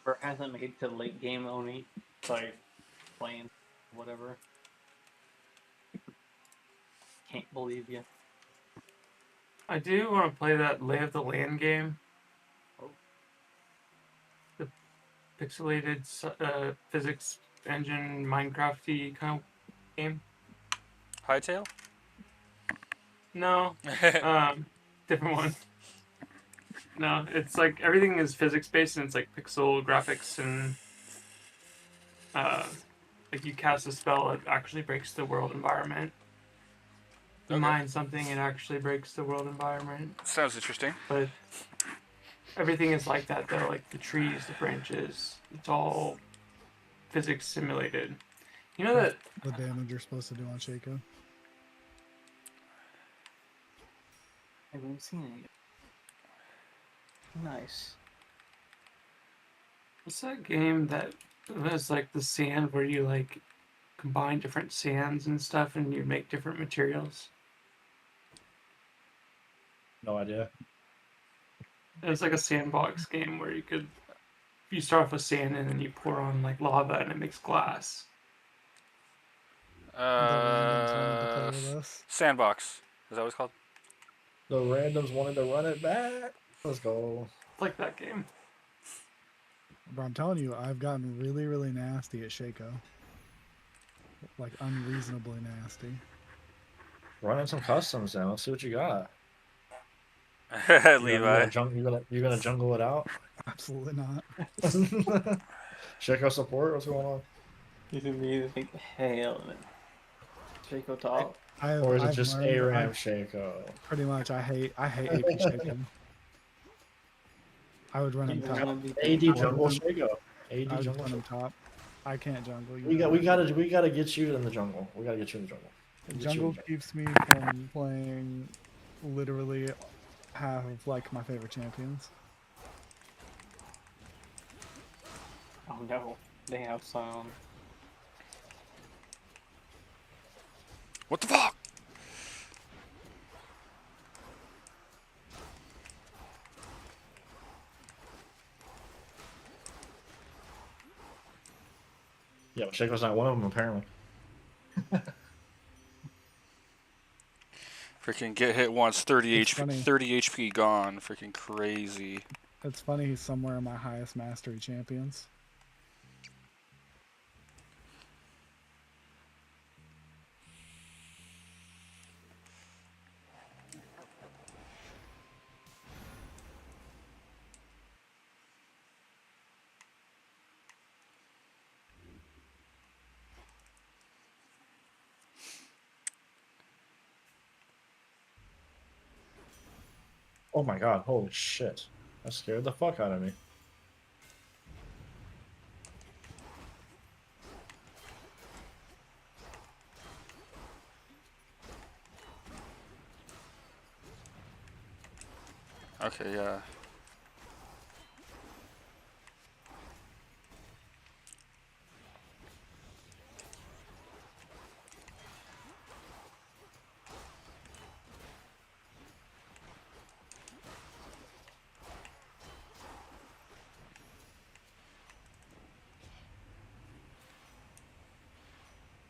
Or hasn't made to late game only. Like playing whatever. Can't believe you. I do want to play that Lay of the Land game. Oh. The pixelated physics engine Minecraft-y kind of game. Hightail? No, different one. No, it's like everything is physics based and it's like pixel graphics and uh, like you cast a spell, it actually breaks the world environment. You Okay. mine something, it actually breaks the world environment. Sounds interesting. But everything is like that though, like the trees, the branches, it's all physics simulated. You know that the damage you're supposed to do on Shaco. I haven't seen it yet. Nice. what's that game that was like the sand where you like combine different sands and stuff and you make different materials? No idea. It was like a sandbox game where you start off with sand and then you pour on like lava and it makes glass. The randoms wanted to play with us. Sandbox. Is that what it's called? The randoms wanted to run it back. Let's go. It's like that game. But I'm telling you, I've gotten really, really nasty at Shaco. Like unreasonably nasty. Run in some customs then. Let's see what you got. Levi. You're gonna jungle it out? Absolutely not. Check out support. What's going on? You can be like hell man. Shaco top. Or is it I've just learned- ARAM Shaco? Pretty much. I hate AP Shaco. I would run him You top. wanna be AD jungle I Shaco. I AD would jungle. run him top. I can't jungle. We gotta get you in the jungle. We gotta get you in the jungle. Jungle keeps me from playing literally half of like my favorite champions. Oh no, they have some. What the fuck? Yeah, but Shaco's not one of them apparently. Freaking get hit once, 30 It's HP, funny. 30 HP gone. Freaking crazy. It's funny he's somewhere in my highest mastery champions. Oh my god, holy shit. That scared the fuck out of me. Okay, yeah.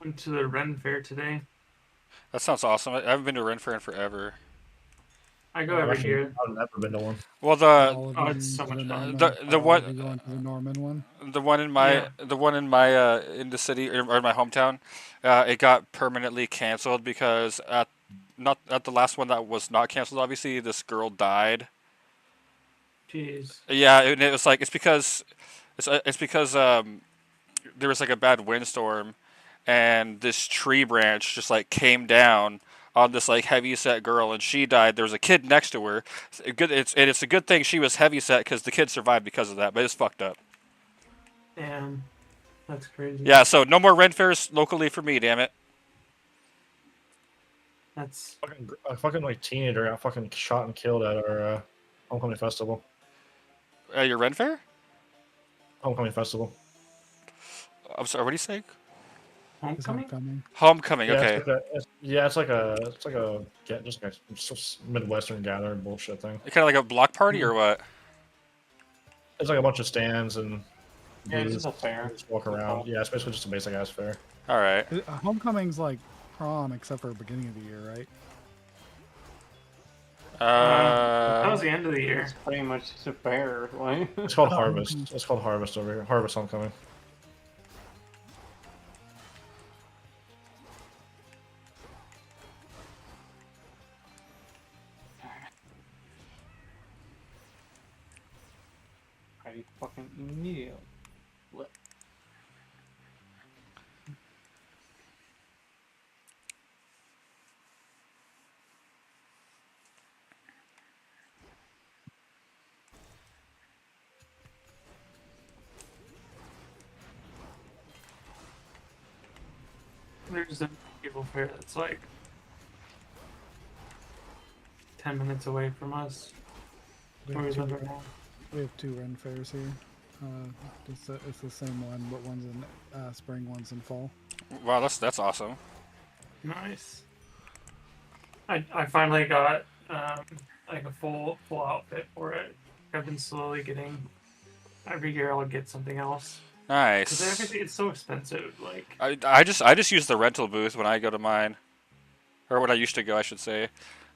Went to the Ren Fair today. That sounds awesome. I haven't been to Ren Fair in forever. I go every year. I've never been to one. Well, All of oh, them it's so to much fun. the all one of you going to the Norman one. the one in my in the city or my hometown, it got permanently canceled because not at the last one that was not canceled. Obviously, this girl died. Jeez. Yeah, it was like it's because there was like a bad windstorm, and this tree branch just like came down on this like heavy set girl, and she died. There was a kid next to her. It's a good thing she was heavy set because the kid survived because of that. But it's fucked up. Damn. That's crazy. Yeah, so no more Ren Fairs locally for me. Damn it. That's A fucking like teenager got fucking shot and killed at our homecoming festival. Your Ren Fair? Homecoming festival. I'm sorry. What do you say? Is homecoming. homecoming. Homecoming. Yeah, Okay. it's like just like a Midwestern gathering bullshit thing. Kind of like a block party or what? It's like a bunch of stands and Yeah, it's booths, just a fair. just walk around. Yeah, it's basically just a basic ass fair. All right. Homecoming's like prom, except for the beginning of the year, right? That was the end of the year. It's pretty much just a fair. Like, It's called Harvest. It's called Harvest over here. Harvest Homecoming. I fucking immediately. There's a medieval fair that's like 10 minutes away from us. We Where have is two, it right now? we have two Ren fairs here. It's the same one, but one's in spring, one's in fall. Wow, that's awesome. Nice. I finally got like a full outfit for it. I've been slowly getting. Every year I'll get something else. Because Nice. everything it's so expensive. Like I just use the rental booth when I go to mine, or when I used to go, I should say.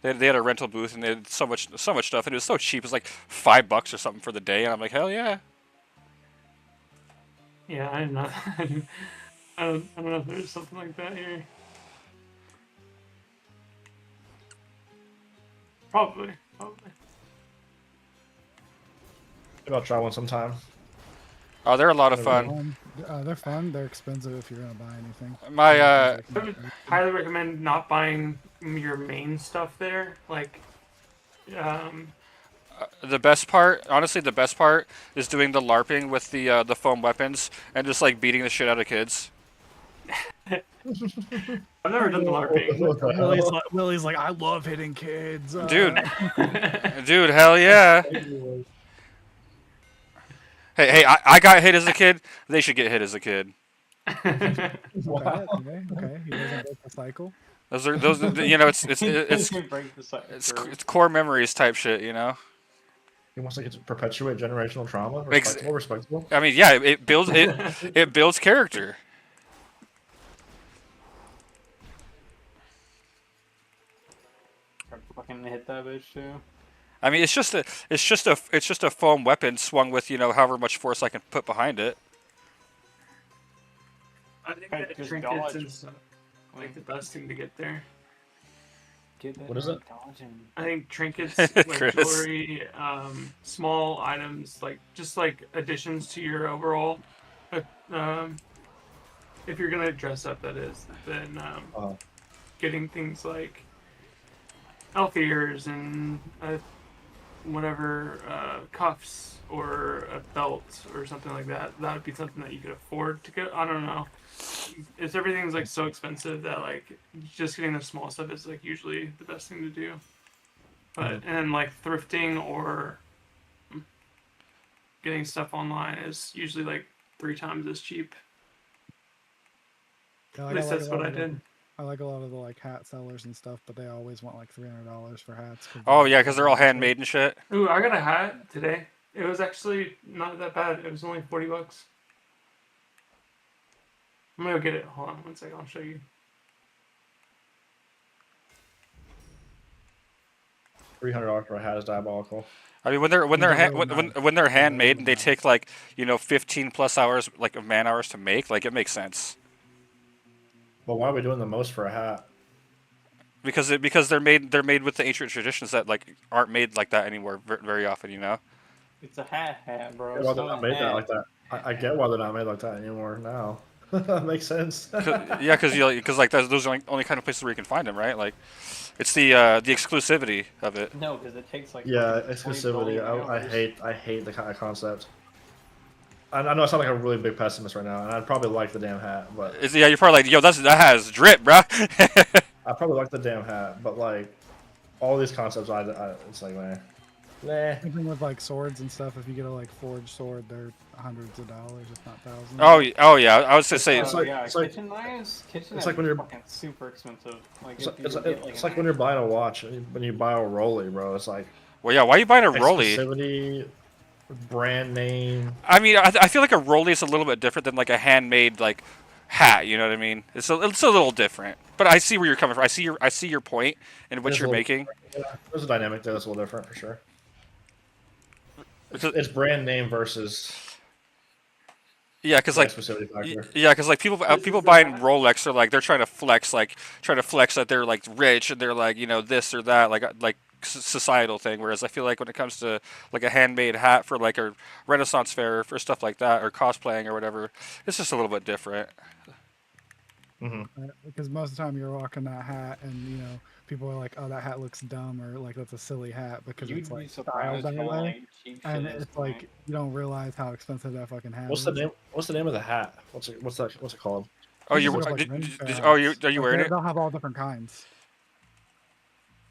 They had a rental booth and they had so much stuff and it was so cheap. It was like $5 or something for the day, and I'm like, hell yeah. yeah, I'm not. I don't know if there's something like that here. Probably. Maybe I'll try one sometime. Oh, they're a lot of Never fun. They're fun. They're expensive if you're gonna buy anything. My I would highly recommend not buying your main stuff there. Like, the best part, honestly, the best part is doing the LARPing with the foam weapons and just like beating the shit out of kids. I've never done the LARPing. What the hell? Willie's like, I love hitting kids. Dude. Dude, hell yeah. Hey, I got hit as a kid. They should get hit as a kid. Okay. He doesn't break the cycle. Those you know, it's break the cycle. it's core memories type shit, you know. He wants to perpetuate generational trauma. Ex- Respectable. I mean, yeah, it builds it builds character. Fucking hit that bitch too. I mean, it's just a foam weapon swung with, you know, however much force I can put behind it. I think Hey, that just trinkets dodge. is like the best thing to get there. Get that What is it? dodging. I think trinkets, like Chris. jewelry, small items, like just like additions to your overall. If you're gonna dress up, that is, then getting things like elf ears and whatever cuffs or a belt or something like that. That would be something that you could afford to get. I don't know. It's everything's like so expensive that like just getting the small stuff is like usually the best thing to do. But and like thrifting or getting stuff online is usually like 3 times as cheap. Yeah, At least that's what I did. I like a lot of the like hat sellers and stuff, but they always want like $300 for hats. Oh yeah, because they're all handmade and shit. Ooh, I got a hat today. It was actually not that bad. It was only $40. I'm gonna go get it. Hold on 1 second. I'll show you. $300 for a hat is diabolical. I mean, when they're handmade and they take like, you know, 15+ hours like of man hours to make, like it makes sense. But why are we doing the most for a hat? Because they're made with the ancient traditions that like aren't made like that anymore very often, you know. It's a hat, bro. Why It's they're not not a made hat. that like that. I get why they're not made like that anymore now. That makes sense. Yeah, because like those are only kind of places where you can find them, right? Like, it's the exclusivity of it. No, because it takes like Yeah, fucking 20 exclusivity. billion I hours. hate the kind of concept. I know I sound like a really big pessimist right now, and I'd probably like the damn hat, but Yeah, you're probably like, yo, that has drip, bro. I probably like the damn hat, but like all these concepts, it's like man, nah. Same thing with like swords and stuff. If you get a like forged sword, they're hundreds of dollars, if not thousands. Oh yeah, I was just saying. It's like- yeah, it's like- kitchen knives. Kitchen it's knives like when are you're- fucking super expensive. Like It's if like, it's you like, get, like, it's a like when you're buying a watch, when you buy a Rolly, bro. It's like Well, yeah, why are you buying a Rolly? exclusivity. brand name. I mean, I feel like a rollie is a little bit different than like a handmade like hat. You know what I mean? It's a little different. But I see where you're coming from. I see your point and what There's a you're little, making. yeah, there's a dynamic there that's a little different for sure. Because, It's brand name versus yeah, because brand like specific factor. yeah, because like This people is the buying hat. Rolex are like they're trying to flex that they're like rich and they're like this or that like societal thing. Whereas I feel like when it comes to like a handmade hat for like a Renaissance fair for stuff like that or cosplaying or whatever, it's just a little bit different. Hmm. Because most of the time you're rocking that hat, and people are like, "Oh, that hat looks dumb," or like, "That's a silly hat," because it's You'd be like styled surprised that how way, like cheap shit and is. it's like you don't realize how expensive that fucking hat What's the is. name? What's the name of the hat? What's it called? Oh, You just you look up like Ren Fair oh hats. are you Like wearing it? they'll have all different kinds.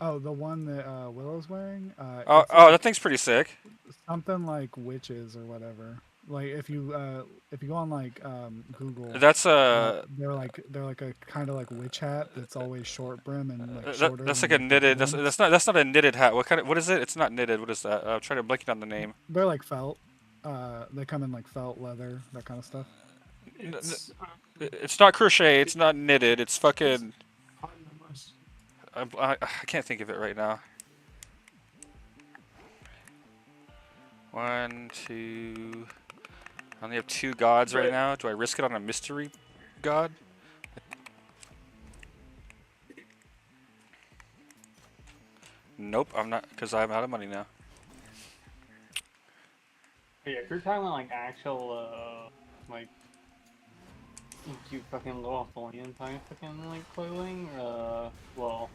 Oh, the one that Willow's wearing, Oh it's oh like that thing's pretty sick. something like witches or whatever. Like if you go on like Google, That's they're like a kind of like witch hat that's always short brim and like that, shorter that's than like a like the knitted. other ones. That's not a knitted hat. What is it? It's not knitted. What is that? I'm trying to blank on the name. They're like felt. They come in like felt, leather, that kind of stuff. It's It's not crochet. It's not knitted. It's it's fucking. cotton almost. I can't think of it right now. One, two. I only have two gods right But now. Do I risk it on a mystery god? Nope, I'm not, because I'm out of money now. But yeah, if you're talking about like actual like you fucking low off the land type fucking like clothing, well,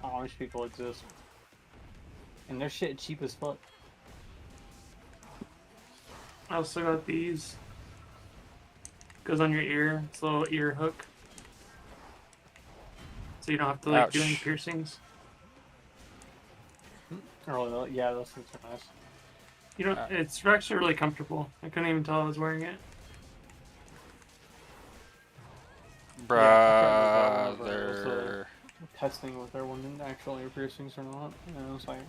Amish people exist. And their shit cheap as fuck. I also got these. Goes on your ear. It's a little ear hook. So you don't have to like do any Ouch. piercings. Oh, yeah, those things are nice. You don't. It's actually really comfortable. I couldn't even tell I was wearing it. Yeah, I tried to do that whenever I was Brother. testing with their women actual ear piercings or not. And I was like,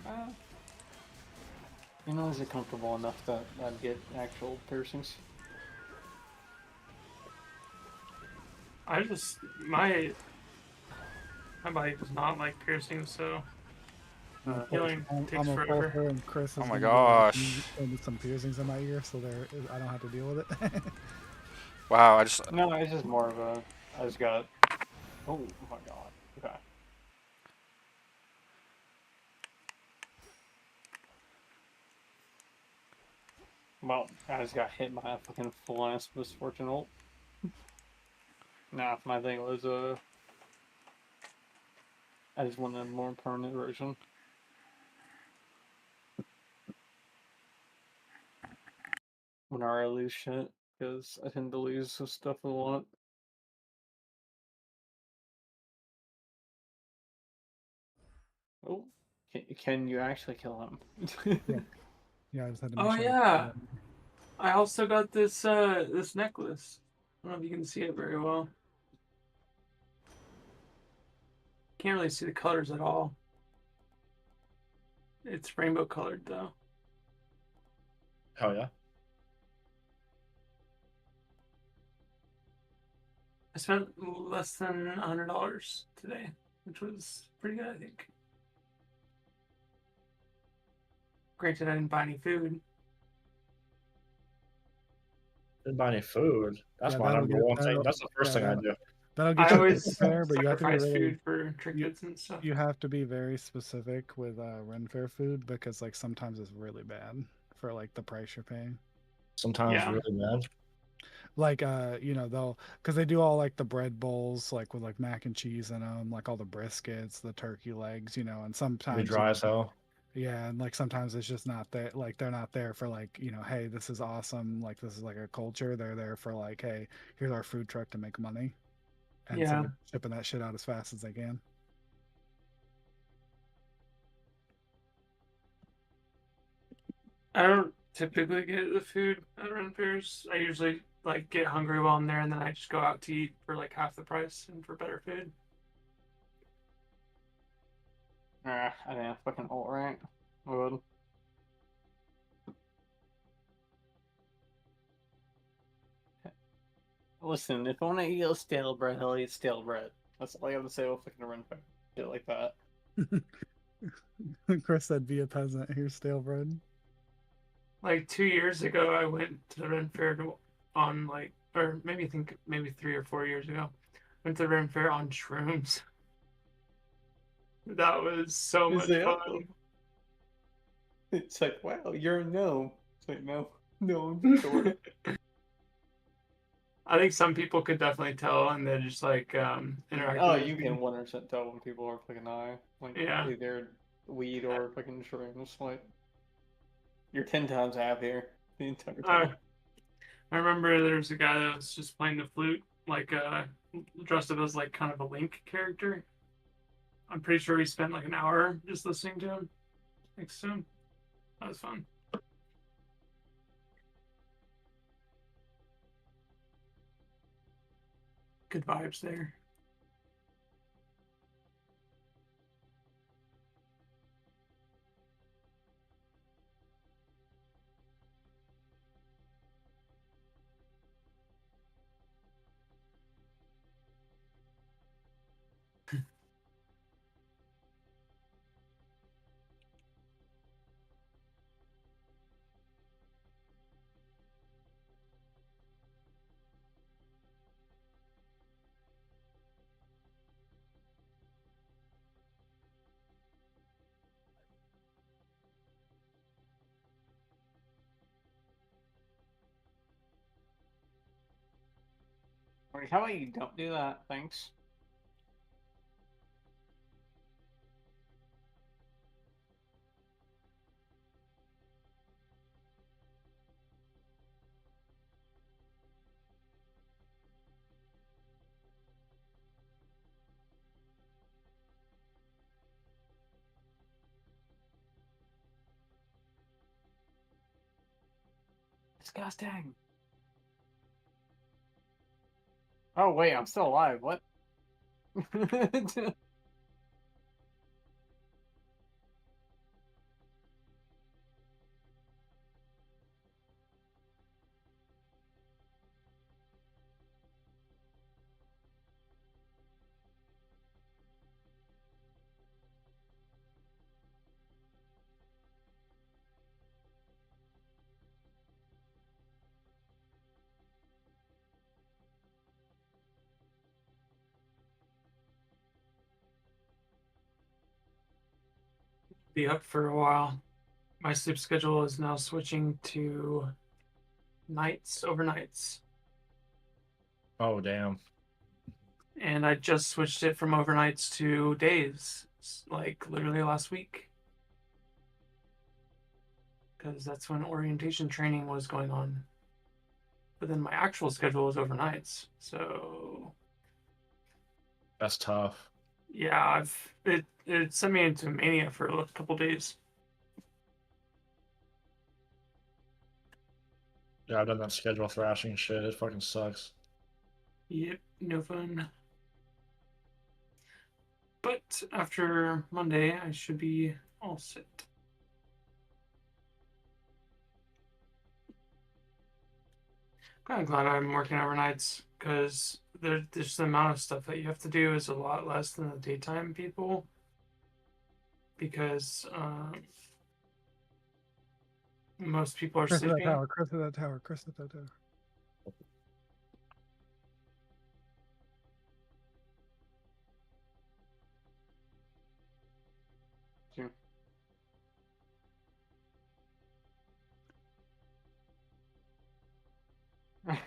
is it comfortable enough that I'd get actual piercings? I just my body does not like piercings, so healing takes I'm a forever. pulser, and Chris Oh is my gonna be like gosh. with some piercings in my ear, so I don't have to deal with it. Wow, I just. No, it's just more of a. I just got. Oh my god. Okay. Well, I just got hit by a fucking full-ass misfortune ult. Nah, my thing was, I just wanted a more permanent version. Whenever I lose shit, because I tend to lose this stuff a lot. Oh, can you actually kill him? Yeah, yeah. I just had to make Oh sure. yeah, I also got this this necklace. I don't know if you can see it very well. Can't really see the colors at all. It's rainbow colored though. Hell yeah. I spent less than $100 today, which was pretty good, I think. Granted, I didn't buy any food. Didn't buy any food. That's Yeah, my that'll number get one thing. that'll That's the first yeah thing I do. that'll I get you always there, but you have to be sacrifice really food for you, trinkets and stuff. you have to be very specific with Ren Fair food, because like sometimes it's really bad for like the price you're paying. Sometimes Yeah. really bad. Like they'll, because they do all like the bread bowls like with like mac and cheese in them, like all the briskets, the turkey legs, and Be sometimes dry as hell. yeah, and like sometimes it's just not there, like they're not there for like, hey, this is awesome, like this is like a culture. They're there for like, hey, here's our food truck to make money, and so Yeah. they're shipping that shit out as fast as they can. I don't typically get the food at rent fairs. I usually like get hungry while I'm there, and then I just go out to eat for like half the price and for better food. I didn't have fucking ult right. I would. Listen, if I want to eat a stale bread, I'll eat stale bread. That's all I have to say about fucking Ren Fair. Shit like that. Chris said, "Be a peasant. Here's stale bread." Like 2 years ago, I went to the Ren Fair on or maybe 3 or 4 years ago. Went to the Ren Fair on shrooms. That was so Is much it? fun. It's like, wow, you're a gnome. It's like, no, sure. I think some people could definitely tell, and they're just like interacting Oh, with you me. can 100% tell when people are fucking high. Like, Yeah. either weed or fucking shrooms. Like, you're 10 times happier the entire time. I remember there was a guy that was just playing the flute, like dressed up as like kind of a Link character. I'm pretty sure we spent like an hour just listening to him next to him. That was fun. Good vibes there. Wait, how about you don't do that? Thanks. Disgusting. Oh, wait, I'm still alive. What? Be up for a while. My sleep schedule is now switching to overnights. Oh damn. And I just switched it from overnights to days, like literally last week. Because that's when orientation training was going on. But then my actual schedule was overnights. So That's tough. yeah, it sent me into mania for a couple days. Yeah, I've done that schedule thrashing shit. It fucking sucks. Yep, no fun. But after Monday, I should be all set. Kind of glad I'm working overnights because there's the amount of stuff that you have to do is a lot less than the daytime people. Because most people are Chris at that sleeping. tower. Chris at that tower. Chris at that tower.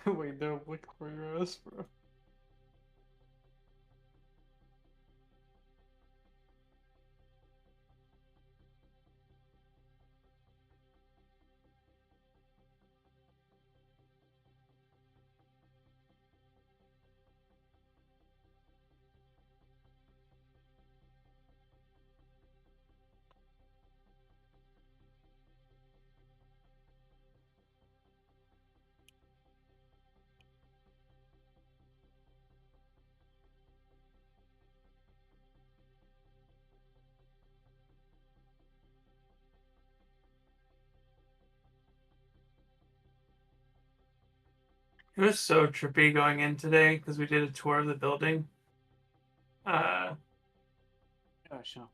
Wait, they'll look for your ass, bro. It was so trippy going in today because we did a tour of the building. Gosh, no.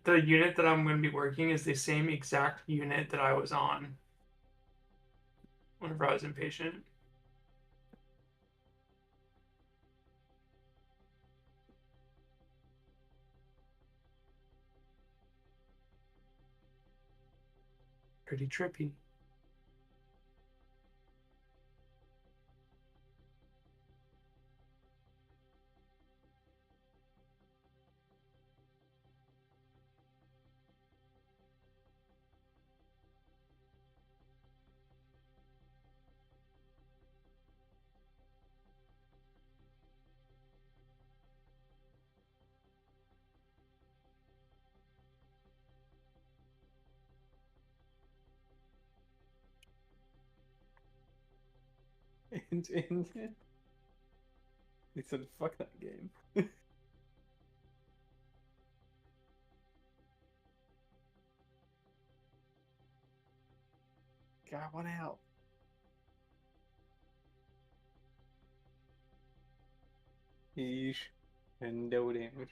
The unit that I'm going to be working is the same exact unit that I was on whenever I was inpatient. Pretty trippy. And he said, "Fuck that game." Got one out. Yeesh. And no damage.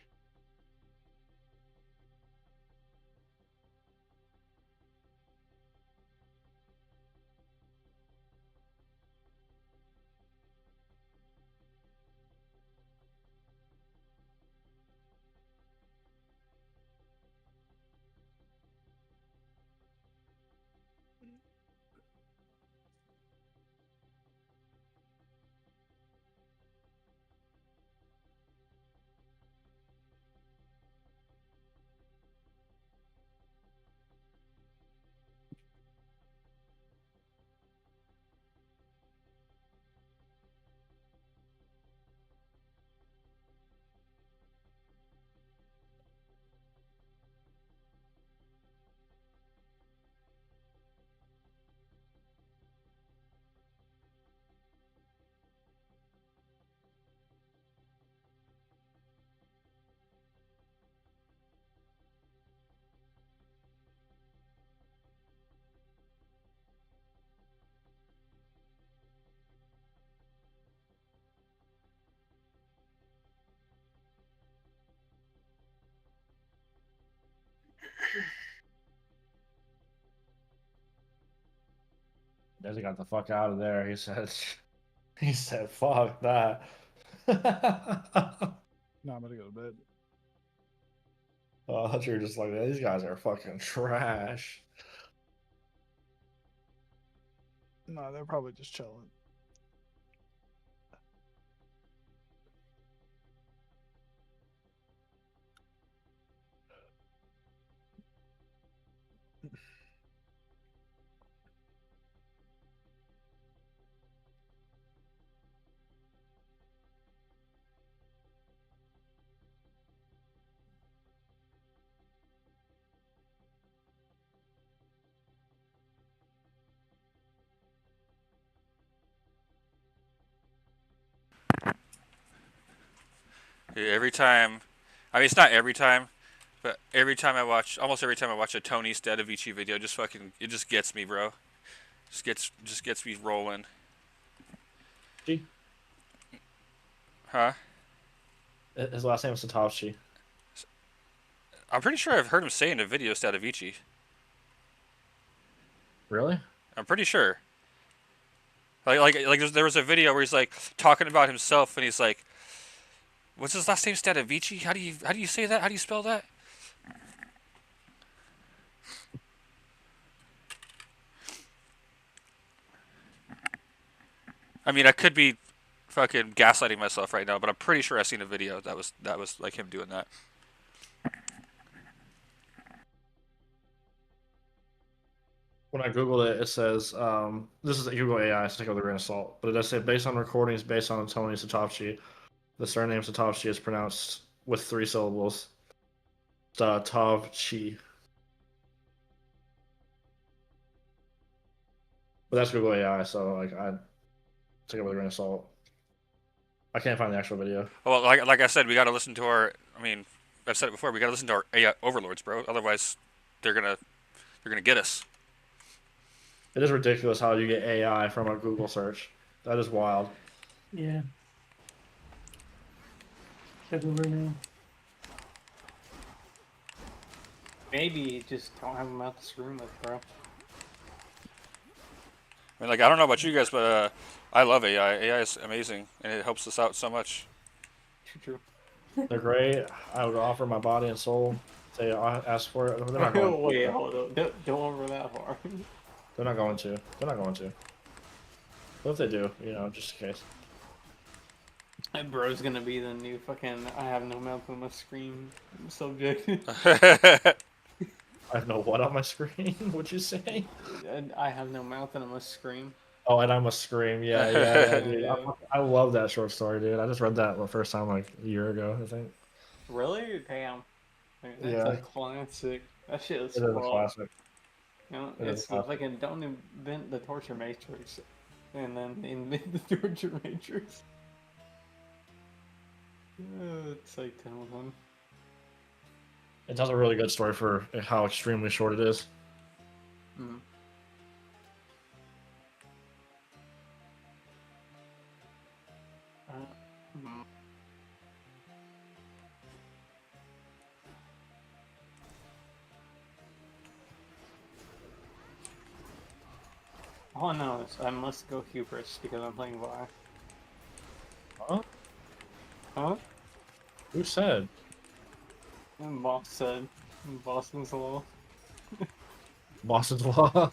Desi got the fuck out of there. He said, he said, fuck that. No, I'm gonna go to bed. I thought you were just like, these guys are fucking trash. No, they're probably just chilling. Every time, I mean, it's not every time, but every time I watch, almost every time I watch a Tony Stadavici video, just fucking, it just gets me, bro. Just gets me rolling. Gee, Huh? his last name is Satavchi. I'm pretty sure I've heard him say in a video Stadavici. Really? I'm pretty sure. Like there was a video where he's like talking about himself, and he's like, "What's his last name? Stadavici? How do you say that? How do you spell that?" I mean, I could be fucking gaslighting myself right now, but I'm pretty sure I've seen a video that was like him doing that. When I Googled it, it says, this is Google AI, so take it with a grain of salt. But it does say, based on recordings based on Tony Satavchi, the surname Satavchi is pronounced with 3 syllables. Satavchi. But that's Google AI, so like I take it with a grain of salt. I can't find the actual video. Well, like I said, we got to listen to our. I mean, I've said it before. We got to listen to our AI overlords, bro. Otherwise, they're gonna get us. It is ridiculous how you get AI from a Google search. That is wild. Yeah. Everywhere now. Maybe you just don't have them out to scream with, bro. I mean, like, I don't know about you guys, but I love AI. AI is amazing, and it helps us out so much. True. They're great. I would offer my body and soul. Say I ask for it. They're not True. going to. Wait, hold on. Don't over that far. They're not going to. They're not going to. But if they do, just in case. That bro's gonna be the new fucking I have no mouth on my screen subject. I have no what on my screen? What'd you say? And I have no mouth and I must scream. Oh, and I must scream. Yeah, dude. Yeah. I love that short story, dude. I just read that the first time like a year ago, I think. Really? Damn. Like, that's Yeah, a classic. That shit is it is a fuck. classic. You know, It is a it's the classic. fucking don't invent the torture matrix, and then invent the torture matrix. It's like telling him. It tells a really good story for how extremely short it is. Mm. Mm. All I know is I must go hubris because I'm playing Vi. Huh? Huh? Who said? And Boss said, Boston's law. Boston's Law?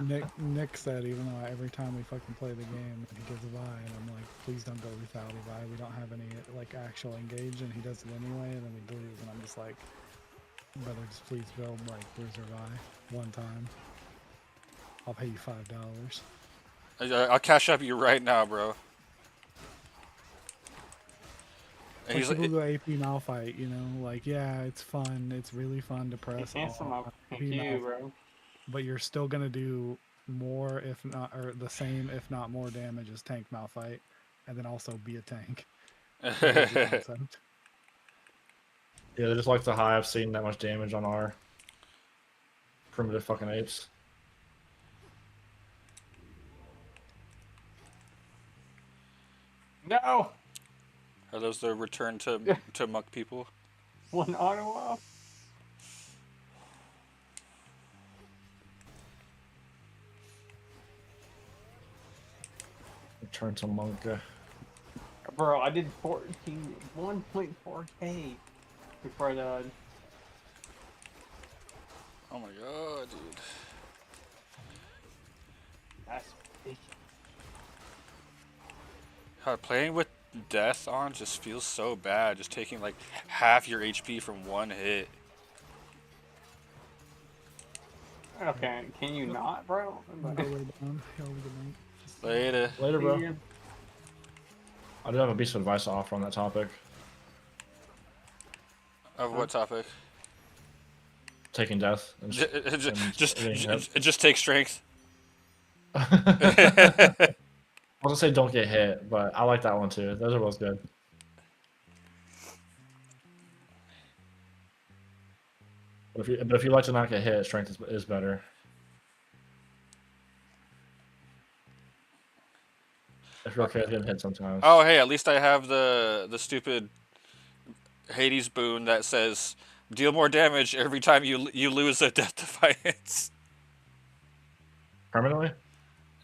Nick said even though every time we fucking play the game he gives a Vi and I'm like, please don't go lethality Vi. We don't have any like actual engage and he does it anyway and then we lose and I'm just like, brother, just please build like Bruiser Vi one time. I'll pay you $5. I'll cash up you right now, bro. And Like he's people like, go AP Malphite, you know, like yeah, it's fun. It's really fun to press Cancel my AP fucking queue, Malphite, bro. but you're still gonna do more, if not, or the same, if not more damage as Tank Malphite, and then also be a tank. That is the concept. Yeah, they just like the high of seeing that much damage on our primitive fucking apes. No! are those the return to muck people? One auto off. Return to Monka. Bro, I did 1.4k before I died. Oh my god, dude. That's ridiculous. God, playing with death on just feels so bad. Just taking like half your HP from one hit. Okay, can you not, bro? Go lay down. Hell, good night. Later. Later, bro. Yeah. I do have a piece of advice to offer on that topic. Of what topic? Taking death. And It just takes strength. I was gonna say don't get hit, but I like that one too. Those are both good. But if you like to not get hit, strength is better. If you're okay with getting hit sometimes. Oh, hey, at least I have the stupid Hades boon that says deal more damage every time you lose a death defiance. Permanently?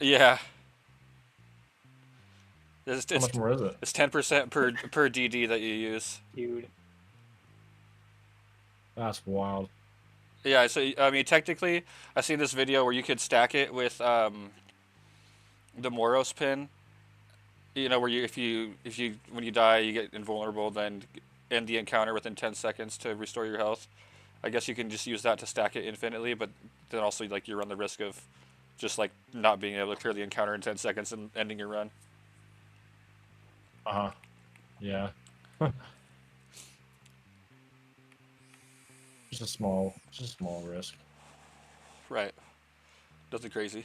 Yeah. How much more is it? It's 10% per DD that you use. Dude. That's wild. Yeah, so I mean technically I seen this video where you could stack it with the Moros pin. You know, where if you when you die you get invulnerable, then end the encounter within 10 seconds to restore your health. I guess you can just use that to stack it infinitely, but then also like you run the risk of just like not being able to clear the encounter in 10 seconds and ending your run. Uh-huh. Yeah. Just a small risk. Right. Nothing crazy.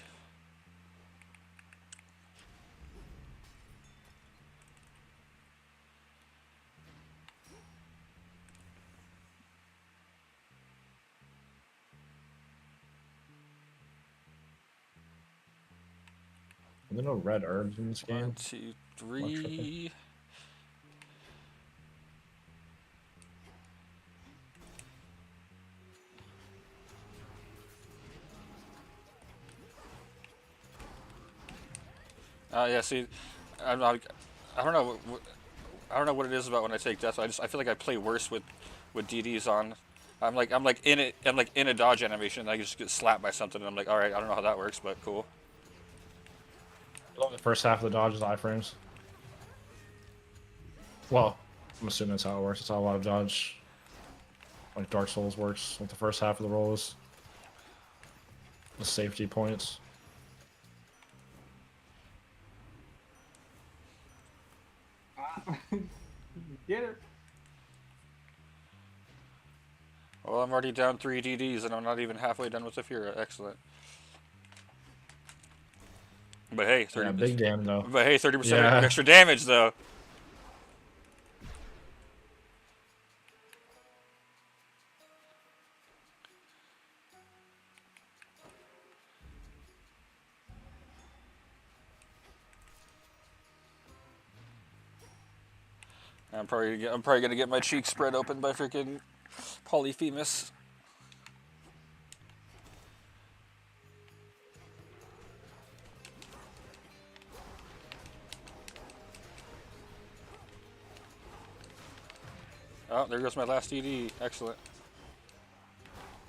There are no red herbs in this game. 1, 2, 3. Yeah. See, I'm not. I don't know. I don't know what it is about when I take death. I feel like I play worse with DDs on. I'm like in it. I'm like in a dodge animation, and I just get slapped by something, and I'm like, all right, I don't know how that works, but cool. The first half of the dodge is iframes. Well, I'm assuming that's how it works. It's how a lot of dodge, like Dark Souls, works. With the first half of the rolls, the safety points. Get it. Well, I'm already down 3 DDs, and I'm not even halfway done with the Fura. Excellent. But hey, 30. Yeah, big damn though. But hey, 30% Yeah. extra damage though. I'm probably gonna get my cheeks spread open by freaking Polyphemus. Oh, there goes my last DD. Excellent.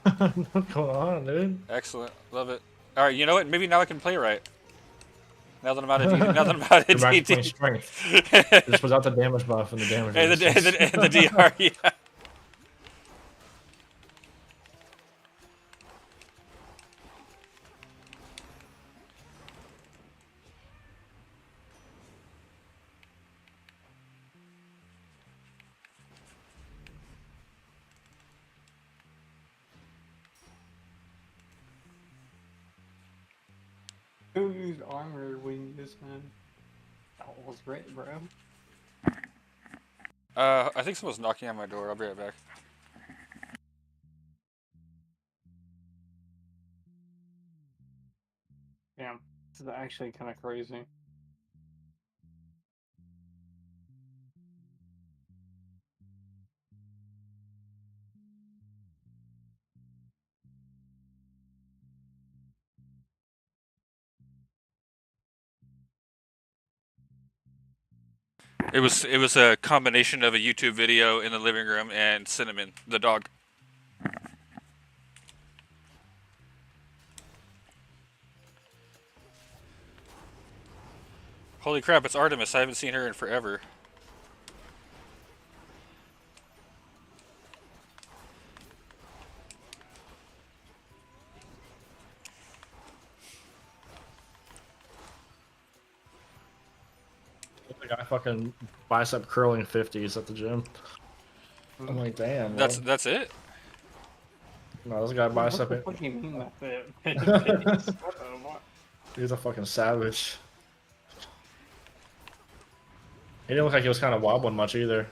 What's going on, dude? Excellent. Love it. All right, you know what? Maybe now I can play right. Now that I'm out of DD. Now that I'm out of Go back to playing DD. strength. Just without the damage buff and the damage. And the DR. Yeah. Who used armor when this man? That was great, bro. I think someone's knocking on my door. I'll be right back. Damn, this is actually kind of crazy. It was a combination of a YouTube video in the living room and Cinnamon, the dog. Holy crap, it's Artemis. I haven't seen her in forever. The guy fucking bicep curling 50s at the gym. I'm like, damn. That's it? No, this guy bicep What the fuck do you mean that's it? What? He's a fucking savage. He didn't look like he was kind of wobbling much either.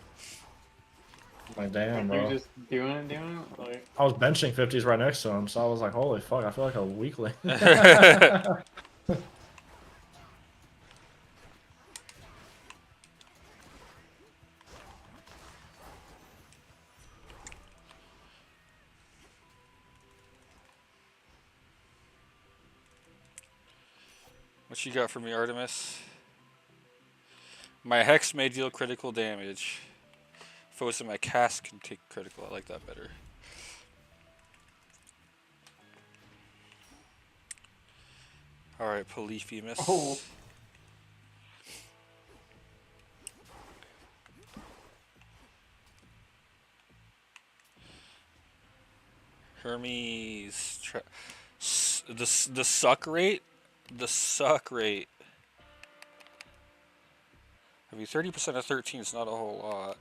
I'm like, damn, You're bro. just doing it? Like... I was benching 50s right next to him, so I was like, holy fuck, I feel like a weakling. What you got for me, Artemis? My Hex may deal critical damage. Foes in my cast can take critical. I like that better. Alright, Polyphemus. Oh. Hermes. The suck rate? The suck rate. I mean, 30% of 13 is not a whole lot.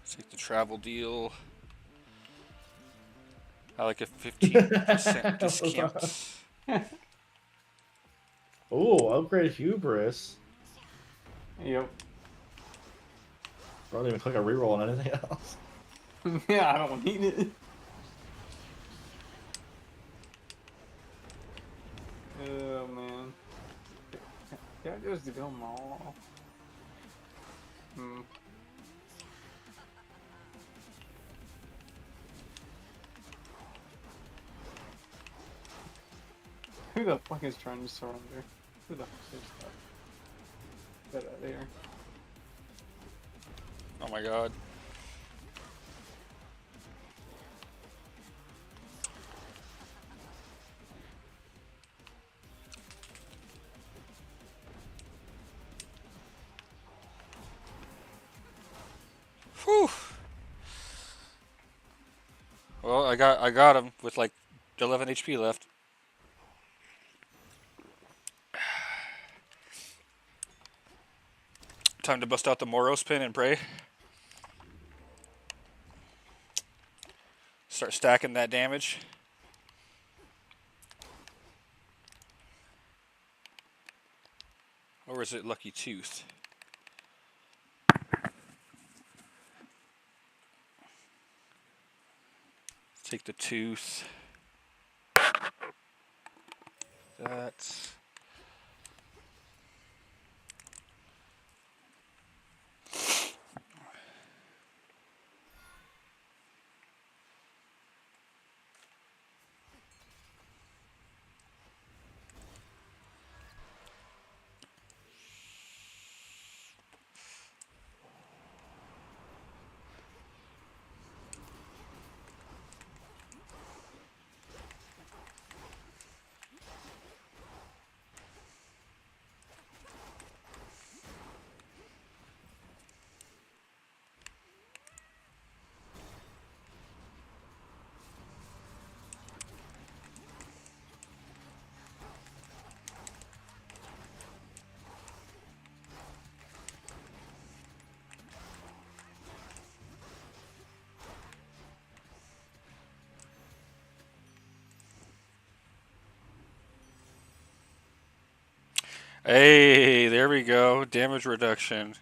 Take the travel deal. I like a 15% discount. Oh, upgrade hubris. Yep. I don't even click a reroll on anything else. Yeah, I don't need it. I just do them all. Hmm. Who the fuck is trying to surrender? Who the fuck is that? Get out of here. Oh my god. Whew. Well, I got him with like 11 HP left. Time to bust out the Moros pin and pray. Start stacking that damage. Or is it Lucky Tooth? Take the tooth. That. Hey, there we go. Damage reduction.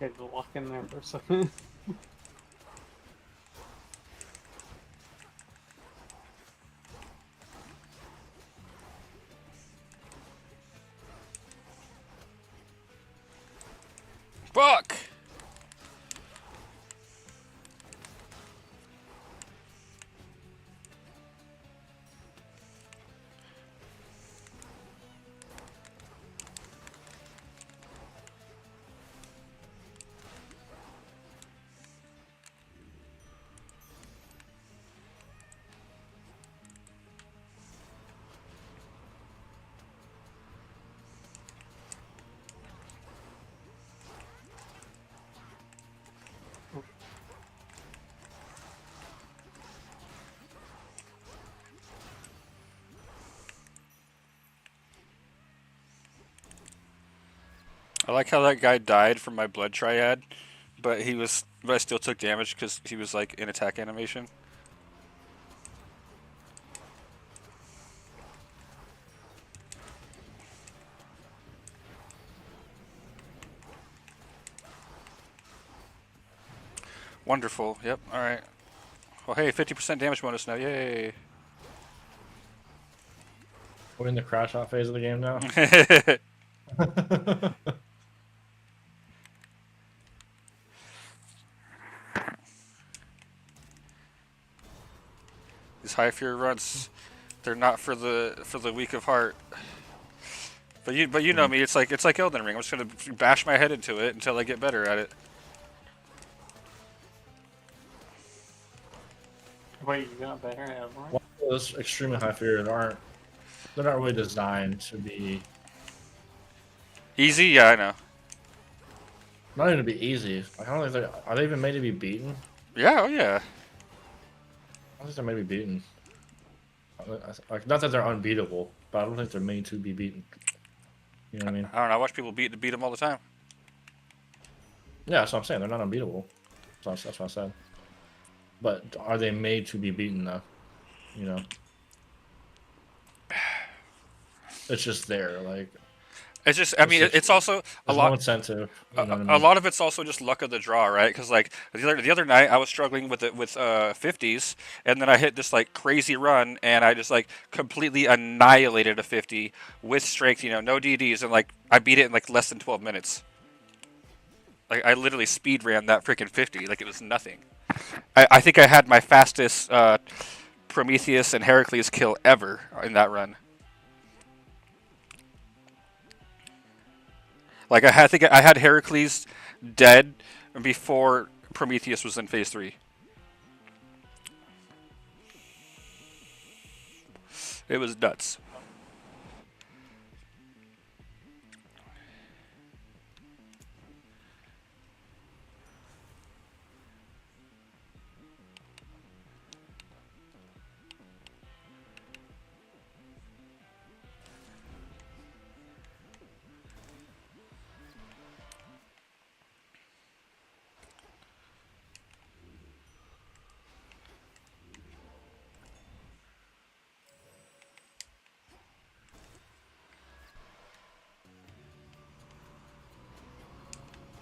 Get the lock in there for a second. Fuck! I like how that guy died from my blood triad, but I still took damage because he was like in attack animation. Wonderful. Yep. All right. Well, hey, 50% damage bonus now. Yay. We're in the crash out phase of the game now. These high fear runs, they're not for the weak of heart. But you know me, it's like Elden Ring. I'm just gonna bash my head into it until I get better at it. Wait, you got better at Everett? One of those extremely high fear they're not really designed to be Easy, yeah, I know. not even to be easy. Like, I don't think are they even made to be beaten? Yeah, oh yeah. I don't think they're made to be beaten. Like, not that they're unbeatable, but I don't think they're made to be beaten. You know what I mean? I don't know. I watch people beat them all the time. Yeah, that's what I'm saying. They're not unbeatable. That's what I said. But are they made to be beaten though? You know. It's just there. Like It's just, I mean, it's also a there's no lot. incentive. You know what I A mean? lot of it's also just luck of the draw, right? Because like the other night, I was struggling with it with 50s, and then I hit this like crazy run, and I just like completely annihilated a 50 with strength, no DDs, and like I beat it in like less than 12 minutes. Like I literally speed ran that freaking 50, like it was nothing. I think I had my fastest Prometheus and Heracles kill ever in that run. Like I think I had Heracles dead before Prometheus was in phase 3. It was nuts.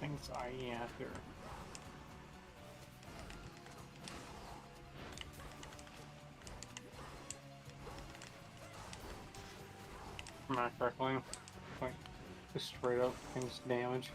Thanks, IE after. Not correctly. Like, just straight up things damage.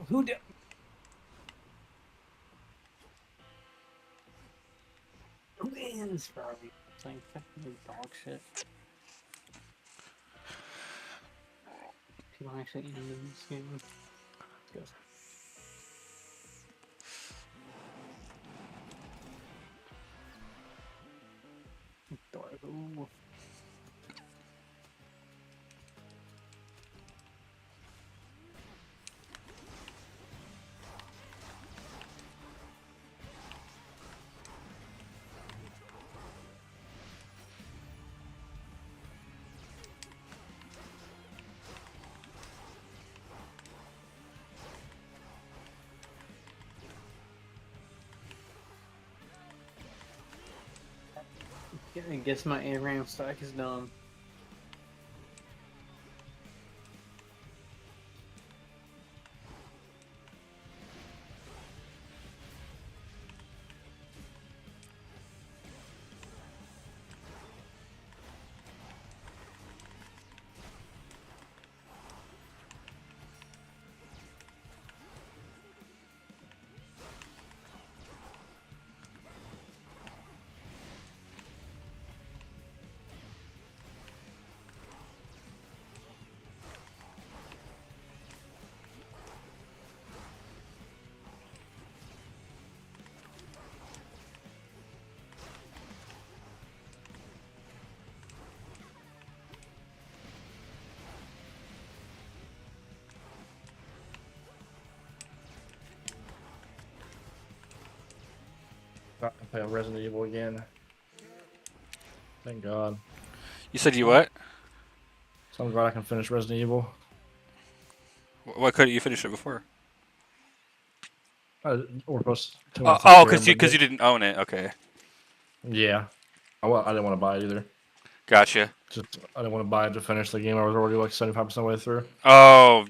Who did? Who is Robbie? It's like fucking dog shit. People actually in this game. Goes. Ooh. Yeah, I guess my ARAM stack is done. Not to play Resident Evil again. Thank God. You said you what? So I'm glad I can finish Resident Evil. Why couldn't you finish it before? We're supposed to Oh, because you didn't own it. Okay, Yeah. I didn't want to buy it either. gotcha. Just I didn't want to buy it to finish the game. I was already like 75% of the way through. Oh,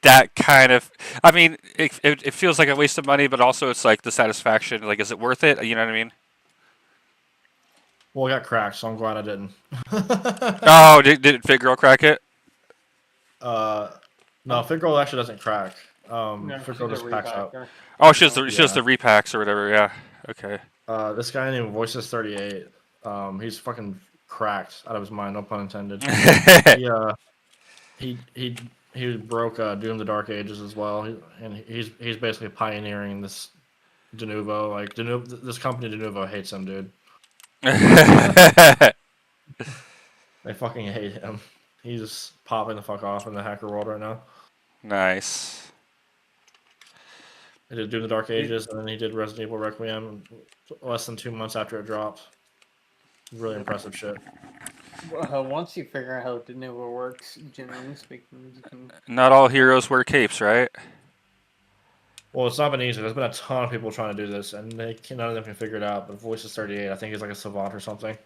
that kind of. I mean, it feels like a waste of money, but also it's like the satisfaction. Like, is it worth it? You know what I mean? Well, it got cracked, so I'm glad I didn't. Oh, did Fit Girl crack it? No, Fit Girl actually doesn't crack. No, Fit she's Girl a just packs out. repacker. Oh, No. she does the repacks or whatever. Yeah. Okay. This guy named Voices 38. He's fucking cracked out of his mind. No pun intended. He he he broke Doom the Dark Ages as well, and he's basically pioneering this Denuvo. Like this company Denuvo hates him, dude. They fucking hate him. He's popping the fuck off in the hacker world right now. Nice. He did Doom the Dark Ages, and then he did Resident Evil Requiem less than 2 months after it dropped. Really impressive shit. Once you figure out how Denuvo works, generally speaking, you can. Not all heroes wear capes, right? Well, it's not been easy. There's been a ton of people trying to do this, and none of them can figure it out. But Voices 38, I think he's like a savant or something,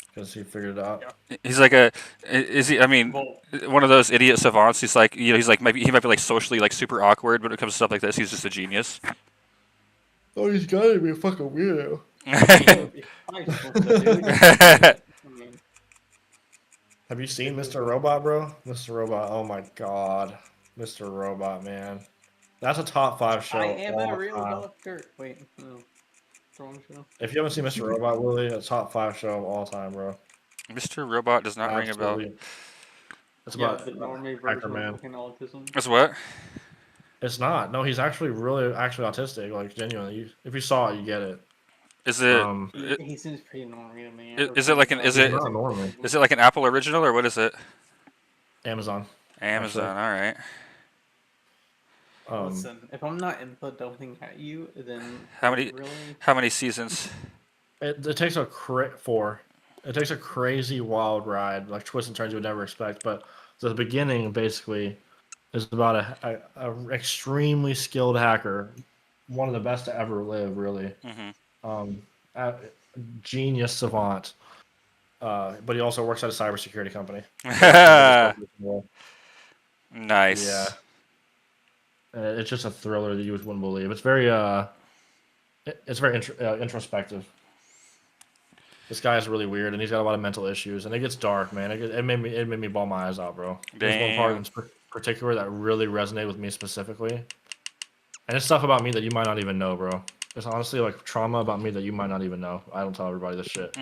because he figured it out. He's like a, is he? I mean, Well, one of those idiot savants. He's like, you know, he's like he might be like socially like super awkward, but when it comes to stuff like this, he's just a genius. Oh, he's gotta be a fucking weirdo. Have you seen Mr. Robot, bro? Mr. Robot, oh my god. Mr. Robot, man. That's a top 5 show. I am all a real time. doctor. Wait, no. Wrong show. If you haven't seen Mr. Robot, Willie, a top 5 show of all time, bro. Mr. Robot does not ring a bell. Absolutely. It's Yeah, about the normie Hacker version Man. of fucking autism. That's what? It's not. No, he's actually autistic. Like genuinely, if you saw it, you get it. Is it? He seems pretty normie to me. Is it like an? Is it? Not normal. Is it like an Apple original or what is it? Amazon. Amazon. All right. Listen, if I'm not input dumping at you, then How many? really? How many seasons? It takes a four. It takes a crazy wild ride, like twists and turns you would never expect. But the beginning basically is about a extremely skilled hacker, one of the best to ever live, really. A genius savant. But he also works at a cybersecurity company. Nice. Yeah. It's just a thriller that you wouldn't believe. It's very introspective. This guy is really weird, and he's got a lot of mental issues, and it gets dark, man. It made me bawl my eyes out, bro. There's one part in particular that really resonated with me specifically, and it's stuff about me that you might not even know, bro. It's honestly like trauma about me that you might not even know. I don't tell everybody this shit,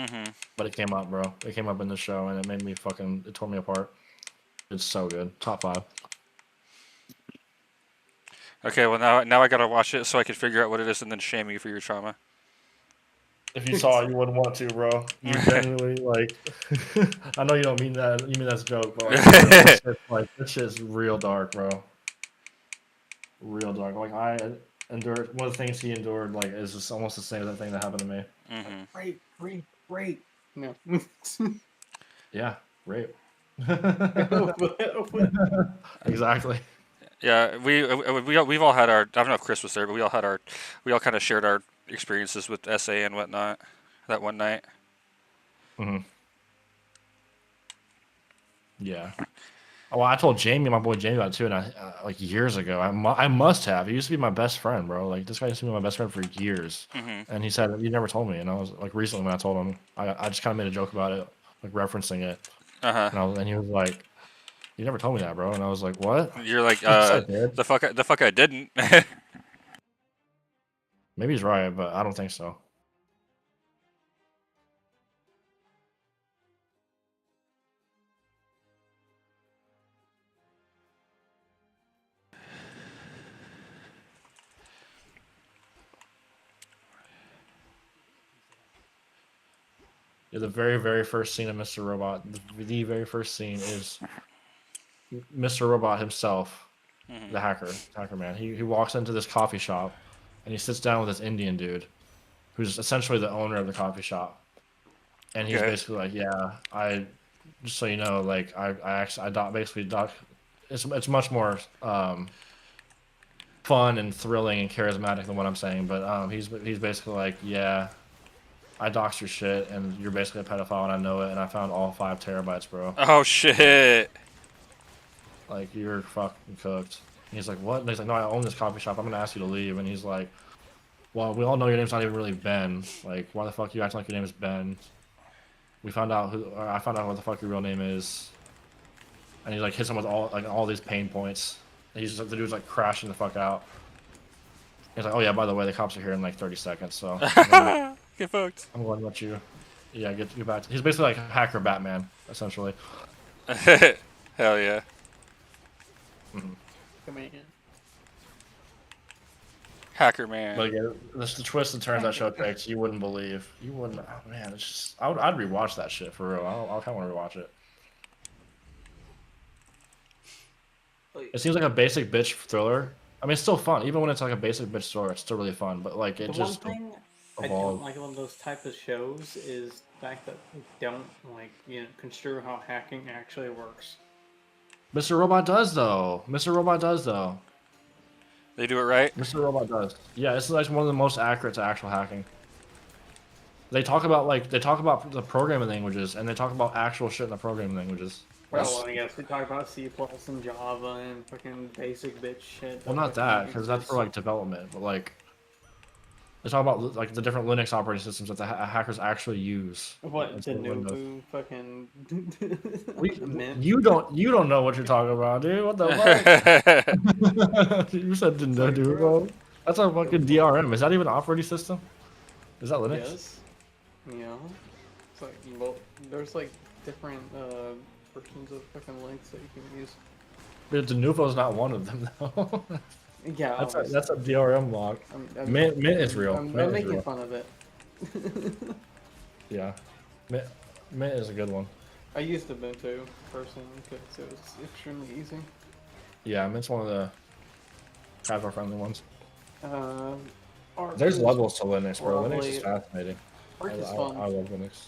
but it came up, bro. It came up in the show, and it made me it tore me apart. It's so good. Top 5. Okay, well now I gotta watch it so I can figure out what it is and then shame you for your trauma. If you saw it, you wouldn't want to, bro. You genuinely like. I know you don't mean that. You mean that's a joke, but this shit's real dark, bro. Real dark. Like I endured one of the things he endured. Like is just almost the same as that thing that happened to me. Rape. No. Yeah, rape. Exactly. Yeah, we've all had our. I don't know if Chris was there, but we all kind of shared our experiences with SA and whatnot that one night. Yeah. Oh, I told Jamie, my boy Jamie, about it too, and like years ago. I must have. He used to be my best friend, bro. Like this guy used to be my best friend for years, and he said you never told me, and I was like recently when I told him, I just kind of made a joke about it, like referencing it, and he was like, "You never told me that, bro," and I was like, "What?" You're like, the fuck I didn't. Maybe he's right, but I don't think so. Yeah, the very, very first scene of Mr. Robot, the very first scene is Mr. Robot himself, the hacker man. He walks into this coffee shop, and he sits down with this Indian dude, who's essentially the owner of the coffee shop, and he's basically like, "Yeah, just so you know, like it's much more fun and thrilling and charismatic than what I'm saying, but he's basically like, yeah." I doxed your shit, and you're basically a pedophile, and I know it, and I found all 5 terabytes, bro. Oh, shit. Like, you're fucking cooked. And he's like, what? And he's like, no, I own this coffee shop. I'm going to ask you to leave. And he's like, well, we all know your name's not even really Ben. Like, why the fuck are you acting like your name is Ben? We found out who. Or I found out what the fuck your real name is, and he like hits him with all these pain points. And he's just, the dude's like crashing the fuck out. He's like, oh yeah, by the way, the cops are here in like 30 seconds, so Get fucked. I'm going to let you. Yeah, get back. He's basically like hacker Batman, essentially. Hell yeah. Come in. Hacker man. But yeah, the twists and turns that show takes, you wouldn't believe. You wouldn't. Oh man, it's just. I'd rewatch that shit for real. I kind of want to rewatch it. It seems like a basic bitch thriller. I mean, it's still fun. Even when it's like a basic bitch story, it's still really fun. But like, it The just one thing I don't evolved. like about those type of shows is the fact that they don't construe how hacking actually works. Mr. Robot does though. Mr. Robot does though. They do it right. Mr. Robot does. Yeah, it's like one of the most accurate to actual hacking. They talk about the programming languages and they talk about actual shit in the programming languages. Well, I guess we talk about C+ and Java and fucking basic bitch shit. Well, not that, because that's for like development, but like they talk about like the different Linux operating systems that the hackers actually use. What the inside Windows. new fucking Mint? You don't know what you're talking about, dude. What the fuck? You said the dude, bro. That's a fucking DRM. Is that even an operating system? Is that Linux? Yes. Yeah. It's like well, there's like different versions of fucking Linux that you can use. But Denuvo's not one of them though. Yeah. that's a DRM log. Mint is real. I'm Mint is making real. fun of it. Yeah, Mint is a good one. I used Ubuntu personally because it was extremely easy. Yeah, Mint's one of the casual friendly ones. Arc There's is levels to Linux, bro. Linux probably- is fascinating. Arc is I fun. love Linux.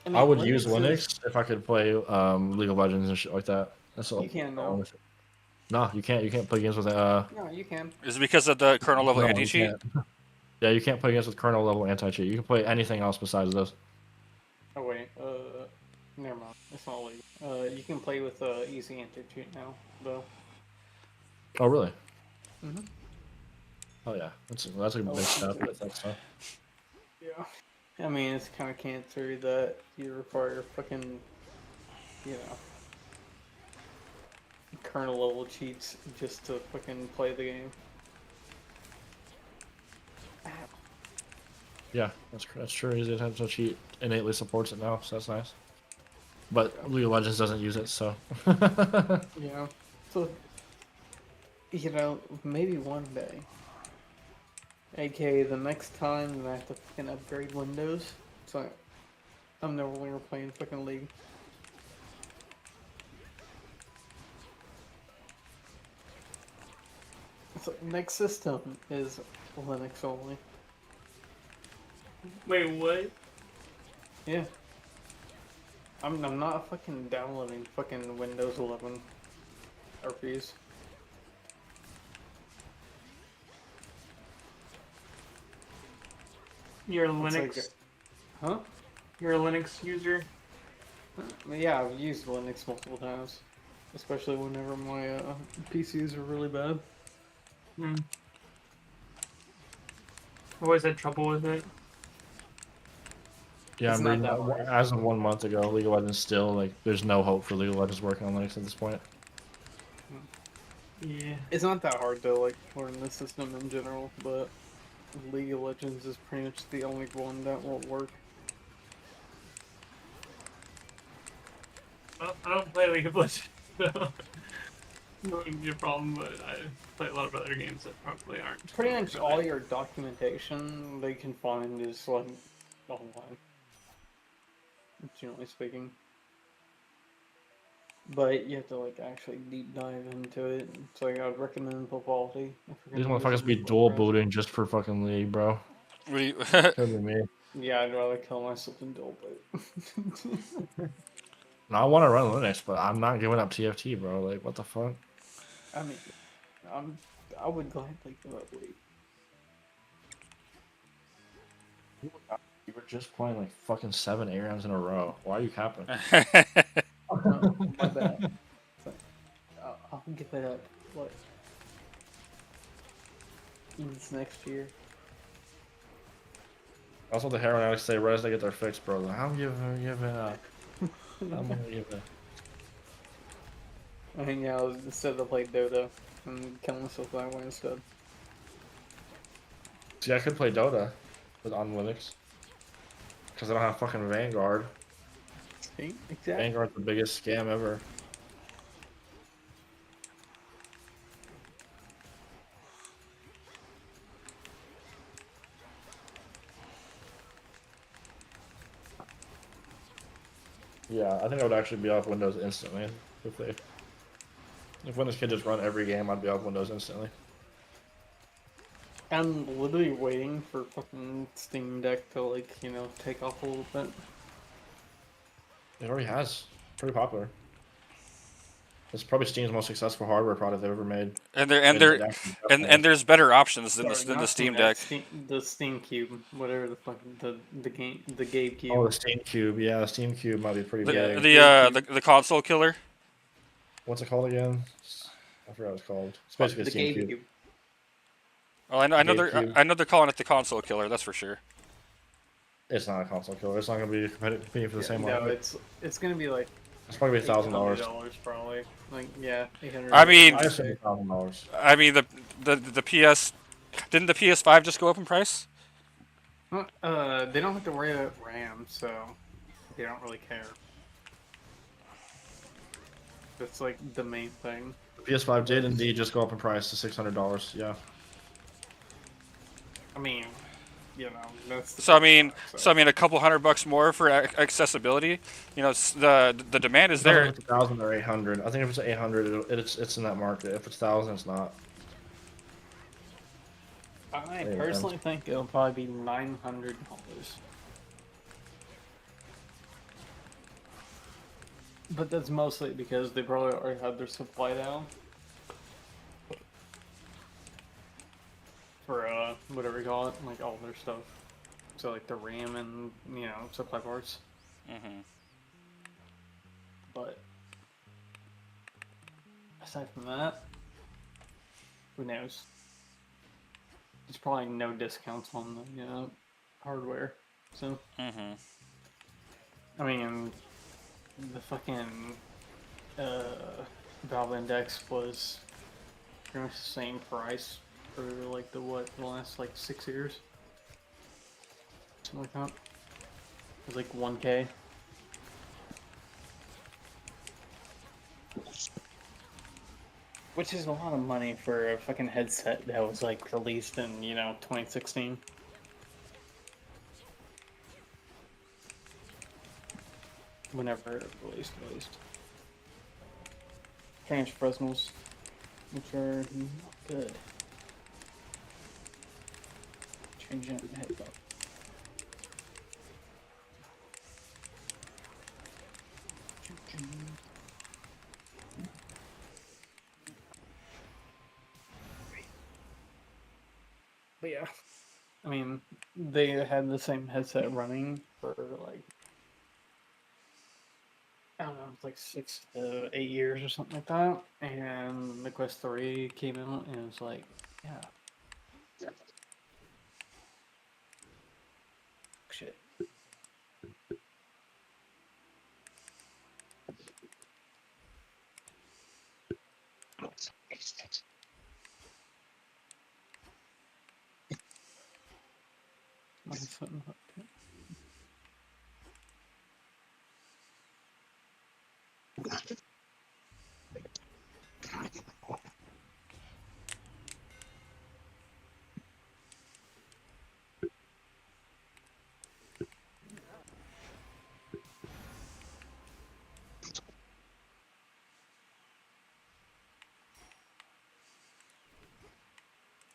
mean, I would use is- Linux if I could play League of Legends and shit like that. That's all. You can't now. No, you can't. You can't play games with No, you can. Is it because of the kernel level no, you anti-cheat? can't. Yeah, you can't play games with kernel level anti-cheat. You can play anything else besides those. Oh wait, never mind. It's not legal. You can play with easy anti-cheat now, though. Oh really? Mhm. Oh yeah, that's a big step with that stuff. Yeah. I mean, it's kind of cancer that you require fucking, kernel level cheats just to fucking play the game. Yeah, that's true. Easy to cheat innately supports it now, so that's nice. But League of Legends doesn't use it, so. Yeah. So, maybe one day. AKA the next time I have to fucking upgrade Windows, so I'm no longer playing fucking League. So next system is Linux only. Wait, what? Yeah. I'm not fucking downloading fucking Windows 11 RPs. You're a It's Linux. like huh? You're a Linux user. Yeah, I've used Linux multiple times, especially whenever my PCs are really bad. Hmm. I've always had trouble with it. Yeah, It's I'm not reading that that. hard. As of 1 month ago, League of Legends still like there's no hope for League of Legends working on Linux at this point. Yeah. It's not that hard to like learn the system in general, but League of Legends is pretty much the only one that won't work. I don't play League of Legends, so it wouldn't be a problem. But I play a lot of other games that probably aren't. Pretty much all your documentation they can find is like online, generally speaking. But you have to like actually deep dive into it. So like, I'd recommend Quality. These motherfuckers be dual booting just for fucking League, bro. What do you- Could be me. Yeah, I'd rather kill myself than dual boot. No, I want to run Linux, but I'm not giving up TFT, bro. Like, what the fuck? I mean, I would gladly give up League. You were just playing like fucking 7 ARAMs in a row. Why are you capping? No, my bad. It's like, I'll give it up. What? In this next year. That's what the heroin addicts say right as they get their fix, bro. Like, I'm giving up. I'm gonna give it. I hang out instead of play Dota and kill myself that way instead. See, I could play Dota on Linux because I don't have fucking Vanguard. See? Exactly. Vanguard's the biggest scam ever. Yeah, I think I would actually be off Windows instantly if Windows could just run every game. I'd be off Windows instantly. I'm literally waiting for fucking Steam Deck to, like, you know, take off a little bit. It already has. Pretty popular. It's probably Steam's most successful hardware product they've ever made. And there It and there's better options than Sorry, the not Steam Deck. the Steam Cube, whatever the fuck the Gabe Cube. Oh, the Steam Cube. Yeah, the Steam Cube might be pretty big. The console killer. What's it called again? I forgot what it's called. It's basically the a Steam Gabe Cube. Oh, I know GameCube. I know they're calling it the console killer. That's for sure. It's not a console killer. It's not going to be competing for the same No, market. it's gonna be like It's probably $1,000. $800 probably. Like yeah, 800. I mean, I assume $1,000. I mean the PS didn't the PS5 just go up in price? They don't have to worry about RAM, so they don't really care. That's like the main thing. The PS5 did indeed just go up in price to $600. Yeah. I mean, you know, that's the So I mean, so. so I mean, a couple $100 more for accessibility. You know, the demand is there. If it's 1,000 or 800. I think if it's 800, it's in that market. If it's 1,000, it's not. I Yeah. personally think it'll probably be $900. But that's mostly because they probably already had their supply down. For whatever you call it, like all their stuff. So like the RAM and, you know, supply parts. Hmm. But aside from that, who knows? There's probably no discounts on the hardware. So Hmm. I mean, the fucking Valve Index was pretty much the same price for like the last like 6 years, something like that. It was like 1K. Which is a lot of money for a fucking headset that was like released in 2016. Whenever it released. French Fresnels, which are not good. Change it headphone. But yeah, I mean, they had the same headset running for like, I don't know, it's like 6 to 8 years or something like that. And the Quest 3 came out and it was like, yeah. Shit.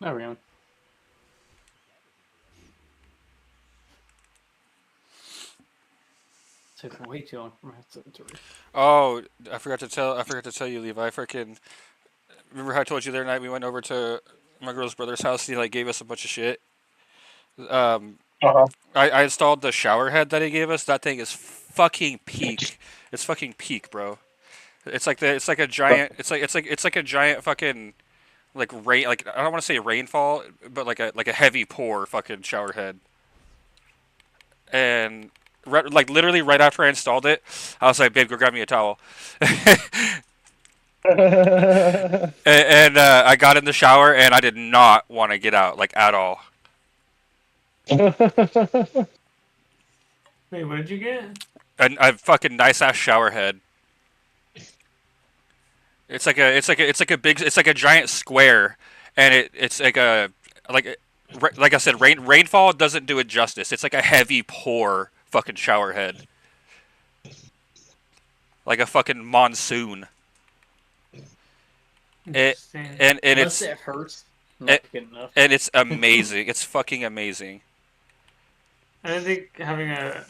There we go. Took way too long for my headset to read. Oh, I forgot to tell you, Levi. Freaking, remember how I told you the other night we went over to my girl's brother's house? He like gave us a bunch of shit. I installed the shower head that he gave us. That thing is fucking peak. It's fucking peak, bro. It's like a giant. It's like a giant fucking like rain. Like I don't want to say rainfall, but like a heavy pour fucking shower head. and like literally right after I installed it, I was like, "Babe, go grab me a towel." And I got in the shower and I did not want to get out like at all. Wait, what did you get? A fucking nice ass shower head. It's like a giant square, and it's like I said, rainfall doesn't do it justice. It's like a heavy pour fucking shower head, like a fucking monsoon. It Interesting. and Unless it's it hurts, not it, good enough. and it's amazing. It's fucking amazing. I think having a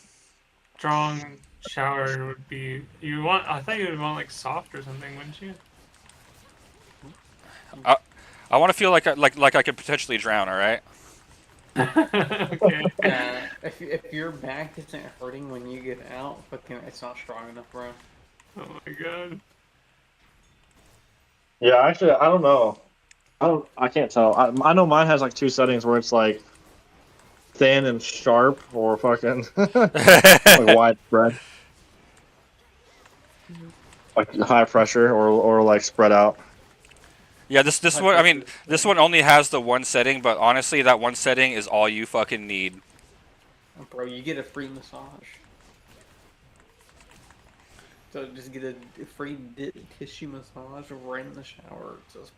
strong shower would be. You want? I thought you would want like soft or something, wouldn't you? I want to feel like I could potentially drown. All right. Okay. Yeah, if your back isn't hurting when you get out, fucking, it's not strong enough, bro. Oh my god. Yeah, actually, I don't know. I can't tell. I know mine has like two settings where it's like thin and sharp or fucking like widespread, like high pressure or like spread out. Yeah, this one. I mean, this one only has the one setting, but honestly, that one setting is all you fucking need. Bro, you get a free massage. So just get a free tissue massage right in the shower. Just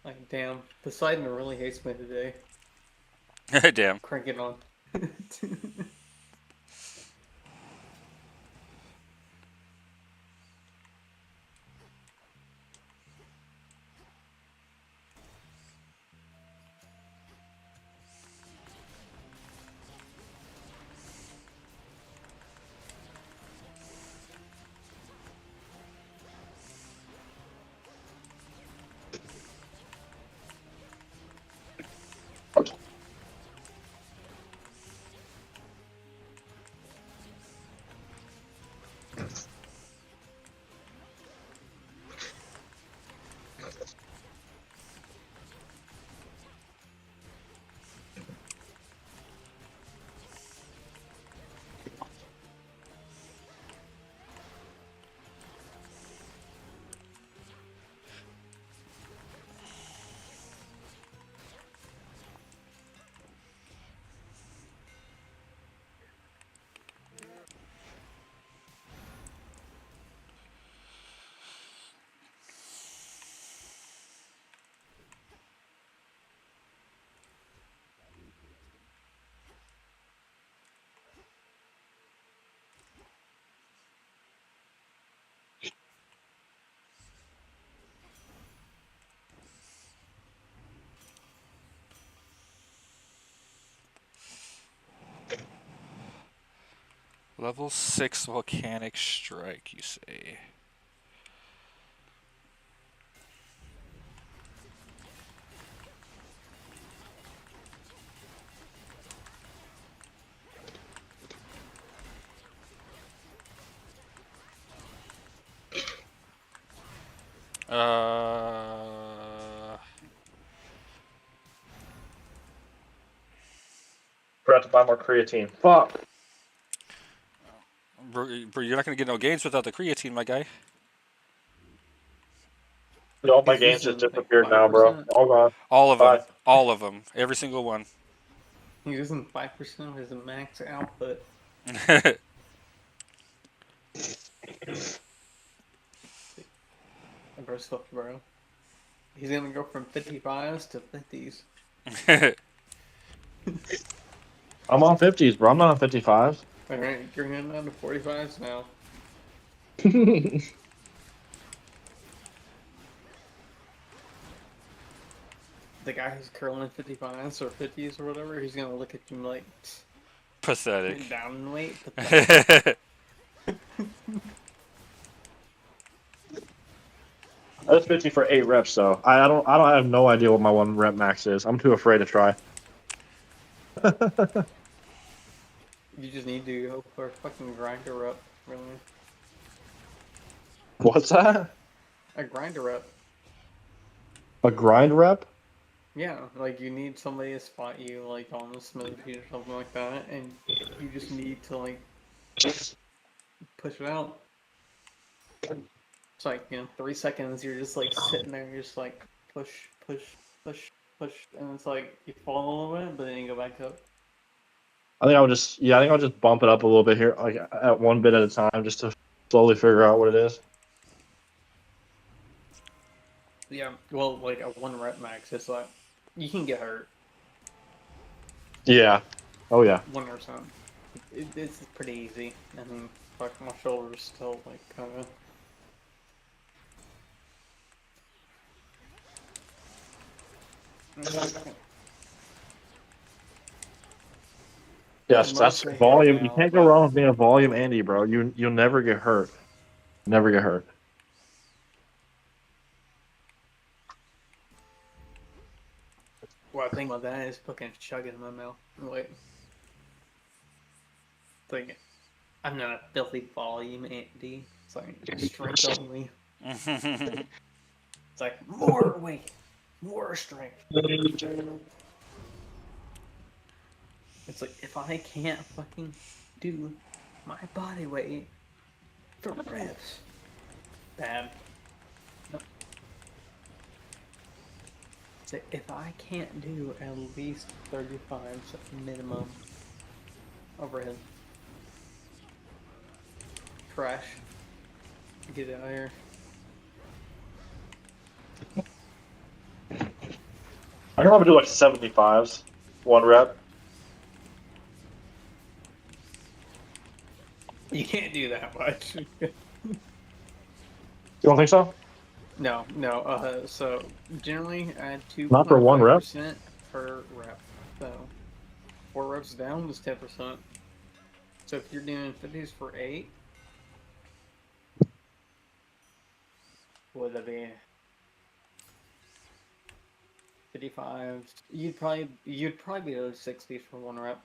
like, damn, Poseidon really hates me today. Damn. Crank it on. Level 6 volcanic strike, you say? Forgot to buy more creatine. Fuck. Bro, you're not gonna get no gains without the creatine, my guy. All my He's games just using like disappeared now, bro. 5%. All gone. All of them. Bye. All of them. Every single one. He's using 5% of his max output. Bro's fucked, bro. He's gonna go from 55s to 50s. I'm on 50s, bro. I'm not on 55s. Alright, you're getting down to 45s now. The guy who's curling 55s or 50s or whatever, he's gonna look at you like, Pathetic. down in weight. Pathetic. That's 50 for 8 reps, though. I have no idea what my 1 rep max is. I'm too afraid to try. You just need to go for a fucking grinder up, really. What's that? A grinder up. A grind rep? Yeah, like you need somebody to spot you like on the smoothie or something like that, and you just need to like push it out. It's like, 3 seconds, you're just like sitting there, you're just like push, push, push, push, and it's like you fall a little bit, but then you go back up. I think I'll just bump it up a little bit here, like at one bit at a time, just to slowly figure out what it is. Yeah, well, like a 1 rep max, it's like you can get hurt Yeah. Oh yeah. 1%. It's pretty easy. I mean, like my shoulders still like kind of. Yes, that's Mostly hurt volume. You now, can't go but wrong with being a volume Andy, bro. You'll never get hurt. Never get hurt. what I think about that is fucking chugging in my mouth. Wait, it's like I'm not a filthy volume Andy. It's like strength only. It's like more weight, more strength. It's like if I can't fucking do my body weight for reps, bad. No. It's like if I can't do at least 35 minimum overhead, trash. Get out of here. I can probably do like 75s, 1 rep. You can't do that much. You don't think so? No, no. So generally, add Not for 1 rep. 2.5% per rep. So 4 reps down is 10%. So if you're doing 50s for 8, what would that be? 55. You'd probably be those 60s for 1 rep.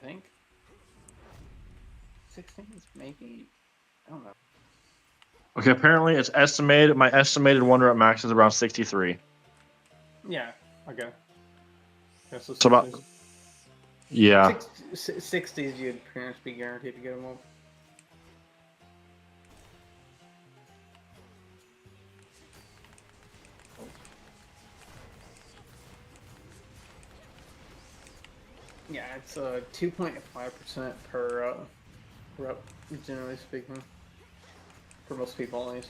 I think 16s maybe. I don't know. Okay, apparently it's estimated. My estimated 1 rep max is around 63. Yeah. Okay. That's So about 60s. yeah. 60s, you'd pretty much be guaranteed to get them up. Yeah, it's 2.5% per rep, generally speaking. For most people, at least.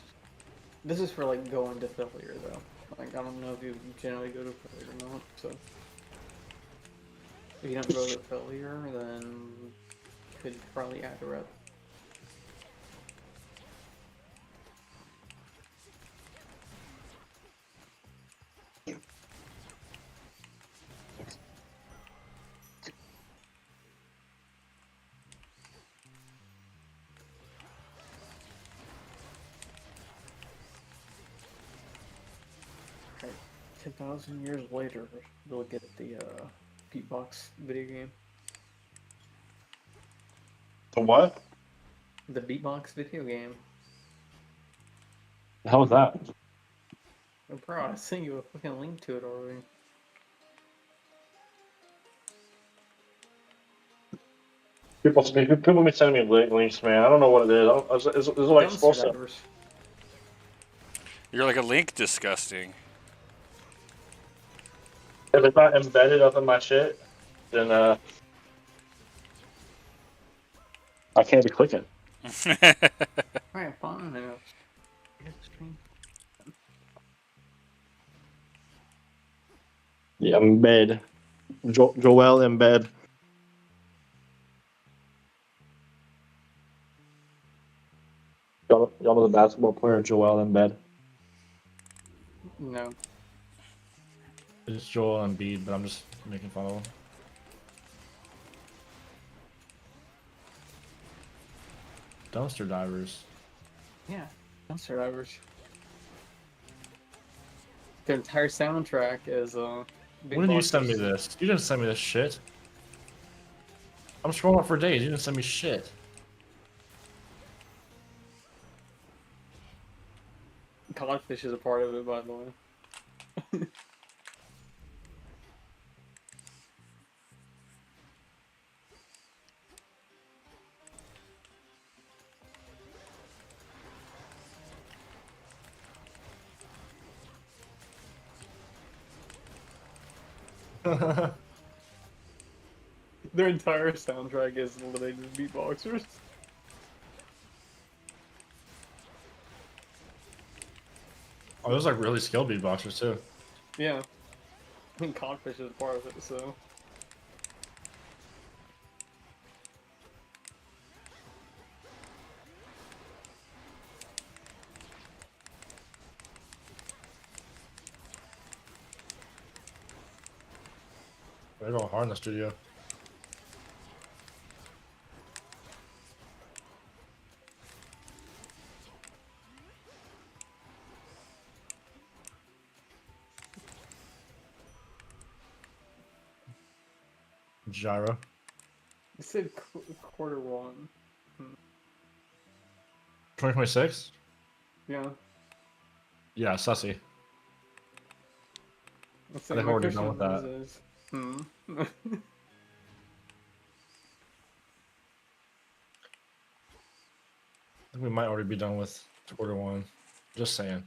This is for like going to failure, though. Like, I don't know if you generally go to failure or not. So, if you don't go to failure, then you could probably add a rep. Okay, 10,000 years later, we'll get the beatbox video game. The what? The beatbox video game. The hell is that? Oh, bro, I sent you a fucking link to it already. People be sending me links, man. I don't know what it is. Is it like Dumpster supposed to? divers. You're like a link disgusting. If it's not embedded up in my shit, then I can't be clicking. Alright, fine. Good stream. Yeah, embed. Joel embed. Y'all know the basketball player Joel Embiid. No. It's Joel Embiid, but I'm just making fun of him. Dumpster divers. Yeah, dumpster divers. Their entire soundtrack is When did you send me this? You didn't send me this shit. I'm scrolling for days. You didn't send me shit. Codfish is a part of it, by the way. Their entire soundtrack is literally just beatboxers. Oh, those like really skilled beatboxers too. Yeah. I mean, Codfish is a part of it, so. They're going hard in the studio. Gyro. You said quarter one. 2026? Yeah. Yeah, sussy. Let's I say think my we're already done question with is, I think we might already be done with quarter one. Just saying.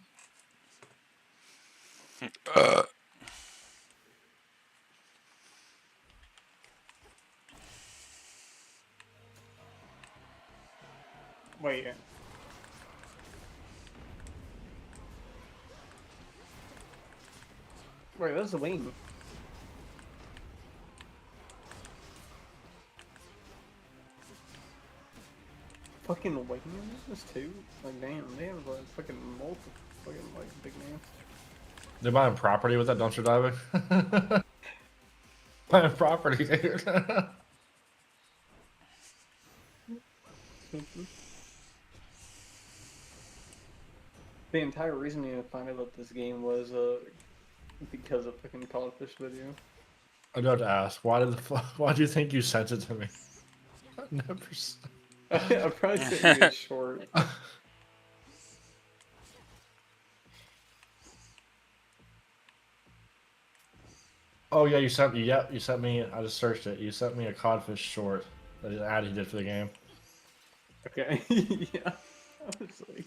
Wait. Wait, that's the wing. Fucking wing in this too? Like, damn, they have like fucking multiple fucking like big names. They're buying property with that dumpster diving. Buying property, dude. The entire reason you found out about this game was because of fucking Codfish video. I do have to ask, why do you think you sent it to me? I never. I probably sent you a short. Oh yeah, you sent me. Yep, you sent me. I just searched it. You sent me a codfish short. That is an ad he did for the game. Okay, yeah. I was like,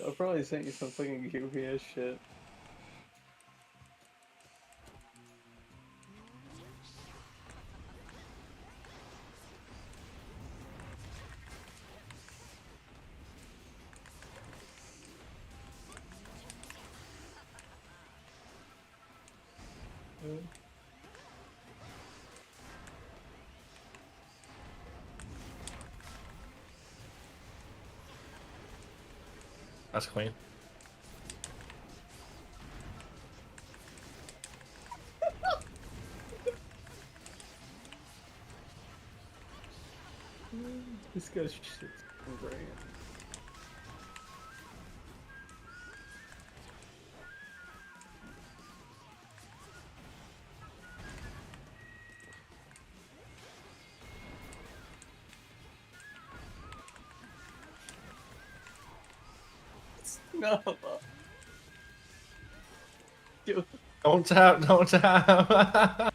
I probably sent you some fucking goofy ass shit. That's clean. This guy's shit's great. No. Dude, Don't tap. Don't tap.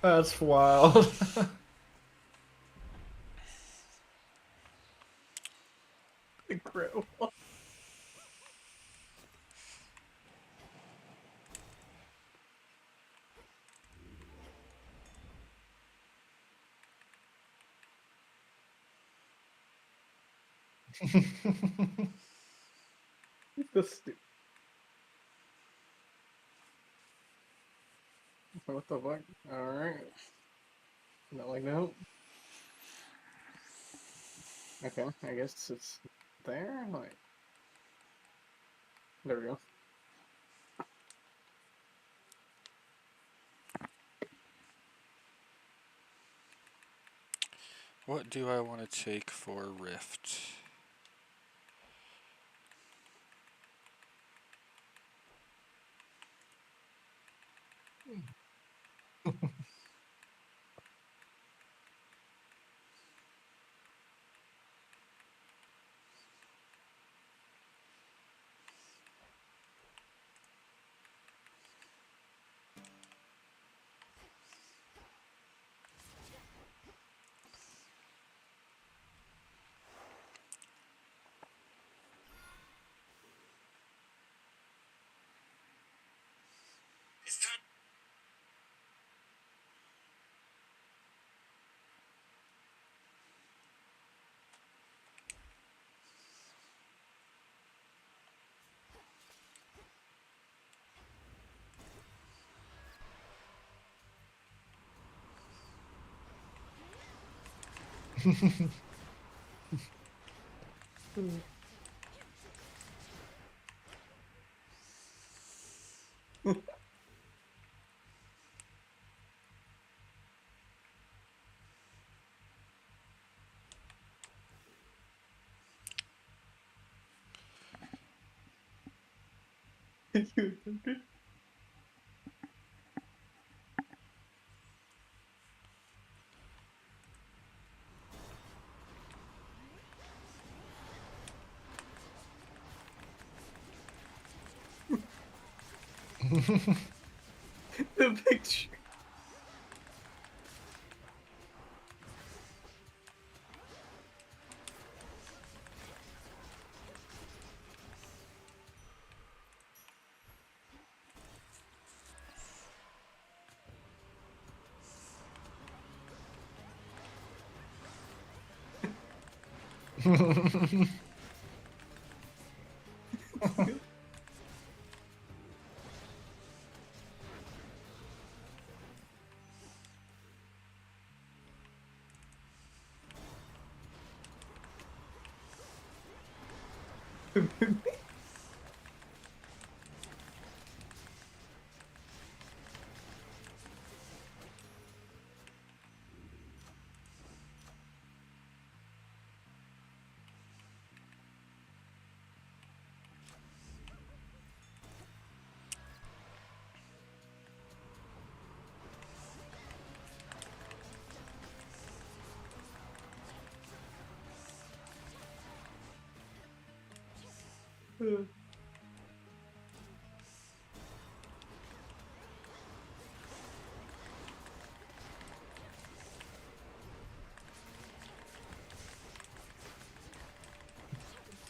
That's wild. incredible. This dude. What the fuck? Alright. Not like that. Okay, I guess it's there. Like, there we go. What do I want to take for Rift? The picture.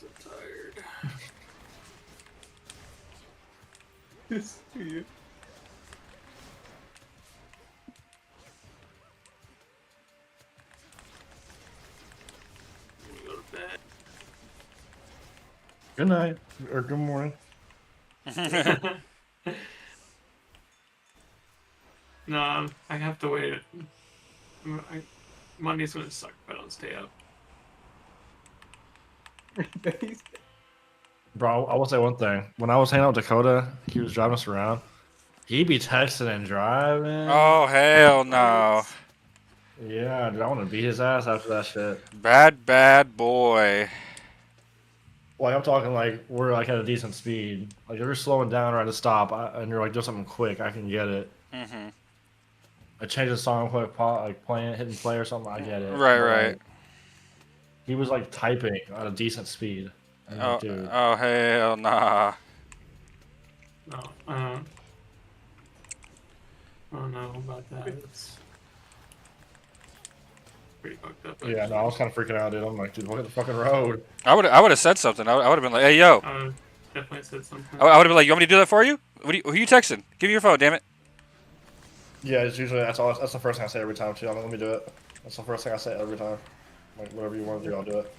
So tired. This you. I'm gonna go to bed. Good night or good morning. No, I have to wait. Monday's gonna suck if I don't stay up. Bro, I will say one thing. When I was hanging out with Dakota, he was driving us around. He'd be texting and driving. Oh hell no! Yeah, dude, I want to beat his ass after that shit. Bad boy. Like, I'm talking like we're like at a decent speed. Like, if you're slowing down or at a stop and you're like doing something quick, I can get it. Mhm. I change the song quick, like playing, hitting play or something, I get it. Right, But, right. like, he was like typing at a decent speed. I'm like, dude. Oh hell nah. No, I don't know about that. It's pretty fucked up. Yeah, no, I was kind of freaking out, dude. I'm like, dude, look at the fucking road. I would have said something. I would have been like, hey yo. Definitely said something. I would have been like, you want me to do that for you? Who are you texting? Give me your phone, damn it. Yeah, it's usually that's the first thing I say every time too. I'm like, let me do it. That's the first thing I say every time. Like, whatever you want to do, I'll do it.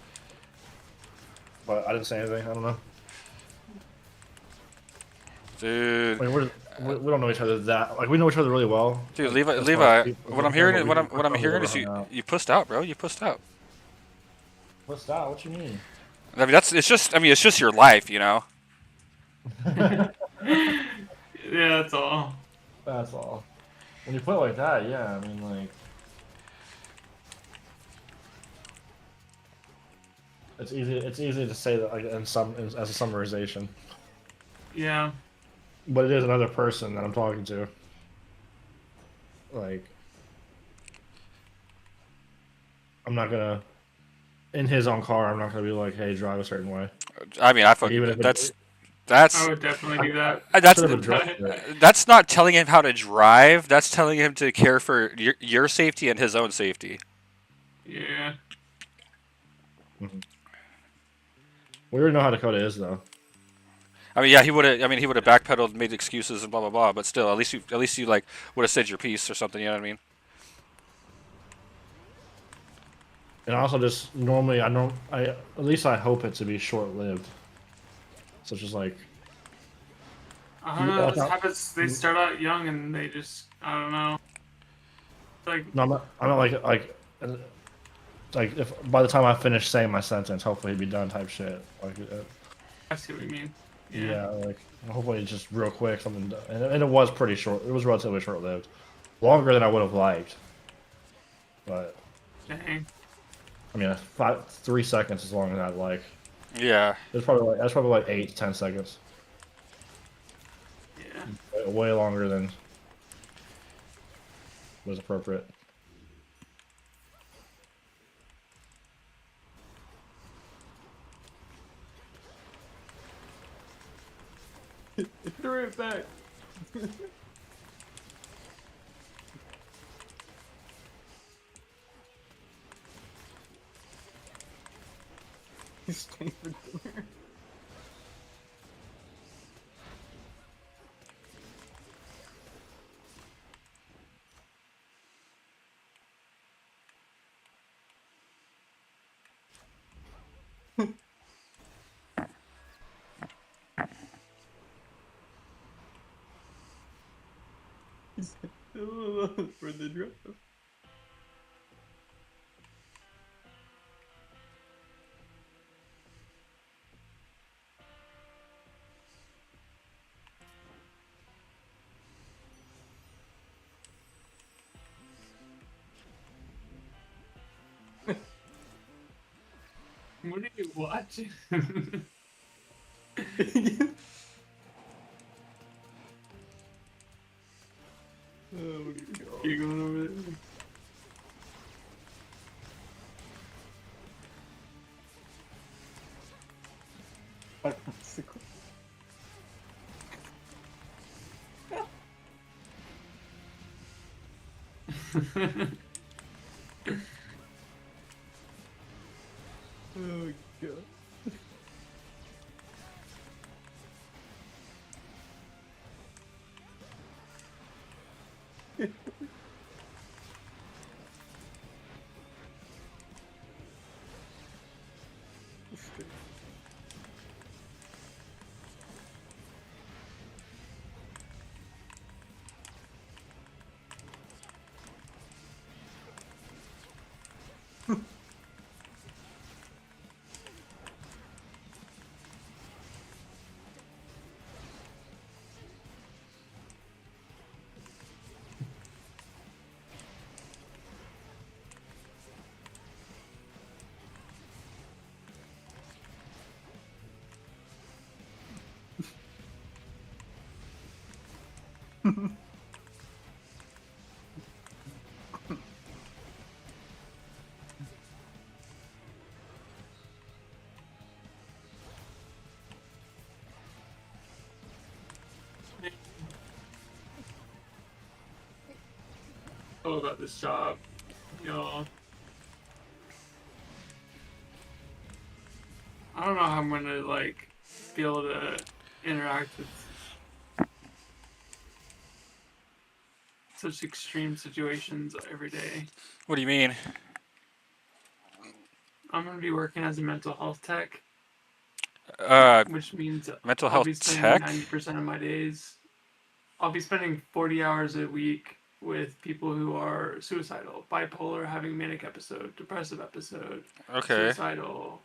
But I didn't say anything. I don't know. Dude. I mean, we don't know each other that like we know each other really well. Dude, like, Levi. What I'm hearing is you you pussed out, bro. You pussed out. What's that? What you mean? I mean it's just your life, you know. Yeah, that's all. That's all. When you put it like that, yeah, I mean like it's easy to say that like as a summarization. Yeah. But it is another person that I'm talking to. Like I'm not gonna in his own car, I'm not gonna be like, hey, drive a certain way. I mean, Even if that's I would definitely do that. that's not telling him how to drive. That's telling him to care for your safety and his own safety. Yeah. Mm-hmm. We already know how Dakota is, though. I mean, yeah, he would have. I mean, he would have backpedaled, made excuses, and blah blah blah. But still, at least you like would have said your piece or something. You know what I mean? And also, just normally, at least I hope it to be short lived. Such as like, I don't know. like Those habits, they start out young and they just, I don't know. Like, no, I'm not like if by the time I finish saying my sentence, hopefully it'd be done type shit. Like, I see what you mean. yeah, like hopefully it's just real quick something, and it was pretty short. It was relatively short lived, longer than I would have liked. But Dang. I mean, 3 seconds is longer than I'd like. Yeah. That's probably like 8 to 10 seconds. Yeah. Way longer than was appropriate. Throw it back. He's staying for dinner. For the drop. What are you watching? Oh my god. You going over there? Bicycle. Oh god. All about this job. Y'all. I don't know how I'm gonna like be able to interact with such extreme situations every day. What do you mean? I'm gonna be working as a mental health tech, Uh, which means mental I'll be health spending tech. 90% of my days. I'll be spending 40 hours a week with people who are suicidal, bipolar, having manic episode, depressive episode, Okay. suicidal,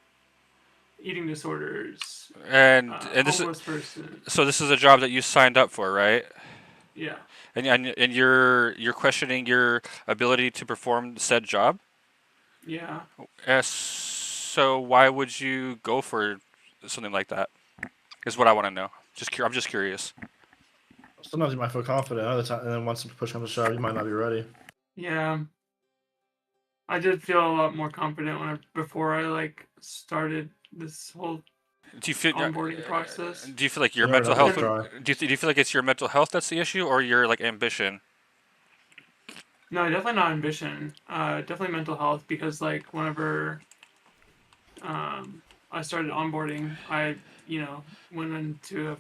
eating disorders, And this is homeless person. so this is a job that you signed up for, right? Yeah. And you're questioning your ability to perform said job. Yeah. So why would you go for something like that? Is what I want to know. I'm just curious. Sometimes you might feel confident, other time, and then once the push comes to shove, you might not be ready. Yeah. I did feel a lot more confident before I like started this whole Do you feel onboarding process. Do you feel like your You never mental know, health? just try. Do you feel like it's your mental health that's the issue, or your like ambition? No, definitely not ambition. Definitely mental health because like whenever I started onboarding, you know, went into a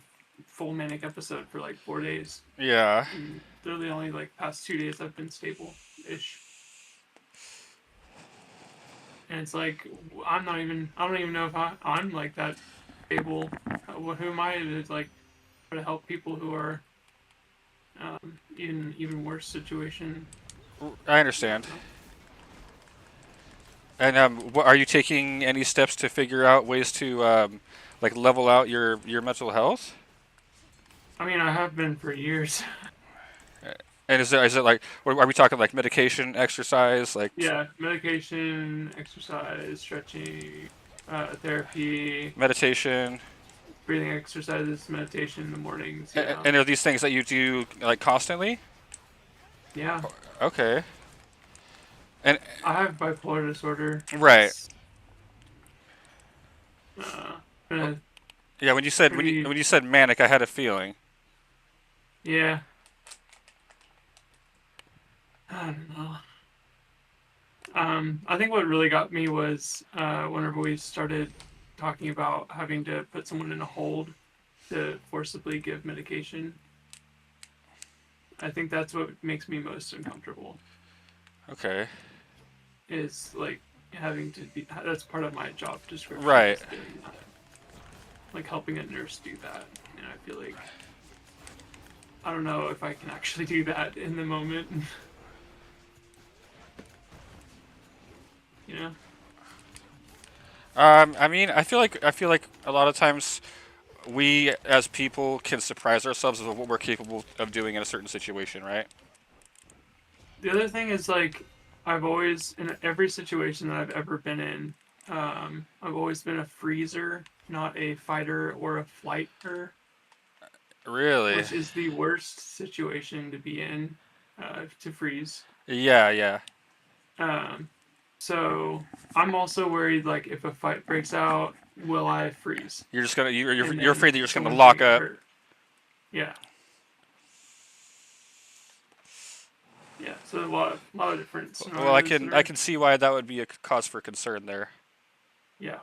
full manic episode for like 4 days. Yeah. And literally only like past 2 days I've been stable-ish. And it's like, I don't even know if I'm like that stable. Who am I to like try to help people who are in even worse situation? I understand. And are you taking any steps to figure out ways to like level out your mental health? I mean, I have been for years. And is it like, are we talking like medication, exercise, like Yeah, medication, exercise, stretching, therapy, meditation? breathing exercises, meditation in the mornings. Yeah, And are these things that you do like constantly? yeah. Okay. And I have bipolar disorder. right. It's uh, been a Yeah, when you said pretty, when you said manic, I had a feeling. yeah. I don't know. I think what really got me was whenever we started talking about having to put someone in a hold to forcibly give medication. I think that's what makes me most uncomfortable. Okay. Is like having to be. That's part of my job description. Right. Is doing that. Like helping a nurse do that, and I feel like I don't know if I can actually do that in the moment. You know. I mean, I feel like a lot of times we as people can surprise ourselves with what we're capable of doing in a certain situation, right? The other thing is like I've always in every situation that I've ever been in, I've always been a freezer, not a fighter or a flighter, Really? which is the worst situation to be in, to freeze. Yeah, yeah. Um, so I'm also worried like if a fight breaks out, will I freeze? You're just gonna And you're then afraid that you're just gonna someone's gonna lock get up. hurt. Yeah. Yeah. So a lot of different Well, I scenarios that can I are, can see why that would be a cause for concern there. yeah.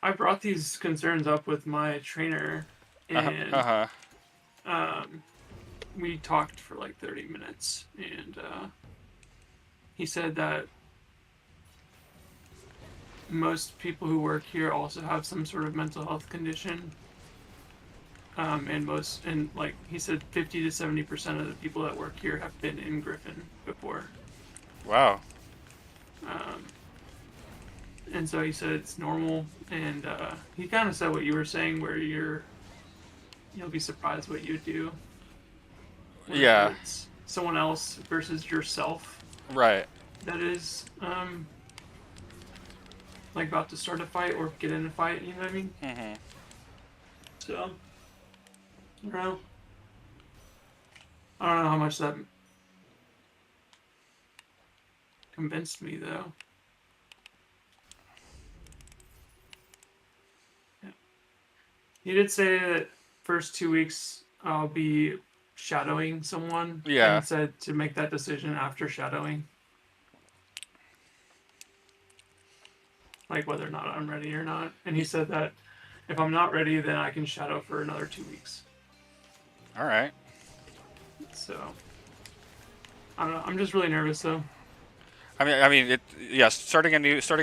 I brought these concerns up with my trainer, Uh and huh. um, we talked for like 30 minutes, and he said that most people who work here also have some sort of mental health condition. And like he said, 50 to 70% of the people that work here have been in Griffin before. Wow. Um, and so he said it's normal, and he kind of said what you were saying, where you'll be surprised what you do whenever Yeah. it's someone else versus yourself Right. that is like about to start a fight or get in a fight. You know what I mean? Mhm. So I don't know. I don't know how much that convinced me though. Yeah. He did say that first 2 weeks I'll be shadowing someone, Yeah. and said to make that decision after shadowing, like whether or not I'm ready or not. And he said that if I'm not ready, then I can shadow for another 2 weeks. All right. So I don't know. I'm just really nervous though. Yeah. Starting a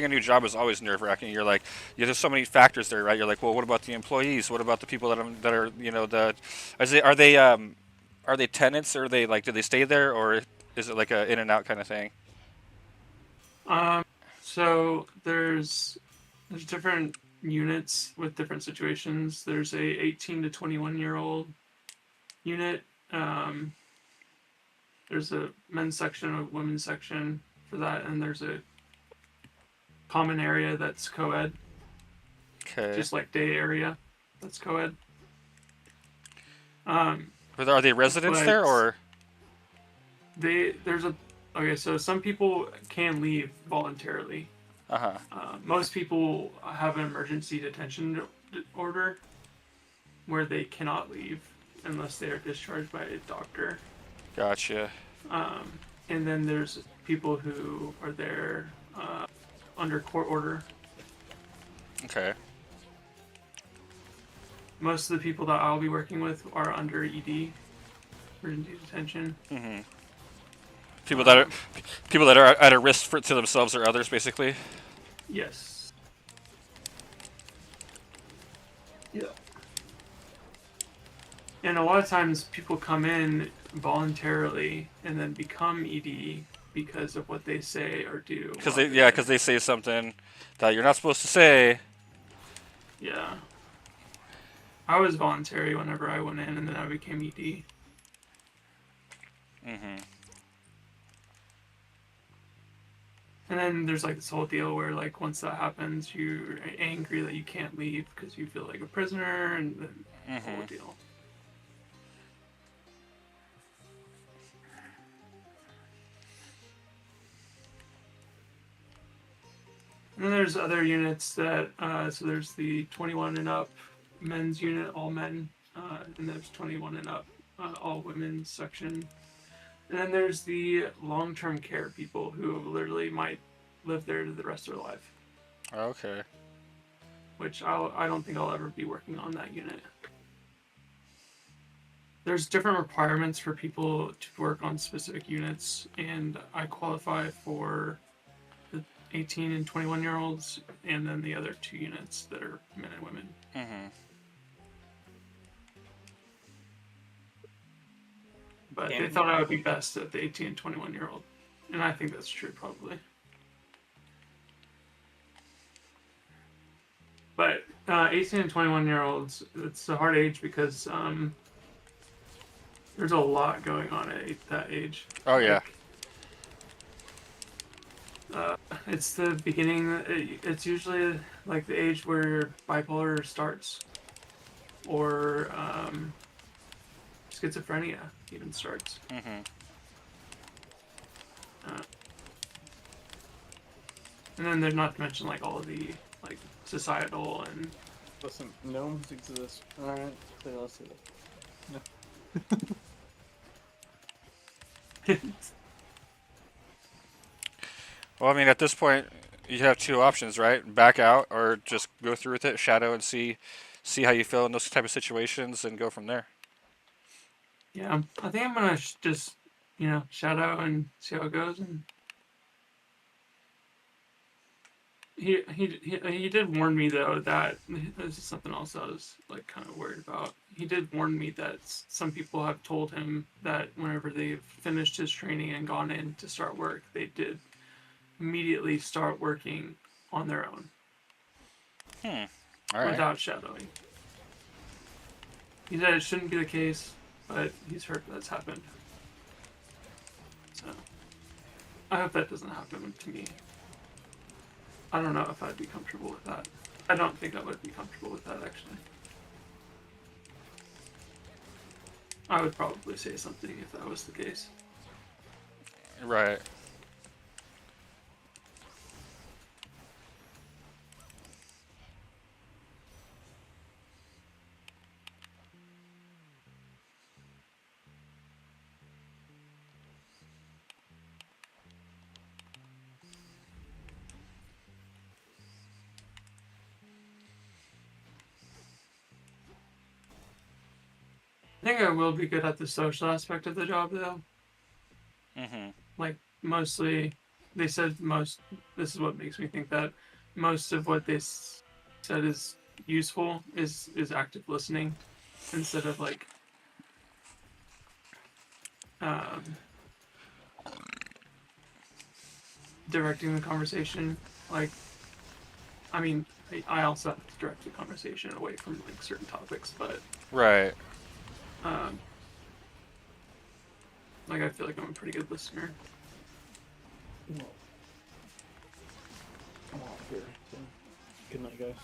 new job is always nerve wracking. You're like, there's so many factors there, right? You're like, well, what about the employees? What about the people that are are they tenants, or are they like, do they stay there, or is it like a in and out kind of thing? So there's different units with different situations. There's a 18 to 21-year-old unit. Um, there's a men's section, a women's section for that, and there's a common area that's co-ed, Okay. just like day area that's co-ed. Um, But are they residents there, but or? there's a okay. So some people can leave voluntarily. Uh huh. Most people have an emergency detention order where they cannot leave unless they are discharged by a doctor. Gotcha. and then there's people who are there under court order. Okay. Most of the people that I'll be working with are under ED, emergency detention. Mm-hmm. People that are at a risk to themselves or others, basically. Yes. Yeah. And a lot of times people come in voluntarily and then become ED because of what they say or do. Because they say something that you're not supposed to say. Yeah. I was voluntary whenever I went in, and then I became ED. Mm-hmm. And then there's like this whole deal where like once that happens, you're angry that you can't leave because you feel like a prisoner, and then the whole deal. And then there's other units that, so there's the 21 and up men's unit, all men, and there's 21 and up, all women's section. And then there's the long-term care people who literally might live there the rest of their life. Okay. Which I don't think I'll ever be working on that unit. There's different requirements for people to work on specific units, and I qualify for 18 and 21 year olds, and then the other 2 units that are men and women. Mm-hmm. But they thought I would be best at the 18 and 21 year old, and I think that's true probably. But 18 and 21 year olds, it's a hard age because there's a lot going on at that age. Oh yeah. It's the beginning. It's usually like the age where bipolar starts, or schizophrenia even starts. Mm-hmm. And then there's not to mention like all of the like societal and. Listen, gnomes exist. Alright, so let's see that. Well, I mean, at this point, you have 2 options, right? Back out or just go through with it, shadow, and see how you feel in those type of situations, and go from there. Yeah, I think I'm gonna just shadow and see how it goes. And he did warn me though that this is something else I was like kind of worried about. He did warn me that some people have told him that whenever they've finished his training and gone in to start work, they did immediately start working on their own. All right. Without shadowing. He said it shouldn't be the case, but he's heard that's happened. So I hope that doesn't happen to me. I don't know if I'd be comfortable with that. I don't think I would be comfortable with that, actually. I would probably say something if that was the case. Right. I think I will be good at the social aspect of the job, though. Mm-hmm. Like, mostly, they said this is what makes me think that most of what they said is useful is active listening instead of, like, directing the conversation. Like, I mean, I also have to direct the conversation away from, like, certain topics, but... Right. Like, I feel like I'm a pretty good listener. I'm off here. So. Good night, guys.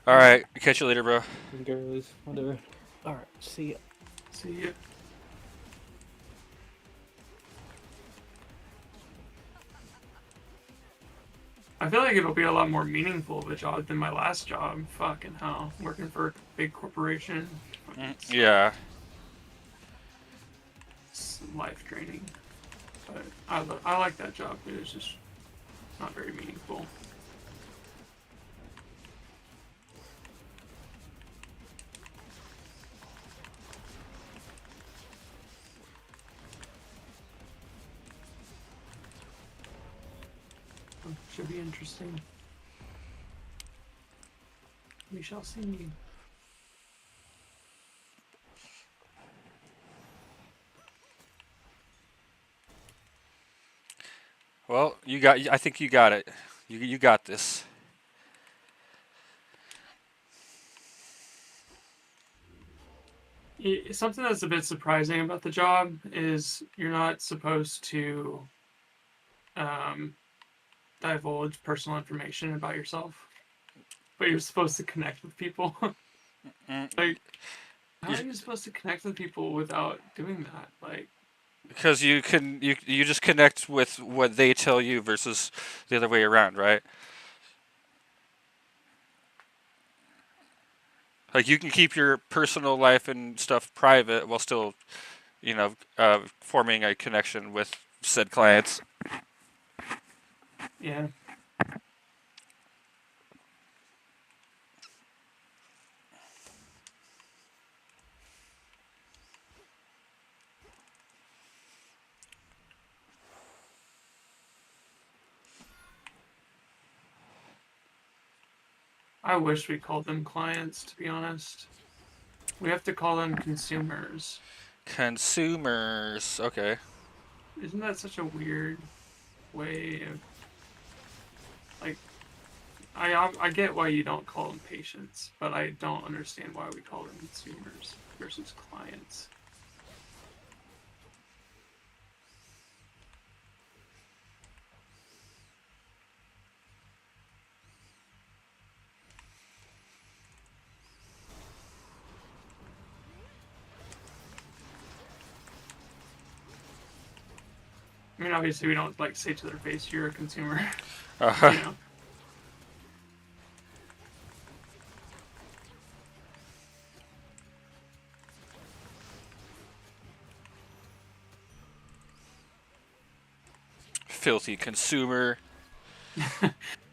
All right. Catch you later, bro. Girls, whatever. Alright, see ya. See ya. I feel like it'll be a lot more meaningful of a job than my last job. Fucking hell. Working for a big corporation. Yeah. It's life draining. But I like that job, but it's just not very meaningful. Should be interesting. We shall see. Well, you got. I think you got it. You got this. Something that's a bit surprising about the job is you're not supposed to um, divulge personal information about yourself, but you're supposed to connect with people. Mm, Like, how You- are you supposed to connect with people without doing that? Like, Because you just connect with what they tell you versus the other way around, right? Like you can keep your personal life and stuff private while still, forming a connection with said clients. yeah. I wish we called them clients, to be honest. We have to call them consumers. Consumers. Okay. Isn't that such a weird way of, like, I get why you don't call them patients, but I don't understand why we call them consumers versus clients. I mean, obviously, we don't like say to their face, "You're a consumer," you know. Filthy consumer.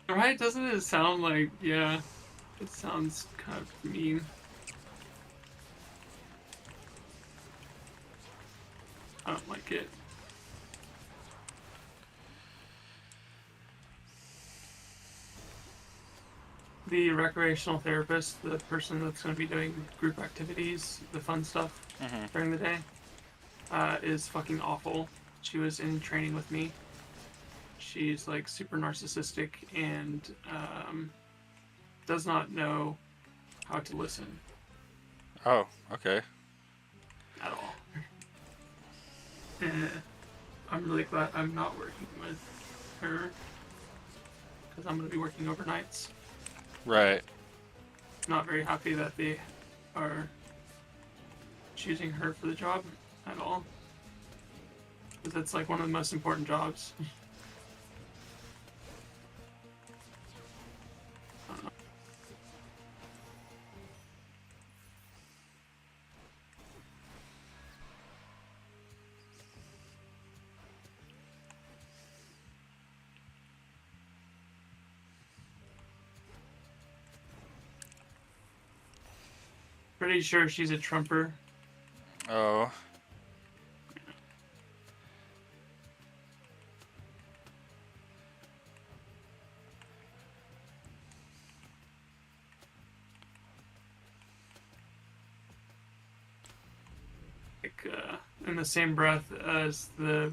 Right? Doesn't it sound like, yeah, it sounds kind of mean. I don't like it. The recreational therapist, the person that's going to be doing group activities, the fun stuff Hmm. during the day, is fucking awful. She was in training with me. She's like super narcissistic and does not know how to listen Oh, okay. at all. And I'm really glad I'm not working with her because I'm going to be working overnights. Right. Not very happy that they are choosing her for the job at all. Because it's like one of the most important jobs. Pretty sure she's a Trumper. Oh. Like, in the same breath as the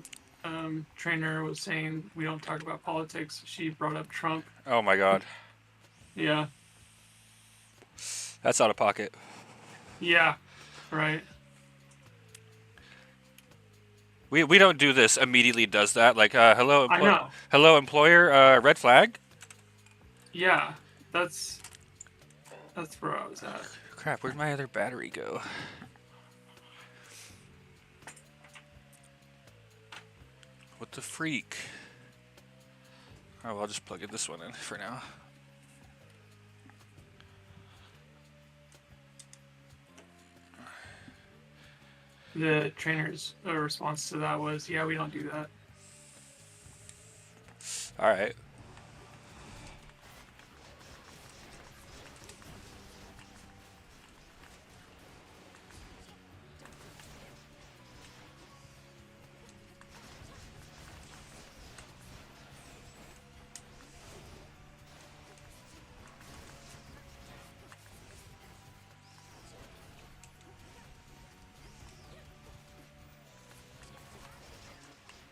trainer was saying, we don't talk about politics, she brought up Trump. Oh my God. Yeah. That's out of pocket. Yeah. Right. We don't do this. Immediately does that. Like, hello, I know. hello, employer. Red flag. Yeah. That's where I was at. Crap. Where'd my other battery go? What the freak? Oh, well, I'll just plug in this one in for now. The trainer's response to that was, yeah, we don't do that. All right.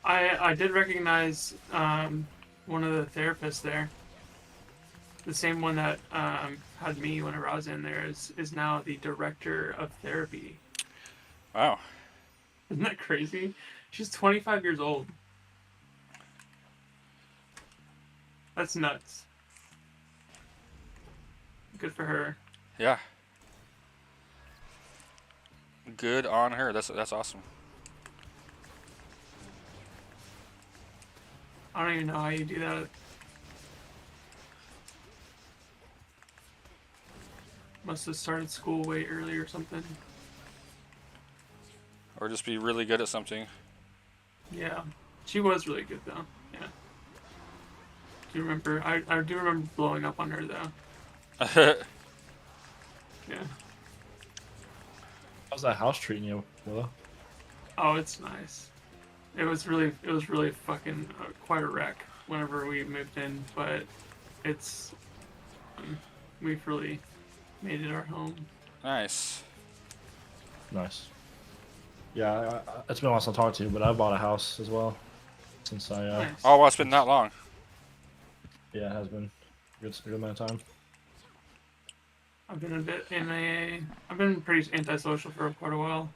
I did recognize one of the therapists there. The same one that had me whenever I was in there is now the director of therapy. Wow. Isn't that crazy? She's 25 years old. That's nuts. Good for her. Yeah. Good on her. That's awesome. I don't even know how you do that. Must have started school way early or something. Or just be really good at something. Yeah. She was really good though. Yeah. Do you remember? I do remember blowing up on her though. Yeah. How's that house treating you, Willow? Oh, it's nice. It was really fucking quite a wreck whenever we moved in, but it's we've really made it our home. Nice. Nice. Yeah, it's been a while since I talked to you, but I bought a house as well. Since I Nice. Oh, well, it's been that long. yeah, it has been a good amount of time. I've been a bit MIA. I've been pretty antisocial for quite a while.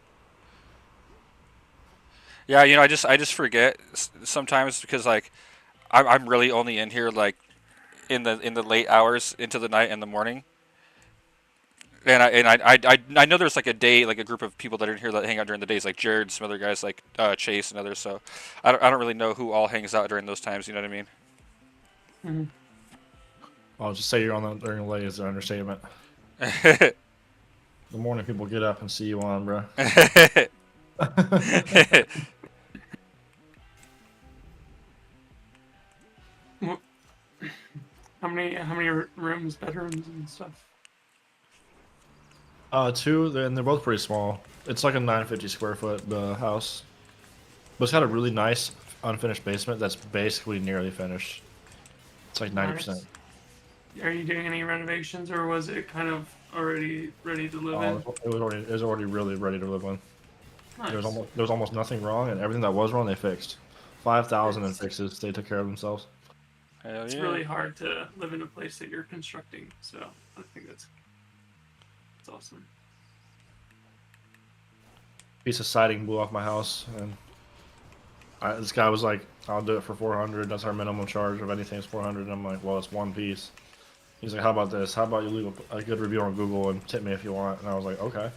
Yeah, you know, I just forget sometimes because like I'm really only in here like in the late hours into the night and the morning. And I know there's like a day, like a group of people that are in here that hang out during the days, like Jared, some other guys like Chase and others. So I don't really know who all hangs out during those times. You know what I mean? Mm-hmm. I'll just say you're on the during the late is an understatement. The morning people get up and see you on, bro. How many rooms, bedrooms, and stuff? Two, and they're both pretty small. It's like a 950 square foot house, but it's got a really nice unfinished basement that's basically nearly finished. It's like 90%. Nice. Are you doing any renovations, or was it kind of already ready to live in? It was already really ready to live in. Nice. There was almost nothing wrong, and everything that was wrong they fixed. 5,000 in fixes. They took care of themselves. Hell It's yeah. really hard to live in a place that you're constructing, so I think that's awesome. Piece of siding blew off my house, and this guy was like, "I'll do it for 400. That's our minimum charge of anything is 400." And I'm like, "Well, it's one piece." He's like, "How about this? How about you leave a good review on Google and tip me if you want?" And I was like, "Okay,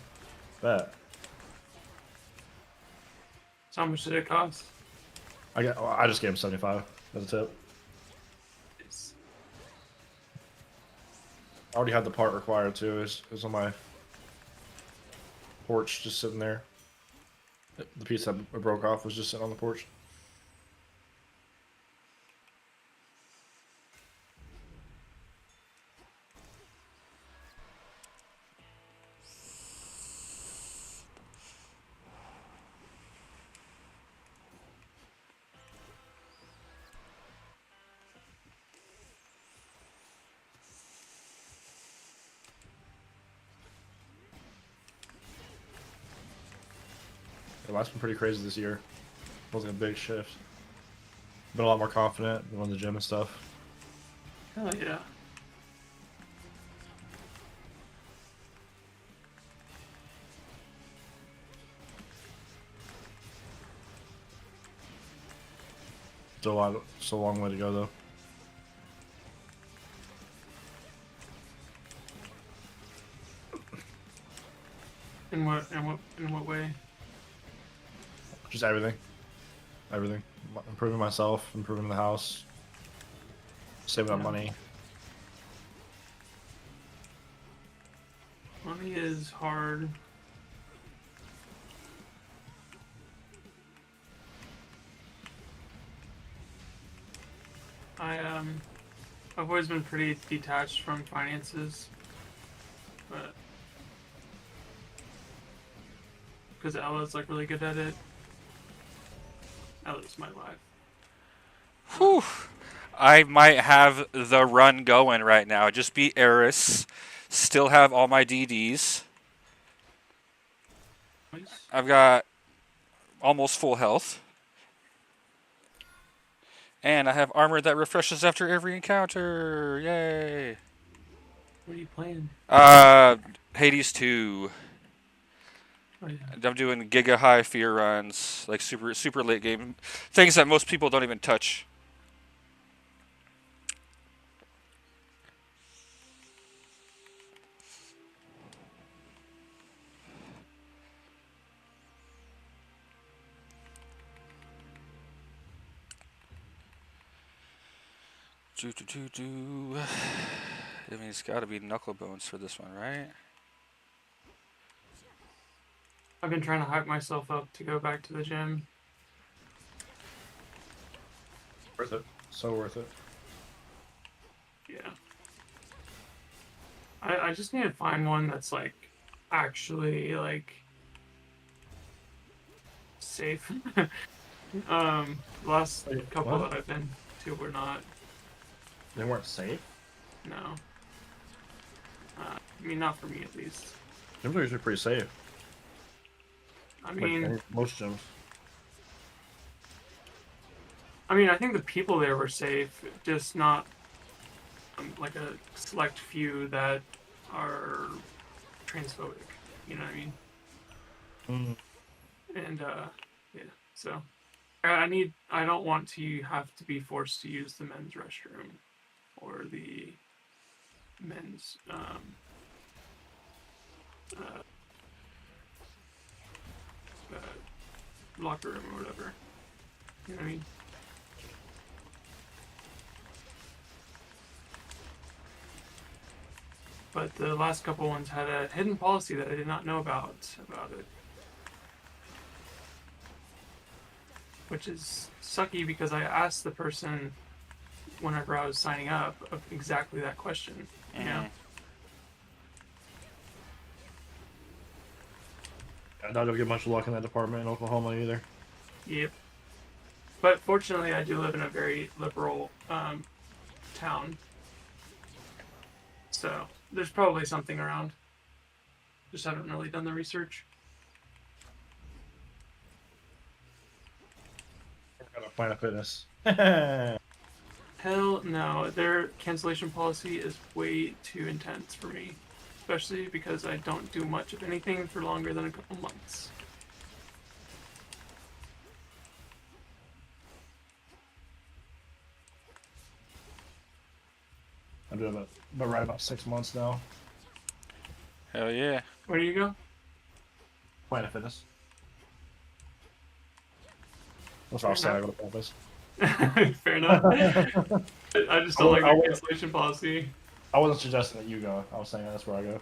bet." So how much did it cost? I just gave him 75 as a tip. Nice. I already had the part required too. It was on my porch, just sitting there. The piece that broke off was just sitting on the porch. Yeah, life's been pretty crazy this year. It wasn't a big shift. Been a lot more confident, going to the gym and stuff. Hell yeah. Still a long way to go though. In what way? Just everything. Everything. Improving myself, improving the house, saving up Yeah. money. Money is hard. I've always been pretty detached from finances, but because Ella's like really good at it. Ella's my life. Whew. I might have the run going right now. Just beat Eris. Still have all my DDs. Nice. I've got almost full health. And I have armor that refreshes after every encounter. Yay. What are you playing? Hades 2. Oh, yeah. I'm doing giga high fear runs, like super late game. Things that most people don't even touch. I mean, it's got to be knuckle bones for this one, right? I've been trying to hype myself up to go back to the gym. Worth it. So worth it. Yeah. I just need to find one that's like actually like safe. The last Wait, couple what? that I've been to were not. They weren't safe? No. I mean, not for me at least. Gyms are usually pretty safe. I Like, mean, most gyms. I think the people there were safe, just not like a select few that are transphobic. You know what I mean? Mm. And yeah, so I don't want to have to be forced to use the men's restroom or the men's locker room or whatever. You know what I mean? But the last couple ones had a hidden policy that I did not know about it. Which is sucky because I asked the person whenever I was signing up of exactly that question. You know? I doubt you'll get much luck in that department in Oklahoma either. Yep. But fortunately, I do live in a very liberal town. So there's probably something around. Just haven't really done the research. Got a Planet Fitness. Hell no. Their cancellation policy is way too intense for me. Especially because I don't do much of anything for longer than a couple months. I'm doing right about 6 months now. Hell yeah. Where do you go? Planet Fitness. That's what I was saying. I go to campus. Fair enough. I just don't like the cancellation policy. I wasn't suggesting that you go. I was saying that's where I go.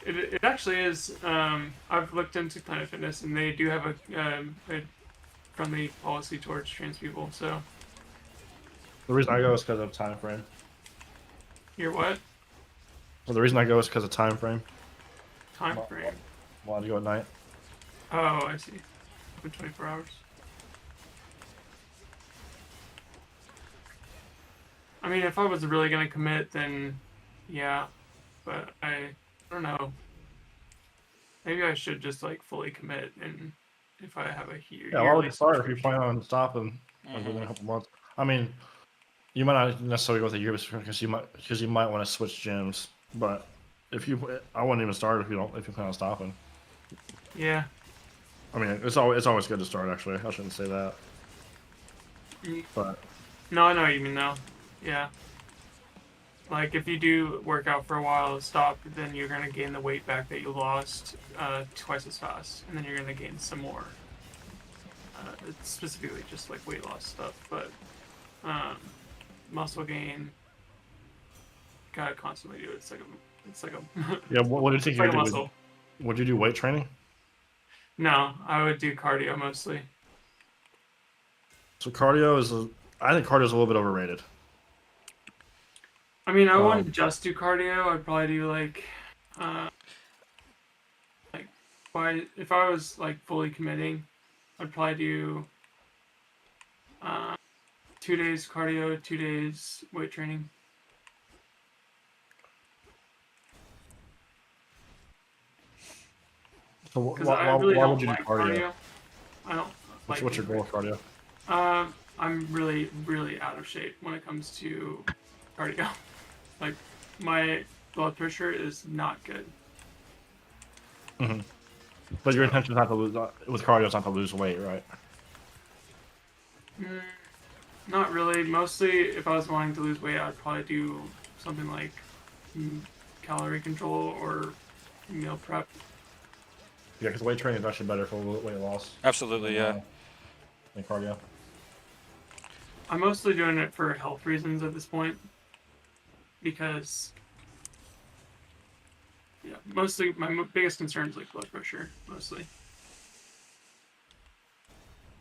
It actually is. I've looked into Planet Fitness, and they do have a friendly policy towards trans people. So The reason I go is because of time frame. you're what? Well, the reason I go is because of time frame. Time frame. I wanted to go at night. Oh, I see. Open 24 hours. I mean, if I was really gonna commit, then yeah. But I don't know. Maybe I should just like fully commit, and if I have a huge Yeah, why would you start if you plan on stopping within a couple months? I mean, you might not necessarily go with a year because you might want to switch gyms. But I wouldn't even start if you plan on stopping. Yeah. I mean, it's always good to start. Actually, I shouldn't say that. But No, I know what you mean though. Yeah. Like if you do work out for a while, stop, then you're gonna gain the weight back that you lost twice as fast, and then you're gonna gain some more. It's specifically just like weight loss stuff, but muscle gain, gotta constantly do it. It's like a yeah, what do you think it's like you a do? muscle. Would you do weight training? No, I would do cardio mostly. So cardio I think cardio is a little bit overrated. I mean, I wouldn't just do cardio. I'd probably do uh, like, if I was like fully committing, I'd probably do 2 days cardio, 2 days weight training. So Because I really why don't would you do like cardio? I don't like. What's your goal with cardio? I'm really, really out of shape when it comes to cardio. Like, my blood pressure is not good. Mm-hmm. But your intention is not to lose with cardio. Is not to lose weight, right? Not really. Mostly, if I was wanting to lose weight, I'd probably do something like calorie control or meal prep. Yeah, because weight training is actually better for weight loss. Absolutely, yeah. Than cardio. I'm mostly doing it for health reasons at this point. Because, yeah, mostly my biggest concern is like blood pressure, mostly.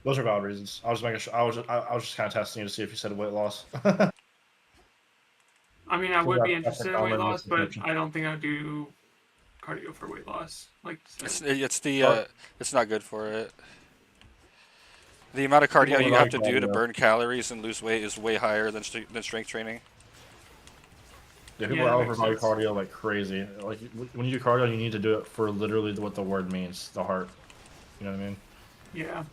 Those are valid reasons. I was making sure. I was just kind of testing you to see if you said weight loss. I mean, I So would be that's a interested in weight common loss, but misconception. I don't think I'd do cardio for weight loss. Like you said. It's not good for it. The amount of People cardio you that have like to do to cardio. burn calories and lose weight is way higher than strength training. Yeah, people Yeah, that makes overvalue sense. cardio like crazy. Like when you do cardio, you need to do it for literally what the word means, the heart. You know what I mean? Yeah.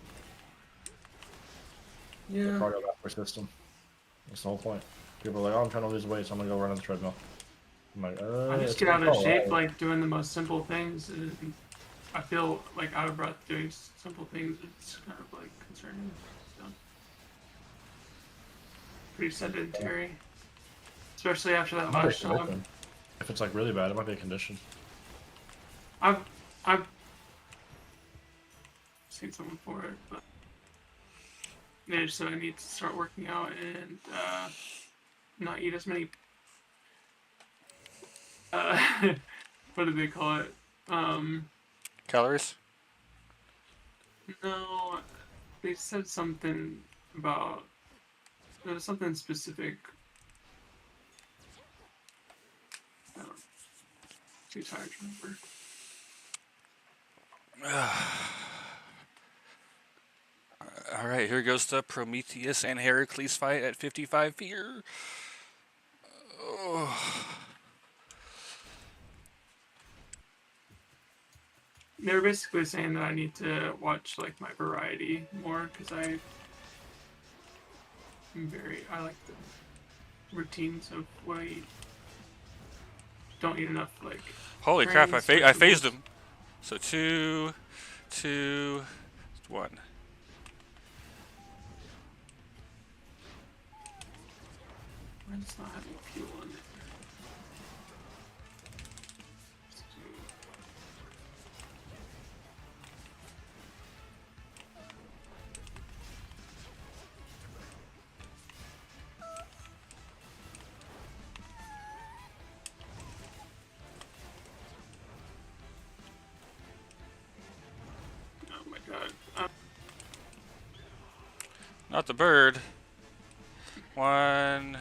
The Yeah. cardiovascular system. That's the whole point. People are like, "Oh, I'm trying to lose weight, so I'm gonna go run on the treadmill." I'm like, I just it's get gonna out of go shape, away. like doing the most simple things, and I feel like out of breath doing simple things. It's kind of like concerning. So. Pretty sedentary, especially after that It might be a last job. condition. If it's like really bad, it might be a condition. I've seen someone for it, but they just said I need to start working out and not eat as many. What do they call it? Calories? No, they said something about there was something specific. I don't. Too tired to remember. All right, here goes the Prometheus and Heracles fight at 55 feet. They were basically saying that I need to watch like my variety more because I like the routines of what I eat. Don't eat enough like. Holy crap! grains, I phased vegetables. him. So 2, 2, 1. Mine's not having fuel in it. Oh my god. Not the bird. 1,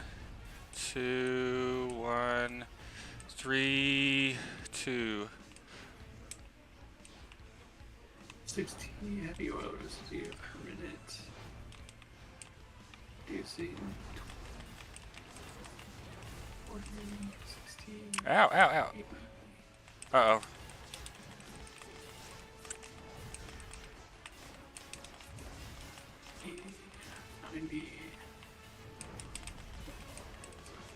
2, 1, 3, 2. 60 heavy oil residue per minute. Using 40, 60. Ow, ow, ow. Uh-oh. That would be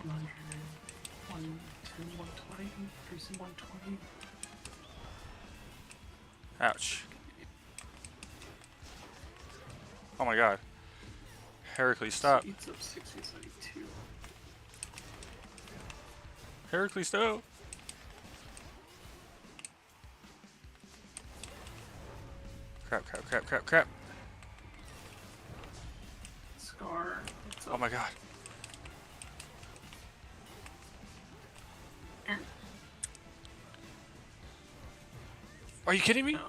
100, 110, 120, increasing 120. Ouch. Oh my god. Heracles, stop. Eats up 60, 72. Heracles, no. Crap, crap, crap, crap, crap. Scar. It's Oh up. my god. Are you kidding me? No.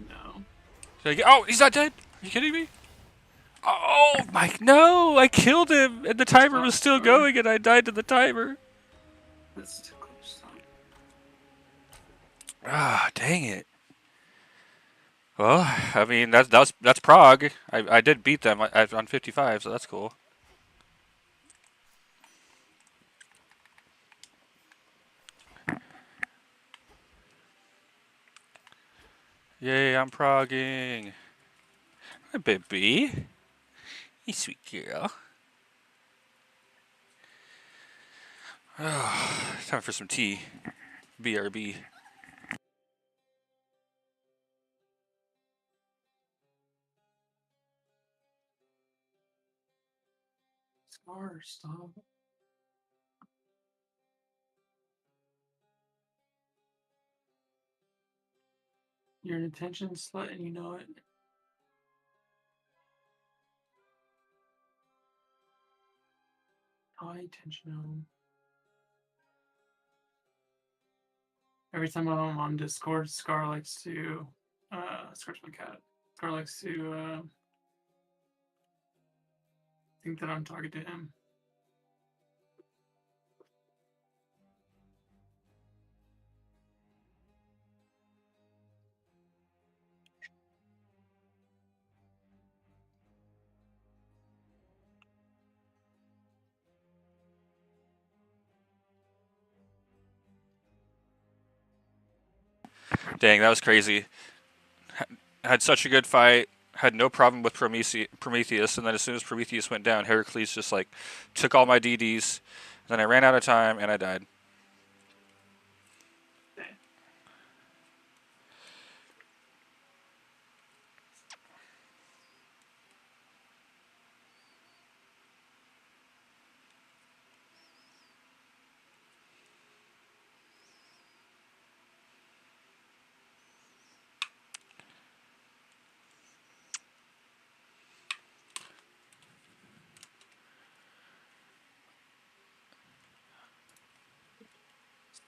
No. Did I get, oh, he's not dead. Are you kidding me? Oh my! No, I killed him, and the timer was still Sorry. going, and I died to the timer. That's too close. Ah, dang it. Well, I mean that's Prague. I did beat them on 55, so that's cool. Yay, I'm progging. Hi, baby. You sweet girl. Time for some tea. BRB. Scar, stop. You're an attention slut and you know it. High attention. Every time I'm on Discord, Scar likes to Scar's my cat. Scar likes to think that I'm talking to him. Dang, that was crazy. Had such a good fight. Had no problem with Prometheus, and then as soon as Prometheus went down, Heracles just like took all my DDs. Then I ran out of time and I died.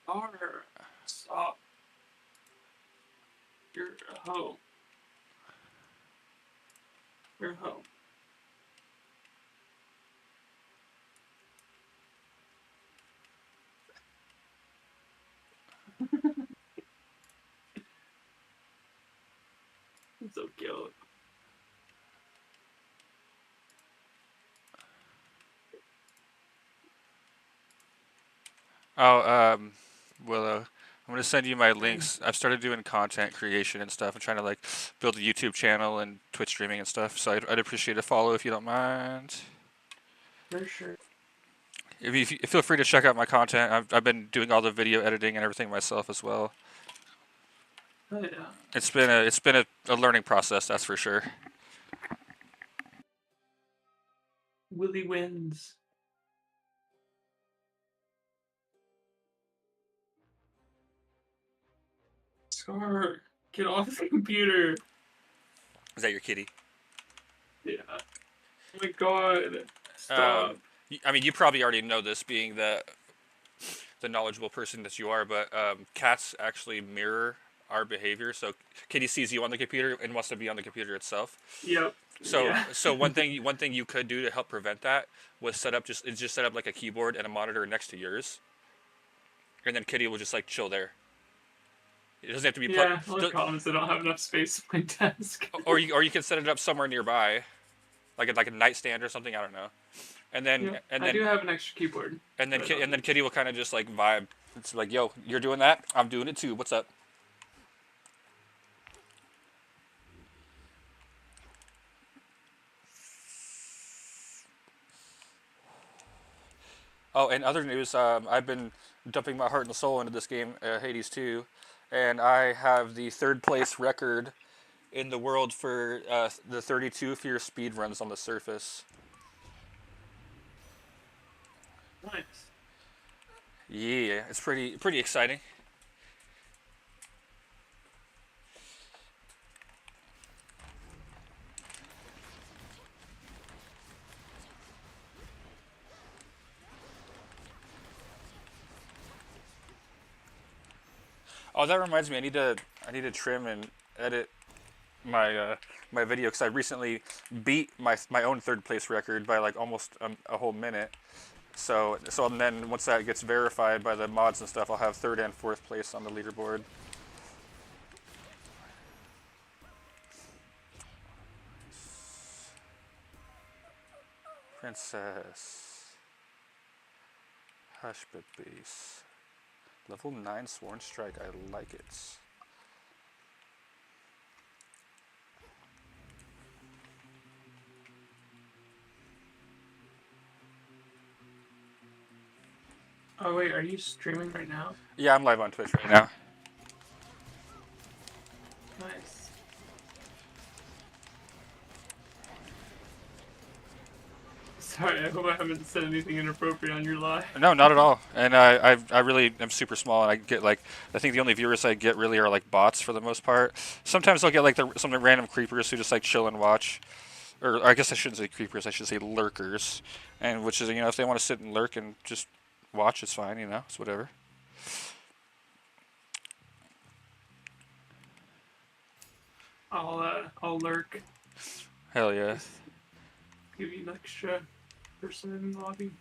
Scar, stop. You're a hoe. You're a hoe. It's so cute. Oh, Willow, I'm gonna send you my links. I've started doing content creation and stuff. I'm trying to like build a YouTube channel and Twitch streaming and stuff. So I'd appreciate a follow if you don't mind. For sure. If you feel free to check out my content. I've been doing all the video editing and everything myself as well. Oh yeah. It's been a learning process, that's for sure. Willie wins. Scar, get off the computer. Is that your kitty? Yeah. Oh my god. Stop. I mean, you probably already know this, being the knowledgeable person that you are, but cats actually mirror our behavior. So Kitty sees you on the computer and wants to be on the computer itself. Yep. So Yeah. so one thing you could do to help prevent that was just set up like a keyboard and a monitor next to yours, and then Kitty will just like chill there. It doesn't have to be Yeah. The only plugged, problem is I don't have enough space on my desk. or you can set it up somewhere nearby, like a nightstand or something. I don't know. And then Yeah, and I then do have an extra keyboard. and then but, and then Kitty will kind of just like vibe. It's like, yo, you're doing that. I'm doing it too. What's up? Oh, and other news, I've been dumping my heart and soul into this game, Hades 2, and I have the third place record in the world for the 32 fierce speed runs on the surface. Nice. Yeah, it's pretty exciting. Oh, that reminds me, I need to trim and edit my video because I recently beat my own third place record by like almost a whole minute. So and then once that gets verified by the mods and stuff, I'll have third and fourth place on the leaderboard. Princess. Hush babies. Level 9 Sworn Strike, I like it. Oh wait, are you streaming right now? Yeah, I'm live on Twitch right now. Nice. Sorry, I hope I haven't said anything inappropriate on your live. No, not at all. And I really am super small, and I get like I think the only viewers I get really are like bots for the most part. Sometimes I'll get like some random creepers who just like chill and watch, or I guess I shouldn't say creepers, I should say lurkers, and which is if they want to sit and lurk and just watch, it's fine. It's whatever. I'll lurk. Hell yeah. Just give you an extra person in the lobby.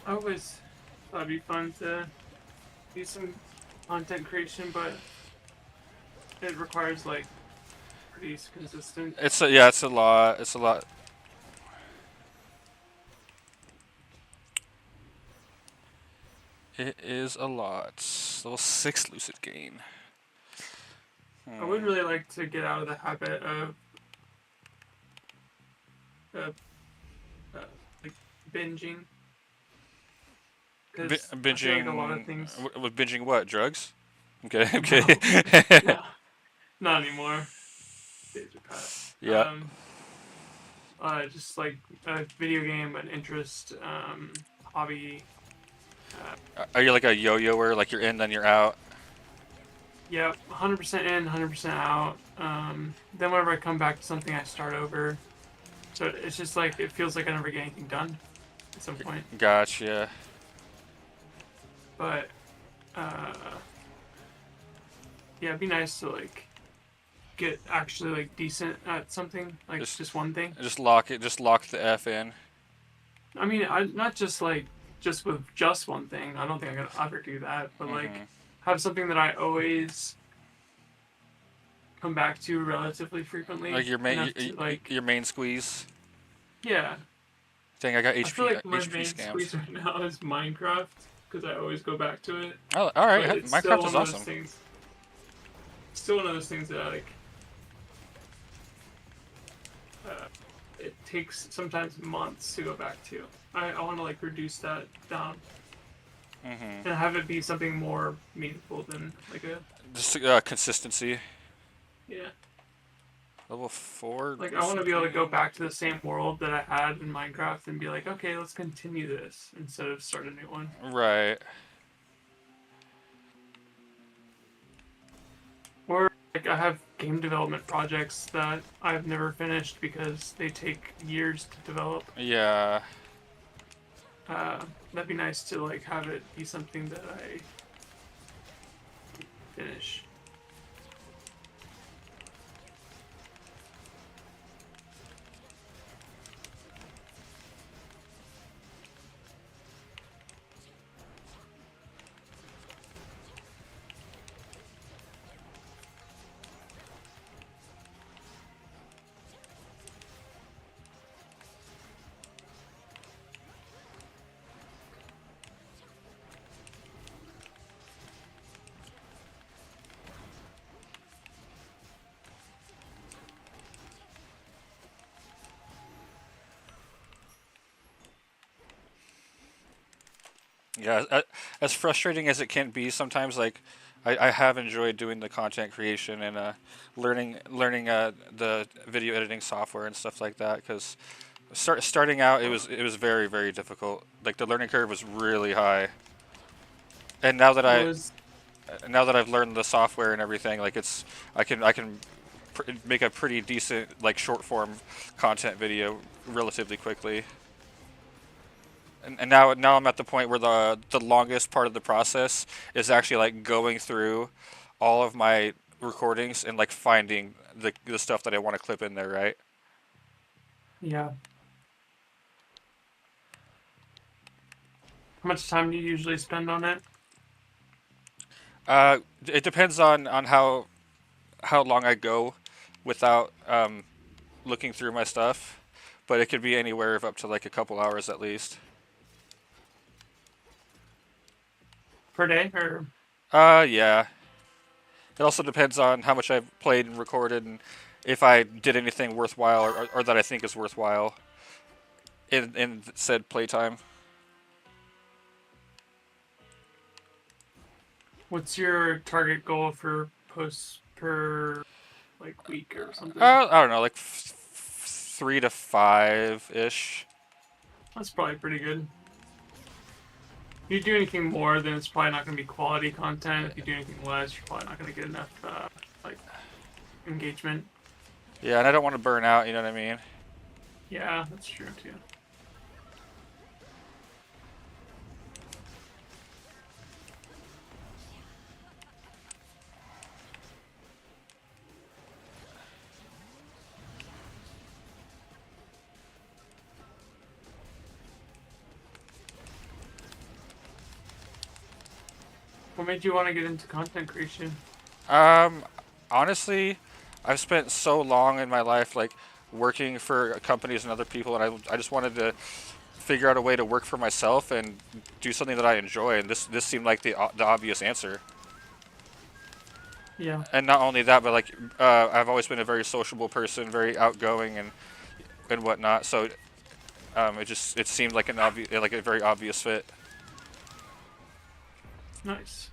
I always thought it'd be fun to do some content creation, but it requires like pretty consistent. It's a lot. It's a lot. It is a lot. Level 6 Lucid Gain. I would really like to get out of the habit of like binging. Binging. Like a lot of things. With binging what? Drugs? Okay. Okay. No, not anymore. Days are past. Yeah. Just like a video game, an interest, hobby. Are you like a yo-yoer? Like you're in, then you're out? Yeah, 100% in, 100% out. Then whenever I come back to something, I start over. So it's just like, it feels like I never get anything done at some point. Gotcha. But, yeah, it'd be nice to like get actually like decent at something, like just one thing. Just lock it. Just lock the F in. I mean, not just like just with just one thing. I don't think I could ever do that. But like have something that I always come back to relatively frequently. Like your main, like your main squeeze. Yeah. Dang, I got HP. I feel like my HP main scams. squeeze right now is Minecraft because I always go back to it. Oh, all right. But it's Minecraft is still one of those awesome. things. Still one of those things that I like. It takes sometimes months to go back to. I want to like reduce that down and have it be something more meaningful than like a just consistency. Yeah. Level 4. Like I want to be able to go back to the same world that I had in Minecraft and be like, okay, let's continue this instead of start a new one. Right. Or like I have game development projects that I've never finished because they take years to develop. Yeah. That'd be nice to like have it be something that I finish. Yeah, as frustrating as it can be sometimes, like I have enjoyed doing the content creation and learning the video editing software and stuff like that. Because starting out, it was very, very difficult. Like the learning curve was really high. And now that now that I've learned the software and everything, like I can make a pretty decent like short form content video relatively quickly. And now I'm at the point where the longest part of the process is actually like going through all of my recordings and like finding the stuff that I want to clip in there, right? Yeah. How much time do you usually spend on it? It depends on how long I go without looking through my stuff, but it could be anywhere of up to like a couple hours at least. Per day, or Yeah. It also depends on how much I've played and recorded and if I did anything worthwhile or that I think is worthwhile in said playtime. what's your target goal for posts per like week or something? I don't know, like 3 to 5 ish. That's probably pretty good. If you do anything more, then it's probably not going to be quality content. If you do anything less, you're probably not going to get enough like engagement. Yeah, and I don't want to burn out. You know what I mean? Yeah, that's true too. What made you want to get into content creation? Um, honestly, I've spent so long in my life like working for companies and other people, and I just wanted to figure out a way to work for myself and do something that I enjoy, and this seemed like the obvious answer. Yeah. And not only that, but like I've always been a very sociable person, very outgoing and whatnot. So it seemed like like a very obvious fit. Nice.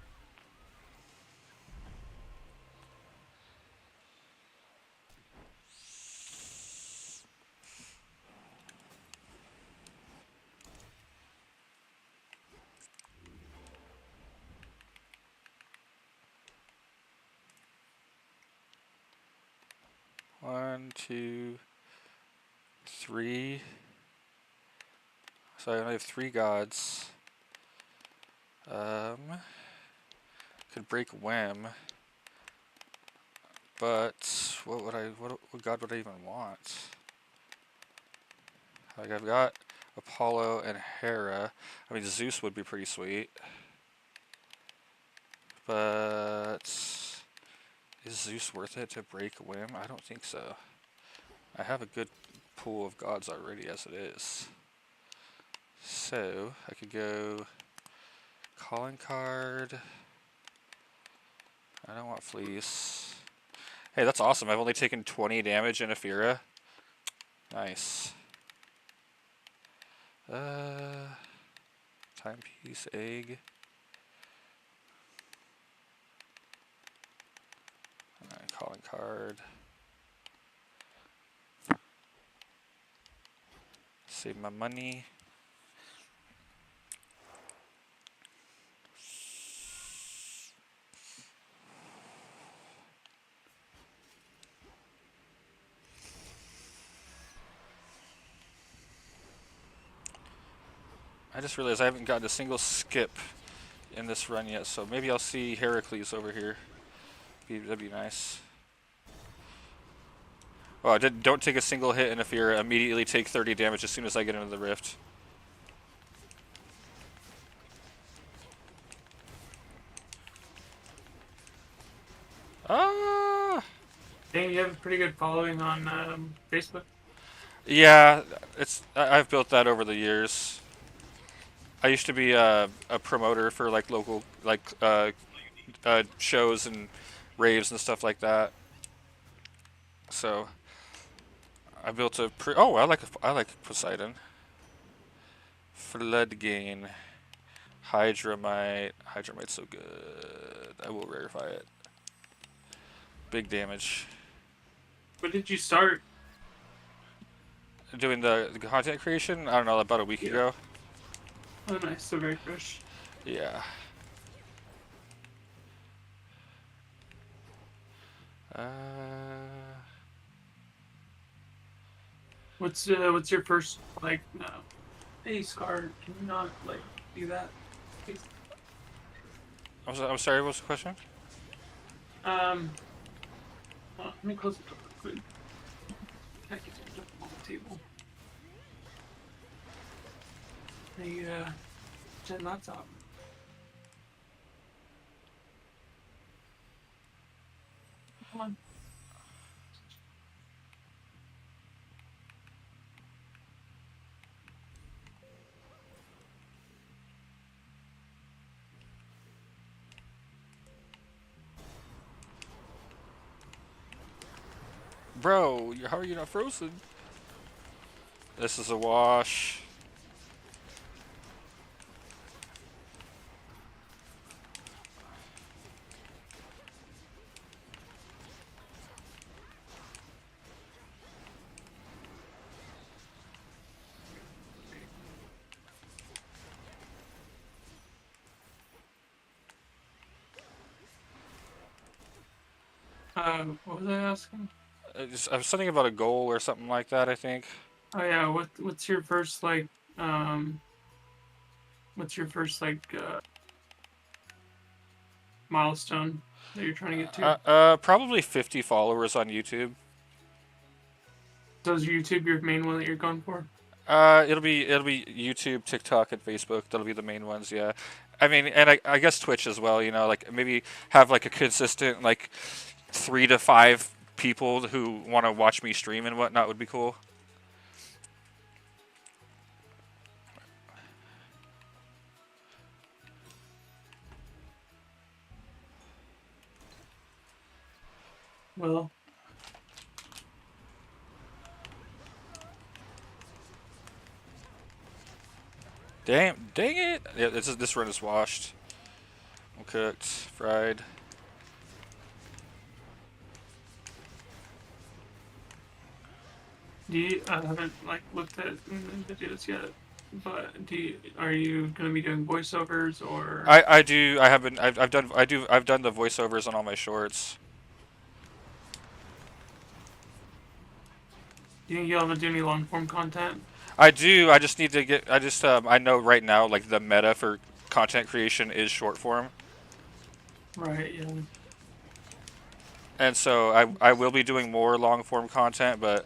One, two, three. So I only have 3 gods. Could break Whim. But what god would I even want? Like I've got Apollo and Hera. I mean Zeus would be pretty sweet. But is Zeus worth it to break Whim? I don't think so. I have a good pool of gods already as it is. So I could go calling card. I don't want fleece. Hey, that's awesome. I've only taken 20 damage in Aphira. Nice. Timepiece, egg. Calling card. Save my money. I just realized I haven't gotten a single skip in this run yet, so maybe I'll see Heracles over here. That'd be nice. Oh, don't take a single hit in Aphira. Immediately take 30 damage as soon as I get into the rift. Ah! Dang, you have a pretty good following on Facebook. Yeah, I've built that over the years. I used to be a promoter for like local shows and raves and stuff like that. So I built a oh I like Poseidon. Flood gain. Hydramite. Hydramite's so good. I will rarefy it. Big damage. When did you start? Doing the content creation, I don't know, about a week ago. Oh, nice. So very fresh. Yeah. What's your first like? Hey, Scar, can you not like do that? Please? I'm sorry. What's the question? Let me close it up real quick. That gets me up on the table. Hey, Jen, that's up. Come on. Bro, how are you not frozen? This is a wash. What was I asking? Something about a goal or something like that, I think. Oh yeah, what's your first like what's your first like milestone that you're trying to get to? Probably 50 followers on YouTube. So is YouTube your main one that you're going for? It'll be YouTube, TikTok, and Facebook. That'll be the main ones, yeah. I mean, and I guess Twitch as well. You know, like maybe have like a consistent like 3 to 5 people who want to watch me stream and whatnot would be cool. Well, Dang it! Yeah, this run is washed. Cooked, fried. I haven't like looked at videos yet, but are you gonna be doing voiceovers or? I do. I have been. I've done. I do. I've done the voiceovers on all my shorts. Do you think you'll ever do any long form content? I do. I just need to get. I know right now like the meta for content creation is short form. Right. Yeah. And so I will be doing more long form content, but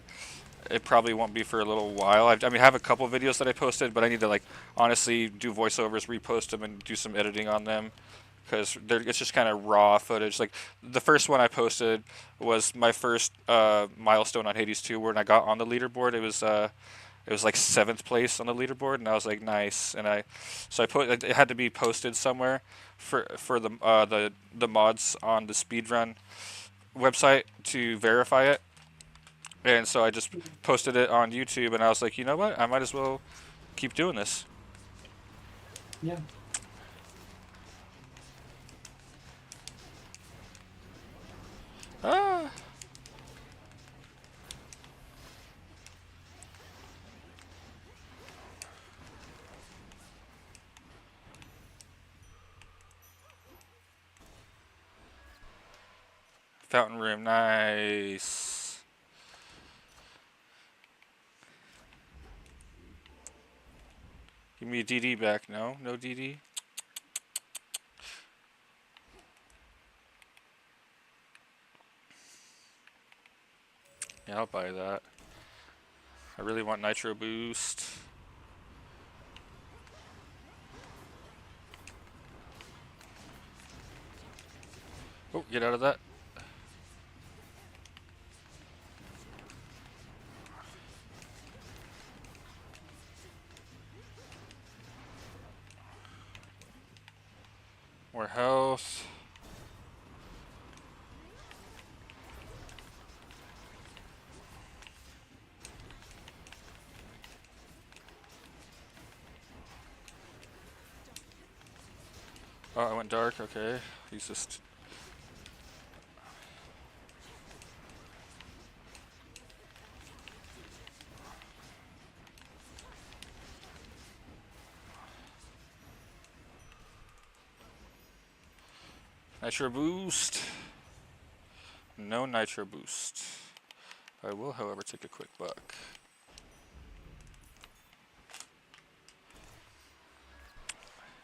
it probably won't be for a little while. I mean, I have a couple videos that I posted, but I need to like honestly do voiceovers, repost them, and do some editing on them because it's just kind of raw footage. Like the first one I posted was my first milestone on Hades 2, where I got on the leaderboard. It was like 7th place on the leaderboard, and I was like, nice. And so I put it had to be posted somewhere for the mods on the speedrun website to verify it. And so I just posted it on YouTube, and I was like, you know what? I might as well keep doing this. Yeah. Ah. Fountain room, nice. Give me a DD back. No DD. Yeah, I'll buy that. I really want Nitro Boost. Oh, get out of that. More health. Oh, I went dark. Okay. He's just. Nitro Boost. no nitro boost. I will, however, take a quick buck.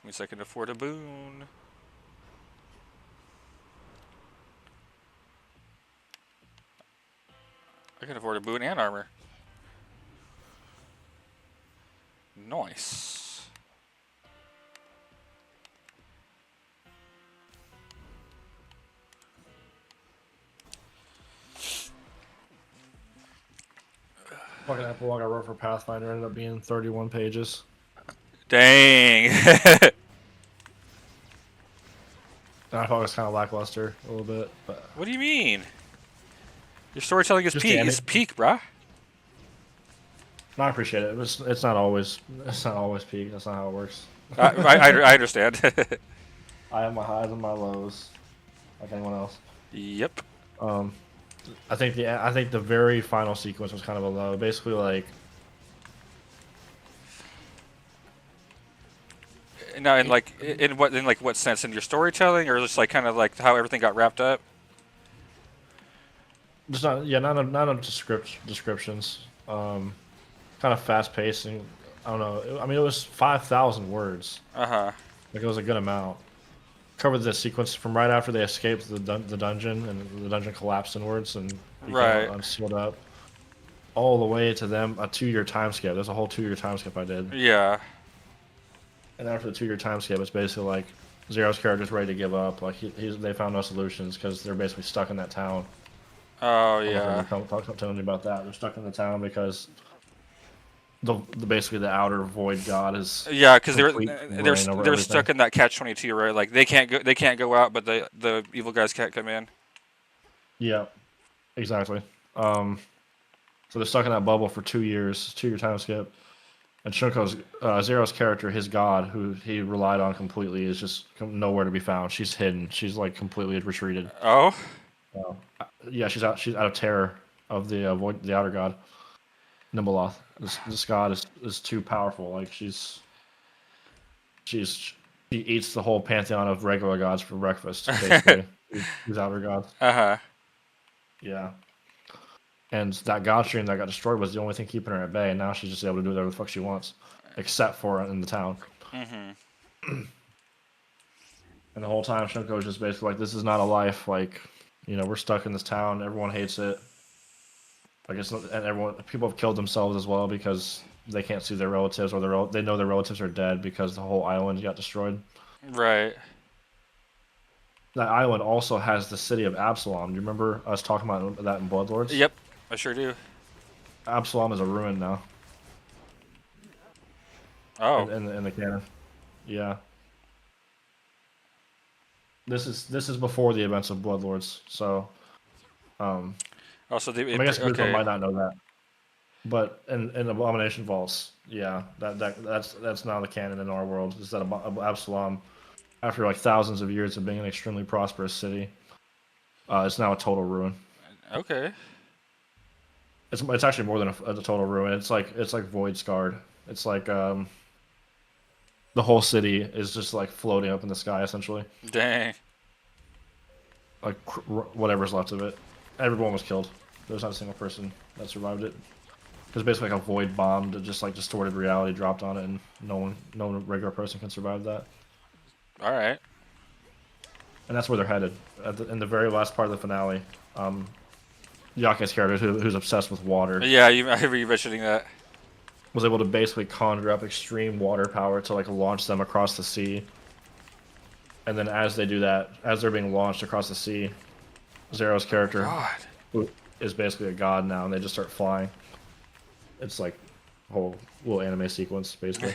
Means I can afford a boon. I can afford a boon and armor. Nice. Fucking epilogue I wrote for Pathfinder ended up being 31 pages. Dang. And I thought it was kind of lackluster a little bit, but What do you mean? Your storytelling is Just peak. damn It's it. peak, bruh. no, I appreciate it. It's not always peak. That's not how it works. I understand. I have my highs and my lows, like anyone else. Yep. I think the very final sequence was kind of a low. Basically, like Now, in what sense? In your storytelling, or just like kind of like how everything got wrapped up? just not of descriptions. Kind of fast paced and I don't know. I mean, it was 5,000 words. Uh huh. Like it was a good amount. Covered the sequence from right after they escaped the dungeon and the dungeon collapsed inwards and Right. unsealed up, all the way to them a 2-year time skip. There's a whole 2-year time skip I did. Yeah. And after the 2-year time skip, it's basically like Zero's character's ready to give up. Like they found no solutions because they're basically stuck in that town. Oh I don't know yeah. if you talk to me about that. They're stuck in the town because the basically the outer void god is Yeah, because complete they're reign over they're stuck everything. in that catch-22, right? Like they can't go out, but the evil guys can't come in. Yeah, exactly. So they're stuck in that bubble for 2 years, 2-year time skip. And Shunko's Zero's character, his god, who he relied on completely, is just nowhere to be found. She's hidden. She's like completely retreated. Oh. Yeah, she's out. She's out of terror of the void, the outer god, Nimbaloth. This god is too powerful. Like she eats the whole pantheon of regular gods for breakfast. Basically, these outer gods. Uh huh. Yeah. And that god stream that got destroyed was the only thing keeping her at bay. And now she's just able to do whatever the fuck she wants, except for in the town. Mm-hmm. And the whole time, Shunko is just basically like, "This is not a life. Like, we're stuck in this town. Everyone hates it. Like, and people have killed themselves as well because they can't see their relatives or they know their relatives are dead because the whole island got destroyed. Right. That island also has the city of Absalom. Do you remember us talking about that in Bloodlords? Yep. I sure do. Absalom is a ruin now. Oh. In the canon. Yeah. This is before the events of Bloodlords, so Also, I guess people might not know that. But in Abomination Vaults, yeah, that's now the canon in our world. Is that Absalom, after like thousands of years of being an extremely prosperous city, it's now a total ruin. Okay. It's actually more than a total ruin. It's like void scarred. It's like the whole city is just like floating up in the sky essentially. Dang. Like whatever's left of it. Everyone was killed. There was not a single person that survived it. It was basically like a void bomb that just like distorted reality dropped on it, and no regular person can survive that. All right. And that's where they're headed. In the very last part of the finale, Yake's character, who's obsessed with water, Yeah, I remember you mentioning that. was able to basically conjure up extreme water power to like launch them across the sea. And then as they do that, as they're being launched across the sea, Zero's character, God. who is basically a god now, and they just start flying. It's like a whole little anime sequence, basically.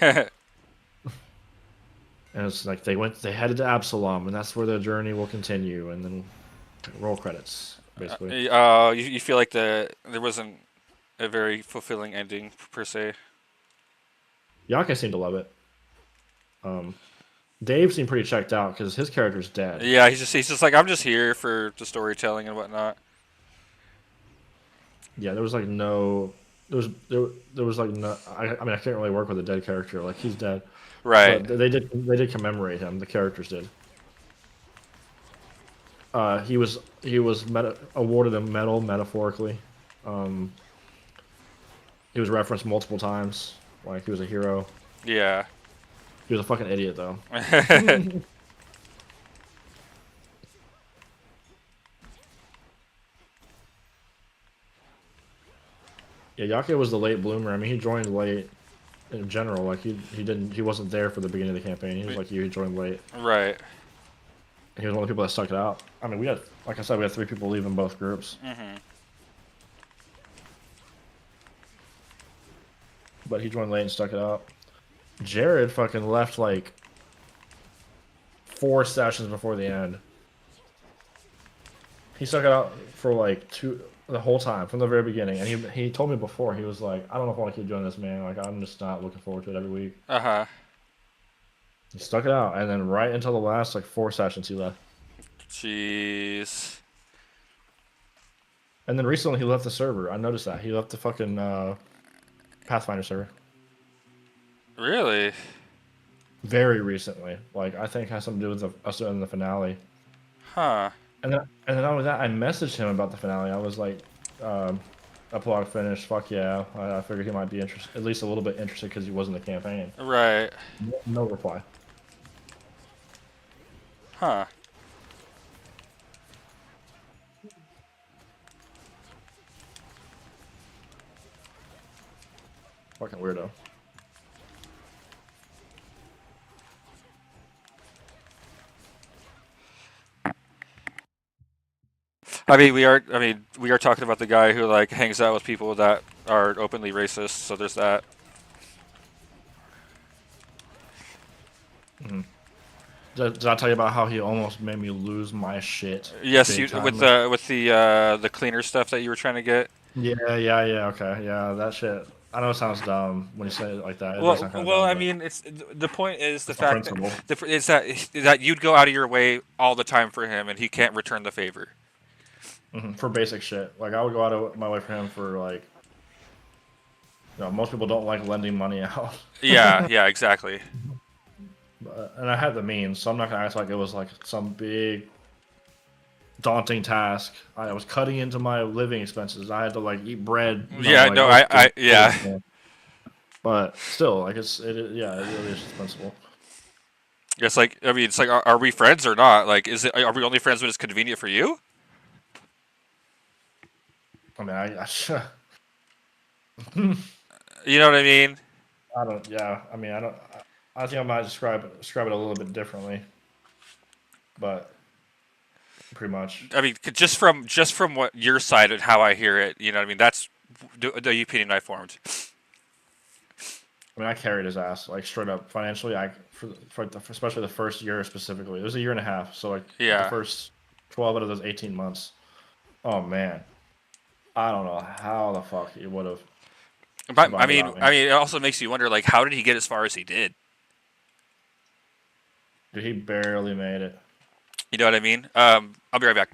And it's like they headed to Absalom, and that's where their journey will continue, and then roll credits, basically. You feel like there wasn't a very fulfilling ending per se. Yake seemed to love it. Dave seemed pretty checked out because his character's dead. Yeah, he's just like, I'm just here for the storytelling and whatnot. Yeah, there was like no, there was like no. I mean, I can't really work with a dead character. Like he's dead. Right. But they did commemorate him. The characters did. He was awarded a medal metaphorically. Um, he was referenced multiple times. Like he was a hero. Yeah. He was a fucking idiot though. Yeah, Yake was the late bloomer. I mean, he joined late in general. Like he wasn't there for the beginning of the campaign. He was like you. He joined late. Right. He was one of the people that stuck it out. I mean, like I said, we had 3 people leaving both groups. Mm-hmm. But he joined late and stuck it out. Jared fucking left like 4 sessions before the end. He stuck it out for like the whole time from the very beginning, and he told me before he was like, I don't know if I want to keep doing this, man. Like I'm just not looking forward to it every week. Uh-huh. He stuck it out, and then right until the last like 4 sessions he left. Jeez. And then recently he left the server. I noticed that he left the fucking Pathfinder server. Really? Very recently, like I think has something to do with us doing the finale. Huh. And then not only that, I messaged him about the finale. I was like, epilogue finished. Fuck yeah! I figured he might be interested, at least a little bit interested, because he was in the campaign. Right. No reply. Huh. Fucking weirdo. We are talking about the guy who like hangs out with people that are openly racist. So there's that. Did I tell you about how he almost made me lose my shit? Yes, big you time? with the cleaner stuff that you were trying to get. Yeah, okay, yeah, that shit. I know it sounds dumb when you say it like that. It does Well, sound kind of well, dumb, I but mean, it's the point is the it's a fact that principle. is that you'd go out of your way all the time for him, and he can't return the favor. For basic shit. Like I would go out of my way for him for like, most people don't like lending money out. Yeah, yeah, exactly. And I had the means, so I'm not gonna act like it was like some big daunting task. I was cutting into my living expenses. I had to like eat bread. Yeah, like, no, yeah. But still, like yeah, it really is principle. It's like, I mean, it's like, are we friends or not? Like, are we only friends when it's convenient for you? I mean, You know what I mean? I don't. Yeah, I mean, I don't. I think I might describe it a little bit differently, but pretty much. I mean, just from what your side and how I hear it, you know what I mean? That's the opinion I formed. I mean, I carried his ass like straight up financially. Especially the first year specifically. It was a year and a half, so like Yeah. the first 12 out of those 18 months. Oh man, I don't know how the fuck he would have. But I mean, it also makes you wonder, like, how did he get as far as he did? Dude, he barely made it. You know what I mean? I'll be right back.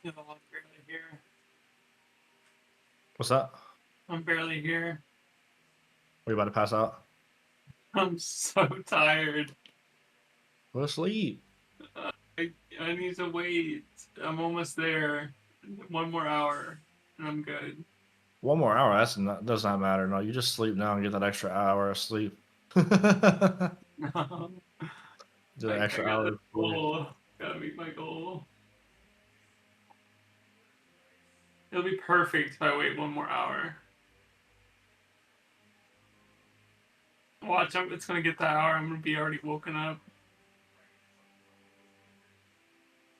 Yeah, I'm barely here. What's that? I'm barely here. Are you about to pass out? I'm so tired. Go to sleep. I need to wait. I'm almost there. 1 more hour, and I'm good. 1 more hour. Does not matter. No, you just sleep now and get that extra hour of sleep. Do No. that extra hour. Gotta meet my goal. It'll be perfect if I wait 1 more hour. Watch, it's gonna get that hour. I'm gonna be already woken up.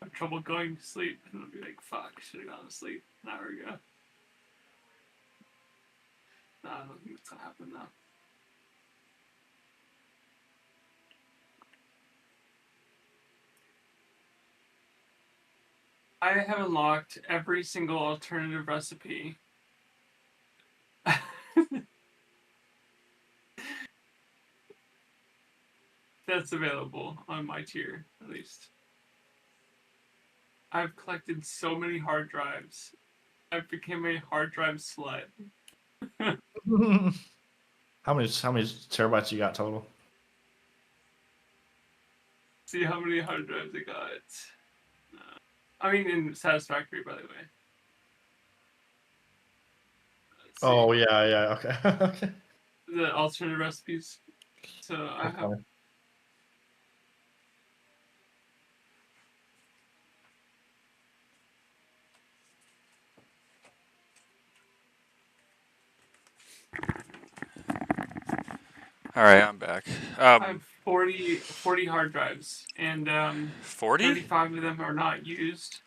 I have trouble going to sleep, and I'll be like, "Fuck, should have gone to sleep an hour ago." No, I don't think that's gonna happen now. I have unlocked every single alternative recipe. That's available on my tier, at least. I've collected so many hard drives. I've become a hard drive slut. How How many terabytes you got total? See how many hard drives I got. I mean, in Satisfactory, by the way. Let's see. Oh yeah, okay. Okay. The alternate recipes. So I That's have. funny. All right, I'm back. I have 40 hard drives, and 40? 35 of them are not used.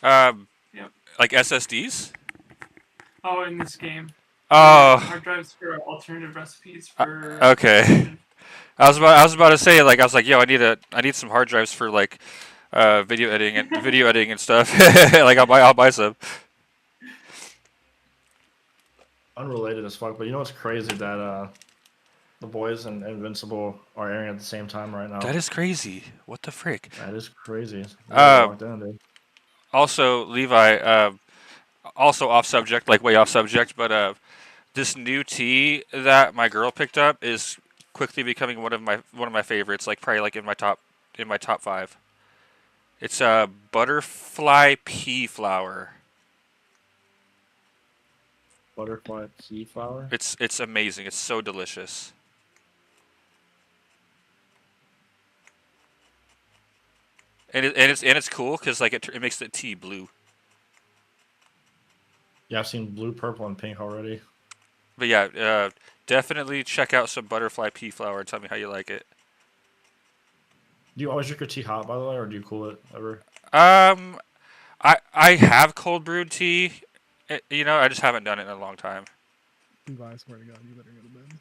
Yep. Like SSDs? Oh, in this game. Oh, Hard drives for alternative recipes for. okay. I was about to say, like, I was like, yo, I need some hard drives for like video editing and stuff. Like I'll buy some. Unrelated as fuck, but you know what's crazy that the boys and Invincible are airing at the same time right now. That is crazy. What the frick? That is crazy. Locked in, dude. Also, Levi, also off subject, like way off subject, but this new tea that my girl picked up is quickly becoming one of my favorites. Like probably like in my top 5. It's butterfly pea flower. Butterfly pea flower. It's amazing. It's so delicious. And it's cool because like it makes the tea blue. Yeah, I've seen blue, purple, and pink already. But yeah, definitely check out some butterfly pea flower and tell me how you like it. Do you always drink your tea hot, by the way, or do you cool it ever? I have cold brewed tea. You know, I just haven't done it in a long time. Levi, I swear to God, you better go to bed.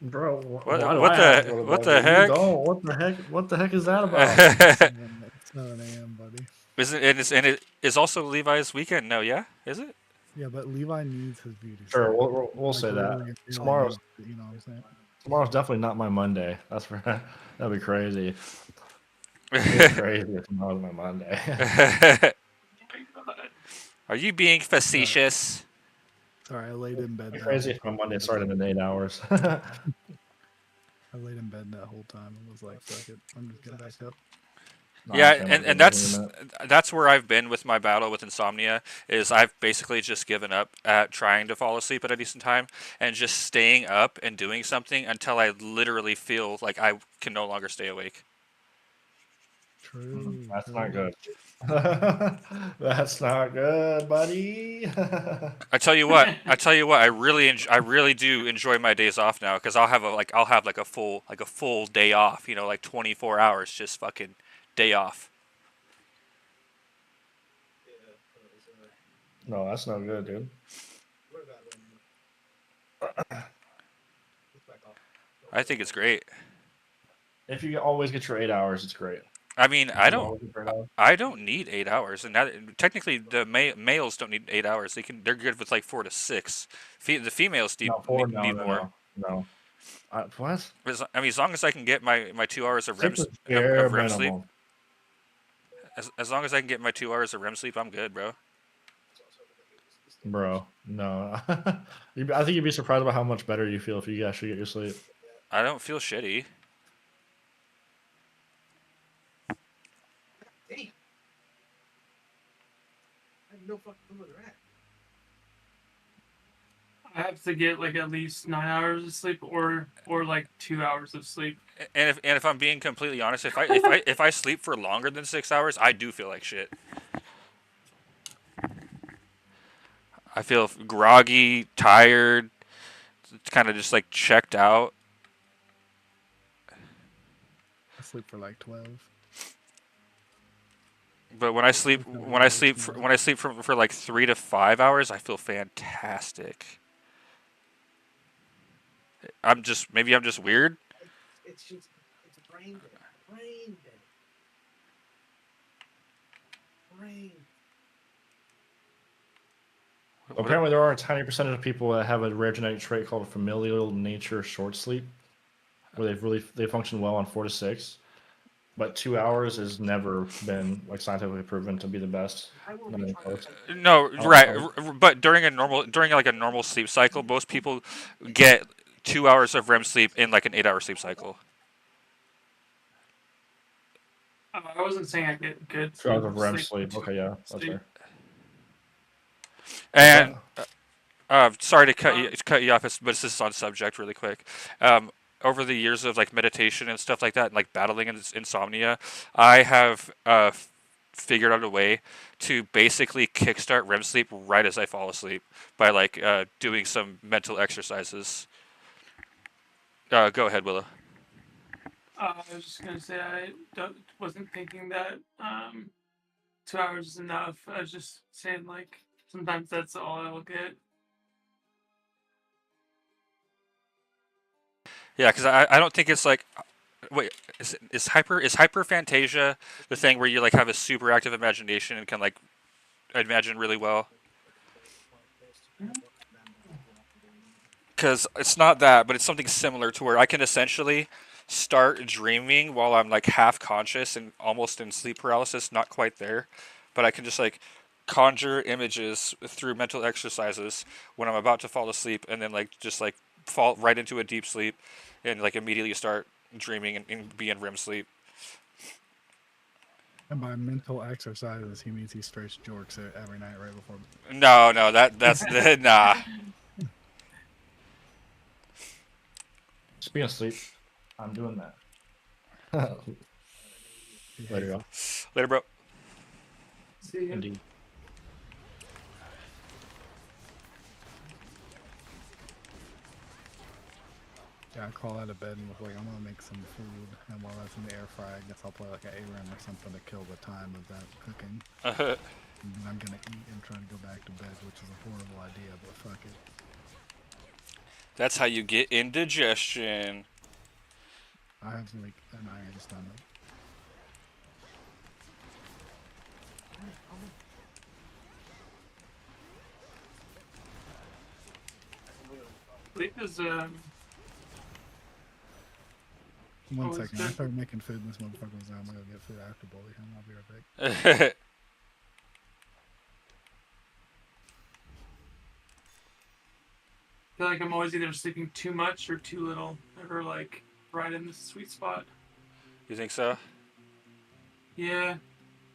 Bro, What why do what I have to go the to what bed? the You heck? don't. What the heck? What the heck is that about? It's 7 a.m., buddy. Isn't it is also Levi's weekend? No, yeah, is it? Yeah, but Levi needs his beauty. Sure, sleep. we'll Like, say that. literally, really Tomorrow's needs it, you know what I'm saying? tomorrow's definitely not my Monday. That's for that'd be crazy. It's crazy if tomorrow's my Monday. Are you being facetious? Sorry, I laid in bed. It's that crazy whole if my time. Monday started in 8 hours. I laid in bed that whole time and was like, "Fuck it, I'm just getting back up." No, Yeah, actually, I might and go back in a minute. that's where I've been with my battle with insomnia. Is I've basically just given up at trying to fall asleep at a decent time and just staying up and doing something until I literally feel like I can no longer stay awake. True. That's true. not good. That's not good, buddy. I tell you what, I really do enjoy my days off now because I'll have a full day off. You know, like 24 hours, just fucking day off. No, that's not good, dude. I think it's great. If you always get your 8 hours, it's great. I mean, You always get your 8 hours? I don't need 8 hours, and that, technically the males don't need 8 hours. They're good with like 4 to 6. The females need No, 4, need more. no. What? I mean, as long as I can get my 2 hours of REM 6 is bare REM sleep, minimum. as long as I can get my 2 hours of REM sleep, I'm good, bro. Bro, no. I think you'd be surprised about how much better you feel if you actually get your sleep. I don't feel shitty. I have to get like at least 9 hours of sleep, or like 2 hours of sleep. And if I'm being completely honest, if I sleep for longer than 6 hours, I do feel like shit. I feel groggy, tired, kind of just like checked out. I sleep for like 12. But when I sleep for like 3 to 5 hours, I feel fantastic. Maybe I'm just weird. It's brain dead. Brain dead. Brain. Apparently, there are a tiny percentage of people that have a rare genetic trait called familial nature short sleep, where they function well on 4 to 6. but 2 hours has never been like scientifically proven to be the best. Not even close. No, Oh, right, oh. but during like a normal sleep cycle, most people get 2 hours of REM sleep in like an 8-hour sleep cycle. I wasn't saying I get good 2 hours of REM sleep. sleep. Okay, yeah, that's fair. And Yeah. sorry to cut you off, but this is on subject really quick. Over the years of like meditation and stuff like that, and like battling insomnia, I have figured out a way to basically kickstart REM sleep right as I fall asleep by like doing some mental exercises. Go ahead, Willow. I was just gonna say wasn't thinking that 2 hours is enough. I was just saying like sometimes that's all I'll get. Yeah, because I don't think it's like wait is hyperphantasia the thing where you like have a super active imagination and can like imagine really well? Because it's not that, but it's something similar to where I can essentially start dreaming while I'm like half conscious and almost in sleep paralysis, not quite there, but I can just like conjure images through mental exercises when I'm about to fall asleep, and then like just like fall right into a deep sleep, and like immediately start dreaming and be in REM sleep. And by mental exercises, he means he straight jorks it every night right before. No, that's nah. Speaking of sleep, I'm doing that. He Later, hates y'all. Later, bro. See ya. Indeed. Yeah, I crawl out of bed and was like, I'm gonna make some food, and while that's in the air fryer, I guess I'll play like an ARAM or something to kill the time of that cooking. And then I'm gonna eat and try to go back to bed, which is a horrible idea, but fuck it. That's how you get indigestion. I have like an iron stomach. Sleep is One always second, I good. started making food and this motherfucker was I'm gonna go get food after bully him. I'll be right back. I feel like I'm always either sleeping too much or too little. Never like right in the sweet spot. You think so? Yeah,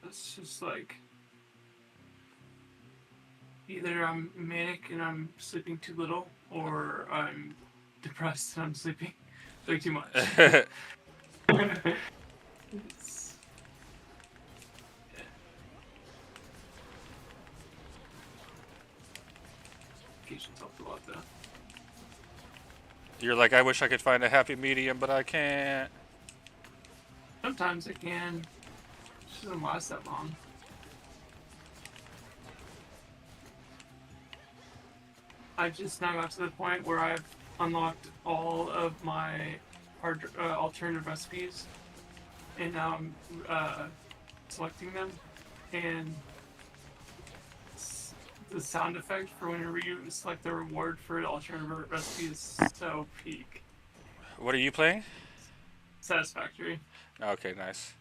it's just like either I'm manic and I'm sleeping too little, or I'm depressed and I'm sleeping way too much. It's- Patience helps a lot though. You're like, I wish I could find a happy medium, but I can't. Sometimes it can. It just doesn't last that long. I've just now got to the point where I've unlocked all of my alternative recipes, and now I'm selecting them, and the sound effect for whenever you select the reward for an alternative recipe is so peak. What are you playing? Satisfactory. Okay, nice.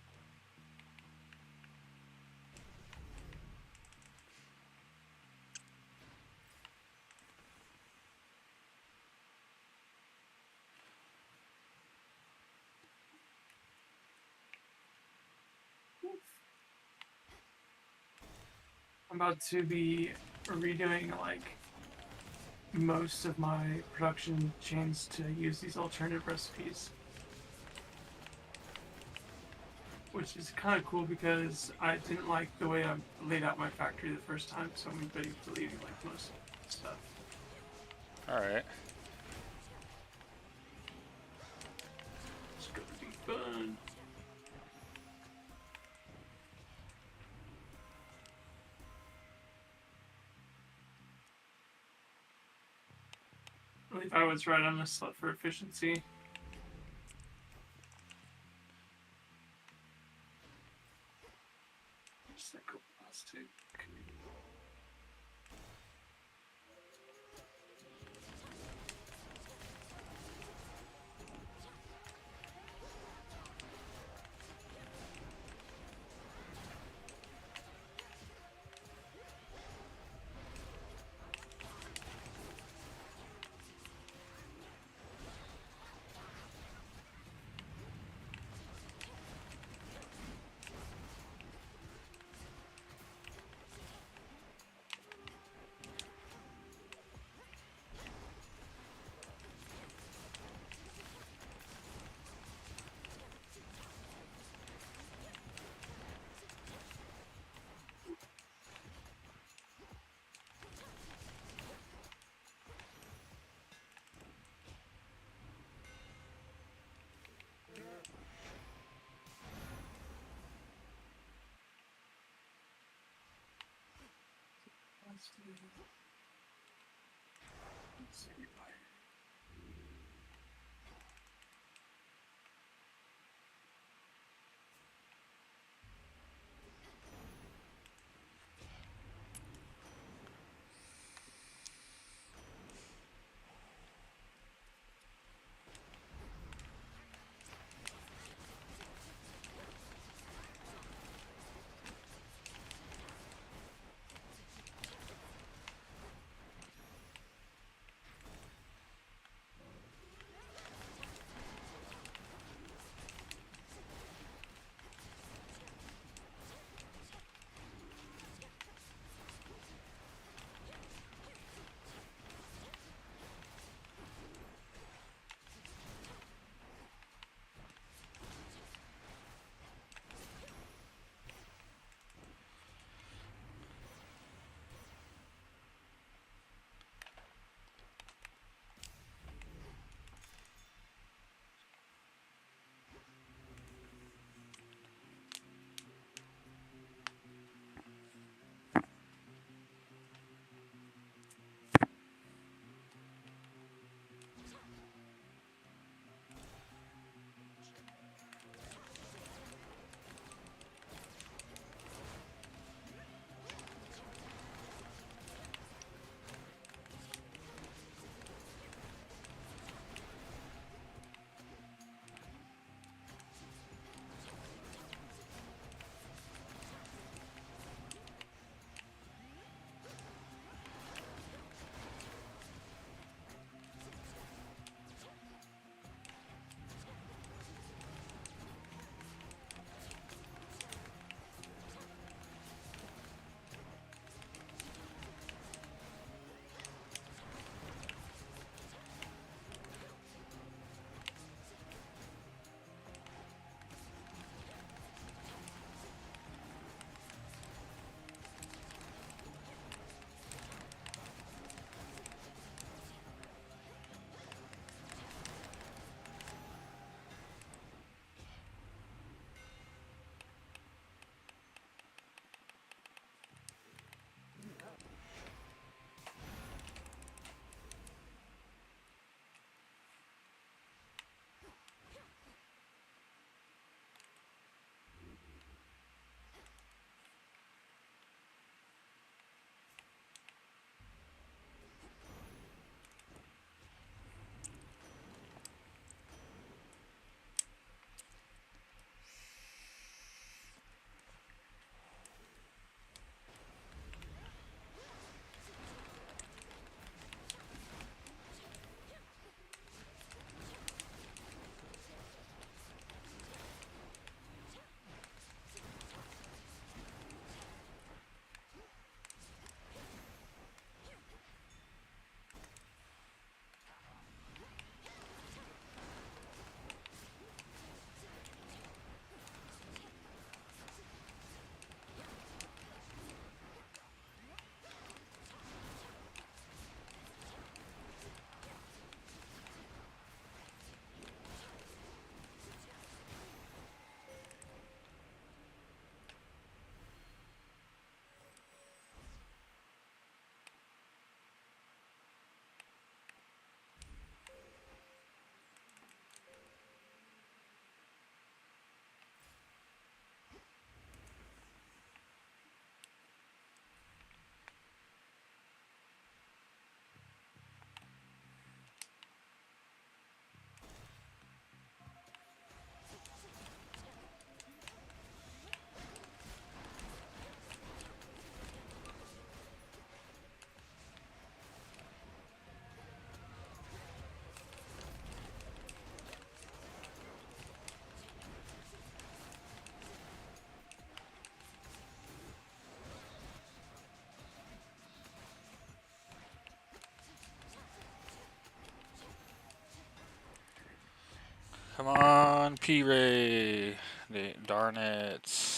I'm about to be redoing like most of my production chains to use these alternative recipes. Which is kind of cool because I didn't like the way I laid out my factory the first time, so I'm going to be deleting like most stuff. All right. It's going to be fun. I believe I was right on this for efficiency. Recycle plastic. Come on, P-Ray. Darn it.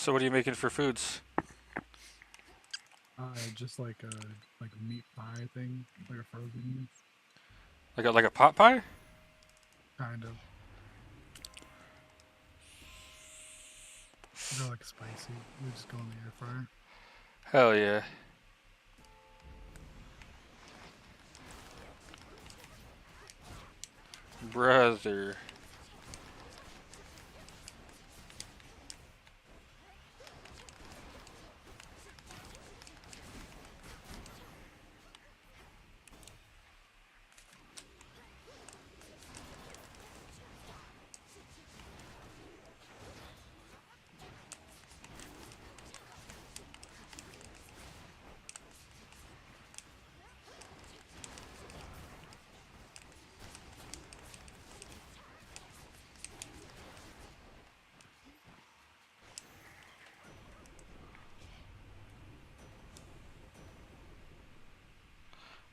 So what are you making for foods? Just like a meat pie thing, like a frozen Like a pot pie? kind of. They're like spicy. They just go in the air fryer. Hell yeah. Brother.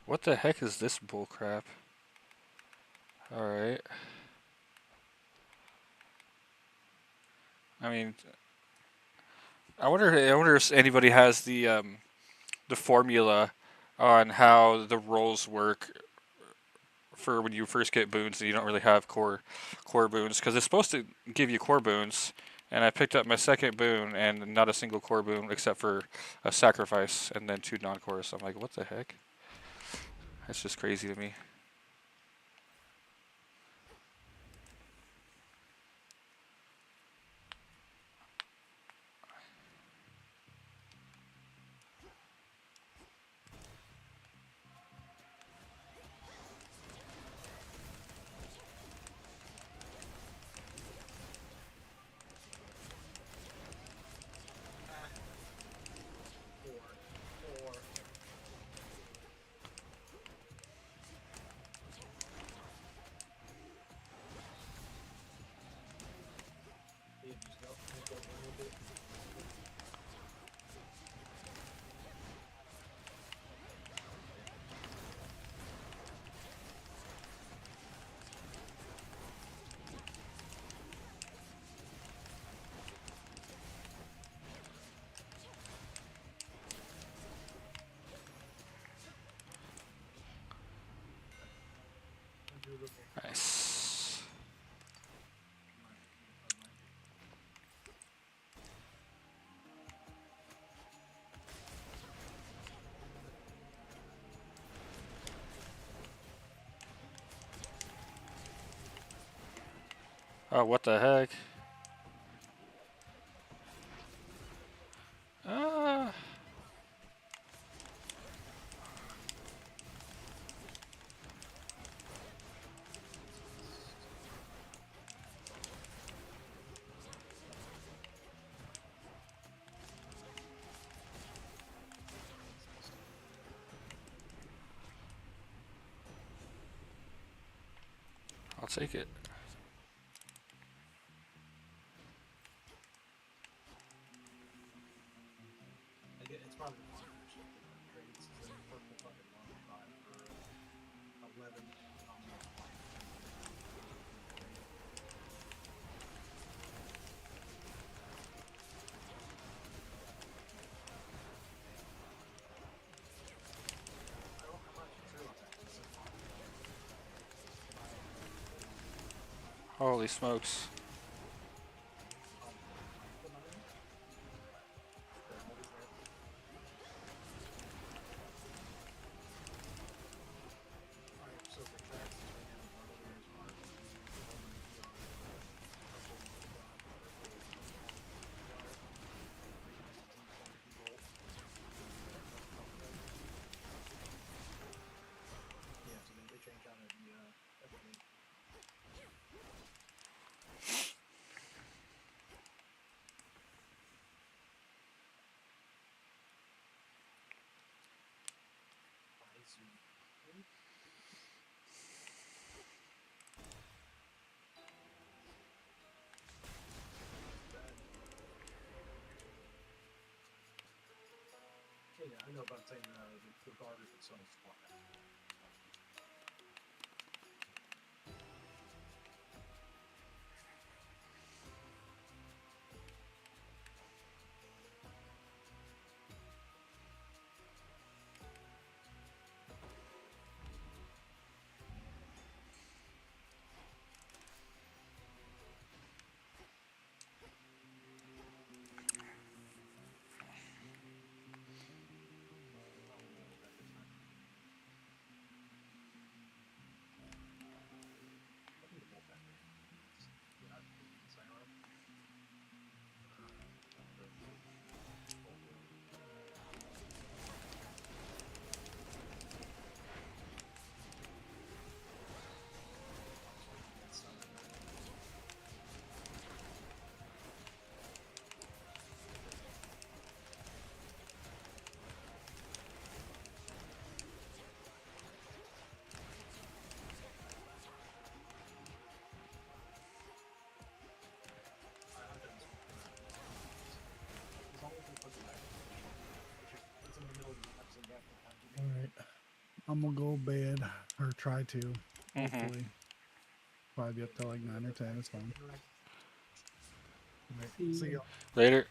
What the heck is this bullcrap? Alright. I mean, I wonder if anybody has the formula on how the rolls work for when you first get boons and you don't really have core boons, because it's supposed to give you core boons, and I picked up my second boon and not a single core boon except for a sacrifice and then 2 non-cores. So I'm like, what the heck? That's just crazy to me. Four. You just go a little bit. Nice. Oh, what the heck? Ah. I'll take it. It's probably fun actually. Trades is a purple fucking long five for 11 nominal life. I don't know how much it's real attack. It's a fun. Holy smokes. So for tracks, it's right now, one of those are yeah, so they change out of the everything. Yeah, I know about saying the garbage itself. I'm gonna go to bed or try to. Mm-hmm. Hopefully, probably be up till like 9 or 10. It's fine. All right, see ya. Later.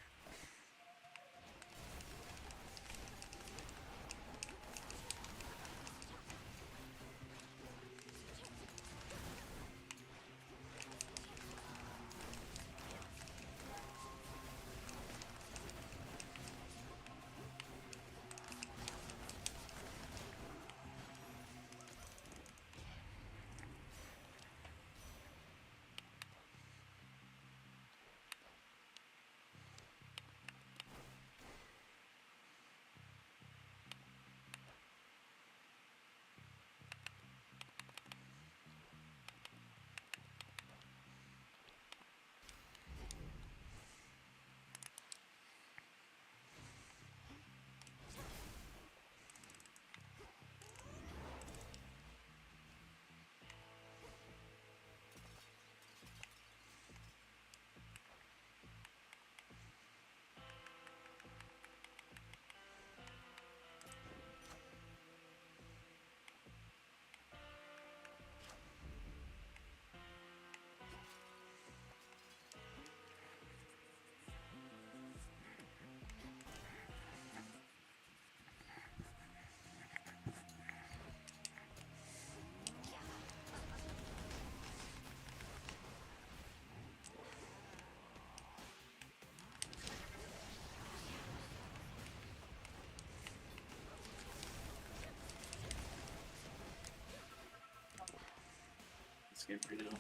This game pretty dope.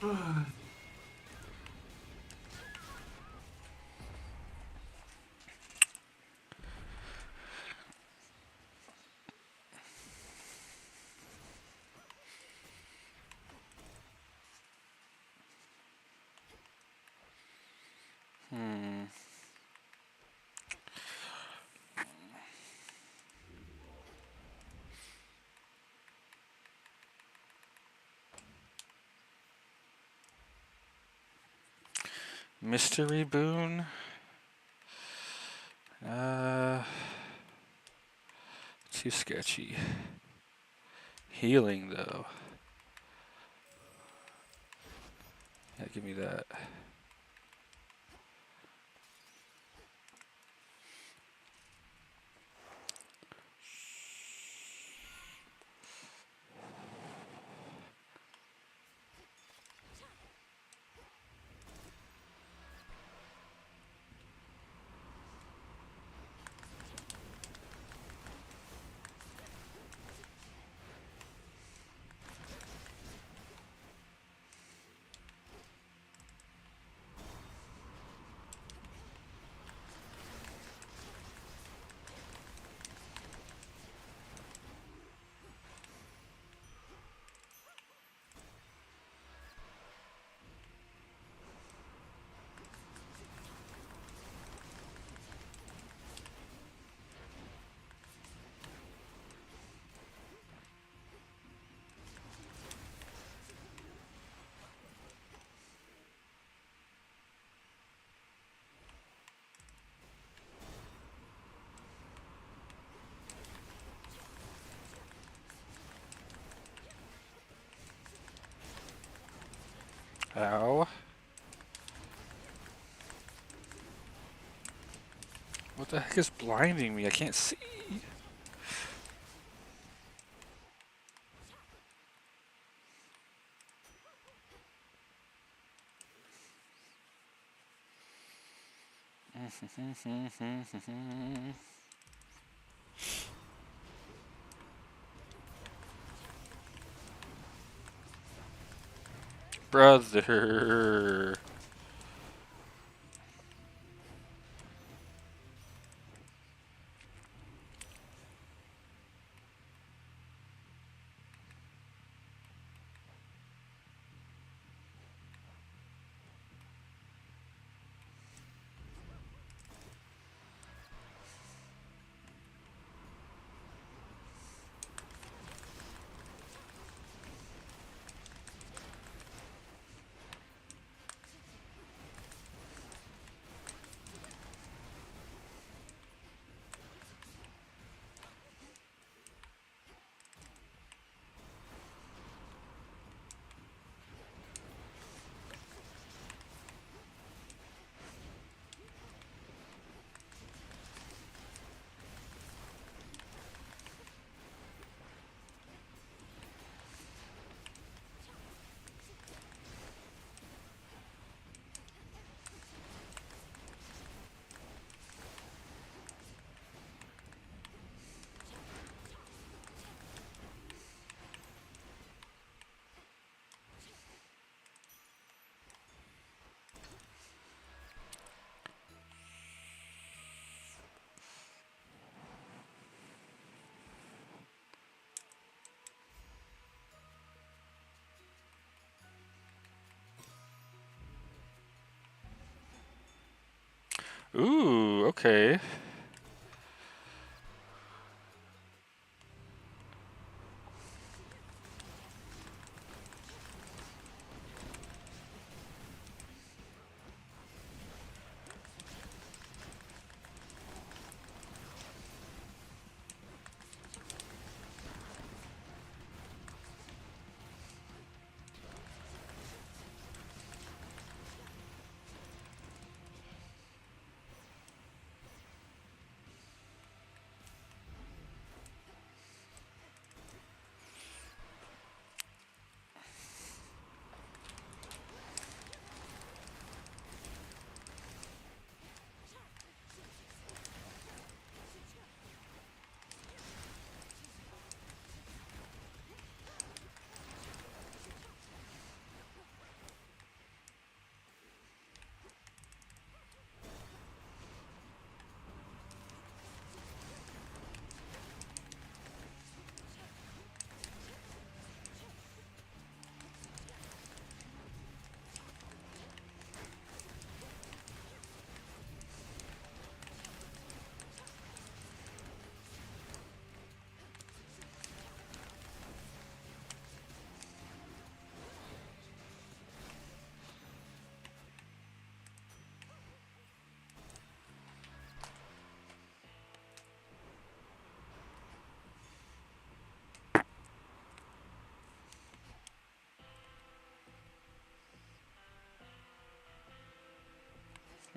Hmm. Mystery boon. Too sketchy. Healing though. Yeah, give me that. Ow. What the heck is blinding me? I can't see. Brother. Ooh, okay.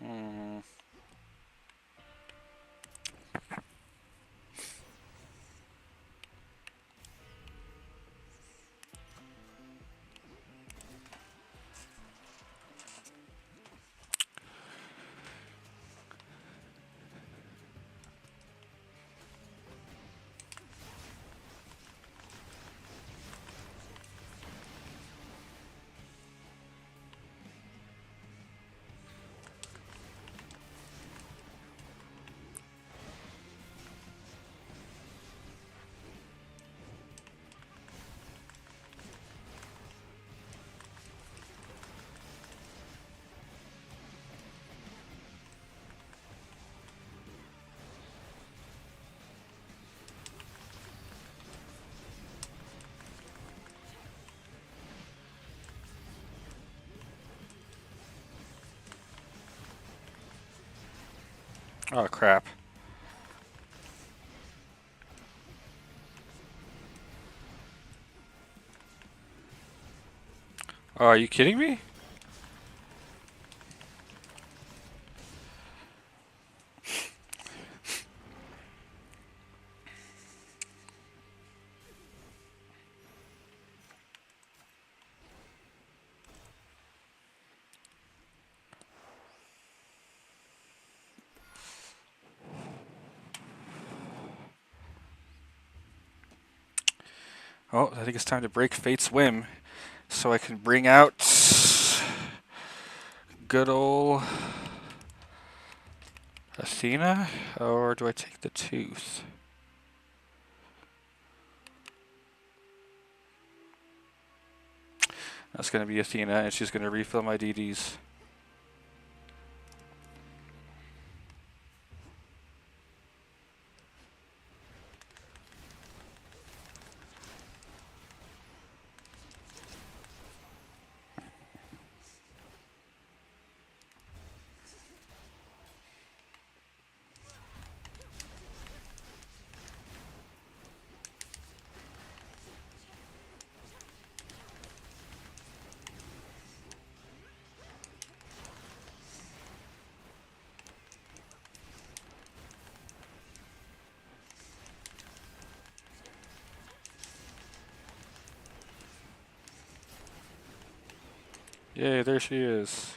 Hmm. Oh crap. Oh, are you kidding me? Oh, I think it's time to break Fate's whim so I can bring out good ol' Athena, or do I take the tooth? That's gonna be Athena, and she's gonna refill my DDs. Yay, there she is.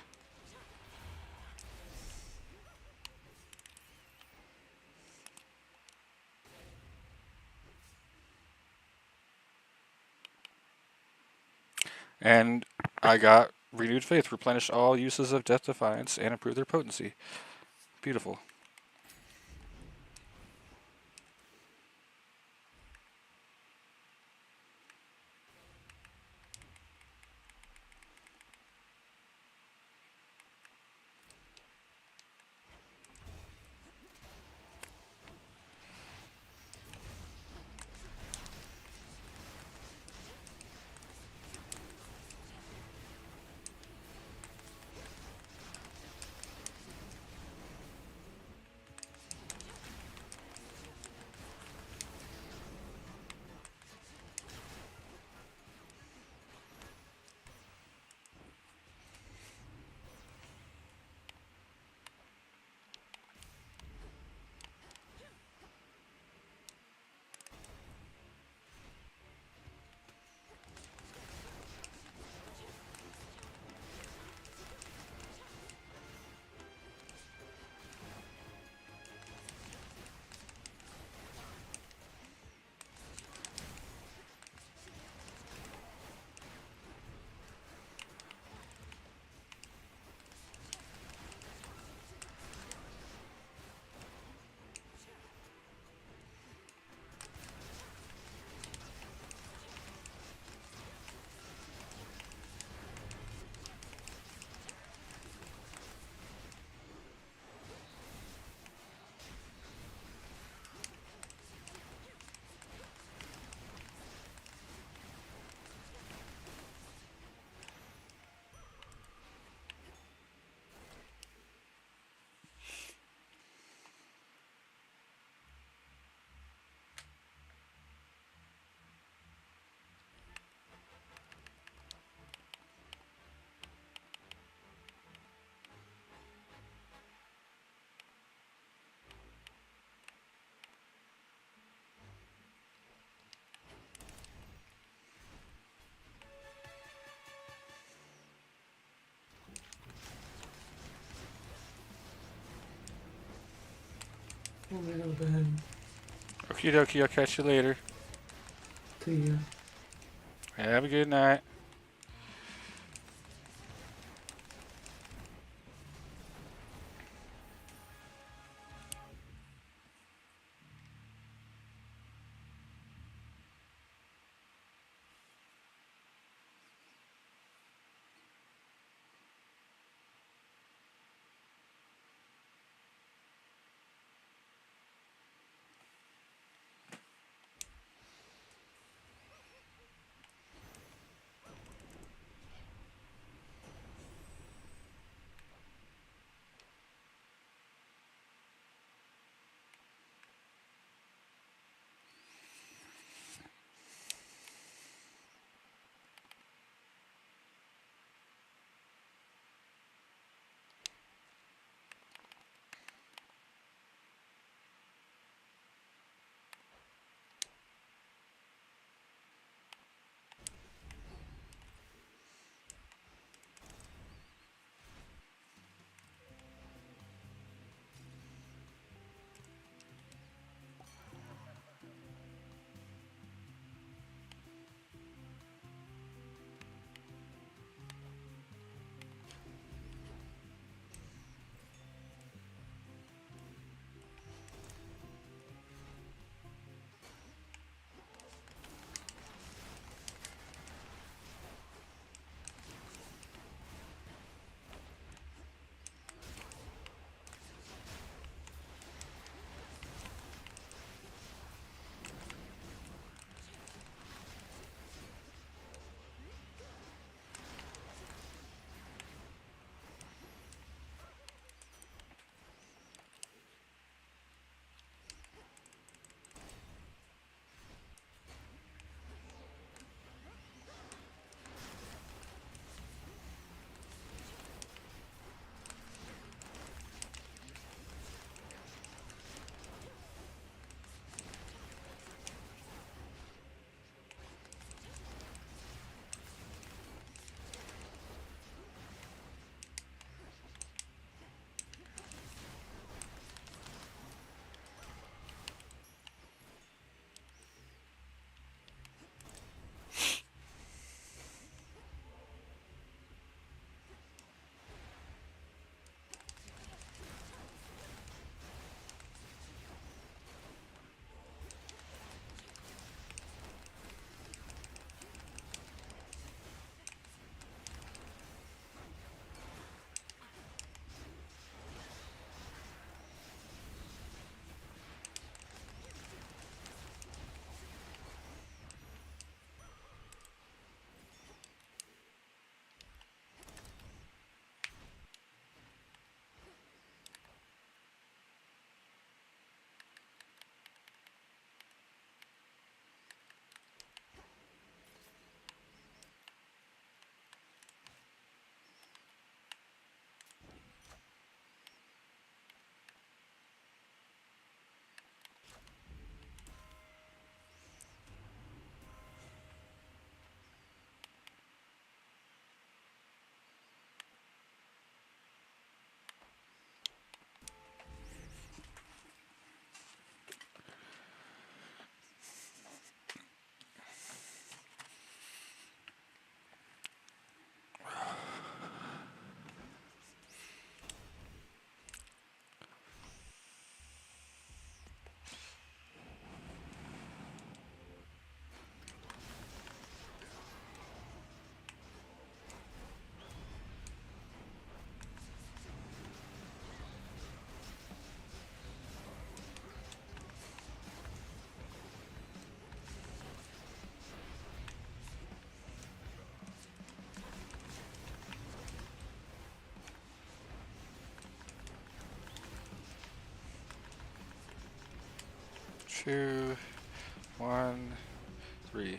And I got Renewed Faith, replenish all uses of Death Defiance, and improve their potency. Beautiful. I'm gonna go to bed. Okie dokie, I'll catch you later. See ya. Have a good night. Two, one, three.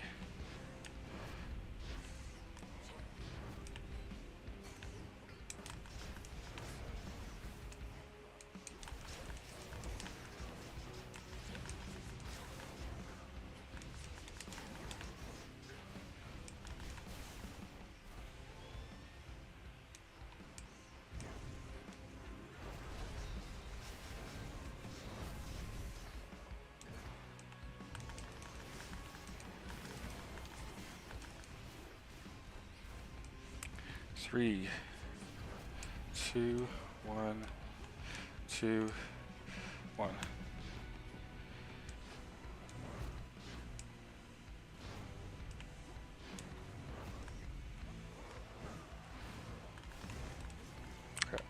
3, 2, 1, 2, 1. Okay.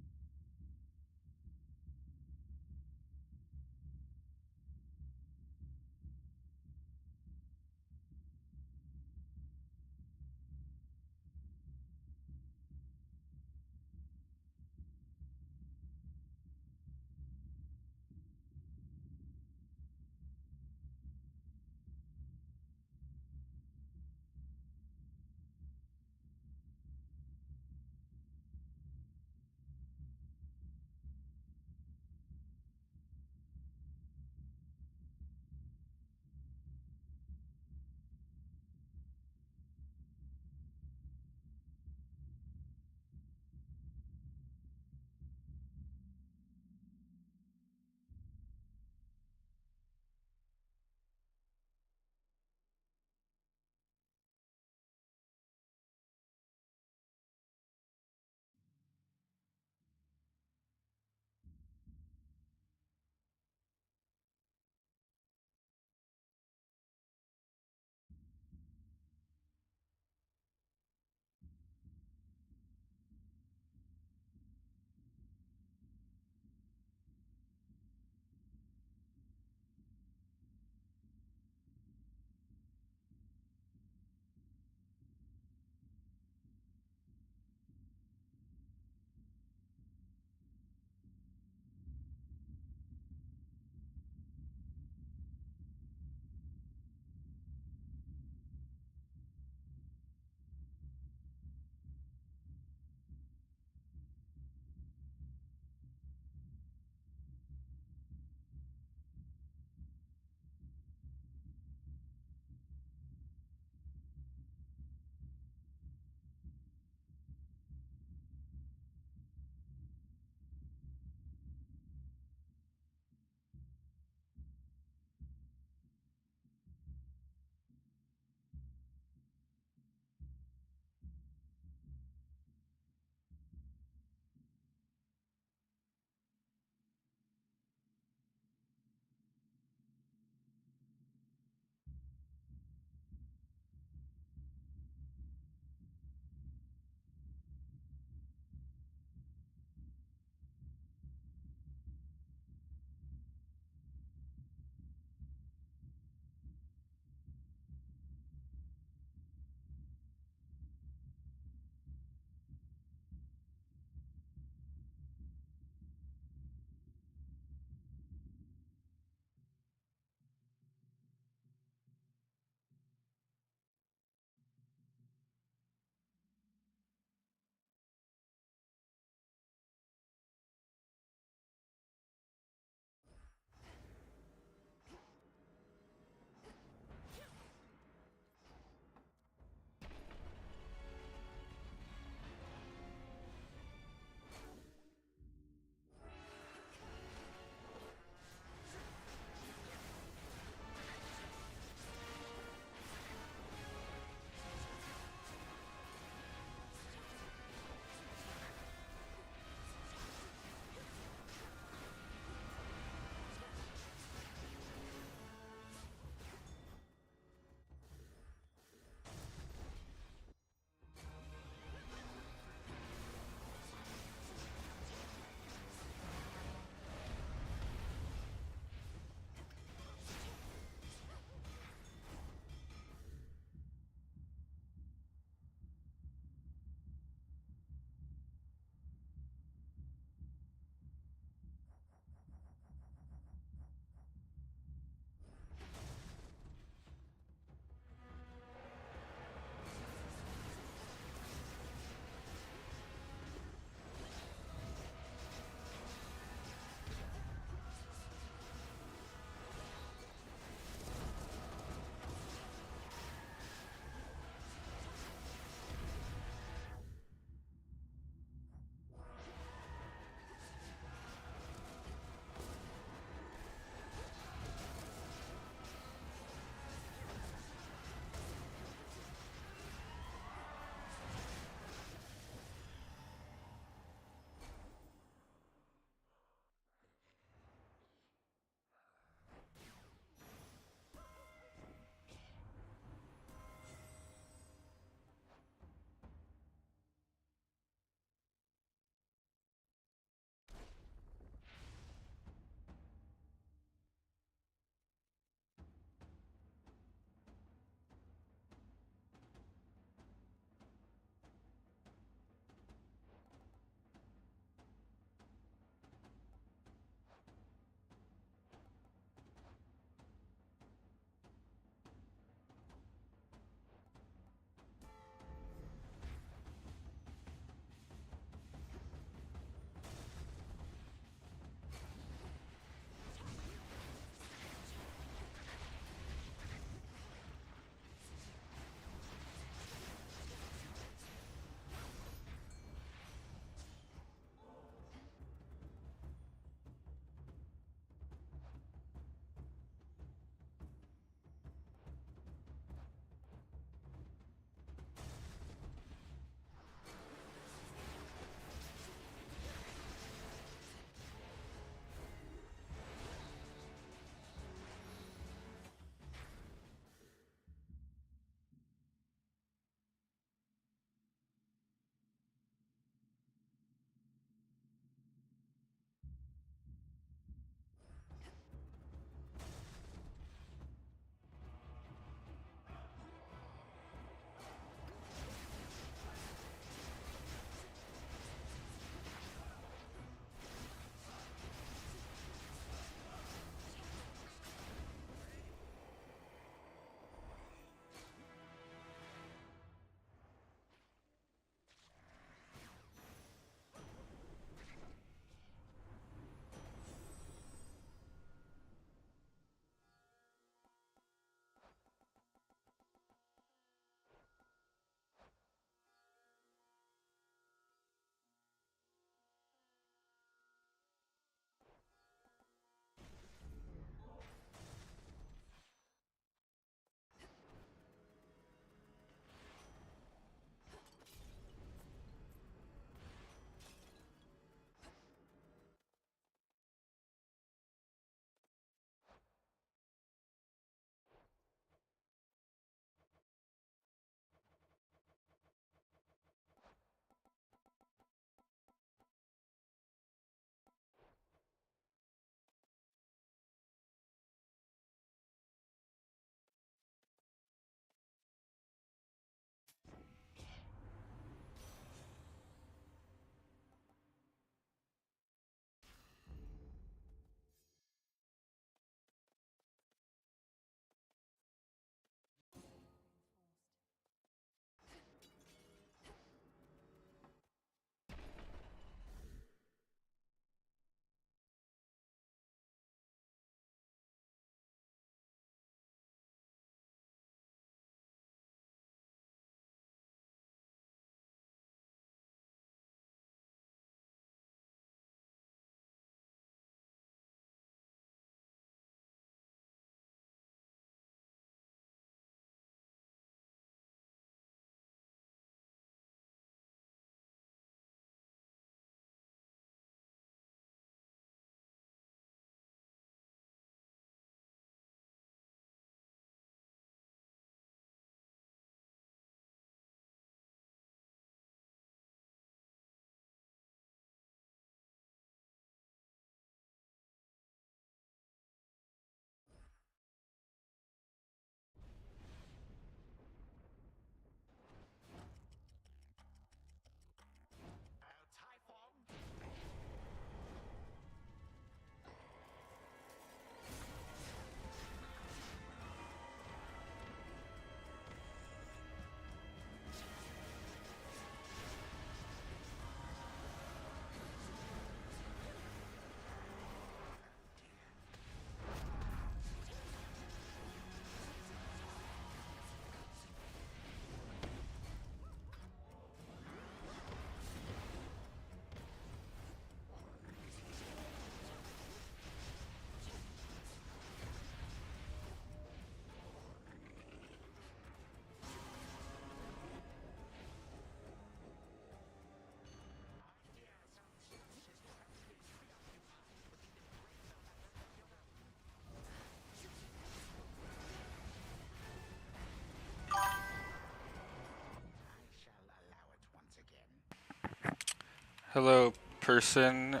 Hello, person.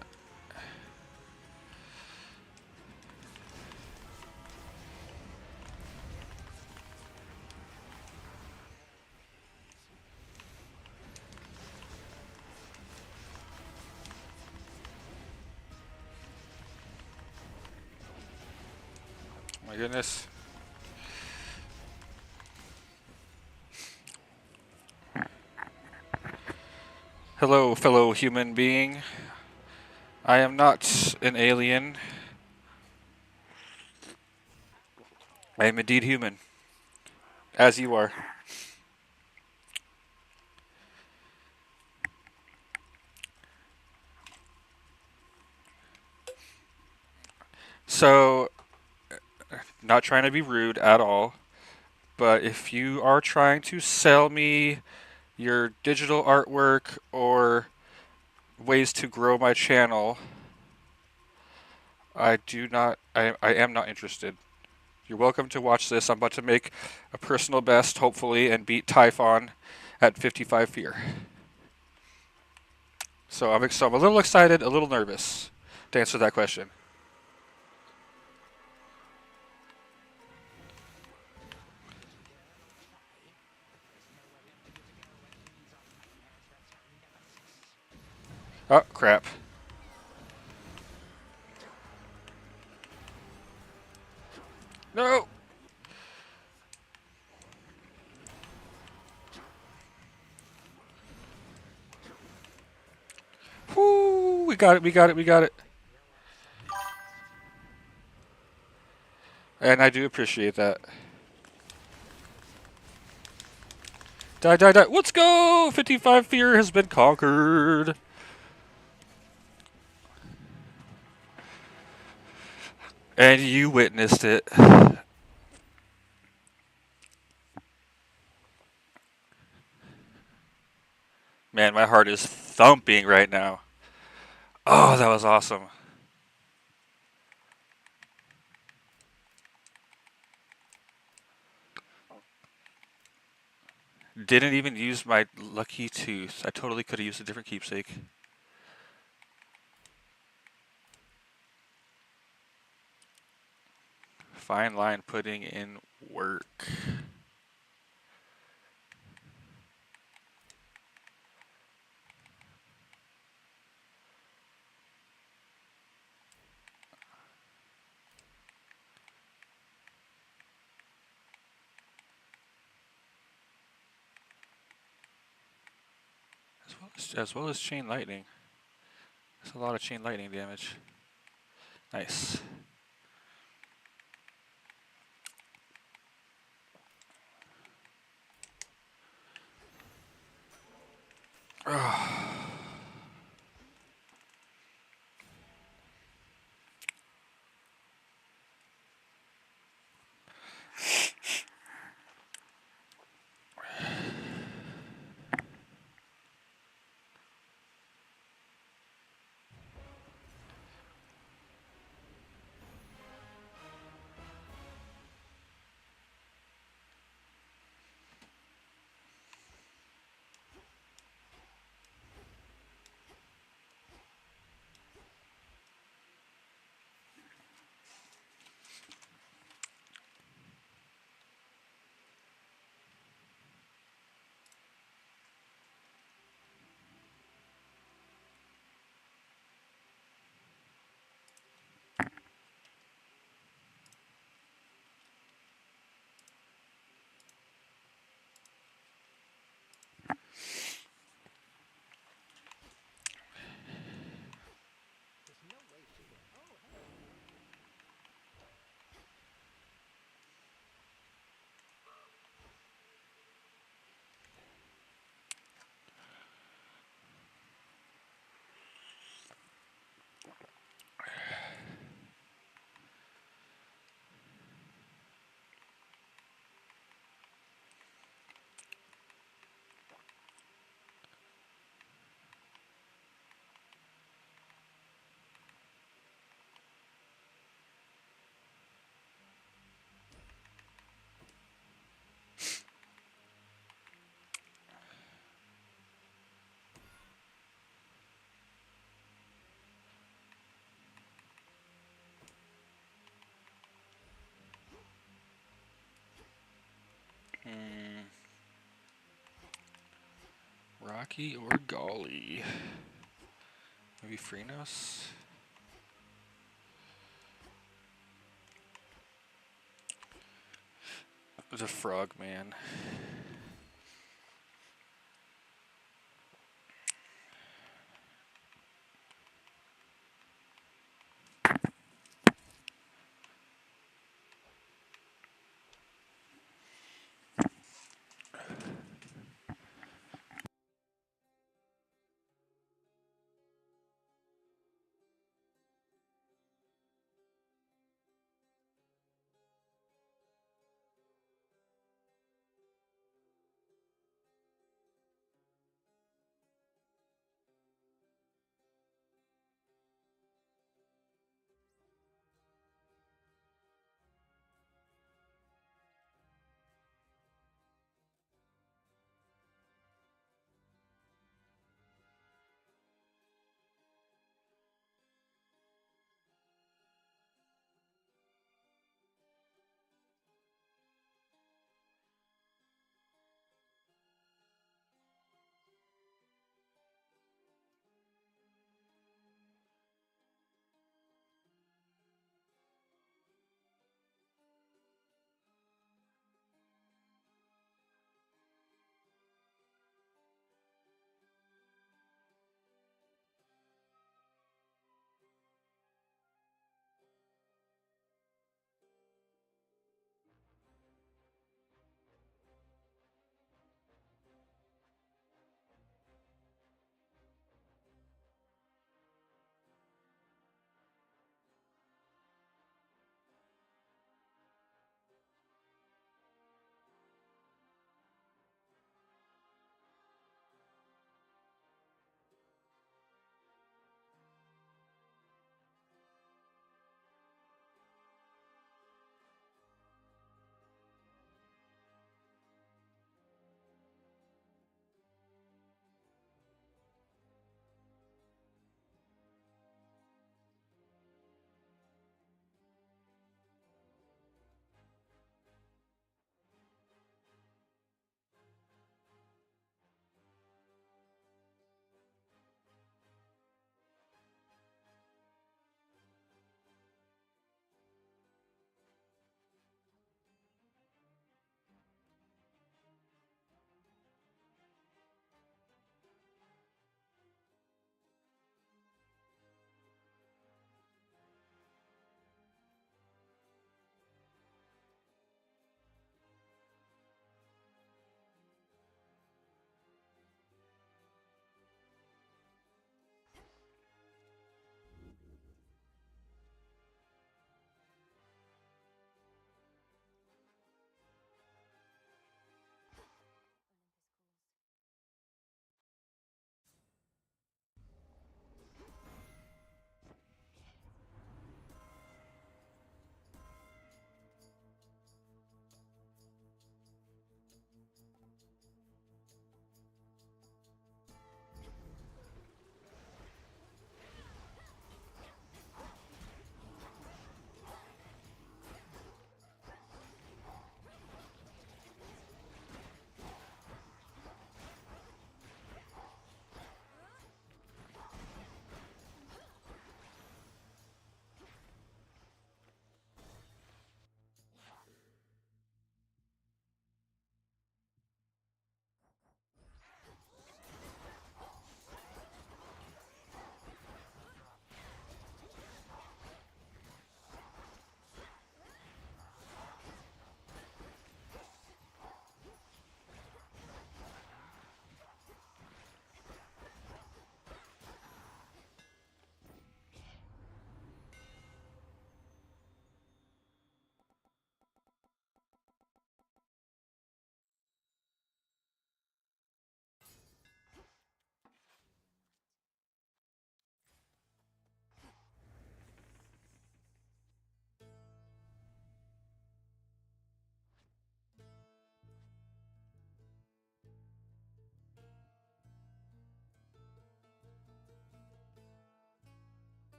My goodness. Hello, fellow human being. I am not an alien. I am indeed human, as you are. So, not trying to be rude at all, but if you are trying to sell me your digital artwork or ways to grow my channel, I am not interested. You're welcome to watch this. I'm about to make a personal best, hopefully, and beat Typhon at 55 fear. So I'm a little excited, a little nervous to answer that question. Oh, crap. No! Whoo! We got it, we got it, we got it. And I do appreciate that. Die, die, die. Let's go! 55 fear has been conquered. And you witnessed it. Man, my heart is thumping right now. Oh, that was awesome. Didn't even use my lucky tooth. I totally could have used a different keepsake. Fine line putting in work. As well as chain lightning. That's a lot of chain lightning damage. Nice. Rocky or Golly? Maybe Freenos? There's a frog, man.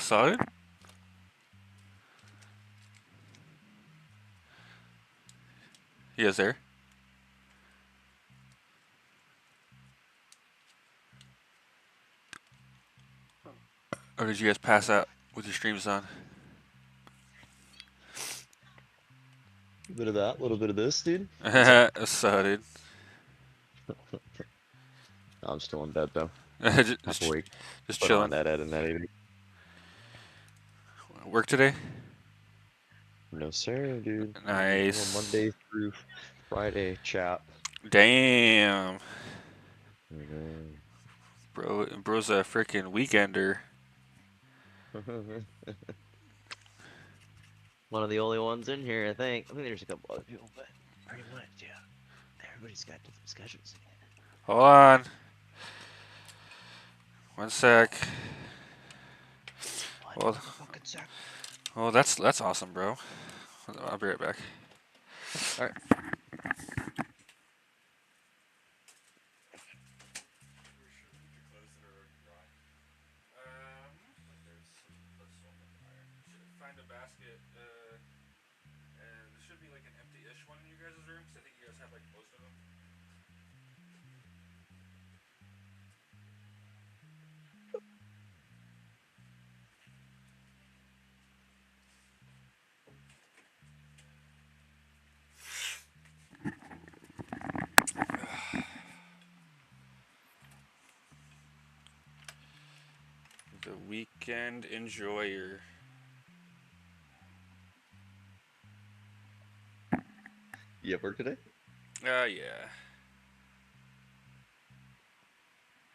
Solid? You guys there? Or did you guys pass out with your streams on? A bit of that, a little bit of this, dude. Solid. No, I'm still in bed though. just, Half just awake. just Put on chilling. that Ed and that evening. Work today? No sir, dude. I'm on Nice. Monday through Friday, chap. Damn. Mhm. Bro's a freaking weekender. One of the only ones in here, I think. I mean, there's a couple other people, but pretty much, yeah. Everybody's got different schedules. Hold on. One sec. Well, well, that's awesome, bro. I'll be right back. All right. Find a basket, and there should be like an empty-ish one in you guys' room, because I think you guys have like most of them. The weekend enjoyer. You have work today? Yeah.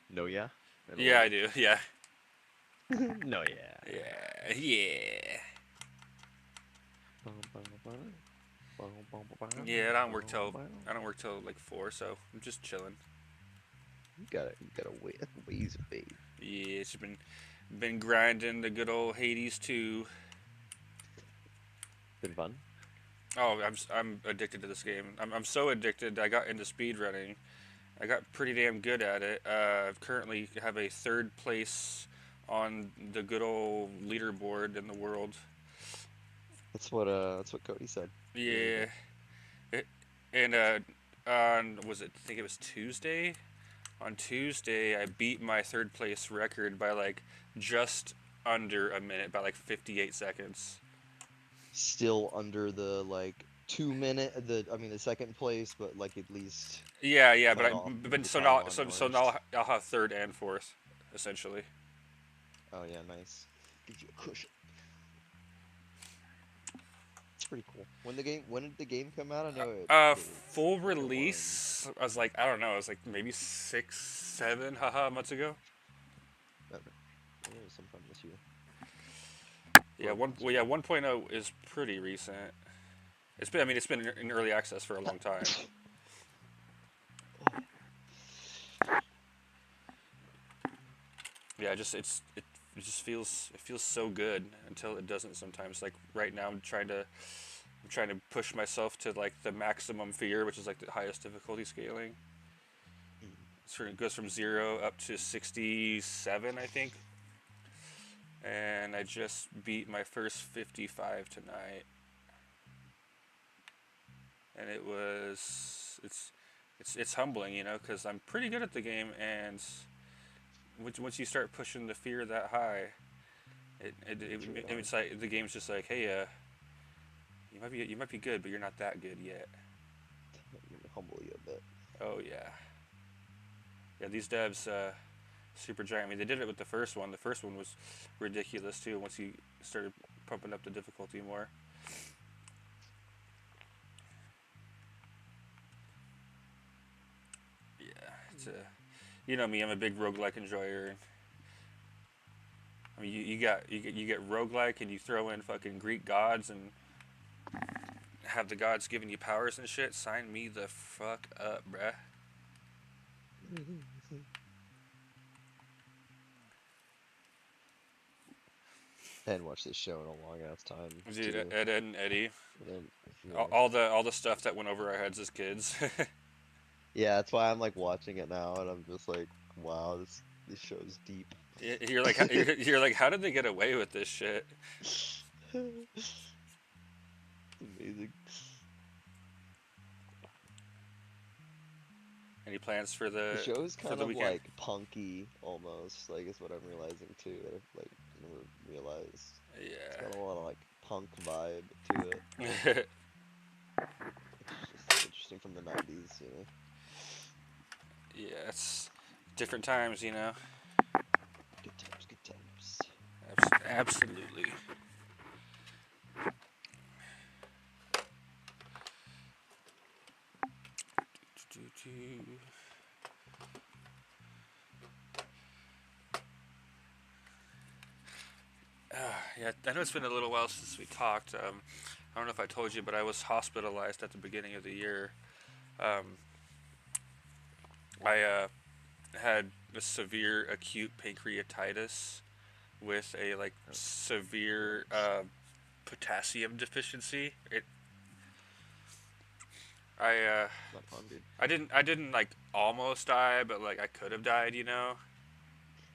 No, yeah. Yeah, I do. Yeah. No, yeah. Yeah. Yeah, I don't work till like 4, so I'm just chilling. You gotta wait. That's ways of babe. Yeah, it's been grinding the good old Hades 2. Been fun. Oh, I'm addicted to this game. I'm so addicted. I got into speedrunning. I got pretty damn good at it. Currently have a 3rd place on the good old leaderboard in the world. That's what Cody said. Yeah. And on was it? I think it was Tuesday. On Tuesday, I beat my 3rd place record by like just under a minute, by like 58 seconds. Still under the like 2 minute, the second place, but like at least. Yeah, cut off but the so title now on so yours. now I'll have 3rd and 4th, essentially. Oh yeah, nice. Gives you a cushion. It's pretty cool. When did the game come out? I know it. Full release. I was like, I don't know. It was like maybe 6, 7, months ago. It was sometime this year. Yeah, 1.0 is pretty recent. It's been in early access for a long time. Yeah, it just feels so good until it doesn't sometimes. Like right now, I'm trying to push myself to like the maximum fear, which is like the highest difficulty scaling. It goes from 0 up to 67, I think. And I just beat my first 55 tonight. And it's humbling, you know, because I'm pretty good at the game, and once you start pushing the fear that high, it's like the game's just like, hey, you might be good, but you're not that good yet. Humble you a bit. Oh yeah, these devs, super giant. I mean, they did it with the first one. The first one was ridiculous too. Once you started pumping up the difficulty more. Yeah, it's you know me. I'm a big roguelike enjoyer. I mean, you get roguelike, and you throw in fucking Greek gods and have the gods giving you powers and shit. Sign me the fuck up, bruh. I hadn't watched this show in a long ass time. Dude, too. Ed and Eddie. Yeah. All the stuff that went over our heads as kids. Yeah, that's why I'm like watching it now, and I'm just like, wow, This show's deep. You're like, you're like, how did they get away with this shit? Amazing. Any plans for The the show is for kind the of weekend? like punky almost, like is what I'm realizing too. That I've like never realized. It's got a lot of like punk vibe to it, Yeah. which is just interesting from the '90s, you know. Yeah, it's different times, you know. Good times, good times. Absolutely. Yeah, I know it's been a little while since we talked. I don't know if I told you, but I was hospitalized at the beginning of the year. Um, I had a severe acute pancreatitis with a like Oh, severe congrats. potassium deficiency. I uh, Not fun, dude. I didn't like almost die, but like I could have died, you know.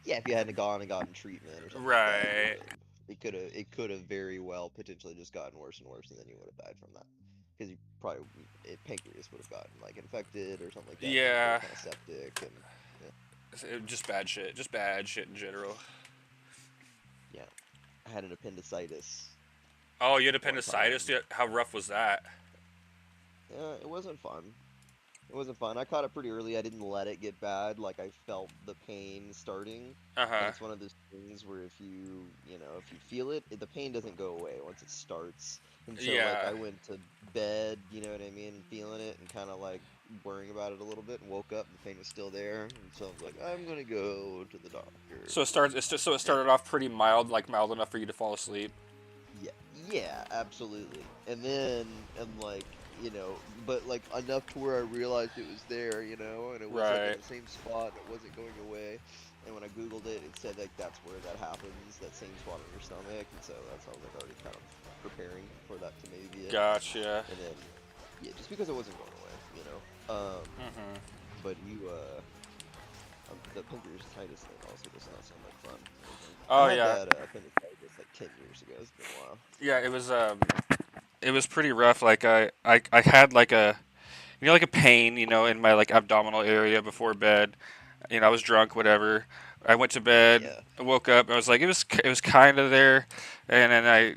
Yeah, if you hadn't gone and gotten treatment or something like that, you Right. would have. It could have very well potentially just gotten worse and worse, and then you would have died from that. Because you probably pancreas would have gotten like infected or something like that, and then you go Yeah. kind of septic and yeah, Just bad shit. Just bad shit in general. yeah. I had an appendicitis Oh, you had one appendicitis? time. Yeah, how rough was that? It wasn't fun. It wasn't fun. I caught it pretty early. I didn't let it get bad. Like I felt the pain starting, Uh and huh. it's one of those things where if you feel it, the pain doesn't go away once it starts. And so like Yeah. I went to bed, you know what I mean, feeling it and kind of like worrying about it a little bit, and woke up and the pain was still there. And so I was like, I'm gonna go to the doctor. So it starts. It's just so it And started off pretty mild, like mild enough for you to fall asleep. yeah, yeah, absolutely. And then, and like, but like enough to where I realized it was there, and it was like in Right. the same spot and it wasn't going away. And when I Googled it, it said like that's where that happens, that same spot on your stomach. And so that's how I was like already kind of preparing for that to maybe be it. Gotcha. And then, yeah, just because it wasn't going away. Mhm. But the pancreatitis thing also does not sound like fun or anything. I Oh had yeah. that appendicitis like 10 years ago. It's been a while. Yeah. It was pretty rough. Like I had like a like a pain, in my like abdominal area before bed. I was drunk, whatever. I went to bed, Yeah. I woke up, I was like, it was kind of there, and then I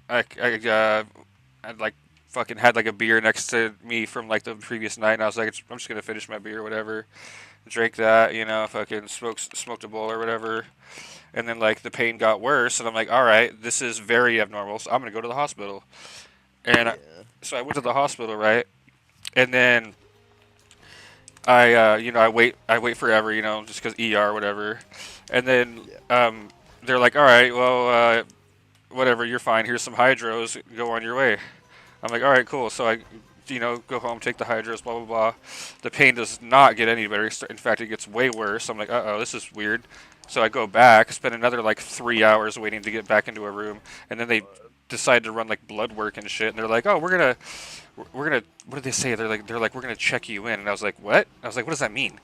like fucking had like a beer next to me from like the previous night, and I was like, I'm just gonna finish my beer, whatever. Drank that, fucking smoked a bowl or whatever, and then like the pain got worse, and I'm like, all right, this is very abnormal, so I'm gonna go to the hospital, and Yeah. so I went to the hospital, right, and then I wait forever, just because ER, whatever, and then Yeah. they're like, all right, well, whatever, you're fine. Here's some hydros. Go on your way. I'm like, all right, cool. So I, go home, take the hydros, blah blah blah. The pain does not get any better. In fact, it gets way worse. I'm like, uh-oh, this is weird. So I go back, spend another like 3 hours waiting to get back into a room, and then they decide to run like blood work and shit. And they're like, oh, we're gonna. What did they say? They're like, we're gonna check you in. And I was like, what? I was like, what does that mean?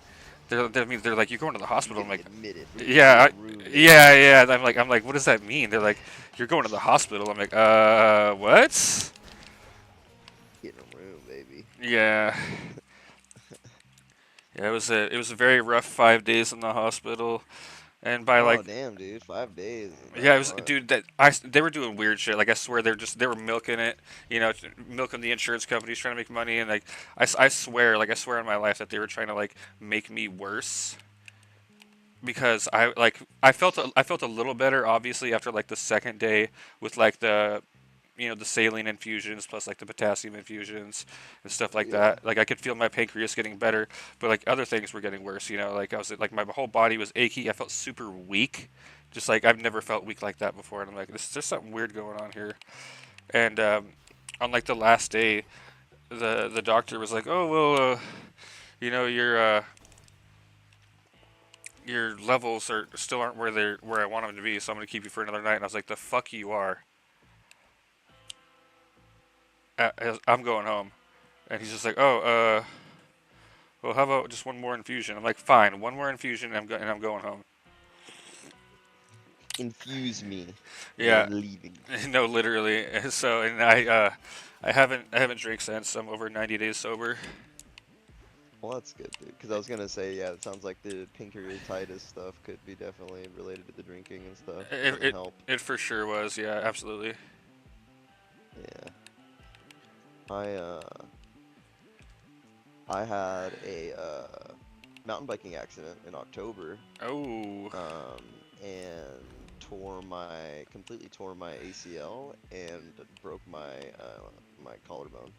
They're like, you're going to the You're hospital. I'm getting like, admitted. We're getting you yeah, a room, baby. yeah, yeah. I'm like, what does that mean? They're like, you're going to the hospital. I'm like, what? Getting a room, baby. Yeah, yeah. It was a very rough 5 days in the hospital, and by Oh like, damn, dude. 5 days is not yeah, it was, fun. dude. They were doing weird shit. Like I swear, they were milking it. Milking the insurance companies trying to make money, and like I swear, like I swear on my life that they were trying to like make me worse. Because I felt a little better obviously after like the second day with like the saline infusions plus like the potassium infusions and stuff like Yeah. that. Like I could feel my pancreas getting better, but like other things were getting worse. Like I was like my whole body was achy. I felt super weak, just like I've never felt weak like that before. And I'm like, there's something weird going on here. And on like the last day, the doctor was like, oh well, you know your levels are still aren't where I want them to be, so I'm gonna keep you for another night. And I was like, the fuck you are. I'm going home. And he's just like, oh, Well, how about just one more infusion? I'm like, fine, one more infusion, and I'm going home. Infuse me, and Yeah, I'm leaving. no, literally. So, and I haven't drank since. I'm over 90 days sober. Well, that's good, dude. Because I was gonna say, yeah, it sounds like the pancreatitis stuff could be definitely related to the drinking and stuff. It It doesn't it, help. it for sure was. Yeah, absolutely. Yeah. I I had a mountain biking accident in October, Oh, and completely tore my ACL and broke my collarbone.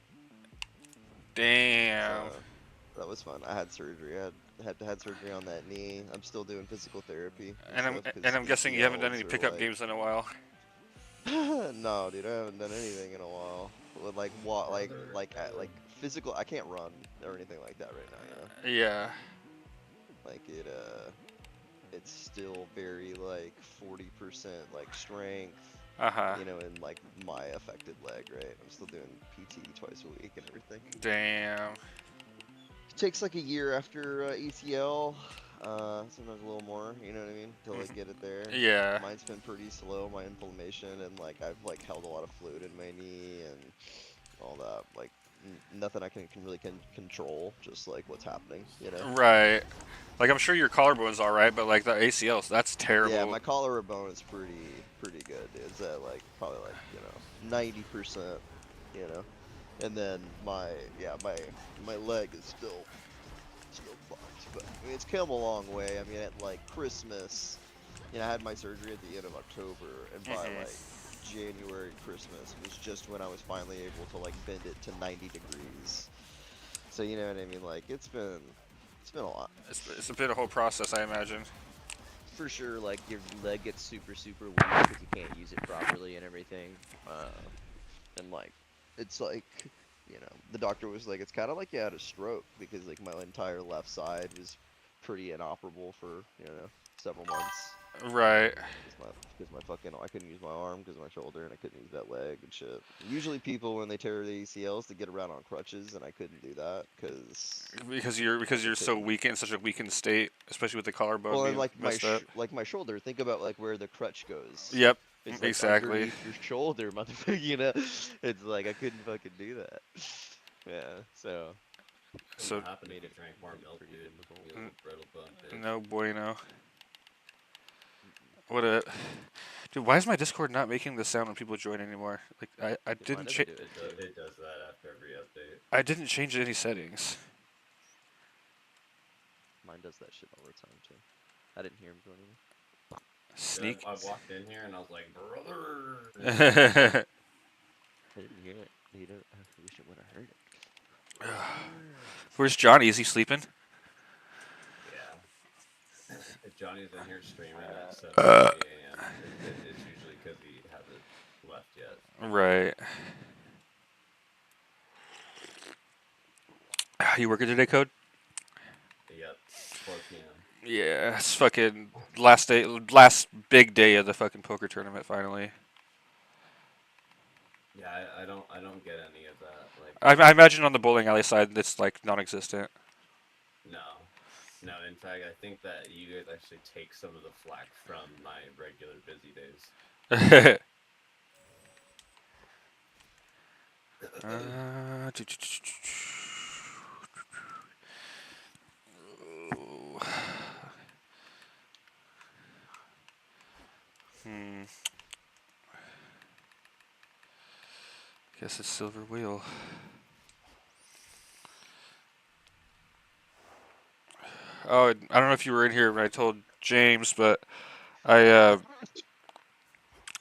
damn. So that was fun. I had surgery. I had surgery on that knee. I'm still doing physical therapy and And I'm stuff and because I'm guessing you haven't done ACLs any are pickup like, games in a while. no, dude, I haven't done anything in a while. Like what, Brother, like physical. I can't run or anything like that right now. You know, Yeah. like it's still very like 40% like strength. Uh huh. You know, in like my affected leg, right? I'm still doing PT twice a week and everything. Damn. It takes like a year after ACL, sometimes a little more, you know what I mean, to like Mhm. get it there. Yeah. Mine's been pretty slow, my inflammation, and like I've like held a lot of fluid in my knee and all that. Like nothing I can really control, just like what's happening, you know. Right. Like I'm sure your collarbone's all right, but like the ACLs, that's Yeah, terrible. my collarbone is pretty good. It's at like probably like 90%, you know, and then my leg is still fucked, but I mean, it's come a long way. I mean, at like Christmas, I had my surgery at the end of October, and by Mhm. like January, Christmas was just when I was finally able to like bend it to 90 degrees. So you know what I mean? Like it's been a lot. It's been a whole process, I imagine. For sure, like your leg gets super weak because you can't use it properly and everything. And like it's like the doctor was like, it's kind of like you had a stroke because like my entire left side was pretty inoperable for several months. Right. Because my fucking I couldn't use my arm because of my shoulder, and I couldn't use that leg and shit. Usually people when they tear their ACLs they get around on crutches, and I couldn't do that because Because I you're so couldn't. weak in such a weakened state, especially with the collarbone Well, and being like messed up. like my shoulder, think about like where the crutch goes. Yep. It's like Exactly. underneath your shoulder, motherfucker. It's like I couldn't fucking do that. Yeah, so So happen made if you it drank more made it milk, pretty dude. difficult. You little brittle bone bitch. no bueno. Mm-mm. What a dude. Why is my Discord not making the sound when people join anymore? Like I Dude, mine didn't doesn't change. do it. It does that after every update. I didn't change any settings. Mine does that shit all the time too. I didn't hear him joining me. Sneak. I walked in here and I was like, brother. I didn't hear it. I wish I would have heard it. Where's Johnny? Is he sleeping? Yeah. If Johnny's in here streaming at 7:30 Uh, a.m., it's usually because he hasn't left yet. Right. You working today, Code? Yep. 4 p.m. Yeah, it's fucking last day, last big day of the fucking poker tournament. Finally, Yeah, I don't get any of that. Like, I imagine on the bowling alley side, it's like non-existent. no. No, in fact, I think that you guys actually take some of the flack from my regular busy days. Uh, hmm. Guess it's silver wheel. Oh, I don't know if you were in here when I told James, but I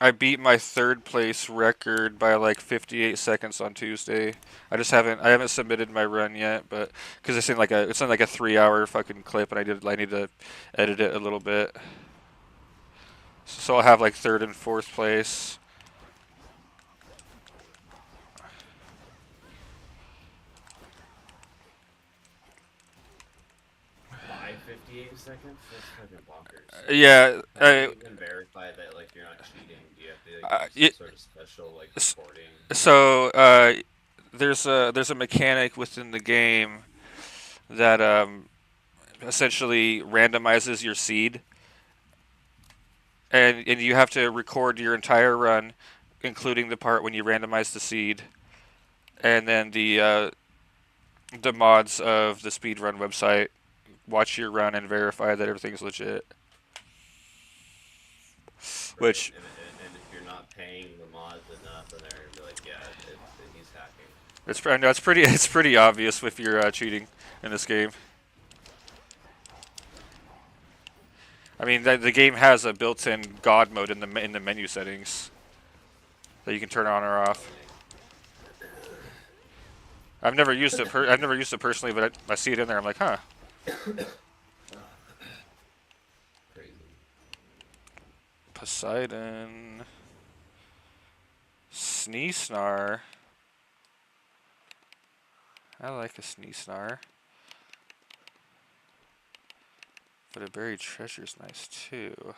I beat my third place record by like 58 seconds on Tuesday. I haven't submitted my run yet, but because it's in like a 3 hour fucking clip, and I need to edit it a little bit. So I'll have like third and fourth place. By 58 seconds? That's fucking bonkers. Yeah, How do you even verify that like you're not cheating? Do you have to like, use some sort of special like recording? so there's a mechanic within the game that essentially randomizes your seed, and you have to record your entire run, including the part when you randomize the seed, and then the mods of the speedrun website watch your run and verify that everything's legit. Right. Which And if you're not paying the mods enough, then they're gonna be like, yeah, he's hacking. no, it's pretty it's pretty obvious if you're cheating in this game. I mean, the game has a built-in God mode in the menu settings that you can turn on or off. I've never used it. I've never used it personally, but I see it in there. I'm like, huh. Crazy. Poseidon, Sneesnar. I like a Sneesnar. But a buried treasure's nice too.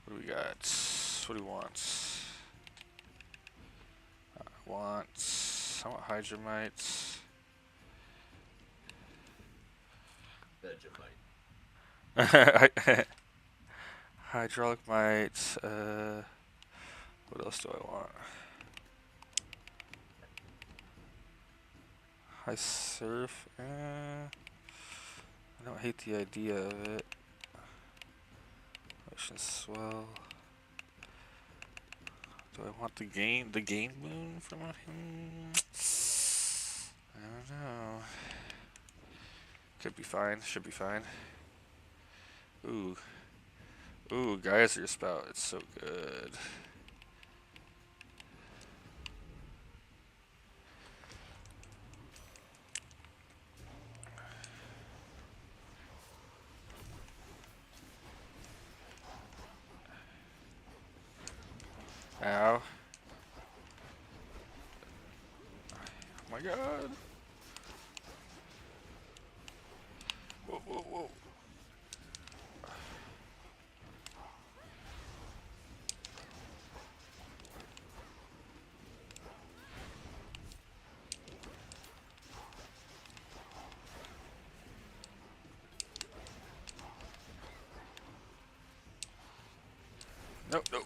What do we got? What do we want? I want Hydromites. Vegemite. Hydraulic mites. What else do I want? High surf. I don't hate the idea of it. Ocean swell. Do I want the game moon from him? I don't know. Could be fine. Should be fine. Ooh. Ooh, geyser spout. It's so good. Ow. Oh my god. Whoa, whoa, whoa. Nope, nope.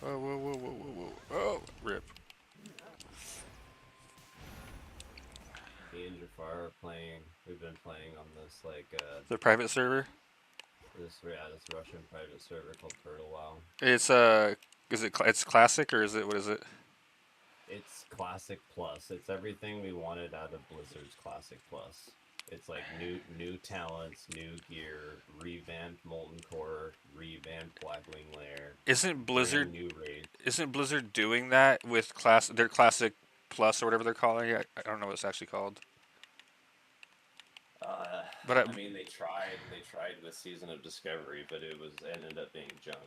Whoa, whoa, whoa, whoa, whoa, whoa. Oh, rip. Me and Jafar are playing. We've been playing on this The private server? this Russian private server called Turtle Wow. It's it's classic or is it what is it? It's Classic Plus. It's everything we wanted out of Blizzard's Classic Plus. It's like new talents, new gear, revamped Molten Core, revamped Blackwing Lair, Isn't brand Blizzard new raid. doing that with their classic plus or whatever they're calling it? I don't know what it's actually called. But I mean, they tried with Season of Discovery, but ended up being junk.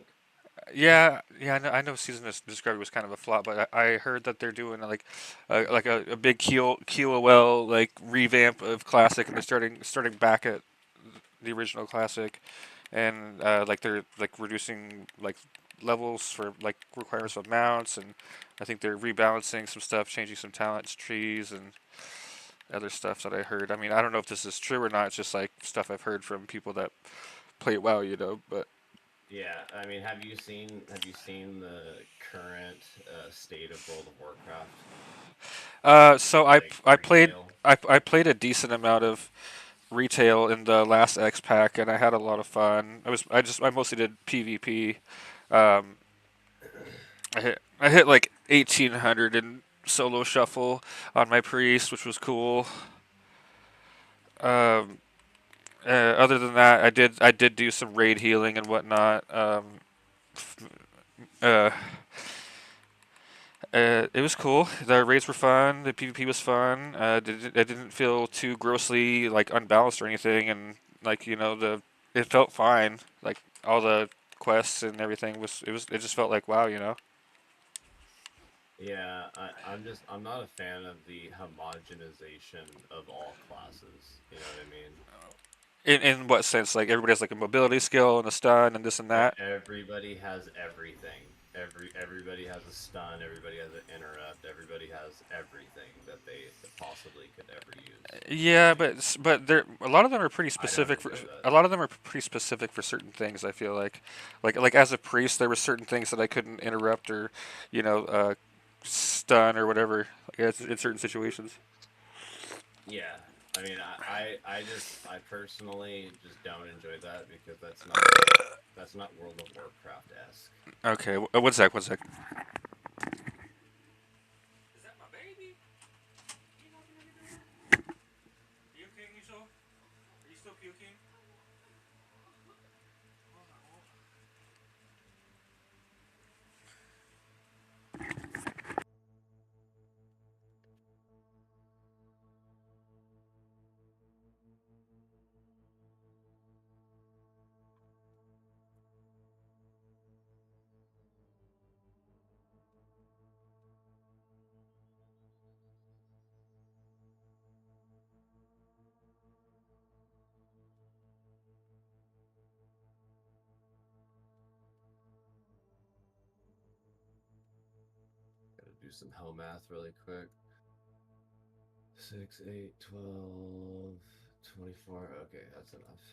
yeah, I know Season of Discovery was kind of a flop, but I heard that they're doing like a big QOL like revamp of classic, and they're starting back at the original classic, and like they're like reducing like levels for like requirements of mounts, and I think they're rebalancing some stuff, changing some talents trees and other stuff that I heard. I mean, I don't know if this is true or not. It's just like stuff I've heard from people that play WoW, but. Yeah, I mean, have you seen the current state of World of Warcraft? So Like I played retail? I played a decent amount of retail in the last X pack, and I had a lot of fun. I mostly did PvP. Um, I hit like 1800 in solo shuffle on my priest, which was cool. Um, Other than that, I did do some raid healing and whatnot. Uh, it was cool. The raids were fun. The PvP was fun. It didn't feel too grossly like unbalanced or anything, and like it felt fine. Like all the quests and everything it just felt like wow. Yeah, I'm not a fan of the homogenization of all classes. You know what I mean? In what sense? Like everybody has like a mobility skill and a stun and this and that. Everybody has everything. Everybody has a stun. Everybody has an interrupt. Everybody has everything that they possibly could ever use. You know what I Yeah, mean? but there a lot of them are pretty I don't specific for enjoy that. a lot of them are pretty specific for certain things. I feel like as a priest, there were certain things that I couldn't interrupt or, stun or whatever. In certain situations. Yeah, I mean, I personally just don't enjoy that because that's not World of Warcraft esque. Okay, one sec, one sec. Is that my baby? You knocking on your door? Are you okay, Angel? Are you still puking? Gotta do some hell math really quick. 6, 8, 12, 24. Okay, that's enough.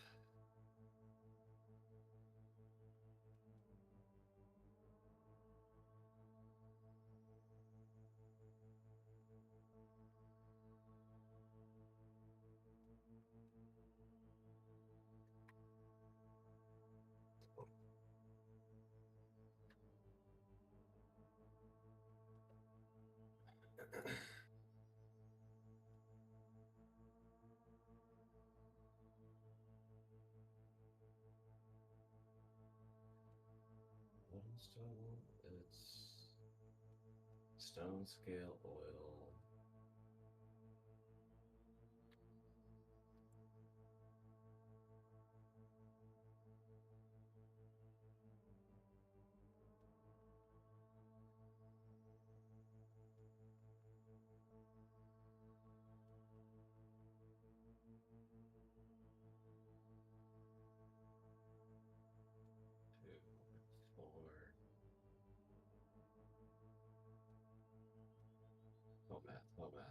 What is stone? It's stone scale oil. Two, 4. Hell math, hell math.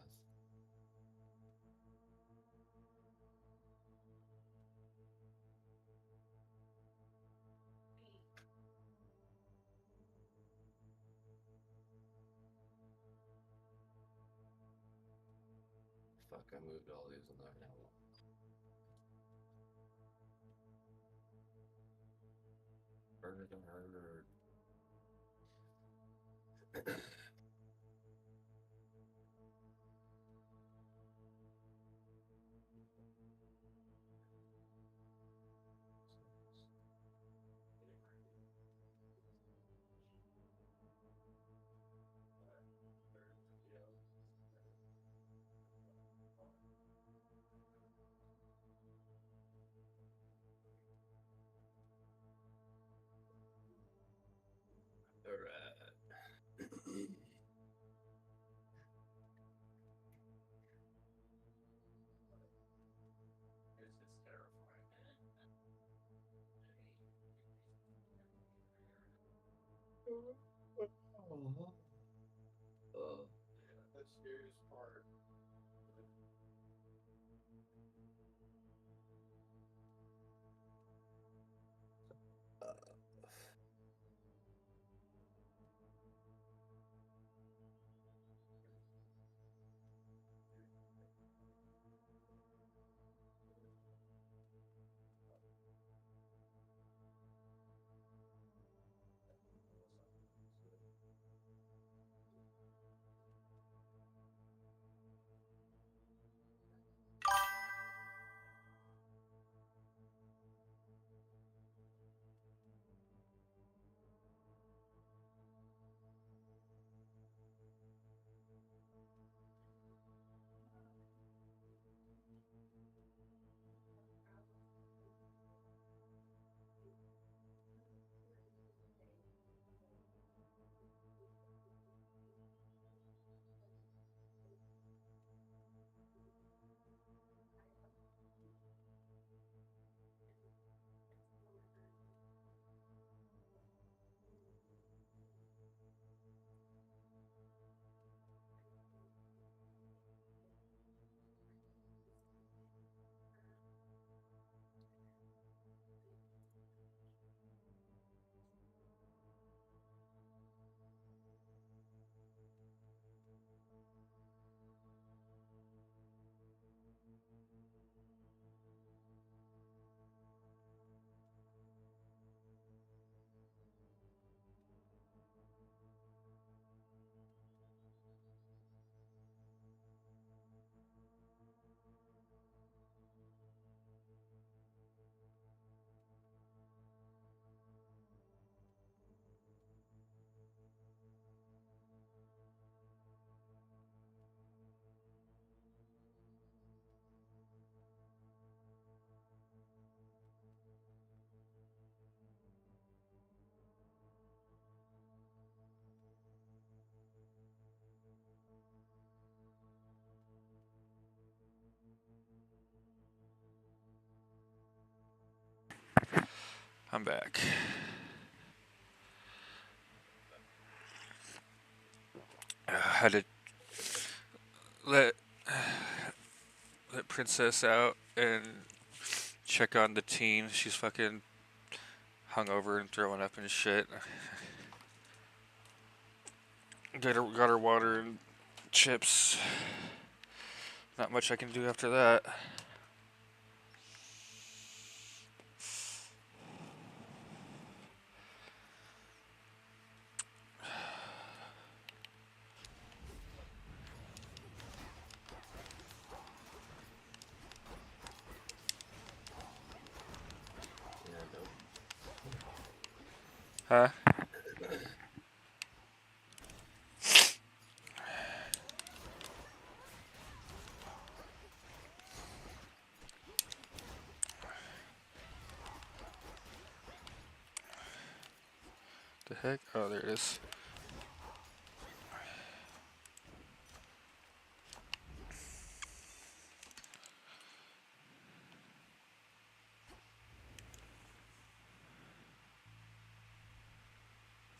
Fuck, I moved all these in there now. Burger to Harvard. I'm back. Had to let let Princess out and check on the teen. She's fucking hungover and throwing up and shit. Got her water and chips. Not much I can do after that. Yeah, nope. Huh? The heck? Oh, there it is.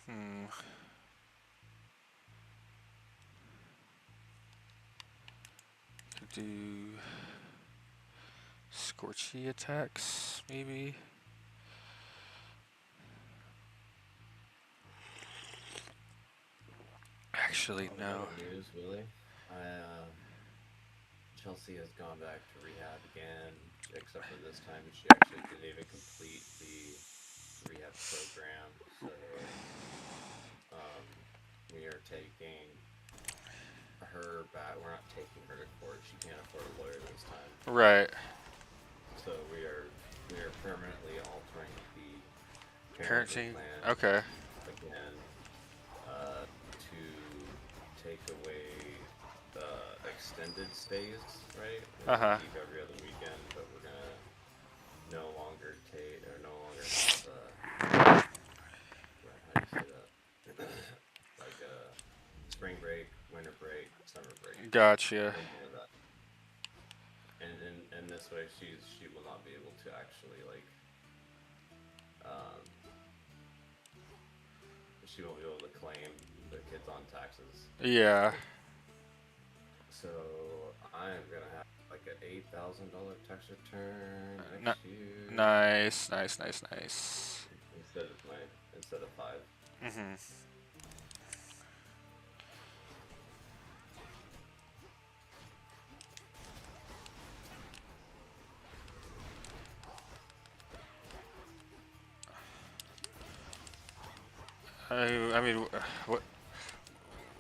Hmm. Could do scorchy attacks, maybe. Actually, On no. better news, Willie. Chelsea has gone back to rehab again, except for this time she actually didn't even complete the rehab program. So we are taking her back. We're not taking her to court. She can't afford a lawyer this time. Right. So we are permanently altering the Parenting. parenting plan Okay. again to take away the extended stays, right? We're gonna Uh-huh. keep every other weekend, but we're gonna no longer take or no longer have how do you say that? Like spring break, winter break, summer break. Gotcha. No more of that. And this way she will not be able to actually like um she won't be able to claim the kids on taxes. Yeah. So I'm gonna have like an $8,000 tax return N- next year Nice, nice, nice, nice. instead of five. Mhm. I mean,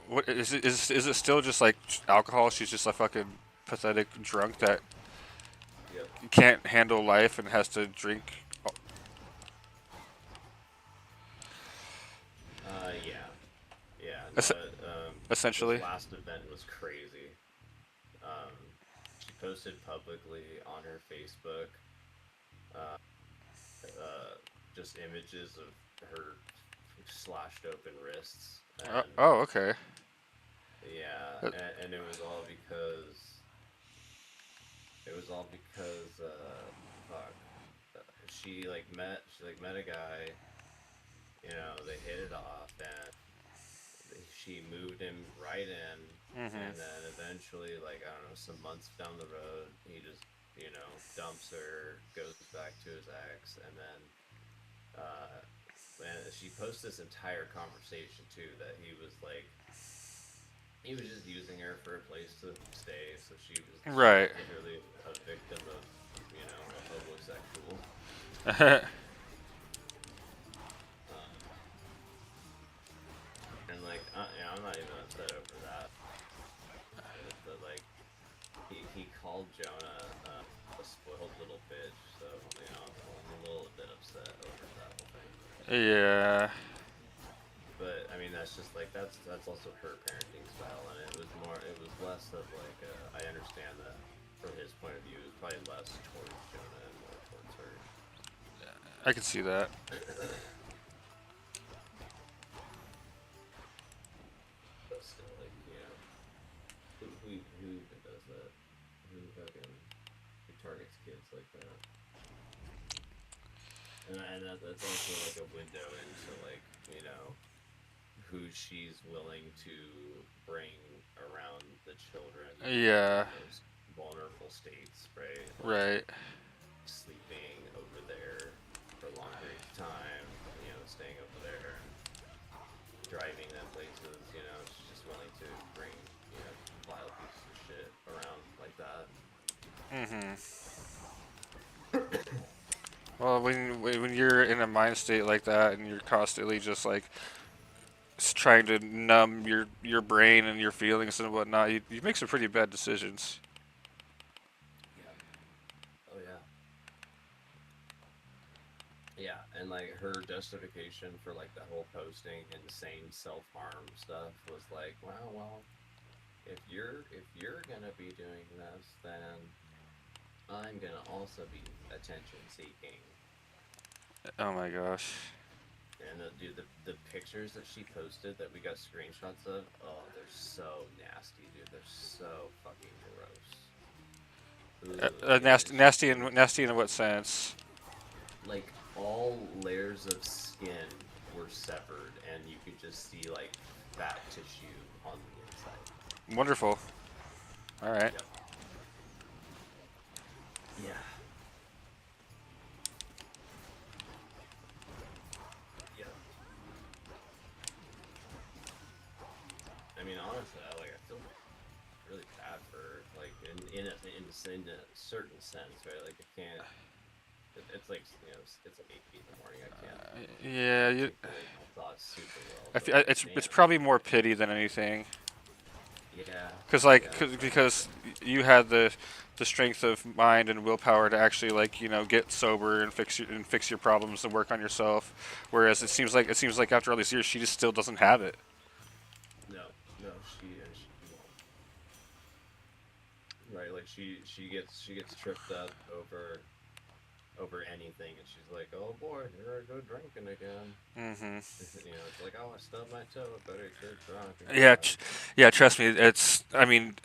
what is it? Is it still just like alcohol? She's just a fucking pathetic drunk that Yep. can't handle life and has to drink. Yeah. No. Es- This essentially. last event was crazy. Um, she posted publicly on her Facebook, uh, just images of her slashed open wrists, and Oh, okay. yeah, Uh, and it was all because fuck, she met a guy, they hit it off, and she moved him right in, Mhm. and then eventually, like, I don't know, some months down the road, he just dumps her, goes back to his ex, and then and she posted this entire conversation too, that he was just using her for a place to stay, so she was Right. literally a victim of a homosexual. Um, and like I'm not even upset over that, but like he called Jonah a spoiled little bitch, so I'm a little bit upset over that whole thing. Yeah. But I mean, that's just like that's also her parenting style, and it was less of like I understand that from his point of view, it was probably less towards Jonah and more towards her. I can see that. But still, like, who even does that? Who targets kids like that? And that's also like a window into like who she's willing to bring around the children in Yeah. their most vulnerable states, right? Like Right. sleeping over there for long periods of time, staying over there and driving them places, she's just willing to bring, vile pieces of shit around like that. Mhm. Well, when you're in a mind state like that and you're constantly just like trying to numb your brain and your feelings and whatnot, you make some pretty bad decisions. Yeah. Oh yeah. Yeah, and like her justification for like the whole posting insane self harm stuff was like, well, if you're gonna be doing this, then I'm gonna also be attention seeking. Oh my gosh. And dude, the pictures that she posted that we got screenshots of, oh, they're so nasty, dude. They're so fucking gross. Ugh, yeah, Nasty in what sense? like all layers of skin were severed, and you could just see like fat tissue on the inside. Wonderful. All right. Yep. Yeah. Yep. I mean, honestly, I feel really bad for her, like in a certain sense, right? Like I can't. It's like it's like 8 in the morning. I can't Yeah. articulate my thoughts super well, I but feel, like, it's damn. probably more pity than anything. Yeah. Like, Yeah. because you had the strength of mind and willpower to actually like get sober and fix your problems and work on yourself, whereas it seems like after all these years she just still doesn't have it. No. No. She won't. Right. Like she gets tripped up over anything, and she's like, "Oh boy, here I go drinking again." Hmm. It's like, "Oh, I stubbed my toe. Better get drunk Yeah, again." yeah. Trust me, I mean,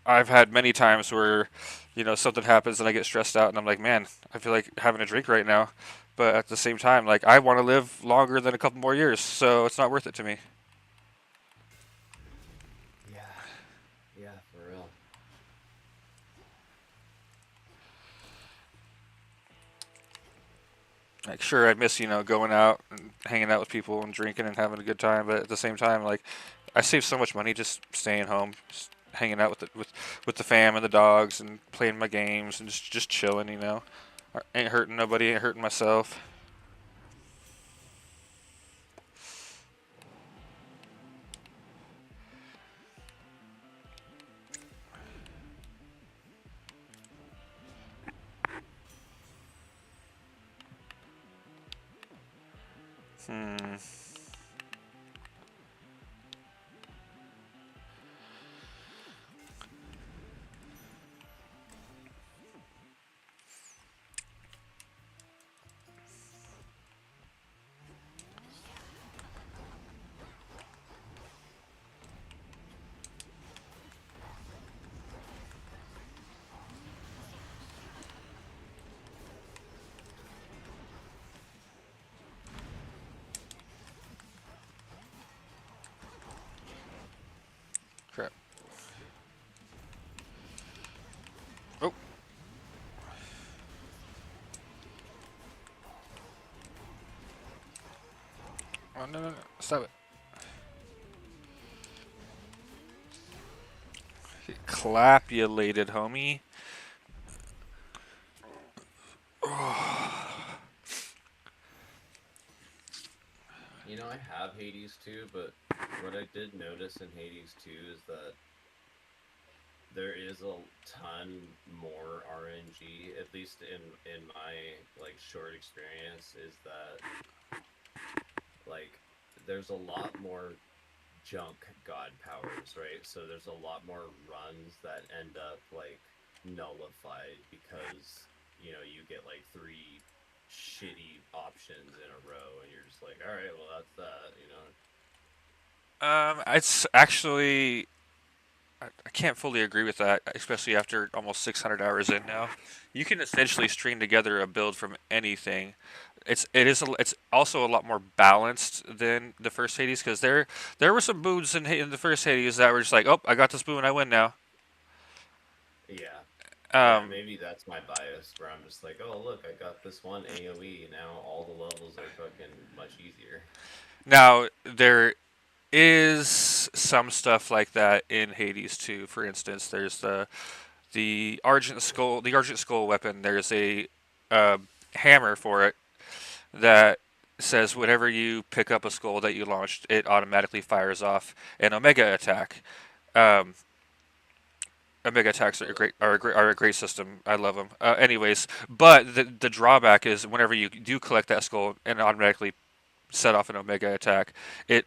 I've had many times where something happens and I get stressed out and I'm like, man, I feel like having a drink right now, but at the same time, like I want to live longer than a couple more years, so it's not worth it to me. Yeah. Yeah, for real. Like, sure, I miss going out and hanging out with people and drinking and having a good time, but at the same time, like I save so much money just staying home, just hanging out with the fam and the dogs and playing my games and just chilling. Ain't hurting nobody, ain't hurting myself. Hmm. Crap. Oh. Oh, no, no, no. Stop it. Clapulated, homie. I have Hades 2, but what I did notice in Hades 2 is that there is a ton more RNG, at least in my like short experience, is that like there's a lot more junk god powers, right? So there's a lot more runs that end up like nullified because you get like three shitty options in a row, and you're just like, all right, well that's that. It's actually I can't fully agree with that, especially after almost 600 hours in now. You can essentially string together a build from anything, it's also a lot more balanced than the first Hades because there were some boons in the first Hades that were just like, oh, I got this boon, I win now. Yeah. Yeah, Um, maybe that's my bias where I'm just like, oh look, I got this one AoE. Now all the levels are fucking much easier. Now there is some stuff like that in Hades too. For instance, there's the Argent Skull weapon. There's a uh, hammer for it that says whenever you pick up a skull that you launched, it automatically fires off an Omega attack. Um, Omega attacks are a great system. I love them. Anyways, but the drawback is whenever you do collect that skull and automatically set off an Omega attack, it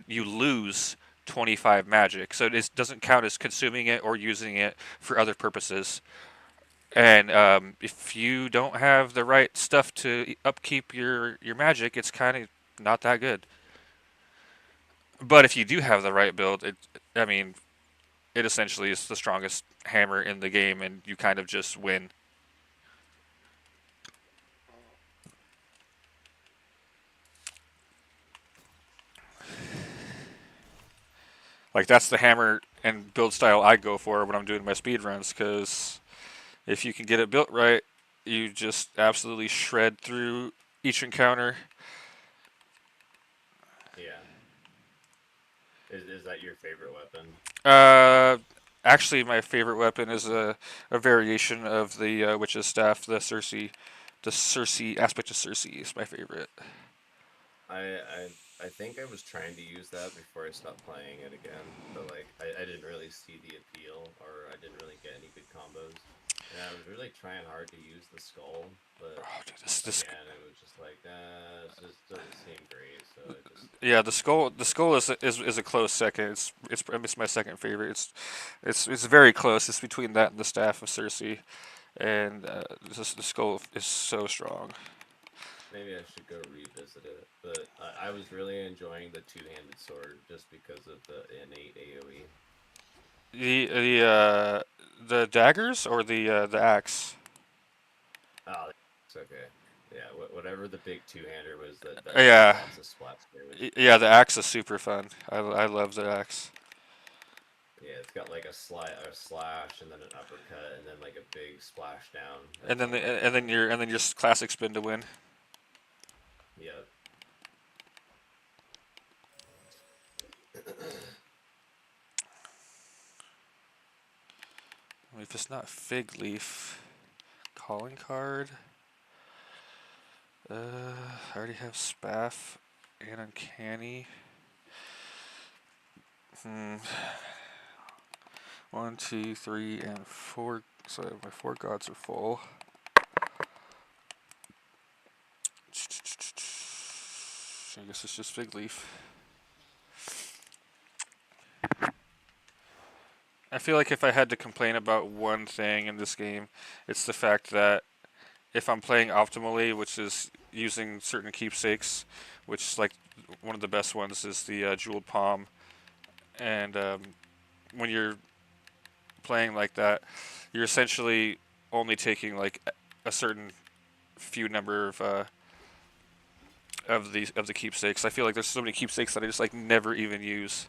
you lose 25 magic. So it doesn't count as consuming it or using it for other purposes. And if you don't have the right stuff to upkeep your magic, it's kind of not that good. But if you do have the right build, I mean, it essentially is the strongest hammer in the game, and you kind of just win. Like that's the hammer and build style I go for when I'm doing my speed runs, because if you can get it built right, you just absolutely shred through each encounter. Yeah. Is that your favorite weapon? Uh, Actually, my favorite weapon is a variation of the witch's staff. The Circe aspect of Circe is my favorite. I think I was trying to use that before I stopped playing it again, but like I didn't really see the appeal, or I didn't really get any good combos. And I was really trying hard to use the skull, but Oh, dude, this again, it was just like, it just doesn't seem great. So I just yeah, the skull is a close second. It's my second favorite. It's very close. It's between that and the staff of Circe, and the skull is so strong. maybe I should go revisit it. But I was really enjoying the two-handed sword just because of the innate AOE. The daggers or the axe. Oh, it's okay. Yeah, whatever the big two-hander was that does Yeah, lots of splash damage. yeah, the axe is super fun. I love the axe. Yeah, it's got like a slash, and then an uppercut, and then like a big splash down. And It's then all right. your classic spin to win. Yeah. If it's not fig leaf, calling card. I already have spaff and uncanny. Hmm. 1, 2, 3, and 4. So my 4 gods are full. I guess it's just fig leaf. I feel like if I had to complain about one thing in this game, it's the fact that if I'm playing optimally, which is using certain keepsakes, which is like one of the best ones is the jeweled palm, and when you're playing like that, you're essentially only taking like a certain few number of the keepsakes. I feel like there's so many keepsakes that I just like never even use.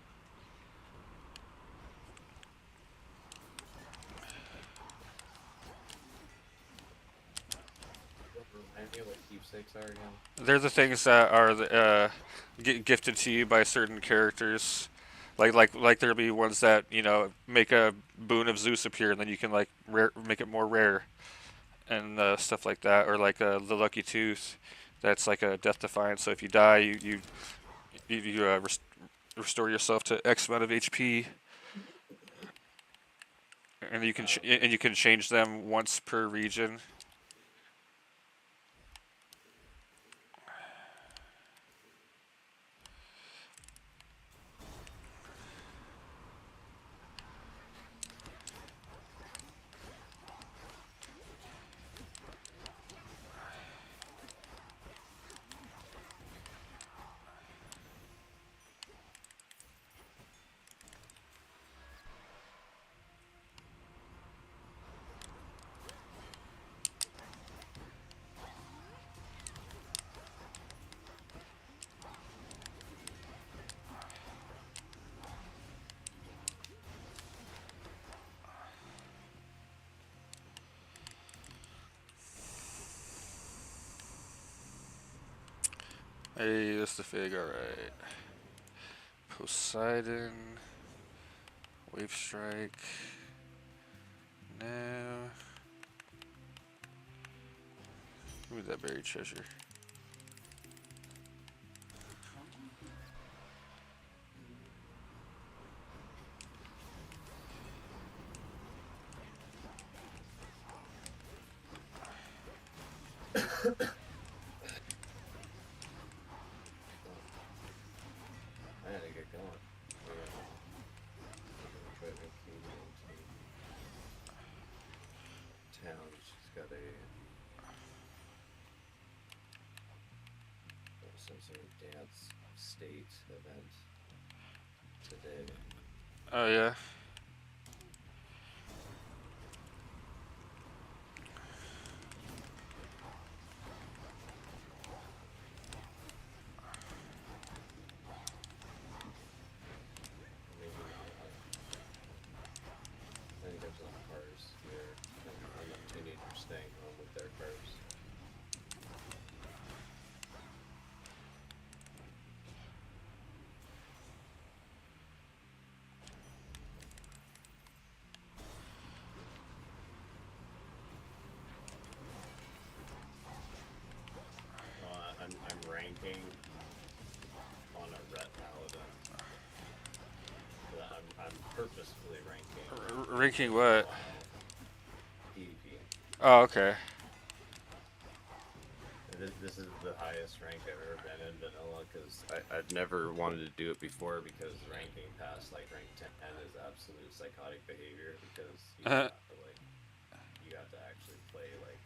Remind me what keepsakes are again. They're the things that are gifted to you by certain characters. Like there'll be ones that make a boon of Zeus appear, and then you can like make it more rare, and stuff like that. Or like the lucky tooth, that's like a death defiance. So if you die, you restore yourself to X amount of HP, and you can change them once per region. Hey, that's the fig. All right. Poseidon. Wave strike. No. Give me that buried treasure. I had to get going. Try to make town. She's got some sort of dance state event today. Oh yeah. Maybe not. I think there's enough cars here, and enough teenagers staying home with their cars. I'm ranking on a ret paladin. I'm purposefully ranking Ranking what? PvP. Oh, okay. This is the highest rank I've ever been in vanilla because I've never wanted to do it before because ranking past like rank 10 is absolute psychotic behavior because you have to actually play like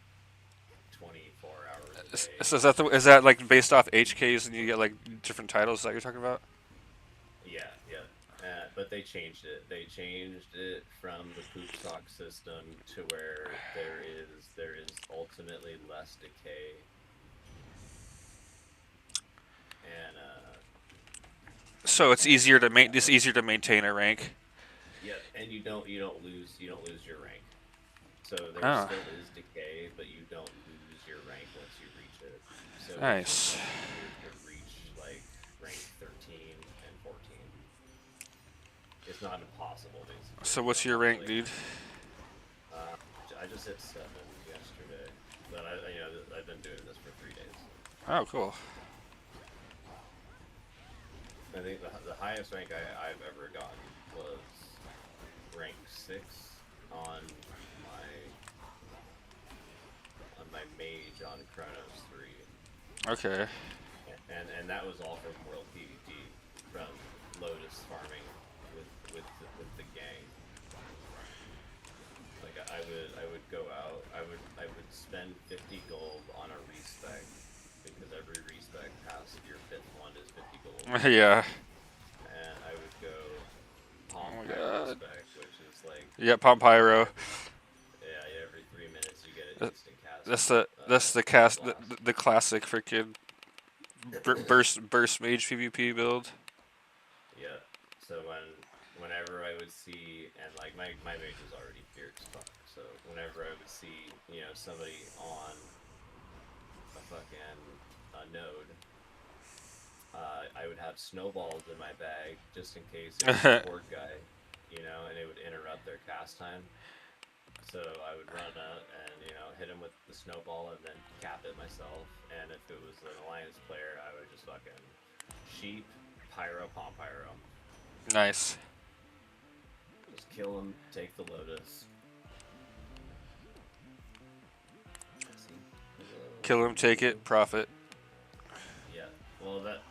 24 hours a day. So is that like based off HKs and you get like different titles that you're talking about? Yeah. But they changed it. They changed it from the poop sock system to where there is ultimately less decay. And So it's easier to maintain a rank. Yep, and you don't lose your rank. So there Oh. still is decay, but you don't lose your rank once you reach it. So Nice. it's easier to reach like rank 13 and 14. It's not impossible, basically. So what's your rank, dude? I just hit 7 yesterday, but I've been doing this for 3 days. Oh, cool. I think the highest rank I've ever gotten was rank 6 on my mage on Chronos 3. Okay. And that was all from World PvP, from Lotus farming with the gang. Like I would go out, I would spend 50 gold on a respec because every respec past your 5th one is 50 gold. Yeah. And I would go Palm Oh my Pyro God. spec, which is like Palm Pyro. every 3 minutes you get an instant cast. That's the classic freaking burst mage PvP build. Yeah. So whenever I would see, and like my mage was already feared as fuck, so whenever I would see somebody on a node, I would have snowballs in my bag just in case it was a support guy, and it would interrupt their cast time. So I would run up and hit him with the snowball and then cap it myself. And if it was an alliance player, I would just fucking sheep, pyro, palm pyro. Nice. Just kill him, take the Lotus. Kill him, take it, profit. Yeah. Well, that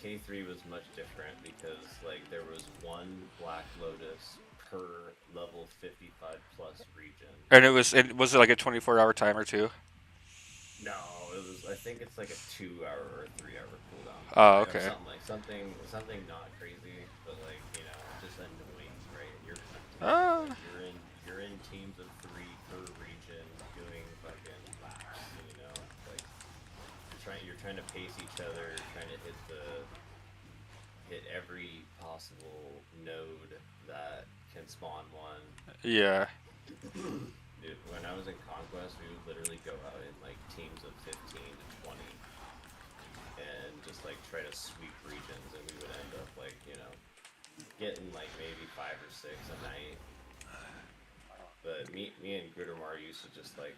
K3 was much different because like there was one Black Lotus per level 55 plus region. And was it like a 24-hour timer too? No, it was. I think it's like a 2-hour or 3-hour cooldown. Oh, okay. Something not crazy, but like just annoying, right? You're in teams of 3 per region doing fucking laps. Like you're trying to pace each other, trying to hit every possible node that can spawn one. Yeah. Dude, when I was in Conquest, we would literally go out in like teams of 15 to 20, and just like try to sweep regions, and we would end up like getting like maybe 5 or 6 a night. But me and Gritamar used to just like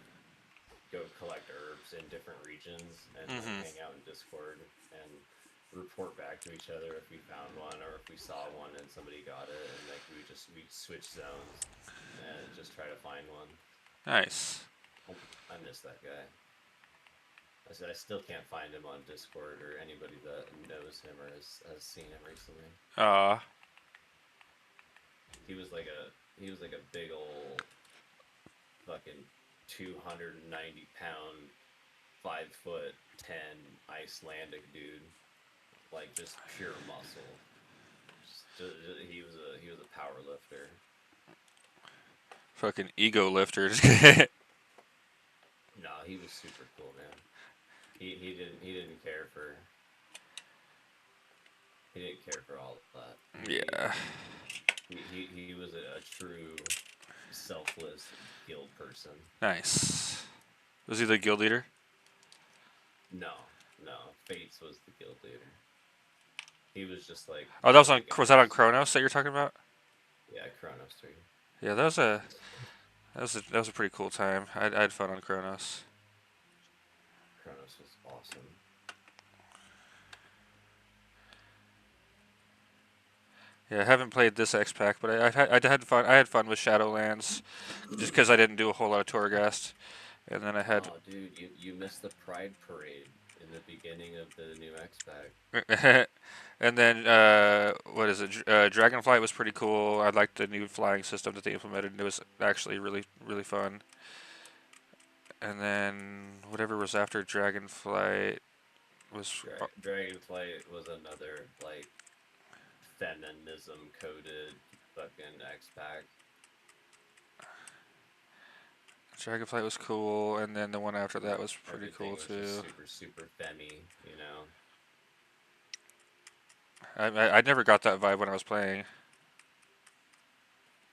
go collect herbs in different regions and like Mm-hmm. hang out in Discord and report back to each other if we found one or if we saw one and somebody got it, and like we switch zones and just try to find one. Nice. I miss that guy. I said I still can't find him on Discord or anybody that knows him or has seen him recently. He was like a big old fucking 290-pound, 5'10" Icelandic dude, like just pure muscle. He was a power lifter. Fucking ego lifter. No, he was super cool, man. He didn't care for all of that. Yeah. He was a true selfless guild person. Nice. Was he the guild leader? No, Fates was the guild leader. He was just like. Oh, that was on. Was that on Kronos that you're talking about? Yeah, Kronos 3. Yeah, that was a pretty cool time. I had fun on Kronos. Kronos was awesome. Yeah, I haven't played this X pack, but I had fun. I had fun with Shadowlands, just because I didn't do a whole lot of Torghast, and then I had. Oh, dude, you missed the Pride Parade in the beginning of the new X pack. And then what is it? Dragonflight was pretty cool. I liked the new flying system that they implemented. It was actually really fun. And then whatever was after Dragonflight was. Dragonflight was another like feminism coded fucking X pack. Dragonflight was cool, and then the one after that was pretty Everything cool was too. just super femmy, you know. I never got that vibe when I was playing.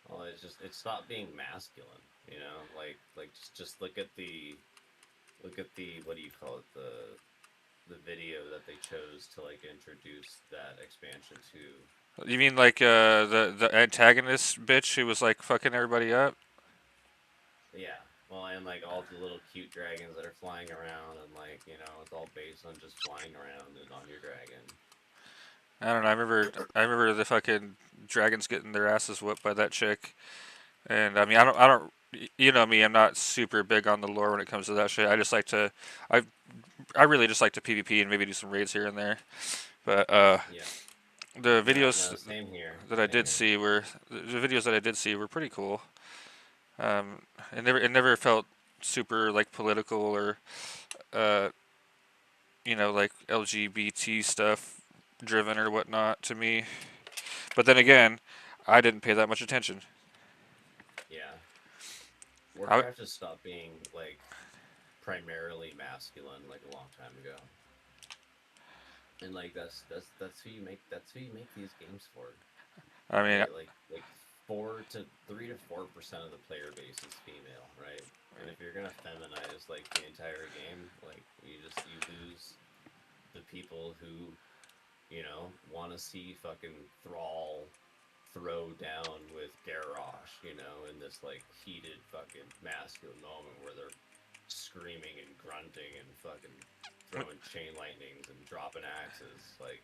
Well, it stopped being masculine, you know. Like just look at the what do you call it, the video that they chose to like introduce that expansion to. You mean like the antagonist bitch who was like fucking everybody up? Yeah. Well, and like all the little cute dragons that are flying around, and like it's all based on just flying around and on your dragon. I don't know. I remember the fucking dragons getting their asses whooped by that chick. And I mean, I don't. You know me. I'm not super big on the lore when it comes to that shit. I just like to. I really just like to PvP and maybe do some raids here and there. But Yeah. the videos No, same here. that I did see were the videos that I did see were pretty cool. It never felt super like political or like LGBT stuff driven or whatnot to me. But then again, I didn't pay that much attention. Yeah. Warcraft just stopped being like primarily masculine like a long time ago. And like that's who you make these games for. I mean, right? like 3 to 4% of the player base is female, right? And if you're gonna feminize like the entire game, like you lose the people who want to see fucking Thrall throw down with Garrosh, in this like heated fucking masculine moment where they're screaming and grunting and fucking throwing chain lightnings and dropping axes, like.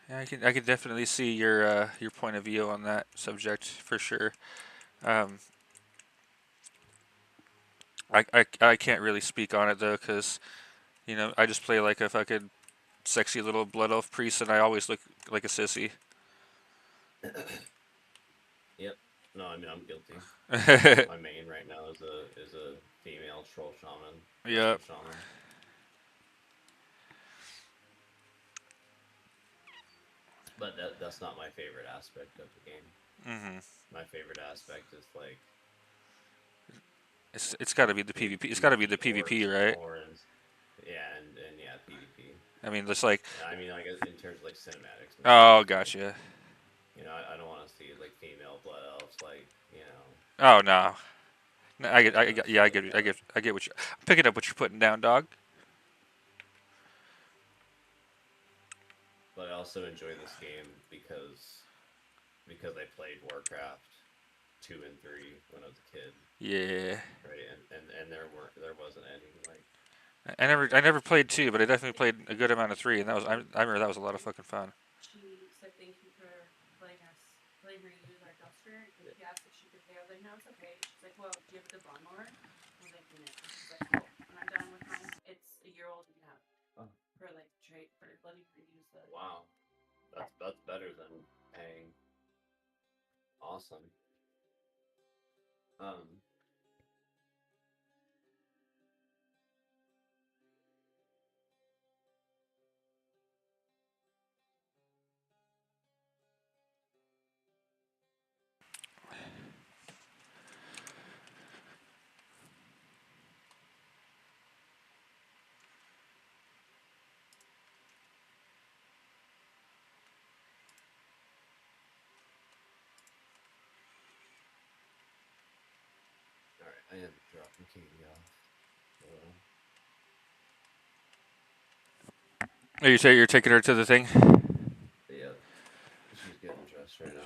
yeah, I can definitely see your point of view on that subject for sure. I can't really speak on it though, because I just play like a fucking sexy little blood elf priest, and I always look like a sissy. Yep. No, I mean I'm guilty. My main right now is a female troll shaman. Yeah. But that's not my favorite aspect of the game. Mm-hmm. My favorite aspect is like. It's got to be the PvP. It's got to be the PvP, right? Yeah, and yeah, PvP. I mean, just like. I mean, like in terms of like cinematics. Oh, gotcha. I don't want to see like female blood elves, like Oh no. I get what you. I'm picking up what you're putting down, dog. but I also enjoy this game because I played Warcraft 2 and 3 when I was a kid, Yeah. right? And there wasn't any like. I never played 2, but I definitely played a good amount of 3, and I remember that was a lot of fucking fun. She said thank you for letting her use our duster. Because he asked if she could pay. I was like, no, it's okay. She's like, well, do you have the lawnmower? I was like, in it. And she's like, cool. When I'm done with mine, it's a year old. You can have Oh. for like trade for letting her use the. Wow, that's better than paying. Awesome. All right, I am dropping Katie off. Oh, you say you're taking her to the thing? Yeah, she's getting dressed right now.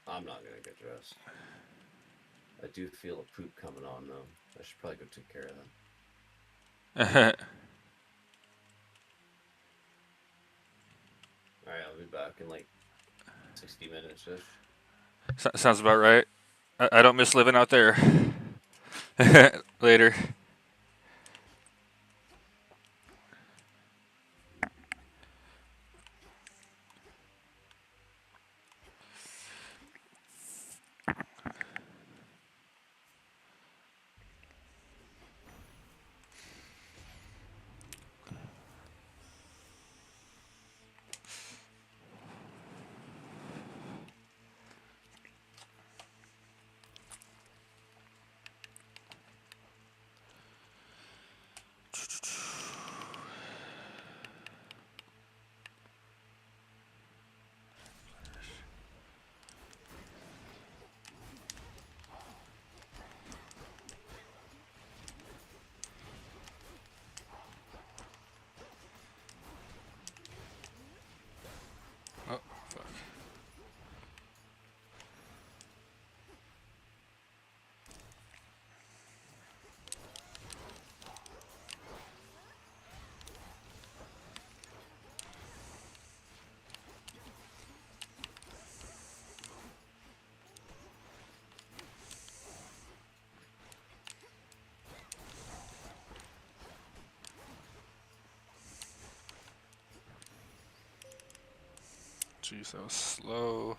I'm not gonna get dressed. I do feel a poop coming on though. I should probably go take care of that. All right, I'll be back in like 60 minutes ish. Sounds about right. I don't miss living out there. Later. Oh, fuck. Jeez, that was slow.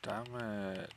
Damn it.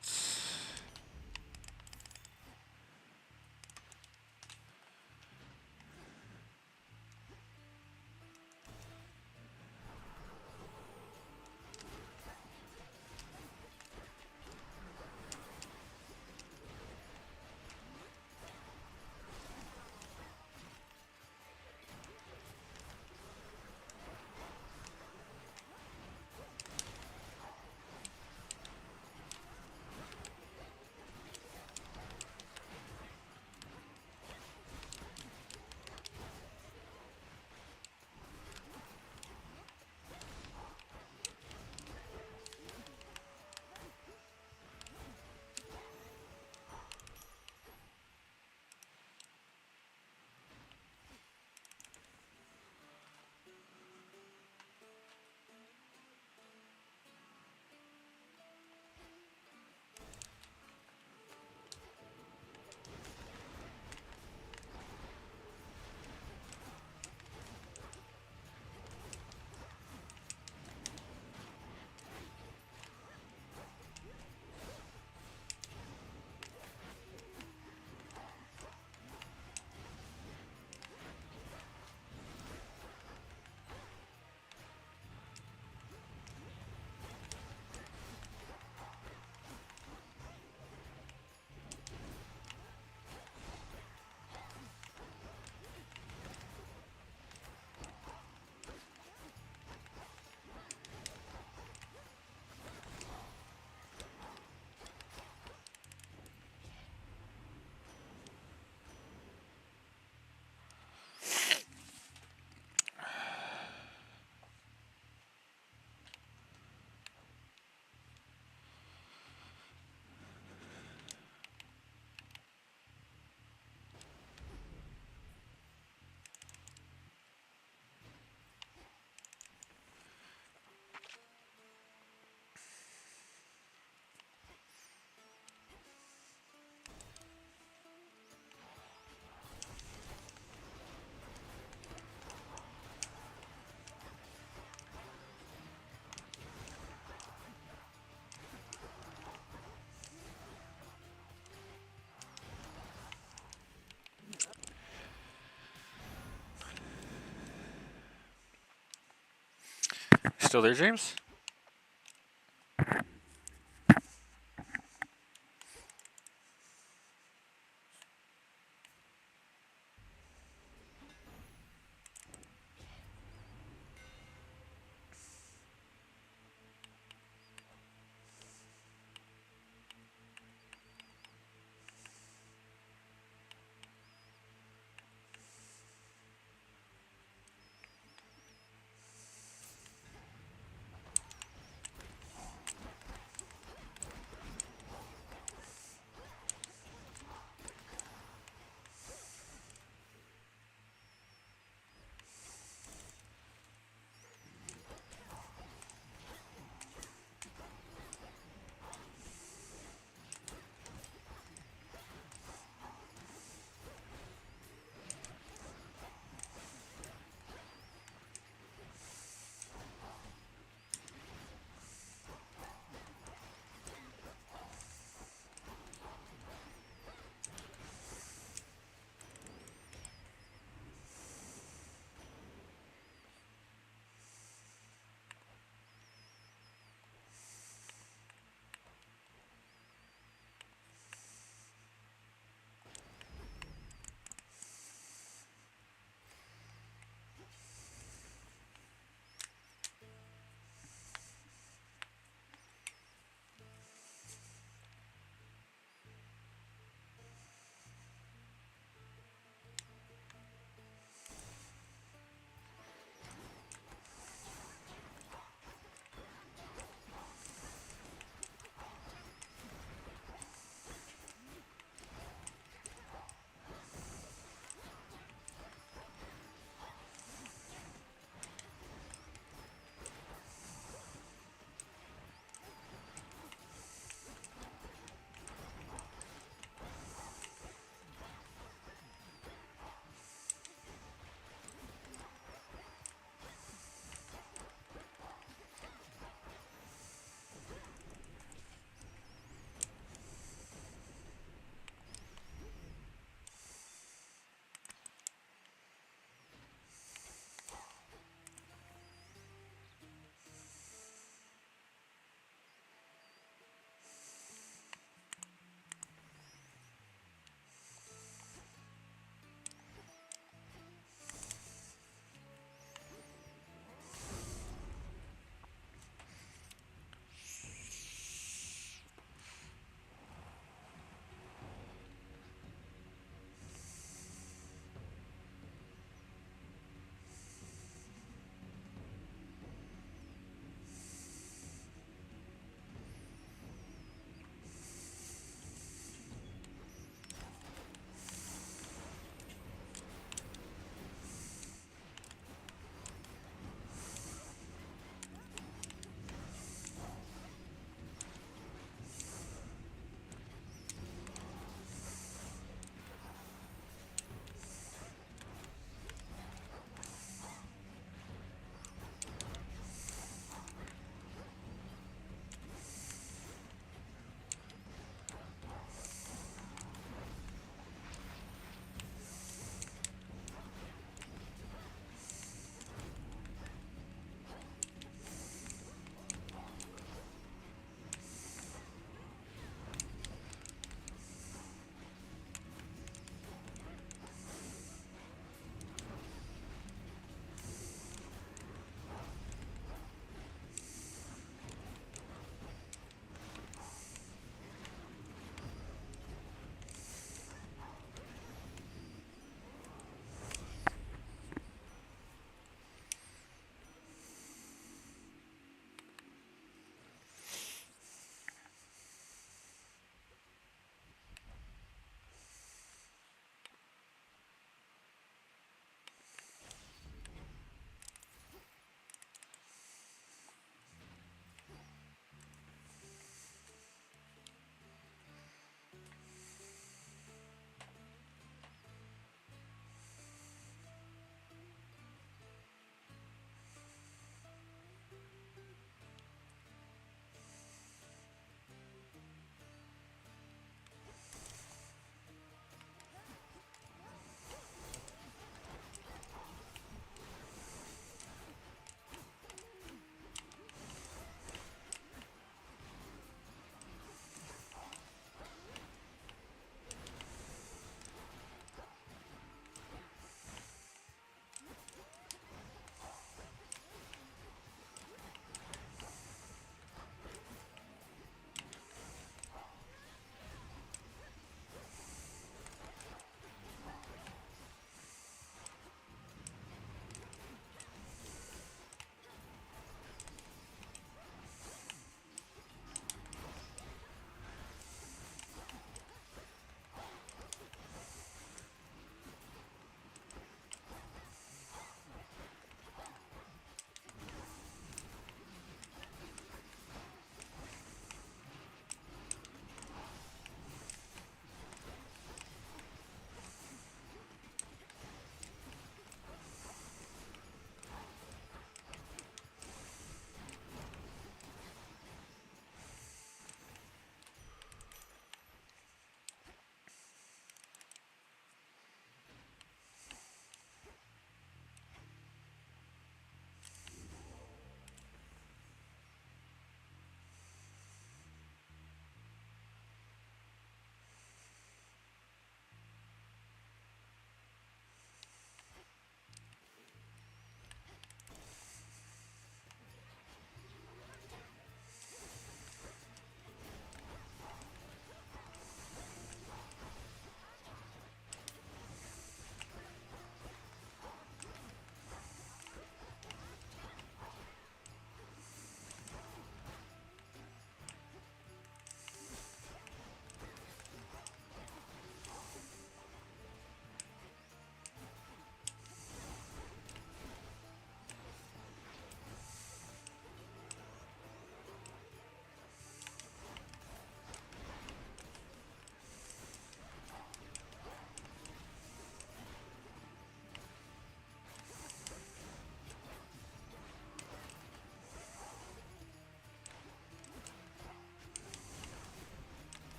Still there, James?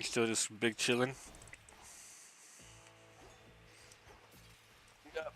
You still just big chilling? Yep.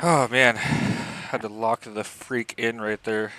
Oh man, had to lock the freak in right there.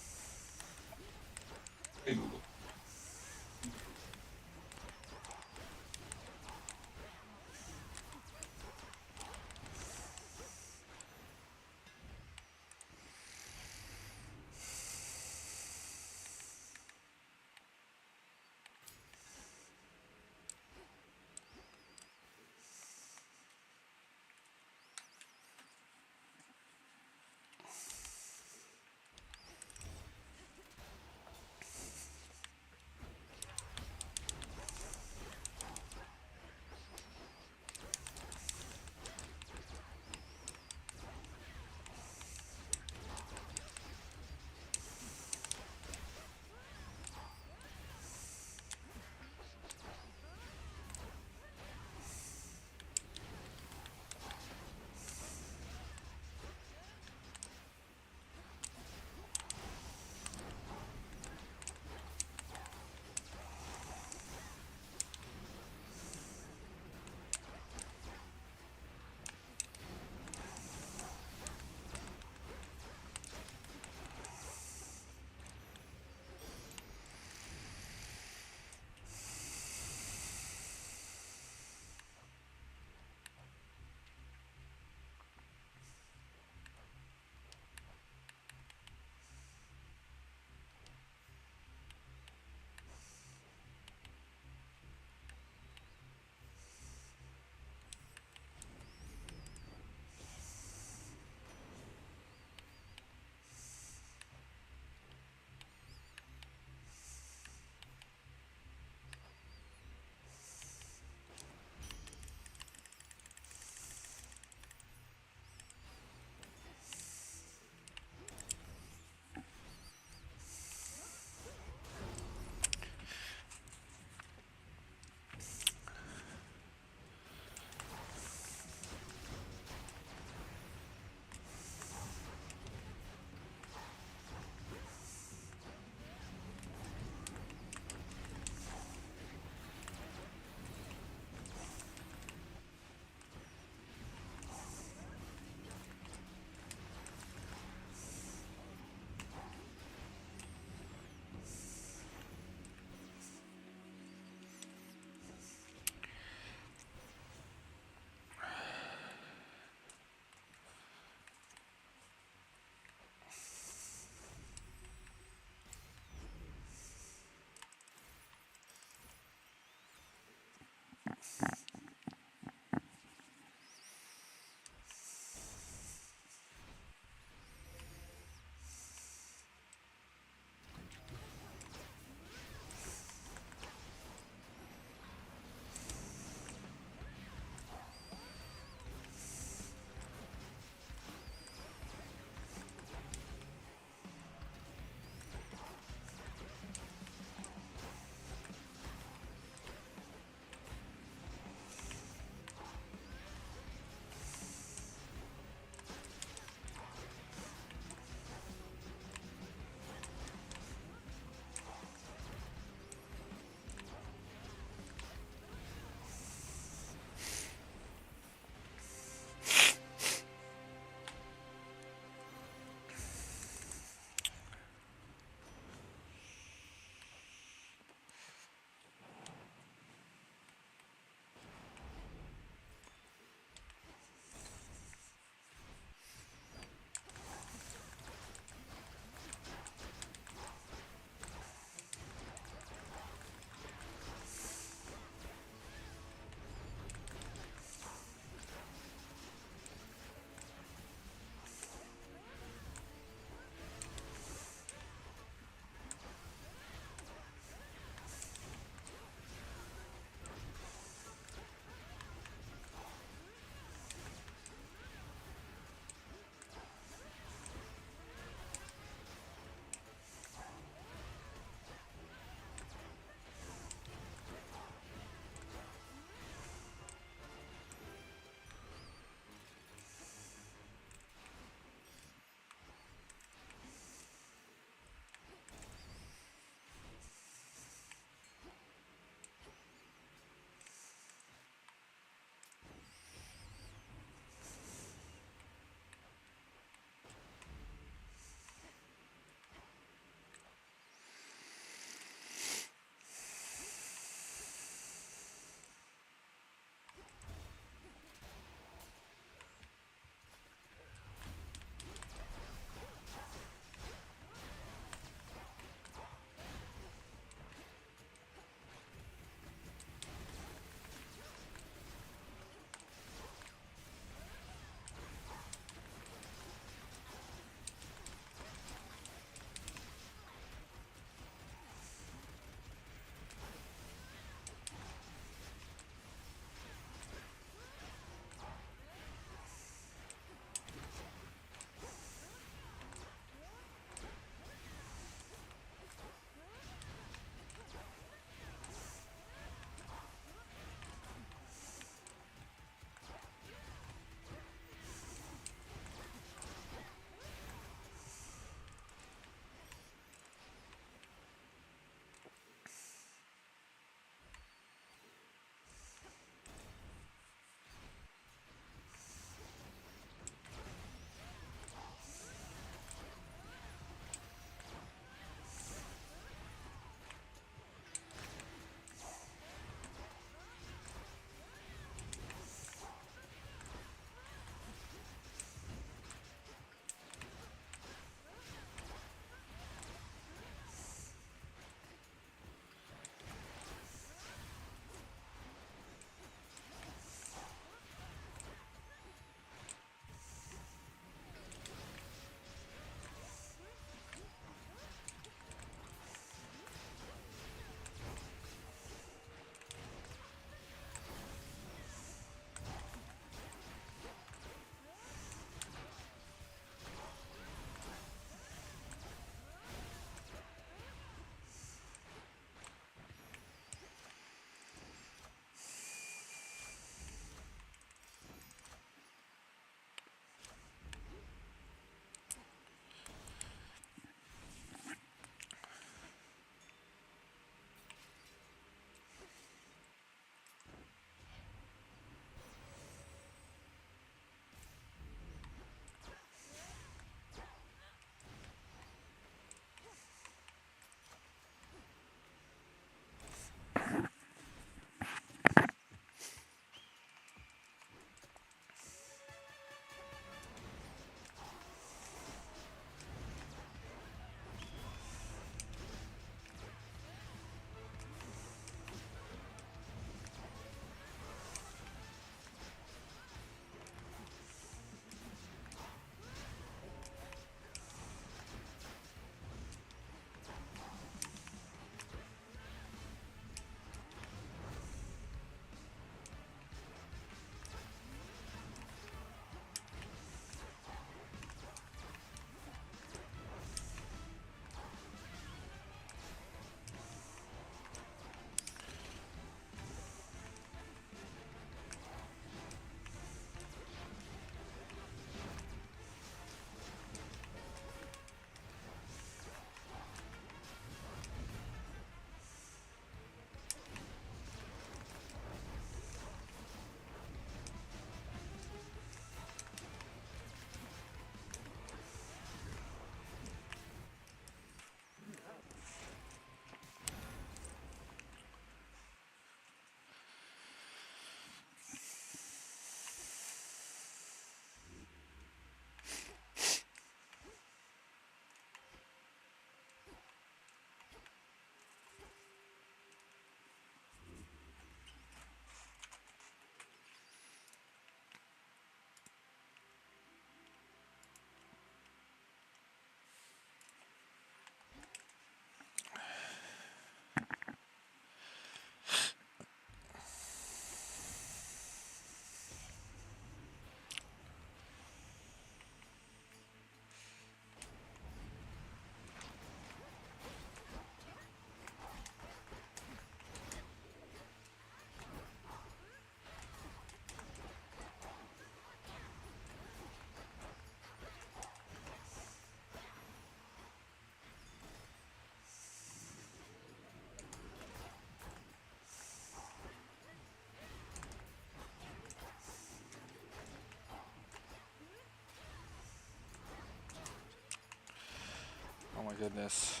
goodness.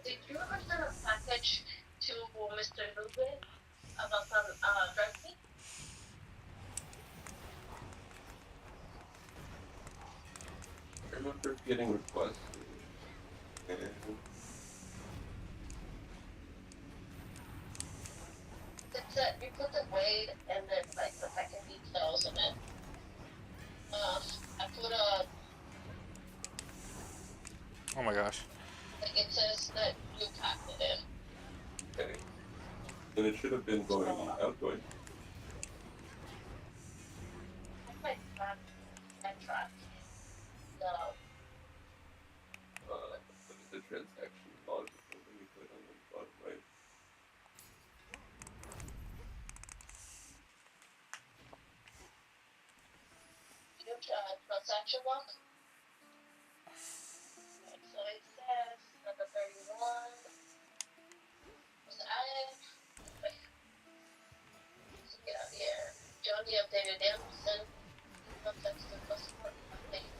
Did you ever send a package to Mr. Rubin about some drug thing? I remember getting requests. And It's that you put the weight and then like the packing details in it. I put Oh my gosh. like it says that you packed it in. okay. Then it should have been going outgoing. I might track and track. So Look at the transaction log. Let me put it on the bottom right. you transaction log. Okay, so it says number 31 was added. Wait, let's get out here. Johnny updated Anderson. Context the customer update.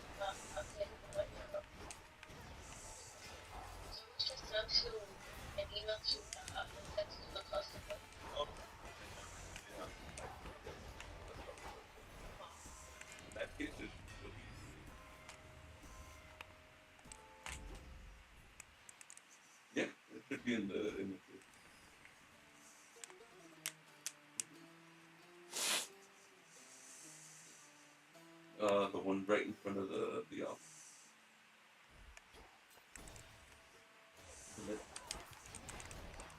Updated right now. So it's just sent to an email to text to the customer. Oh, yeah. That's probably what it is. In that case, it should still be. Yeah, it should be in the queue. The one right in front of the office.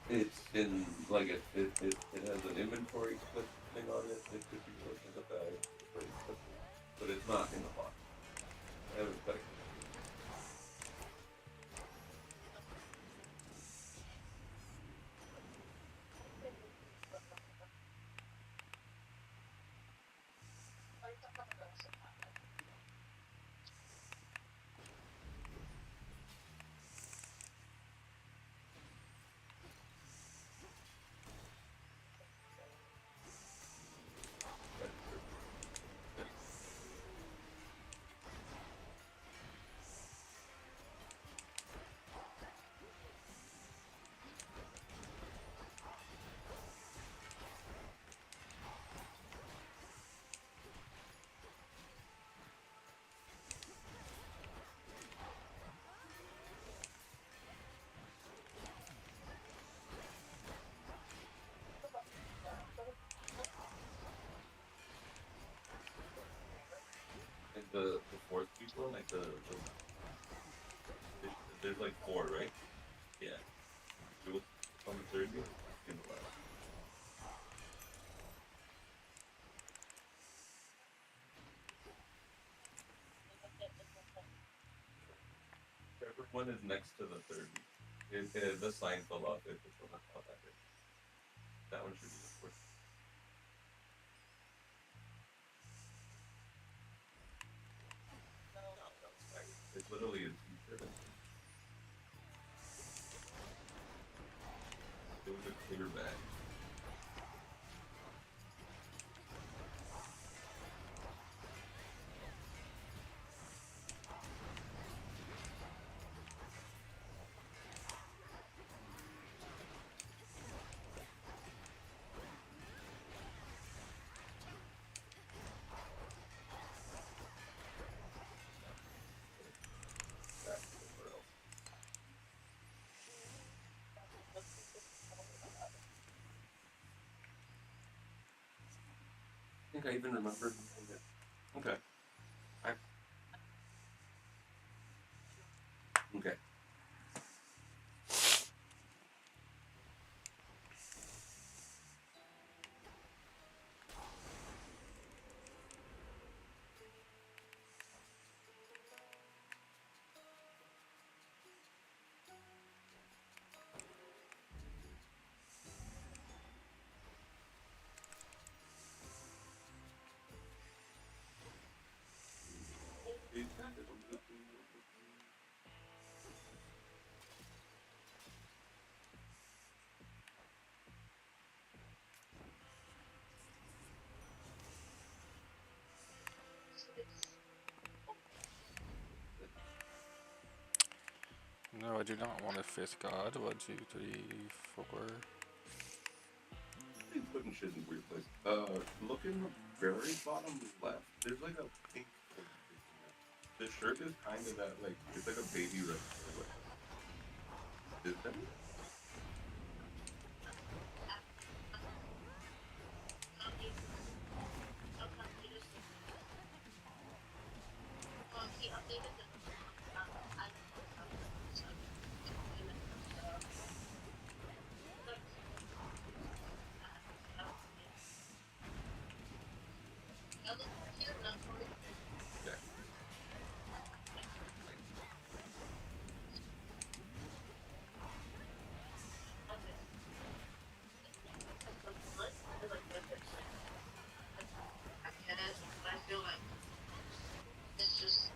It's in like it has an inventory clip thing on it. It should be like in the bag, but it's not in the box. I haven't checked. Like the fourth people, like there's like four, right? Yeah. It was on the third view in the last. Whichever one is next to the third view. The sign fell off. It just wasn't how that is. That one should be the fourth. It literally is t-shirt. It was a clear bag. Back somewhere else. I think I even remembered. Okay. No, I do not want a fifth god. 1, 2, 3, 4. He's putting shit in weird places. Look in the very bottom left. There's like a pink thing. The shirt is kind of that, like, it's like a baby red color. Is that it? He updated the I so Yeah. I get it, but I feel like it's just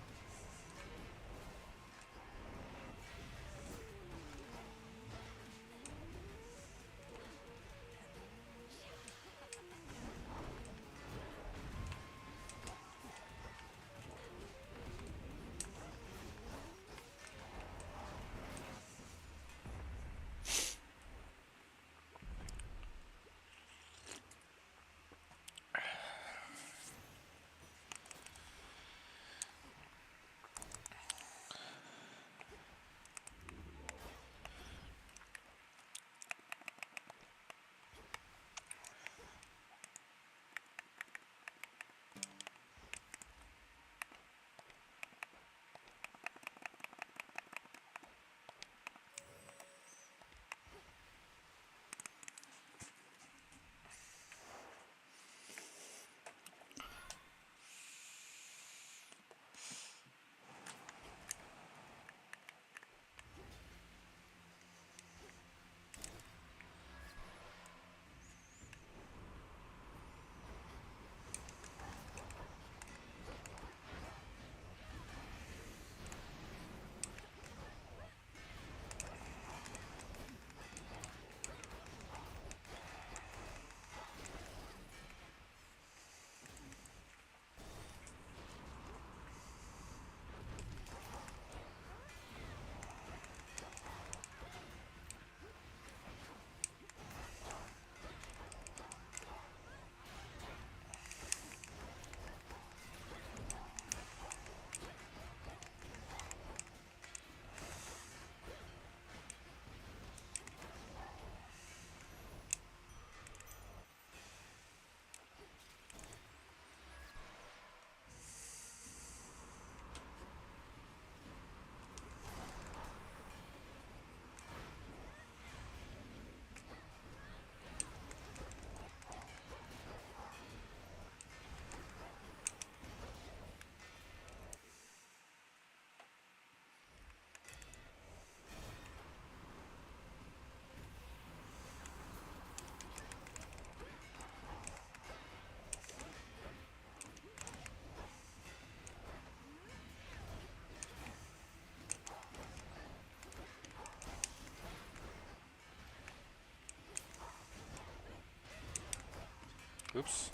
Oops.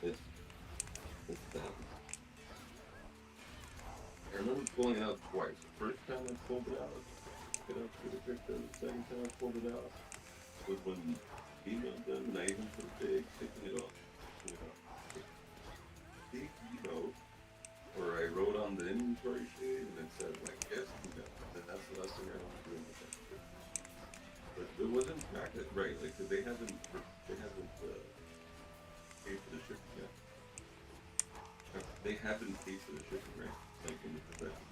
It's that. I remember pulling it out twice. The first time I pulled it out, get up to the picture. The second time I pulled it out was when emailed them, and I even put a big sticking it on, you know, big emo, or I wrote on the inventory sheet and it said like yes, you know, and that's the last thing I want to do with that shit. But it wasn't practice, right? Like 'cause they haven't paid for the shipping yet. They haven't paid for the shipping, right? Like in the possession.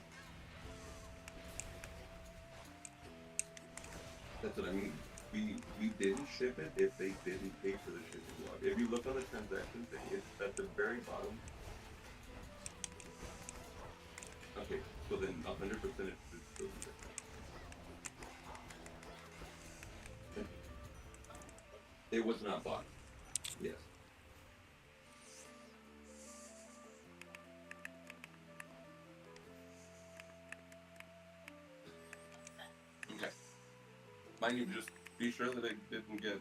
That's what I mean. We didn't ship it if they didn't pay for the shipping log. If you look on the transaction thing, it's at the very bottom. Okay, so then 100% it should still be there. It was not bought. Yes. Okay. Mind you, just be sure that it didn't get.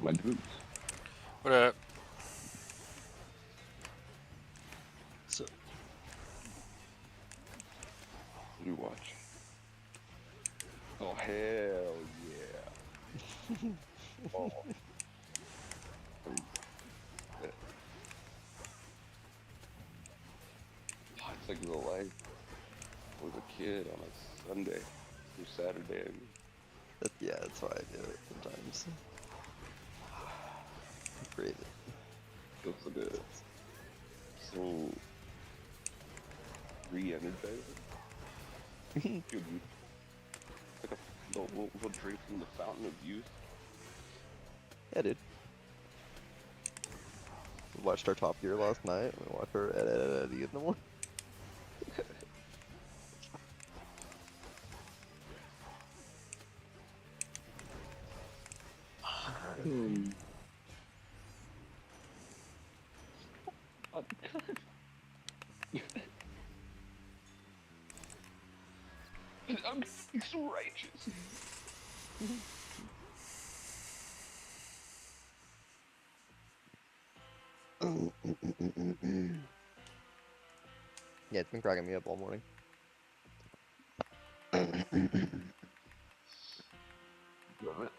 my dudes. What up? So, What do you watch? Oh hell yeah! Oh, it's like real life. I was a kid on a Sunday through Saturday. I mean, yeah, that's why I do it sometimes. Crave it. feels so good. So re-energizing. Dude, like a little drink from the fountain of youth. Yeah, dude. We watched our Top Gear last night. We watched our Eddie in the morning. I'm so righteous. Yeah, it's been cracking me up all morning. Love it.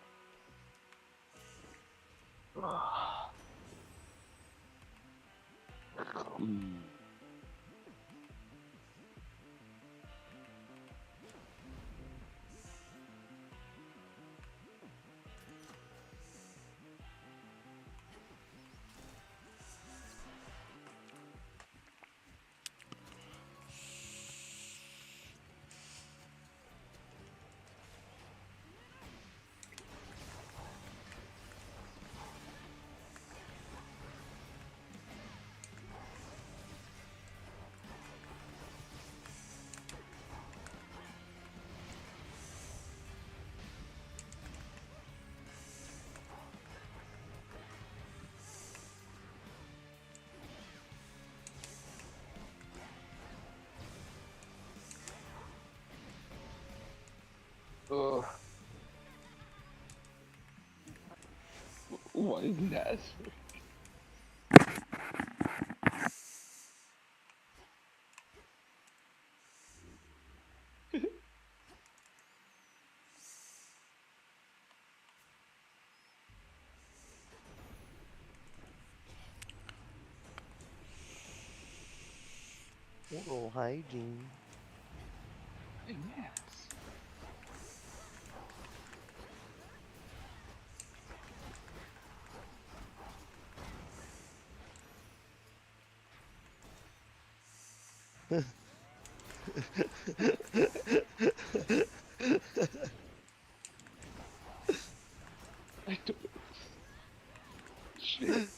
Ugh. Why is that? Oral hygiene. Yes. I don't. Shit.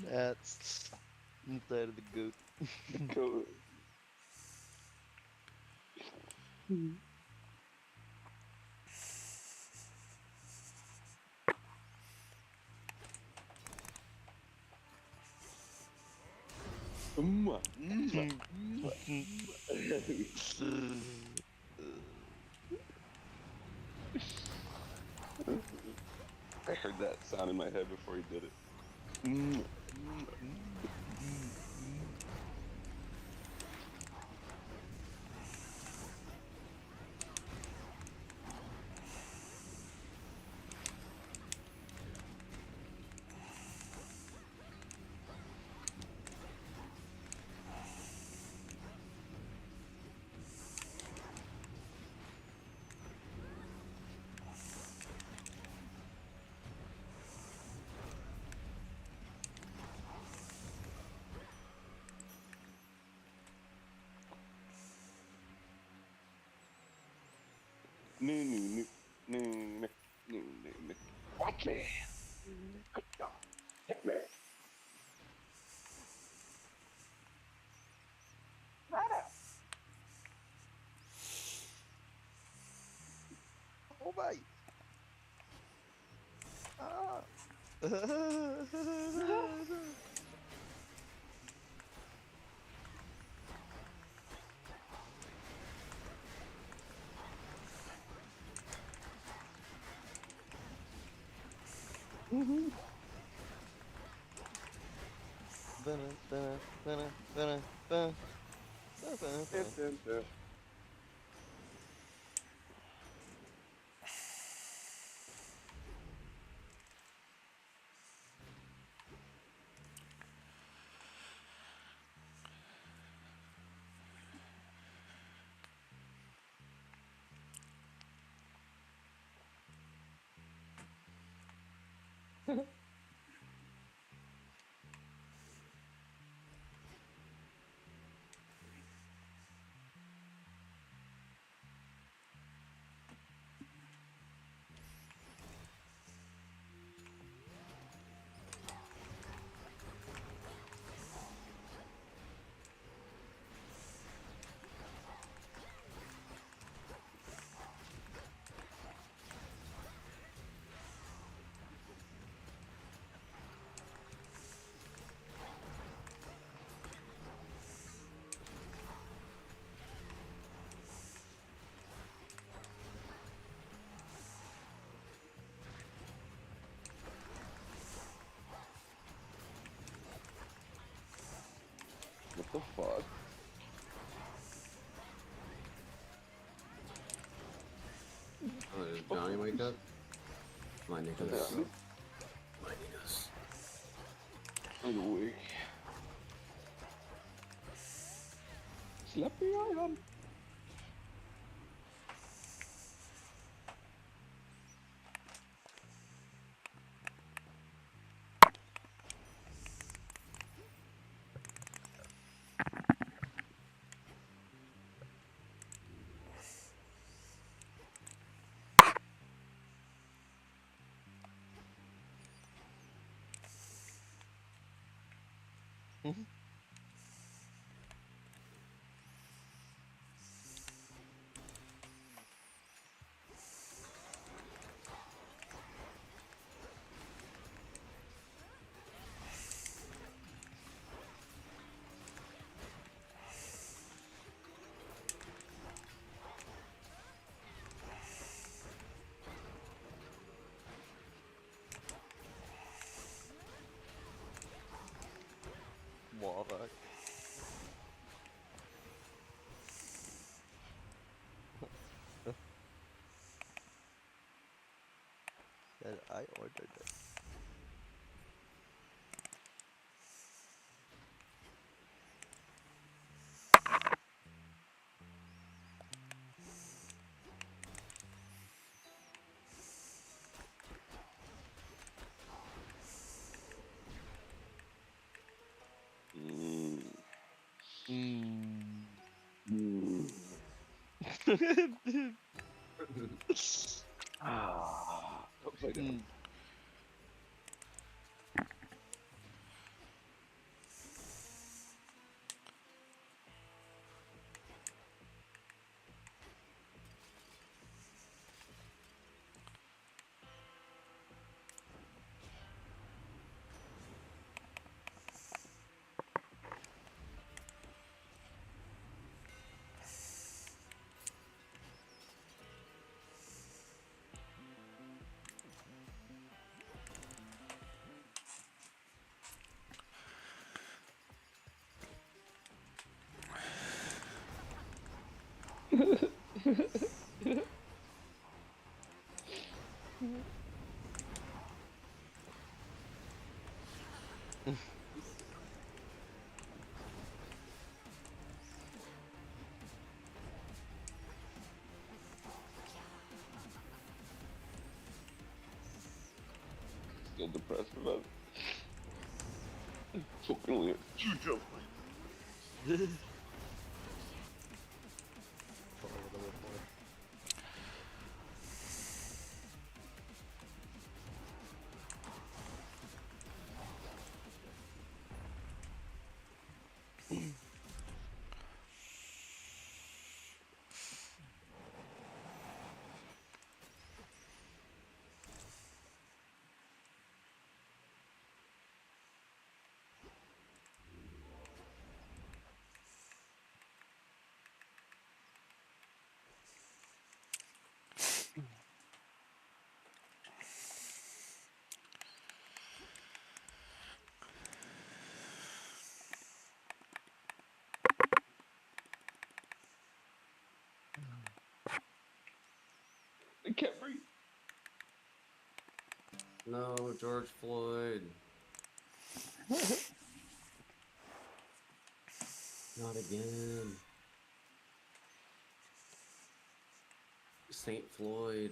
That's inside of the goat. Go. I heard that sound in my head before he did it. No, no, no, no, no, no, no. Watch me. Hit me. Oh mate. Ah. What the fuck? Oh, did Johnny wake up? My Nicholas. happening? My Nicholas. I'm awake. Sleepy I am. Water. And I ordered it. Upside down. Still depressed about it. Fucking weird. You jump. Probably a little bit more. No, George Floyd. Not again. Saint Floyd.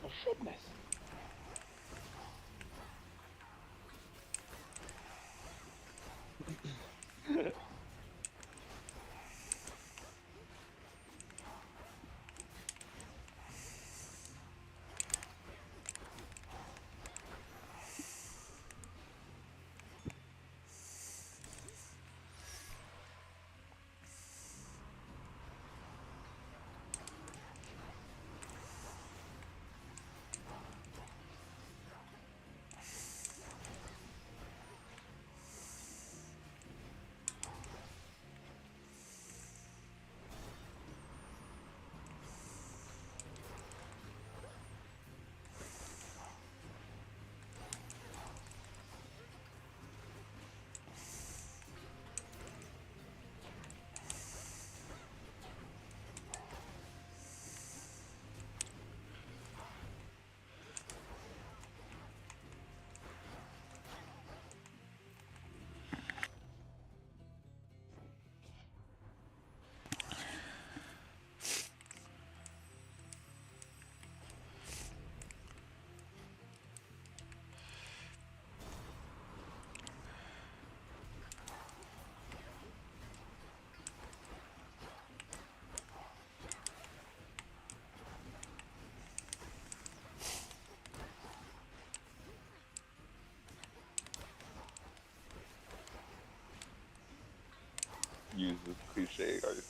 Oh, goodness. Use this cliche argument.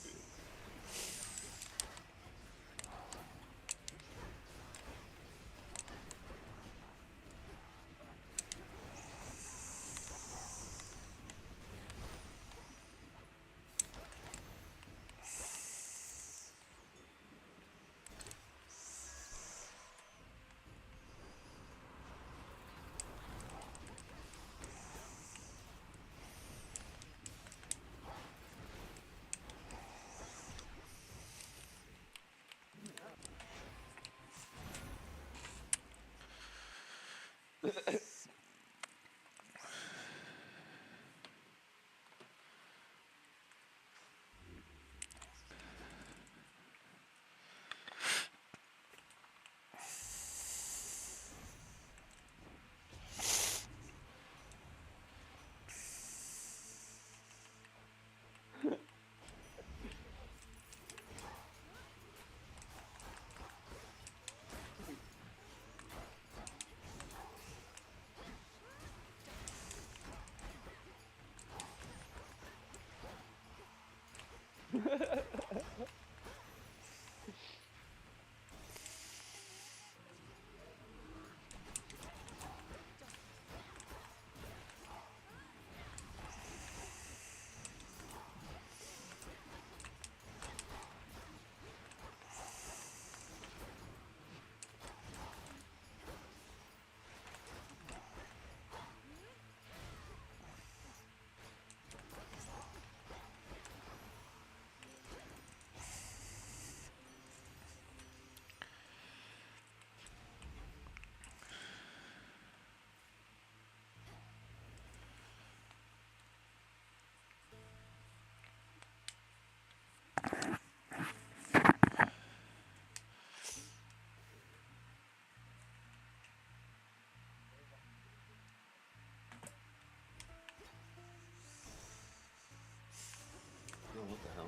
Oh, what the hell?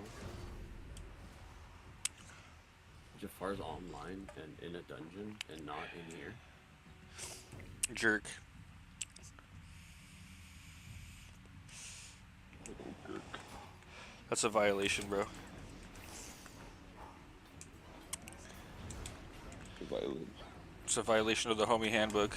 Jafar's online and in a dungeon and not in here. Jerk. That's a violation, bro. violation. It's a violation of the homie handbook.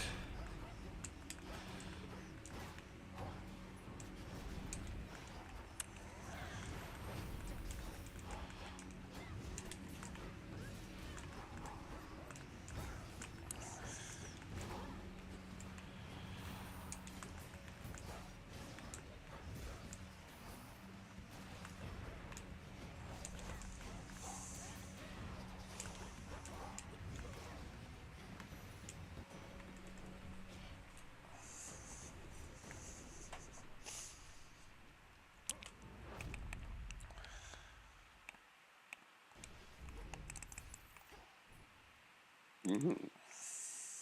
Mm-hmm.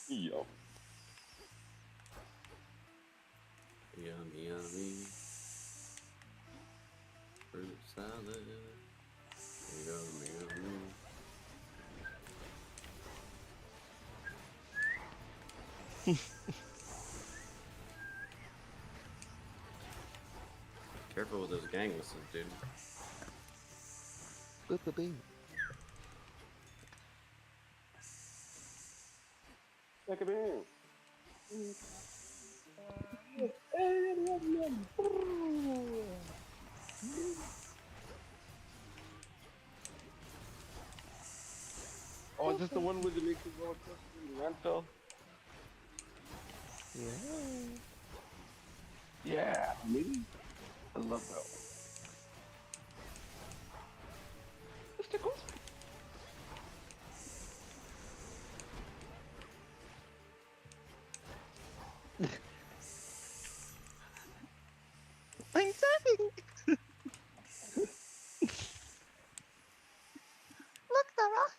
Yo. Yummy, yummy. Fruit salad. Yummy, yummy. Careful with those gang whistles, dude. Boop-a-bing. Look at me. Oh, is this the one with the makes you roller coaster in the landfill? Yeah. Yeah, me. I love that one. This tickles me. I'm tapping. Look, Sarah.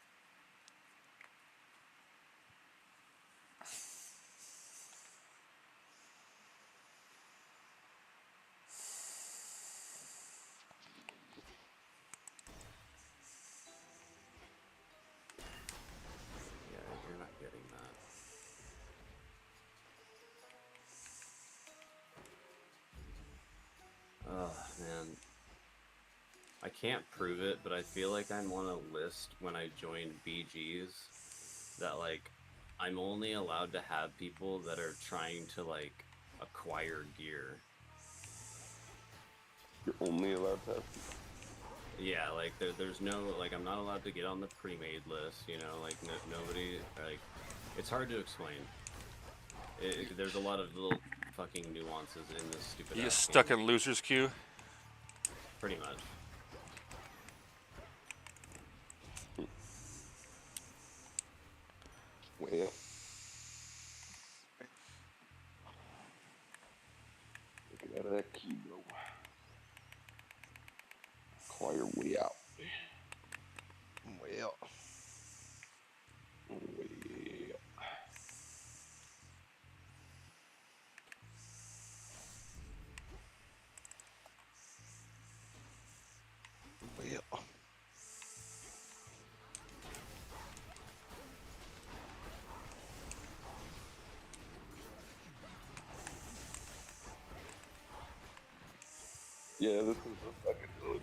Yeah, you're not getting that. Oh, man. I can't prove it, but I feel like I'm on a list when I joined BGs that, like, I'm only allowed to have people that are trying to, like, acquire gear. You're only allowed to have. Yeah, like, there's no, like, I'm not allowed to get on the pre-made list, you know, like, nobody, like, it's hard to explain. There's a lot of little fucking nuances in this stupid You get ass stuck game. in loser's queue. Pretty much. Well, get out of that queue, bro. Claw your way out. Well. Way out. Well. Yeah, this is a fucking good.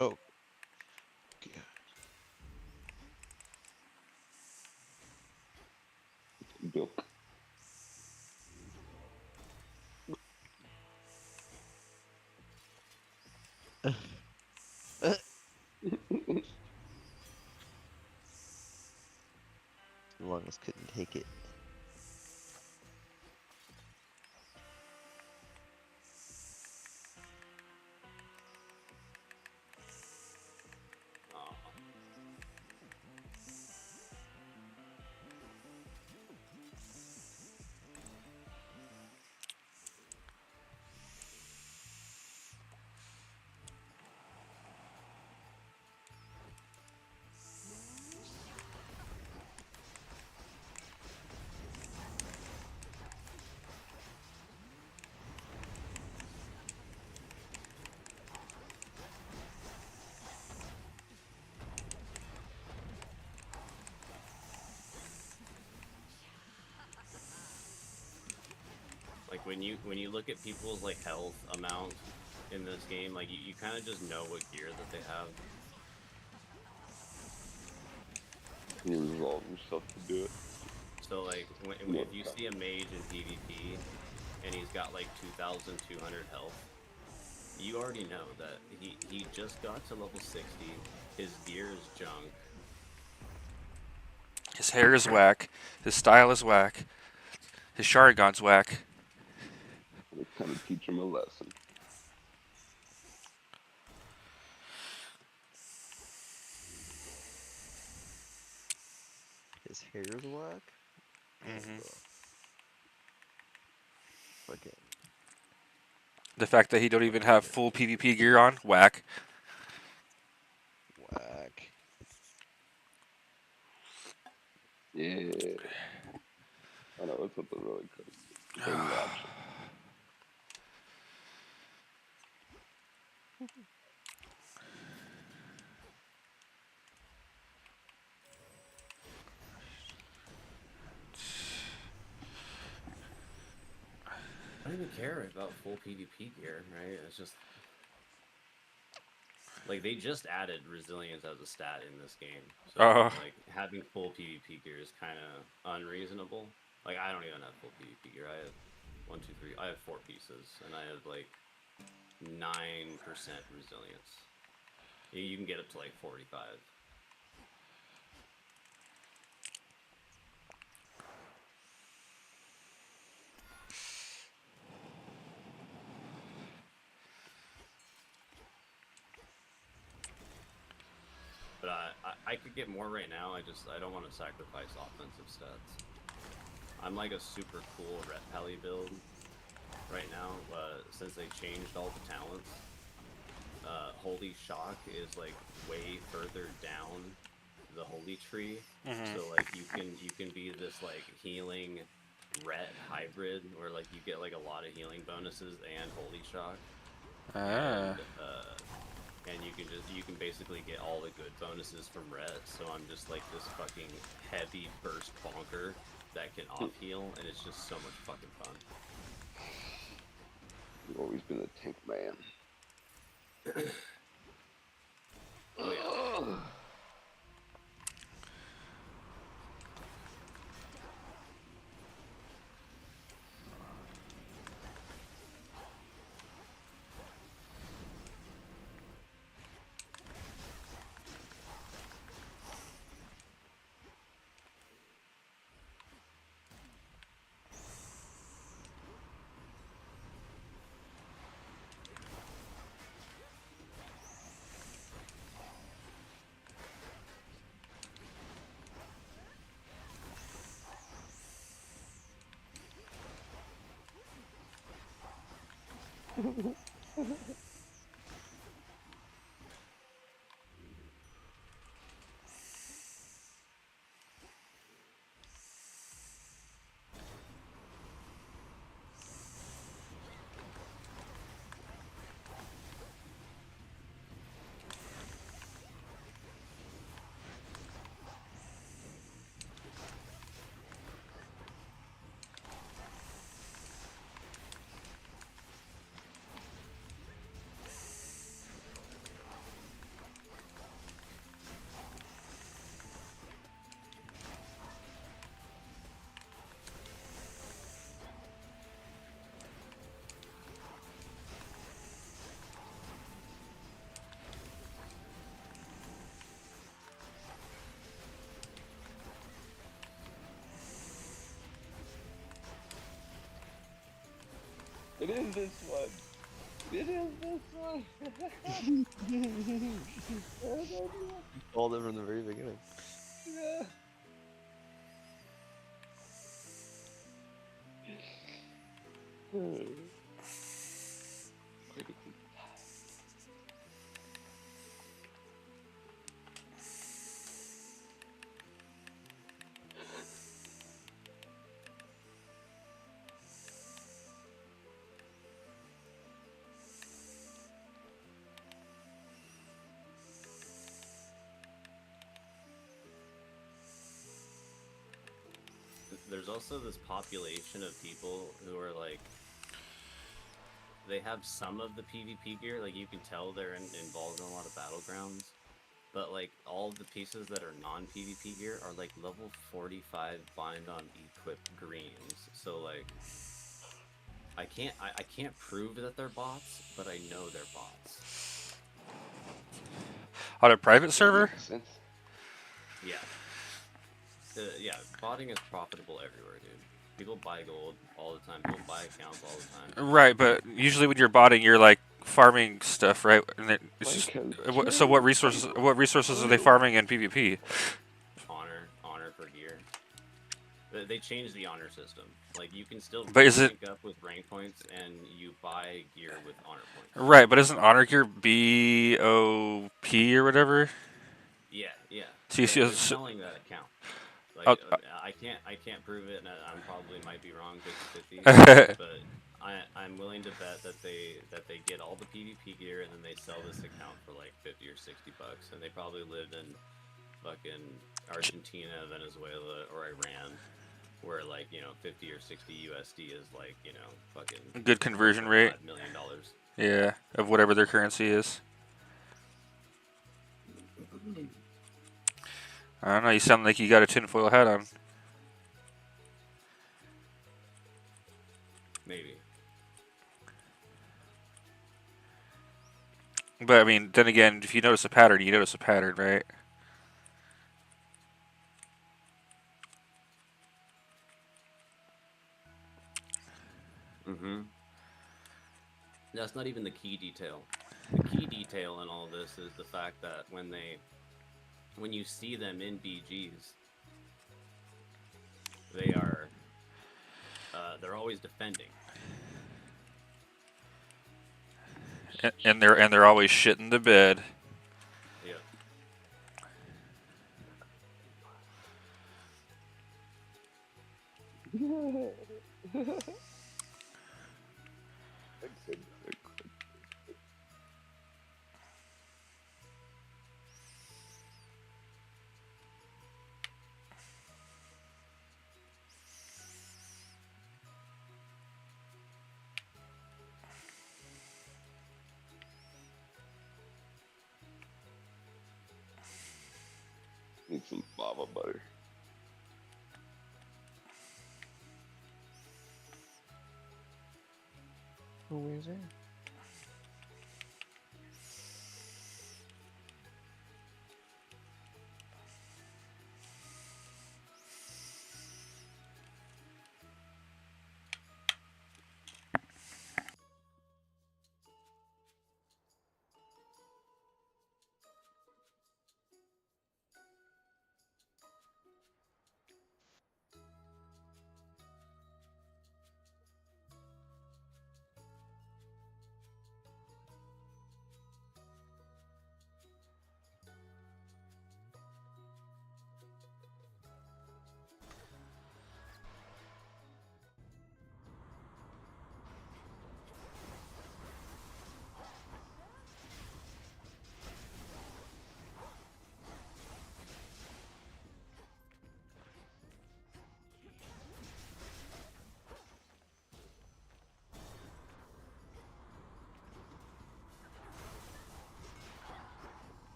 Oh. God. Bilk. Lungs couldn't take it. like when you look at people's like health amount in this game, like you kind of just know what gear that they have. You resolve yourself to do it. So like if you see a mage in PvP and he's got like 2,200 health, you already know that he just got to level 60. His gear is junk. His hair is whack. His style is whack. His Sharingan's whack. It's kind of teach him a lesson. His hair's whack. Mm-hmm. Okay. The fact that he don't even have full PvP gear on, whack. Whack. Yeah. I know it's something really good. King option. I don't even care about full PvP gear, right? It's just like they just added resilience as a stat in this game, so like having full PvP gear is kind of unreasonable. Like I don't even have full PvP gear. I have 1, 2, 3. I have 4 pieces, and I have like 9% resilience. You can get up to like 45. But I could get more right now. I don't want to sacrifice offensive stats. I'm like a super cool Ret Pally build right now, since they changed all the talents. Holy Shock is like way further down the holy tree, so like you can be this like healing Ret hybrid where like you get like a lot of healing bonuses and Holy Shock. And you can basically get all the good bonuses from Ret. So I'm just like this fucking heavy burst bonker that can off heal, and it's just so much fucking fun. You've always been a tank man. Oh yeah. It is this one. It is this one. You called it from the very beginning. Yeah. There's also this population of people who are like they have some of the PvP gear. Like you can tell they're involved in a lot of battlegrounds. But like all of the pieces that are non-PvP gear are like level 45 bind on equip greens. So like I can't prove that they're bots, but I know they're bots. On a private That server? makes sense. Yeah. Yeah, botting is profitable everywhere, dude. People buy gold all the time. People buy accounts all the time. Right, but usually when you're botting, you're like farming stuff, right? And it's just so what resources? What resources are they farming in PvP? Honor for gear. They changed the honor system. Like you can still But is it rank up with rank points, and you buy gear with honor points. right? But isn't honor gear BOP or whatever? Yeah, yeah. So you see, They're selling that account. Like I can't prove it, and I'm probably might be wrong 50-50, but I'm willing to bet that they get all the PvP gear and then they sell this account for like 50 or 60 bucks, and they probably live in fucking Argentina, Venezuela, or Iran, where like 50 or 60 USD is like fucking good conversion rate. $1.5 million. Yeah, of whatever their currency is. I don't know. You sound like you got a tinfoil hat on. Maybe. But I mean, then again, if you notice a pattern, you notice a pattern, right? Mm-hmm. That's not even the key detail. The key detail in all this is the fact that when you see them in BGs, they're always defending. And they're always shitting the bed. Yeah. Need some lava butter. Oh, where's that?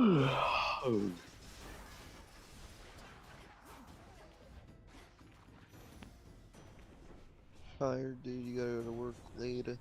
Oh. Tired, dude. You gotta go to work later.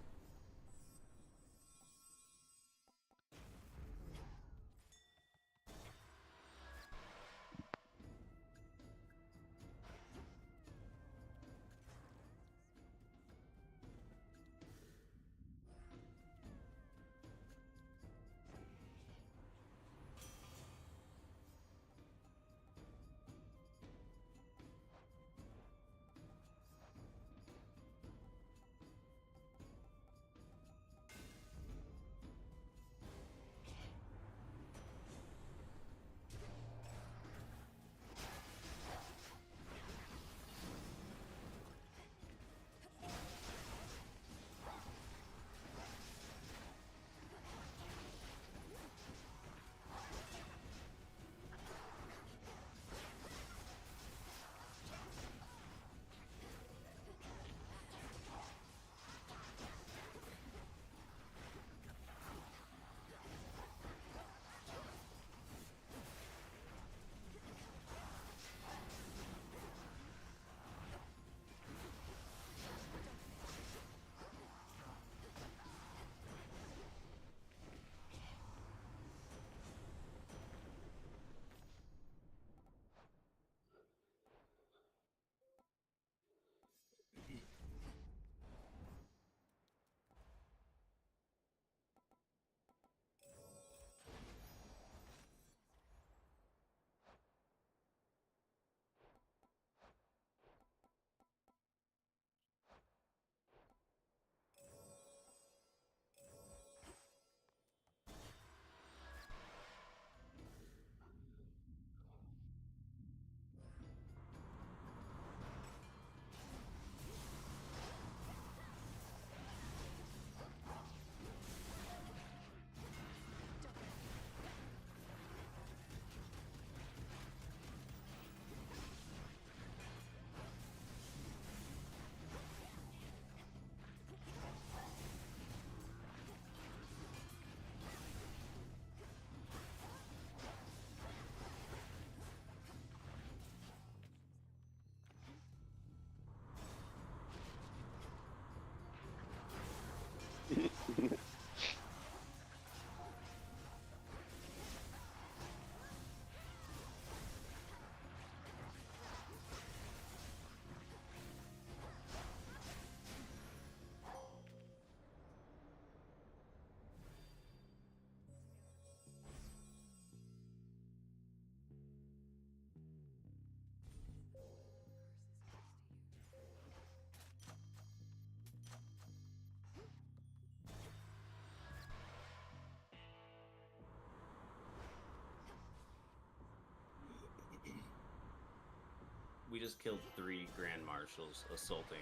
we just killed 3 Grand Marshals assaulting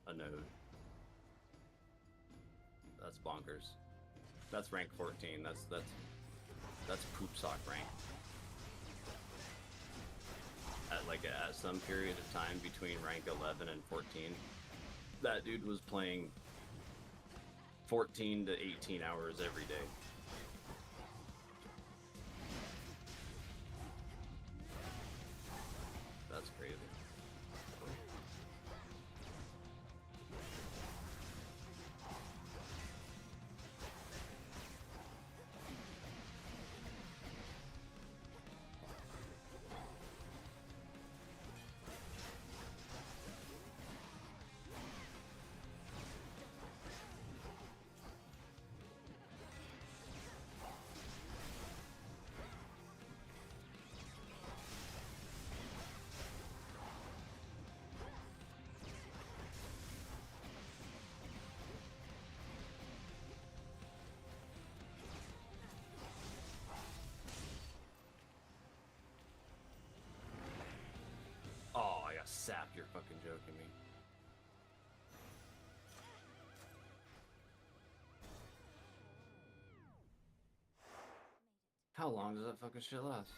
a node. That's bonkers. That's rank 14. That's poop sock rank. At some period of time between rank 11 and 14, that dude was playing 14 to 18 hours every day. That's crazy. Oh, I got sapped. You're fucking joking me. How long does that fucking shit last?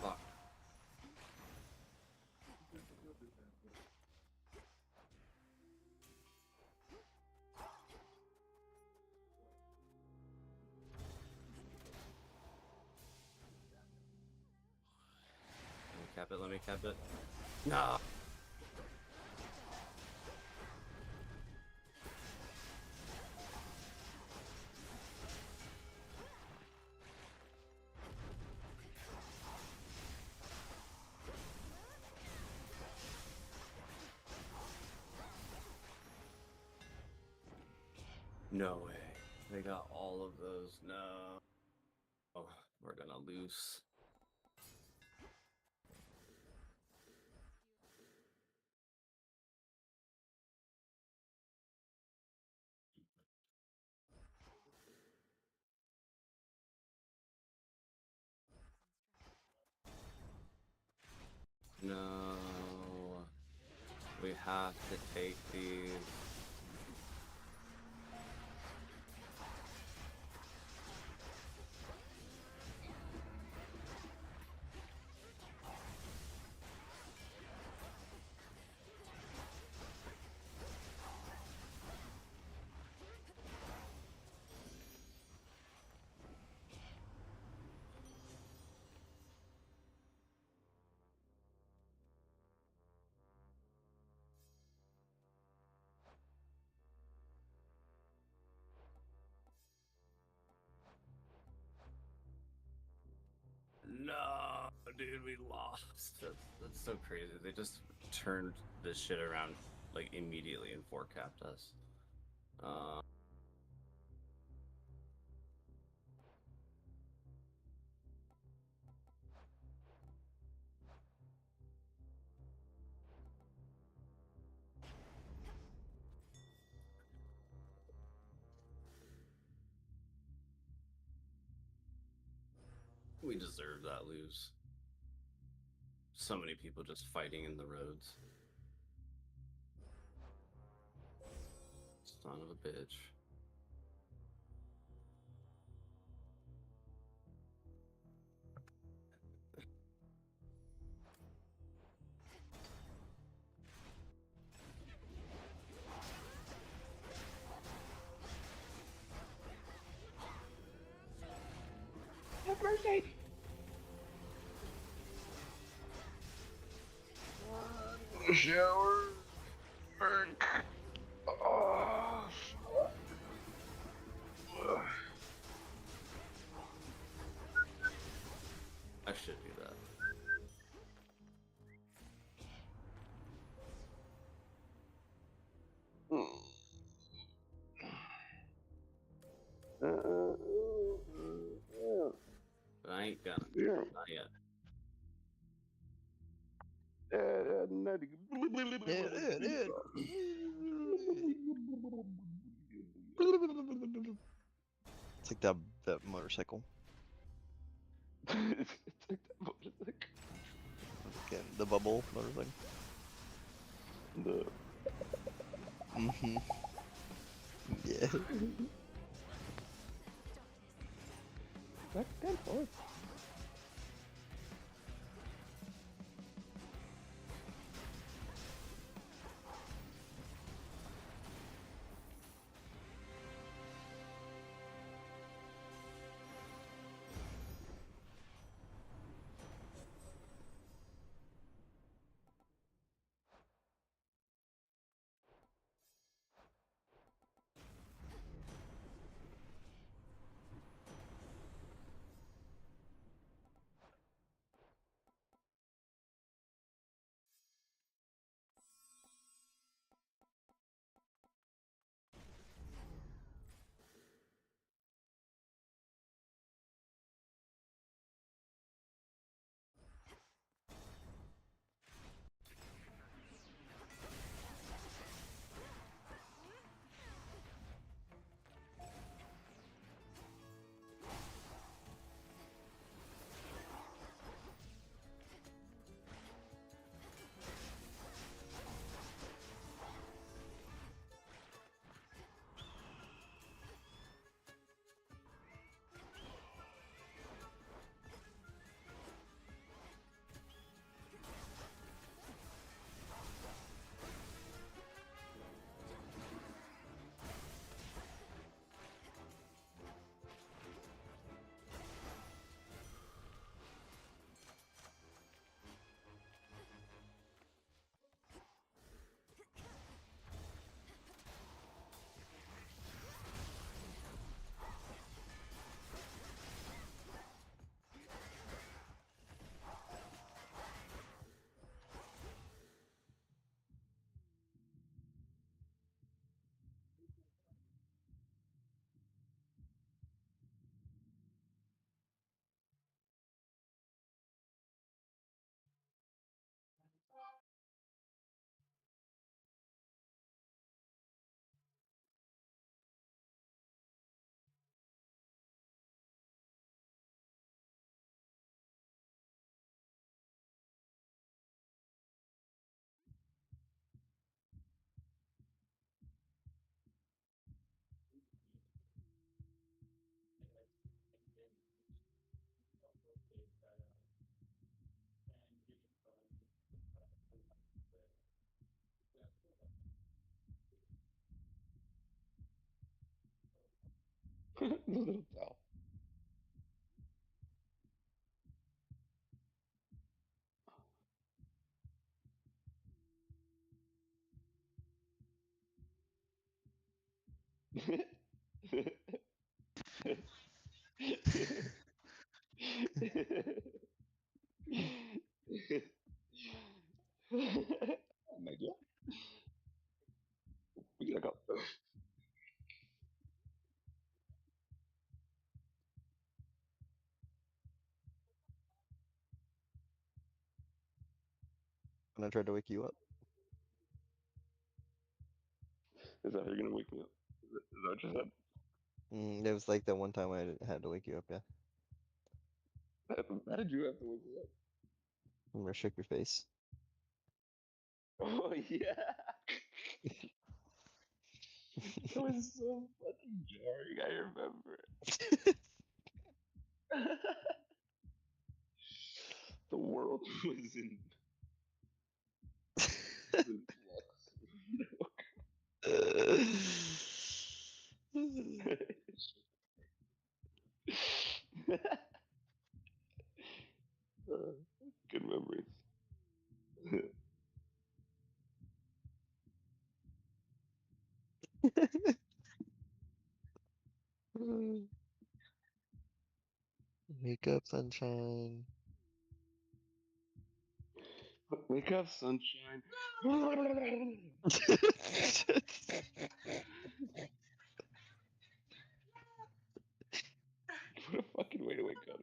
Fuck. Let me cap it, let me cap it. No! No way. They got all of those. No. Oh, we're gonna lose. No. We have to take these. No, dude, we lost. That's so crazy. They just turned this shit around like immediately and four-capped us. We deserve that lose. So many people just fighting in the roads. Son of a bitch. Have mercy! shower. Oh, I should do that. But I ain't gonna. Not yet. It's like that motorcycle. It's like that motorcycle. Again, the bubble motorcycle. The Mm-hmm. Yeah. back and forth. Little doll. Oh my god. We gotta go. And I tried to wake you up. Is that how you're gonna wake me up? Is that what you said? It was like that one time I had to wake you up. Yeah. How did you have to wake me up? Remember, I shook your face. Oh yeah. That was so fucking jarring. I remember. The world was in Good memories. Wake up, sunshine. Wake up, sunshine. What a fucking way to wake up.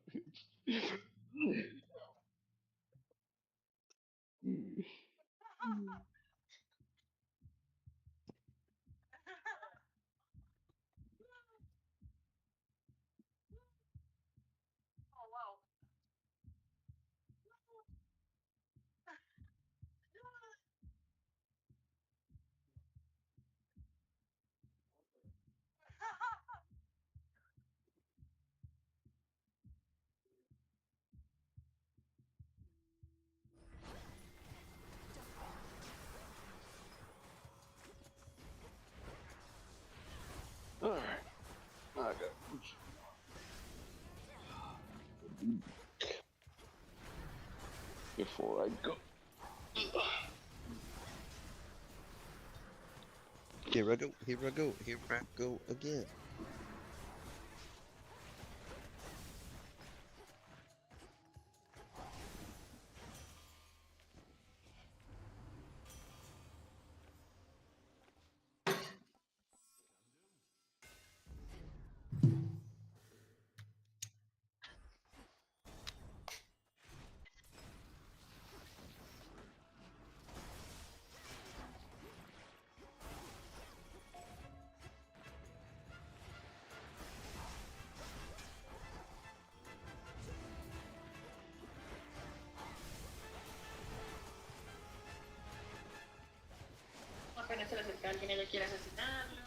Alright. Okay. Before I go. Here I go, here I go, here I go again. Apenas se le acerca a alguien, ella quiere asesinarlo.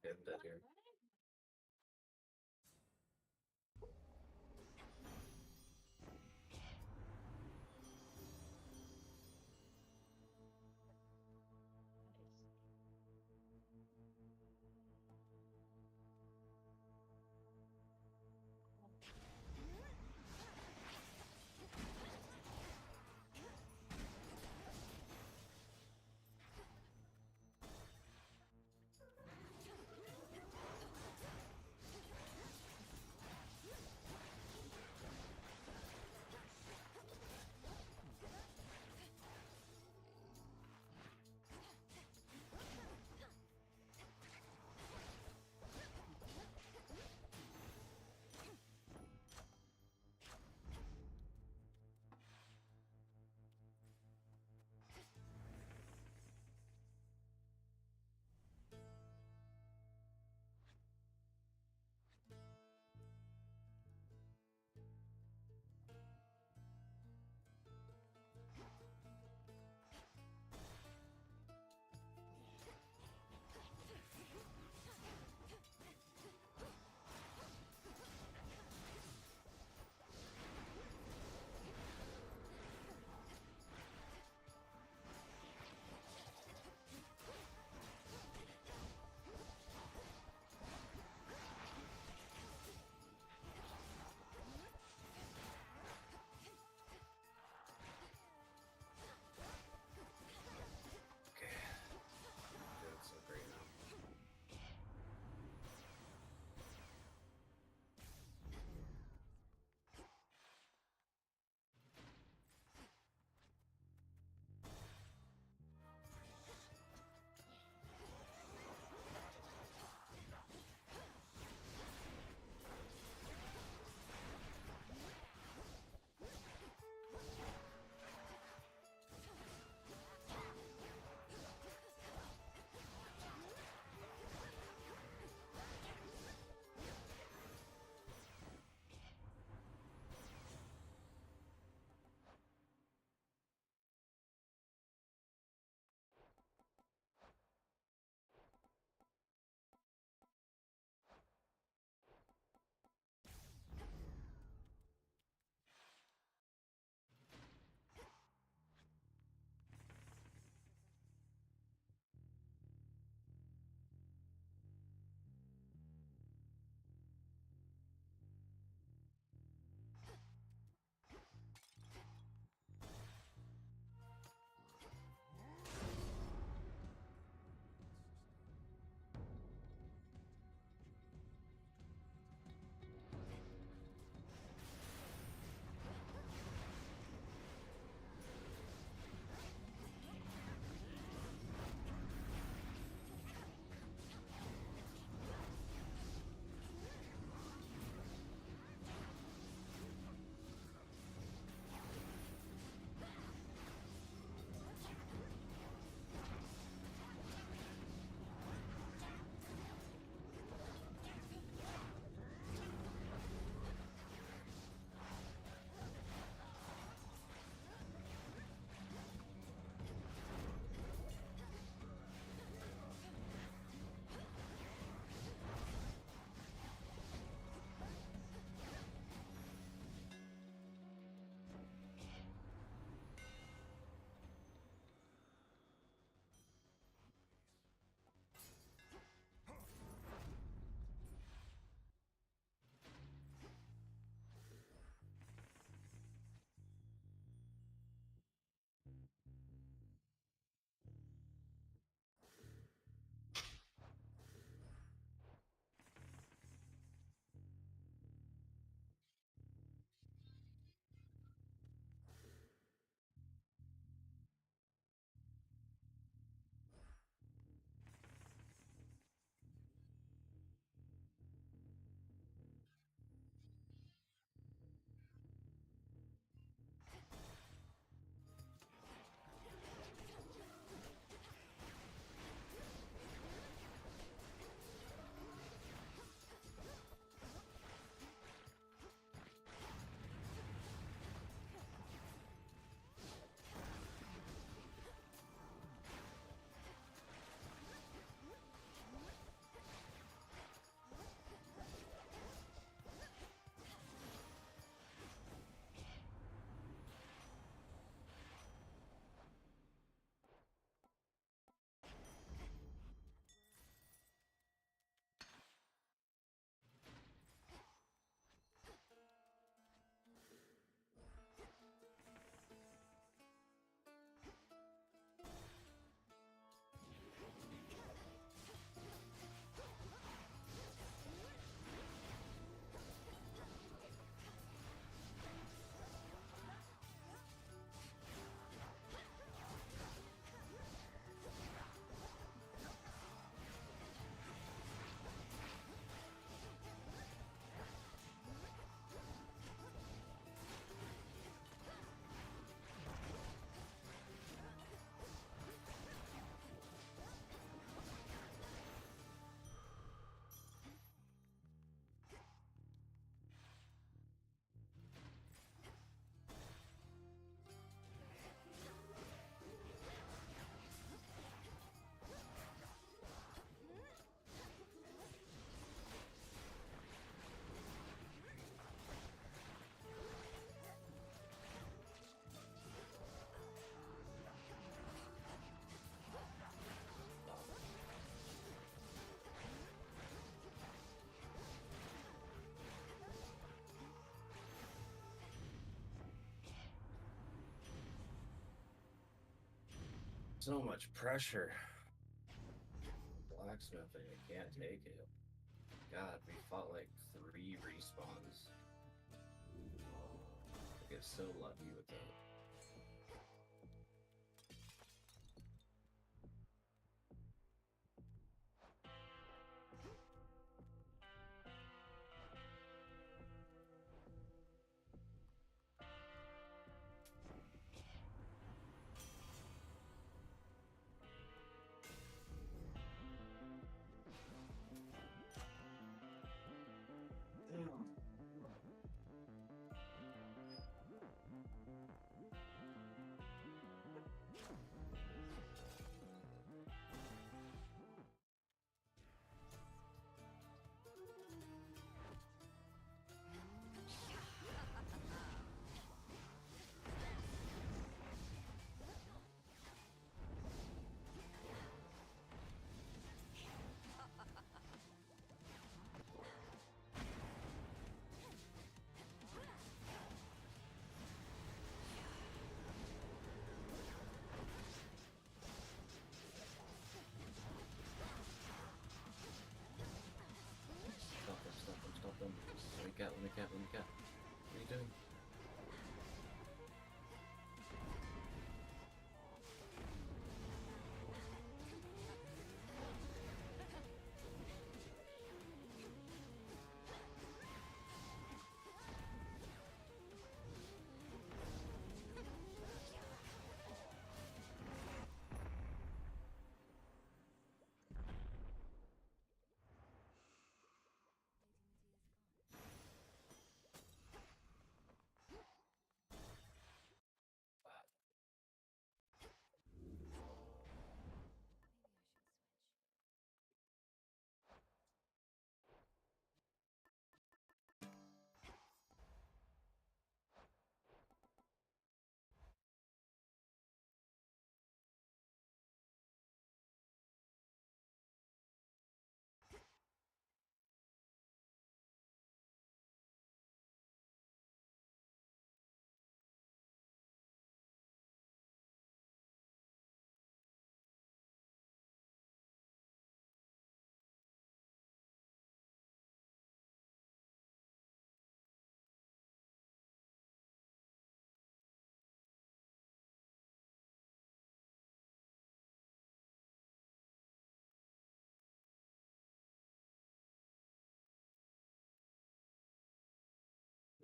Okay, I'm dead here. So much pressure. Blacksmithing, I can't take it. God, we fought like 3 respawns. I get so lucky with that. Stop them. Let me get. What are you doing?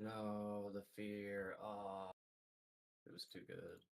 No, the fear. Oh, it was too good.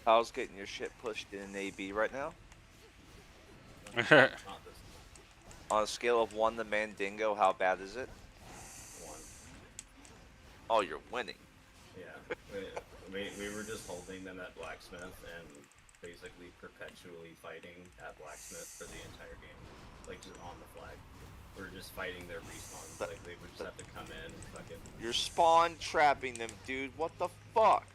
How's getting your shit pushed in an AB right now? Not this On a scale of 1 to Mandingo, how bad is it? 1. Oh, you're winning. Yeah, we were just holding them at Blacksmith and basically perpetually fighting at Blacksmith for the entire game, like just on the flag. We were just fighting their respawns, like they would just have to come in and fucking. You're spawn trapping them, dude. What the fuck?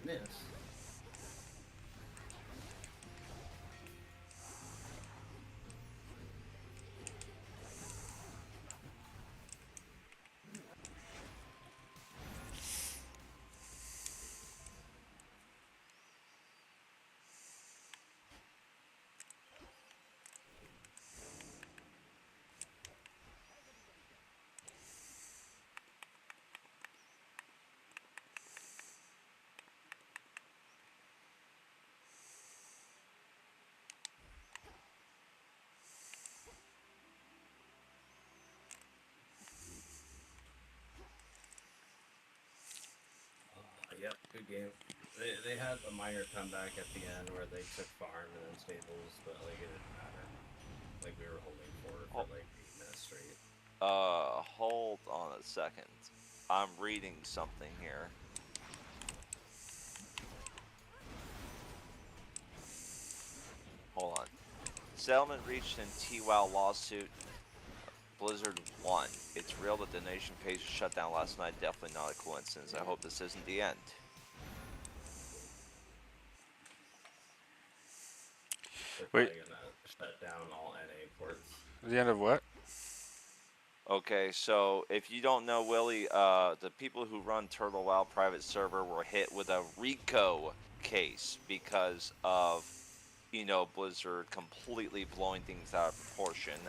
Miss. Yep, good game. They had a minor comeback at the end where they took farm and then stables, but like it didn't matter. Like we were holding for like 8 minutes straight. Hold on a second. I'm reading something here. Hold on. Settlement reached in TWOW lawsuit. Blizzard won. It's real that the donation page was shut down last night. Definitely not a coincidence. I hope this isn't the end. They're Wait. probably gonna shut down all NA ports. The end of what? Okay, so if you don't know, Willie, the people who run Turtle WoW private server were hit with a RICO case because of, Blizzard completely blowing things out of proportion.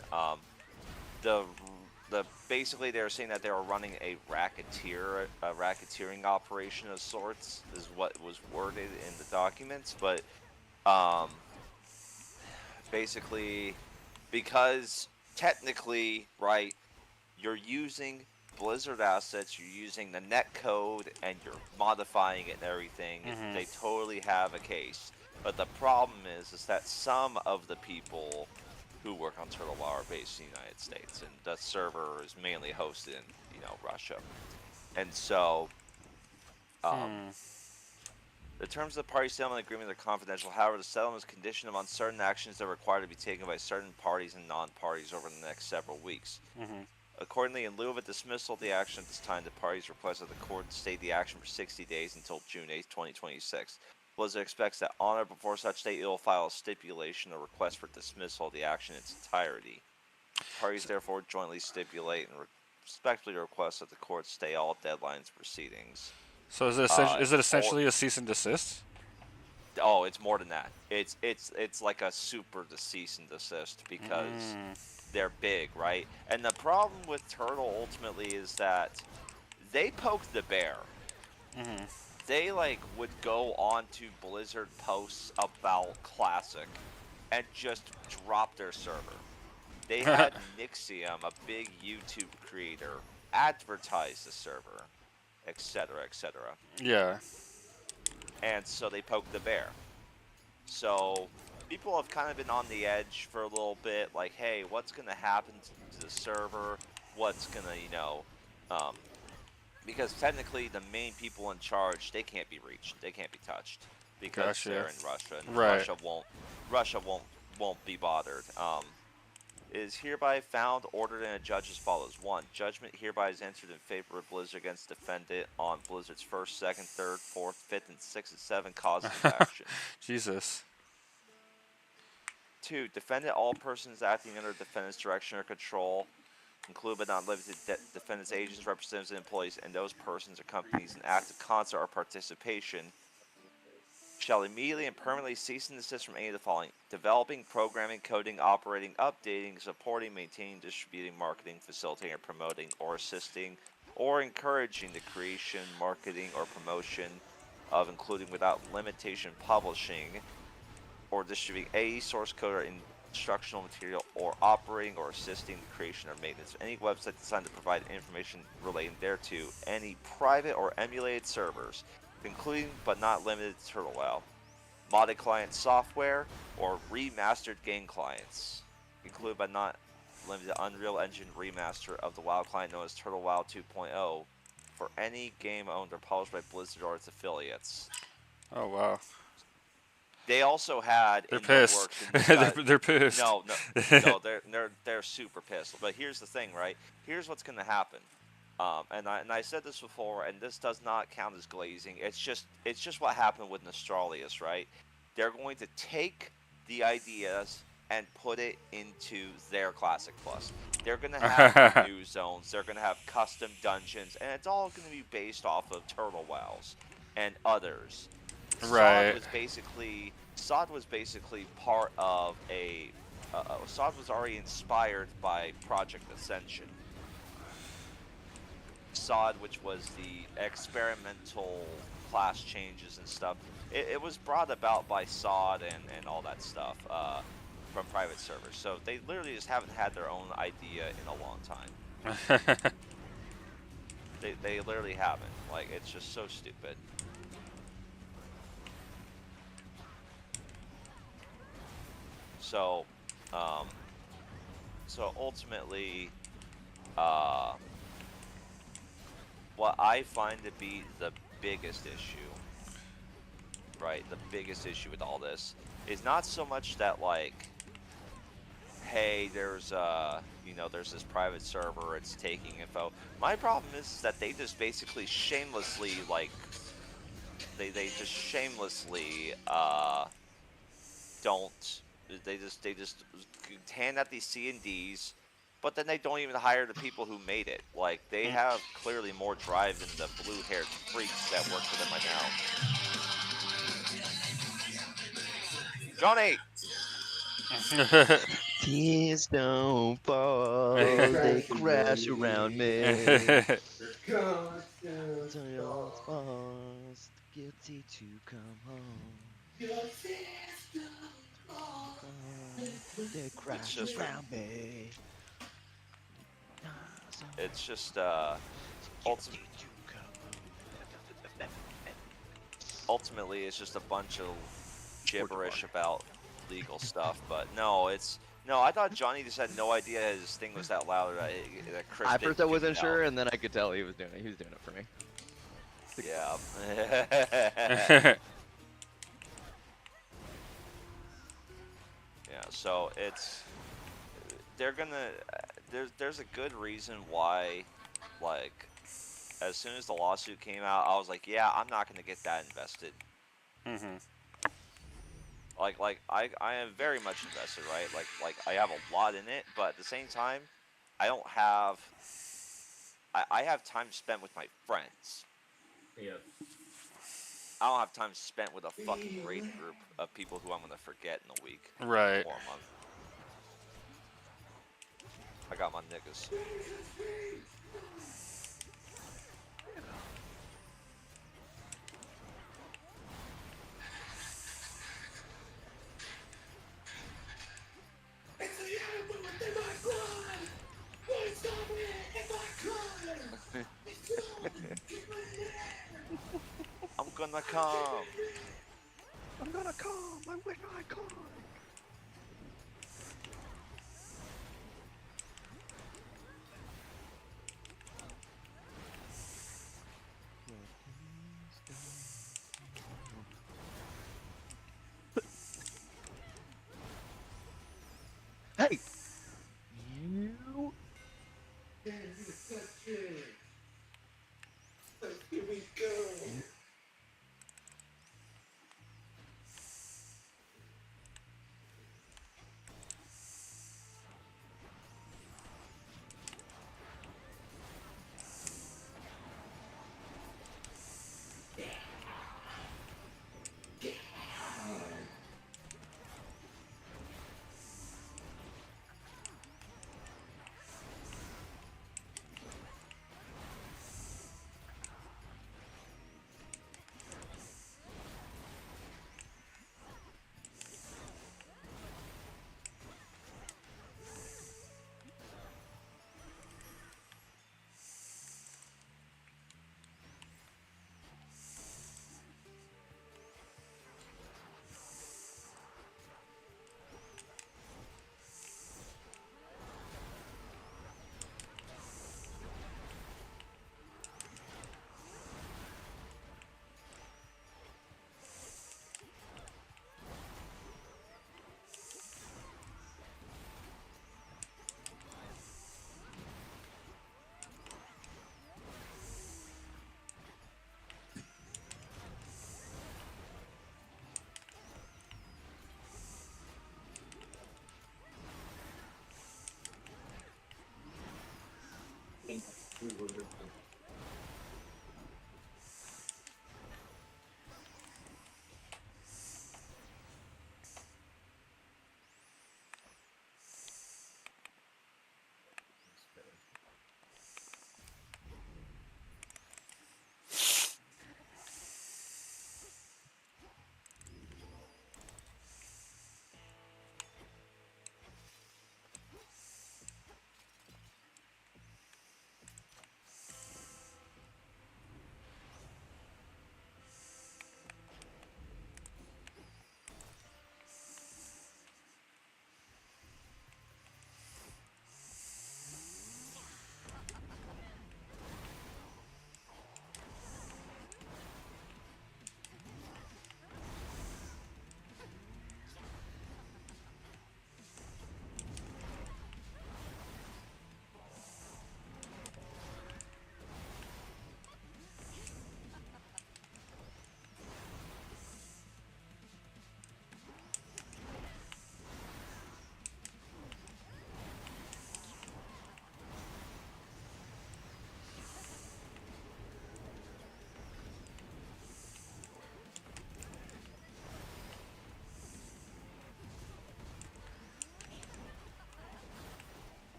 Basically they were saying that they were running a racketeering operation of sorts, is what was worded in the documents, but basically because technically, right, you're using Blizzard assets, you're using the net code, and you're modifying it and everything. Mhm. They totally have a case. But the problem is that some of the people who work on Turtle WoW are based in the United States, and the server is mainly hosted in, Russia. And so, the terms of the party settlement agreement are confidential. However, the settlement is conditioned on certain actions that are required to be taken by certain parties and non-parties over the next several weeks. Mhm. Accordingly, in lieu of a dismissal of the action at this time, the parties request that the court stay the action for 60 days until June 8, 2026. Blizzard expects that on or before such date, it will file a stipulation or request for dismissal of the action in its entirety. Parties therefore jointly stipulate and respectfully request that the court stay all deadlines proceedings. So is it essentially a cease and desist? Oh, it's more than that. It's like a super cease and desist because they're big, right? And the problem with Turtle ultimately is that they poke the bear. They like would go on to Blizzard posts about Classic and just drop their server. They had Nixium, a big YouTube creator, advertise the server, etc., etc. Yeah. And so they poked the bear. So people have kind of been on the edge for a little bit, like, hey, what's going to happen to the server? What's going to, because technically the main people in charge, they can't be reached, they can't be touched because Gotcha. they're in Russia, and Right. Russia won't be bothered. Is hereby found, ordered, and adjudged as follows: 1. Judgment hereby is entered in favor of Blizzard against defendant on Blizzard's first, second, third, fourth, fifth, and sixth and seventh causes of action. Jesus. 2. Defendant, all persons acting under defendant's direction or control, include but not limited to defendant's agents, representatives, and employees, and those persons or companies in active concert or participation, shall immediately and permanently cease and desist from any of the following: developing, programming, coding, operating, updating, supporting, maintaining, distributing, marketing, facilitating, or promoting, or assisting, or encouraging the creation, marketing, or promotion of, including without limitation, publishing or distributing a source code or instructional material, or operating or assisting the creation or maintenance of any website designed to provide information relating thereto, any private or emulated servers, including but not limited to TurtleWow, modded client software, or remastered game clients, included but not limited to Unreal Engine remaster of the WoW client known as TurtleWow 2.0 for any game owned or published by Blizzard or its affiliates. Oh wow. They also had They're in pissed. the works, and this got, They're pissed. no, they're super pissed. But here's the thing, right? Here's what's going to happen. And I said this before, and this does not count as glazing. It's just what happened with Nostralius, right? They're going to take the ideas and put it into their Classic Plus. They're going to have new zones. They're going to have custom dungeons, and it's all going to be based off of Turtle Wows and others. Right. Sod was basically part of a. Sod was already inspired by Project Ascension. Sod, which was the experimental class changes and stuff, it was brought about by Sod and all that stuff from private servers. So they literally just haven't had their own idea in a long time. They literally haven't. Like, it's just so stupid. So, so ultimately, what I find to be the biggest issue, right, the biggest issue with all this, is not so much that, like, hey, there's there's this private server, it's taking info. My problem is that they just basically shamelessly, like, they just shamelessly, don't, they just hand out these C&Ds, but then they don't even hire the people who made it. Like, they have clearly more drive than the blue-haired freaks that work for them right now. Johnny! Tears don't fall, they crash around me. Don't force the guilty to come home. They crash around me. It's just ultimately it's just a bunch of gibberish about legal stuff. But no, I thought Johnny just had no idea his thing was that loud. That Chris At first I didn't tune wasn't it sure, out. and then I could tell he was doing it. He was doing it for me. Yeah. Yeah, so they're gonna, there's a good reason why, like, as soon as the lawsuit came out, I was like, yeah, I'm not gonna get that invested. Like I am very much invested, right? Like I have a lot in it, but at the same time, I don't have, I have time spent with my friends. Yep. I don't have time spent with a fucking raid group of people who I'm gonna forget in a week Right. or a month. I got my niggas. I'm gonna come. I'm gonna come. I wish I could. Hey, you. Here we go.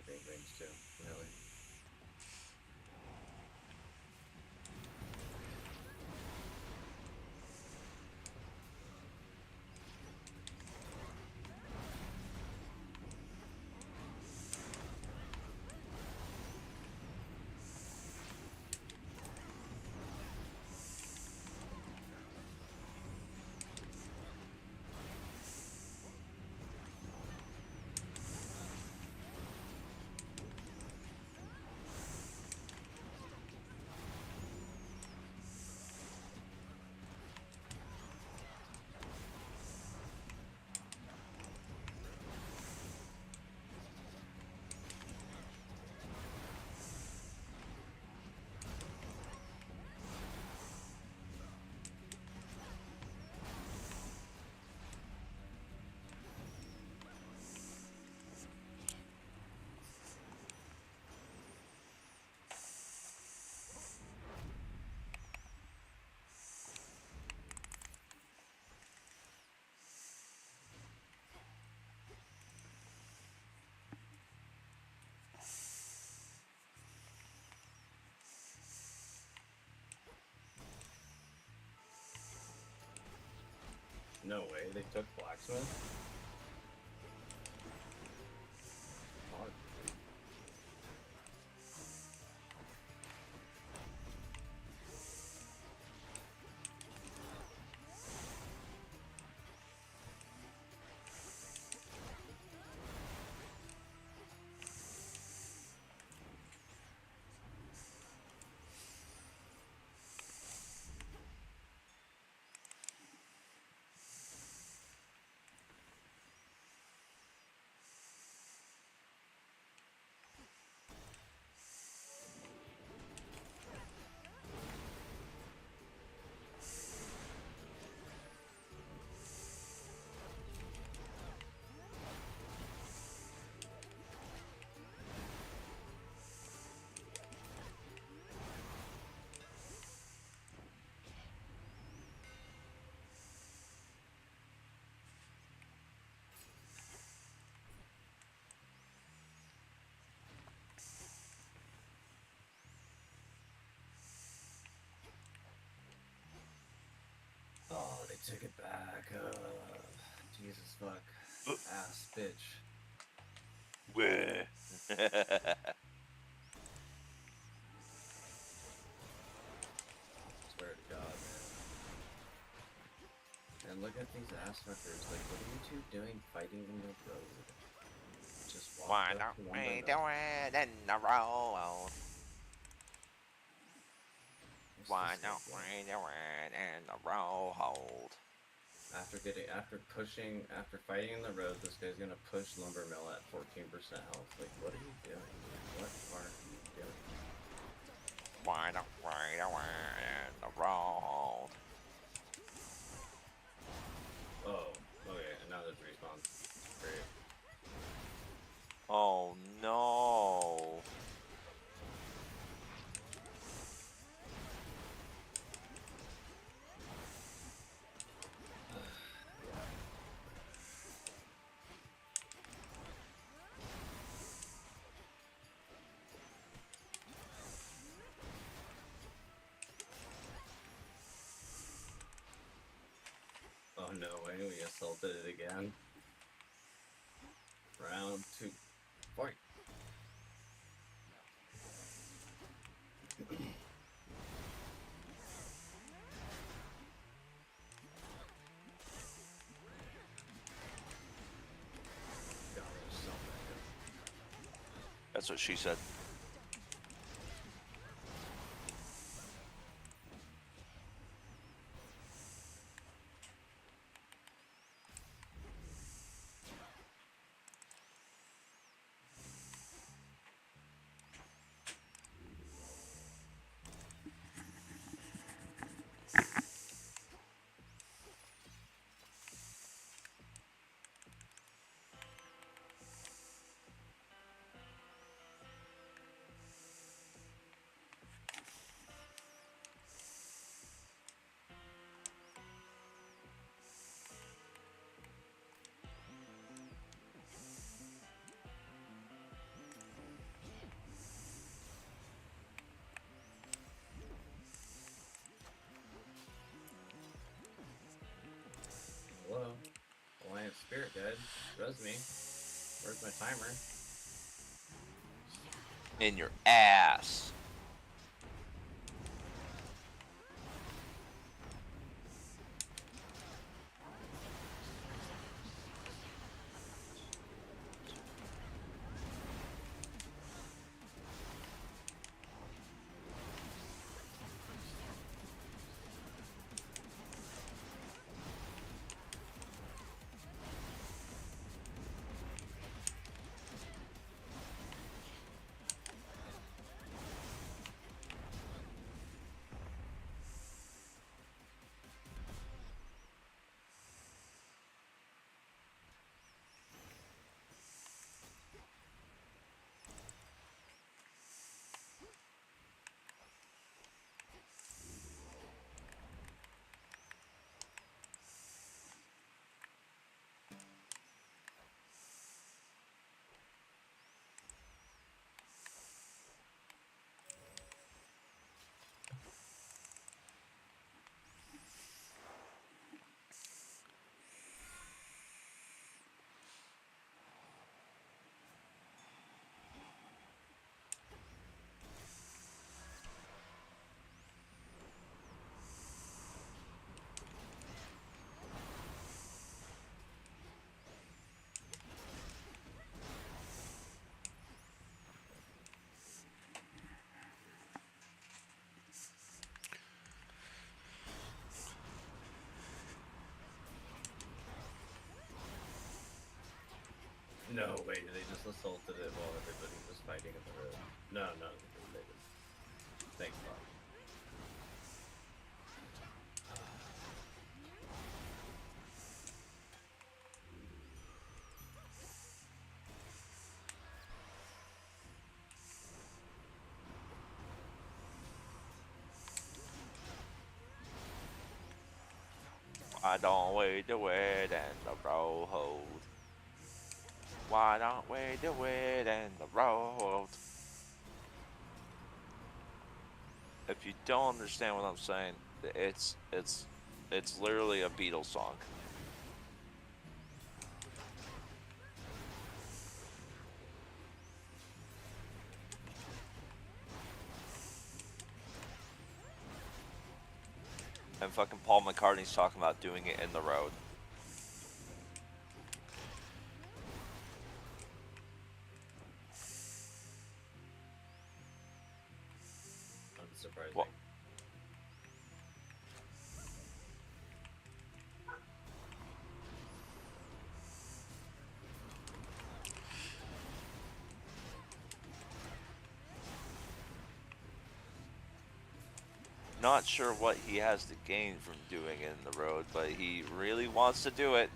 big rings too, really. No way, they took blacksmith? Hard. Oh, they took it back. Jesus fuck. Ass bitch. Bleh. Swear to God, man. And look at these ass fuckers. Like, what are you two doing fighting in the road? Just walk Why up don't to one we another. do it in the road? Why This guy's don't we do it in the road? After fighting in the road, this guy's gonna push Lumbermill at 14% health. Like, what are you doing? What are you doing? Why don't we do it in the road? Oh, okay, and now there's respawn. Great. Oh no. Oh no way, we assaulted it again. Round 2. Fight! That's what she said. Where's my timer? In your ass. No, wait, they just assaulted it while everybody was fighting in the road. No, no, they didn't. Thank God. Why don't we do it in the road? Why don't we do it in the road? If you don't understand what I'm saying, it's literally a Beatles song. And fucking Paul McCartney's talking about doing it in the road. Unsurprising. Well, not sure what he has to gain from doing it in the road, but he really wants to do it.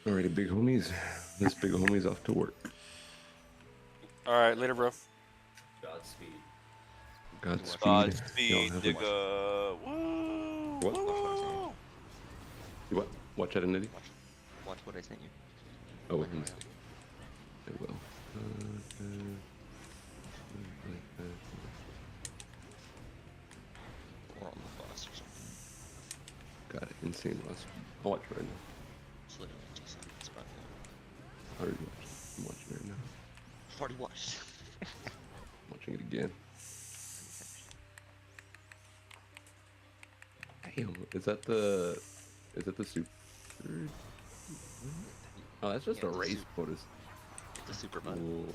Alrighty, big homies. This big homie's off to work. All right, later, bro. Godspeed. Godspeed. Godspeed, Y'all have a- nigga. Woo! What? Woo! You what? Watch out, Nitty. Watch what I sent you. Oh, Like let me around. see. I will. Or on the bus or something. Got it. Insane loss. I'll watch it right now. It's literally 2 seconds, but I already watched it. I'm watching it right now. I've already watched. I'm watching it again. Damn, is that the super? Oh, that's just Yeah, a it's a race super- bonus. It's a super button.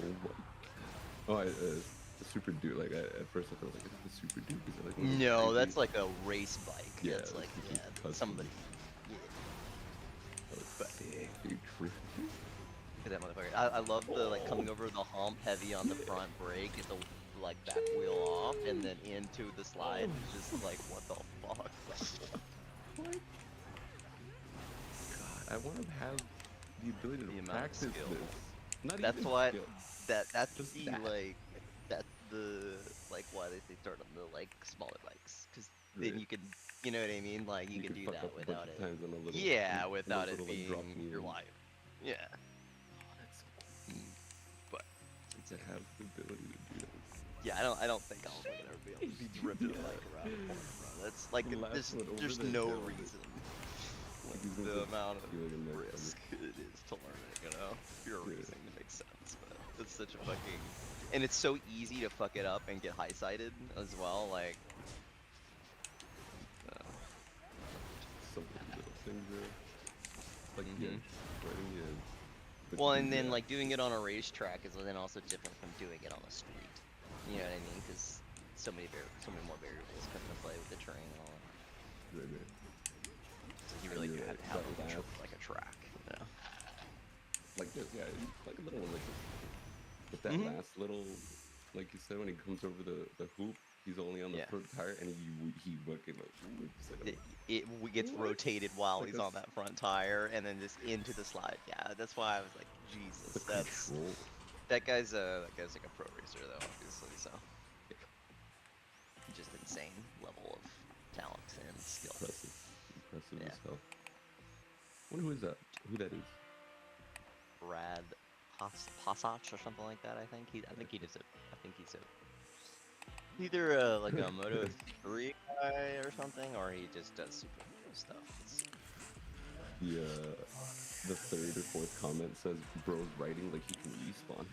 The super dude. Like at first I thought like, is it the super dude? Is it like one of those No, crazy- that's like a race bike. Yeah, That's like it's yeah, custom. somebody. Yeah. But dude, Look at that motherfucker. I love the like coming over the hump heavy on the front brake, get the like back wheel off, and then into the slide. It's just like what the fuck. God, I want to have the ability to The amount of practice skill. this. Not That's even why skill. that's Just the that. like that's the like why they start on the like smaller bikes, because then Right. you can, you know what I mean, like you can could do fuck that up a bunch without of it. times on a little, Yeah, on a without it little, like, drop being knee your and- life. Yeah. But to have the ability to do that. yeah, I don't think I'll fucking ever be able to be drifting a bike around a corner, bro. That's like The last there's one over there's there, no yeah, reason. Like, he's gonna the just amount of feel like a nerd risk it is to learn it, you know? Pure Yeah. reasoning to make sense, but it's such a fucking, and it's so easy to fuck it up and get high sighted as well. Like, Some little things there. Like Mhm. right in the end. But well, dude, and then yeah. like doing it on a racetrack is then also different from doing it on the street. You know what I mean? Because so many more variables come into play with the terrain and all that. Right, right. So you really And do you're have to right, have that a last- like a track. Yeah. Like this, yeah, like a little one like this. But that Mhm. last little, like you said, when he comes over the hoop, he's only on the Yeah. front tire, and he fucking like, whips it up. It gets What? rotated while Like he's a on that front tire, and then just into the slide. Yeah, that's why I was like, Jesus, The that's control. that guy's like a pro racer though, obviously. So just insane level of talent and skill. Impressive Yeah. as hell. Wonder who is that? Who that is? Brad Passach or something like that. I think he's a either like a Moto 3 guy or something, or he just does super pro stuff. The third or fourth comment says, "Bro's writing like he can respawn."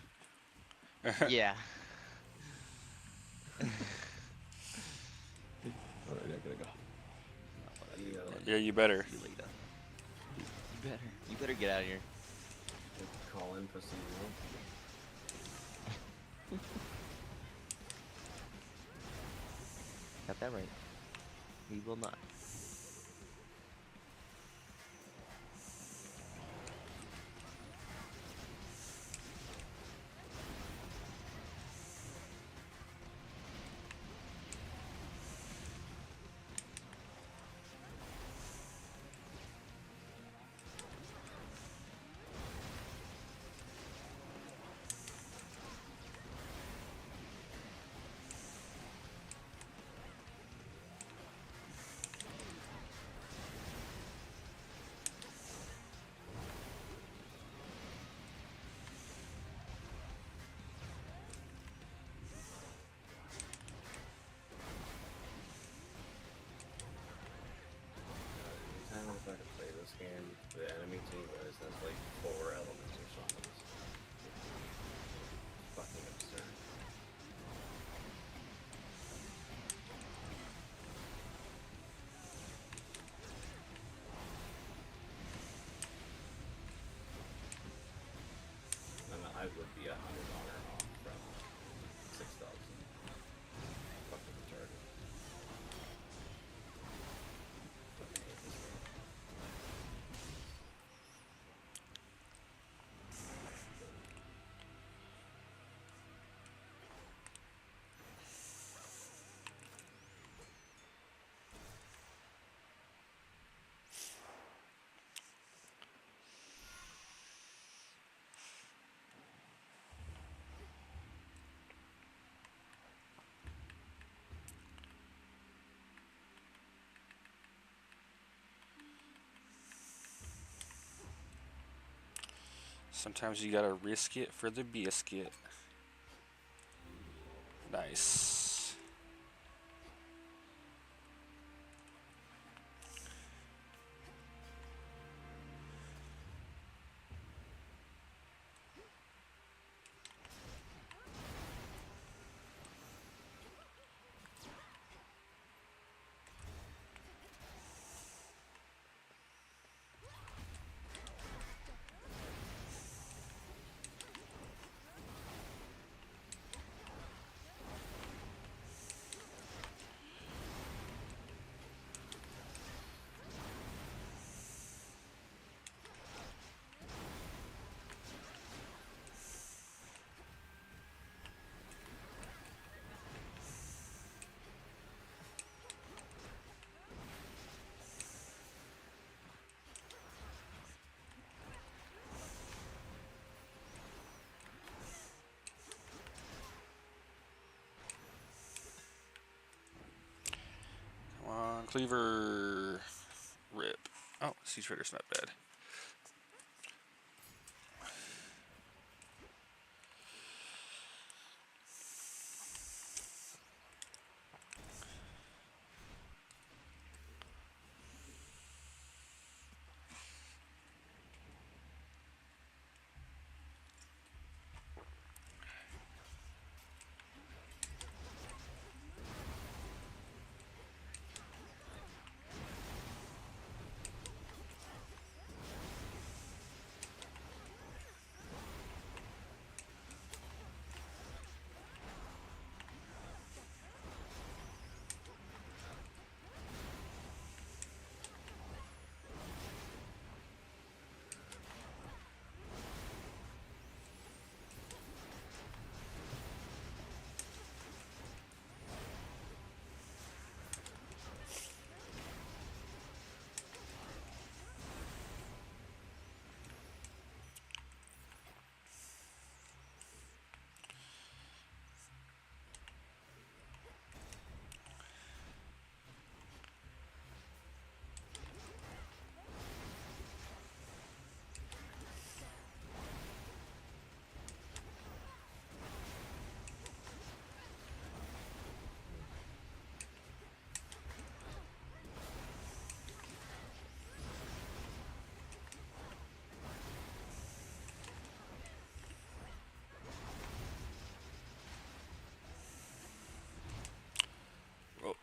Yeah. Alright, I gotta go. Yeah, you better. See you later. You better get out of here. Call in pussy. Got that right. We will not. Anytime I try to play this game, the enemy team always has like 4 elemental shamans. Fucking absurd. And I would be 100 honor off from 6,000. Fucking retarded. Fucking hate this game. Sometimes you gotta risk it for the biscuit. Nice. Come on, Cleaver. Rip. Oh, Siege Trigger's not bad. Oh.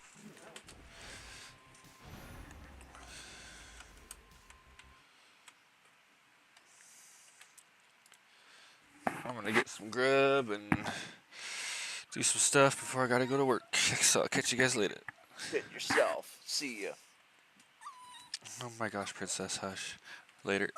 I'm gonna get some grub and do some stuff before I gotta go to work. So I'll catch you guys later. Hit yourself. See ya. Oh my gosh, Princess, hush. Later.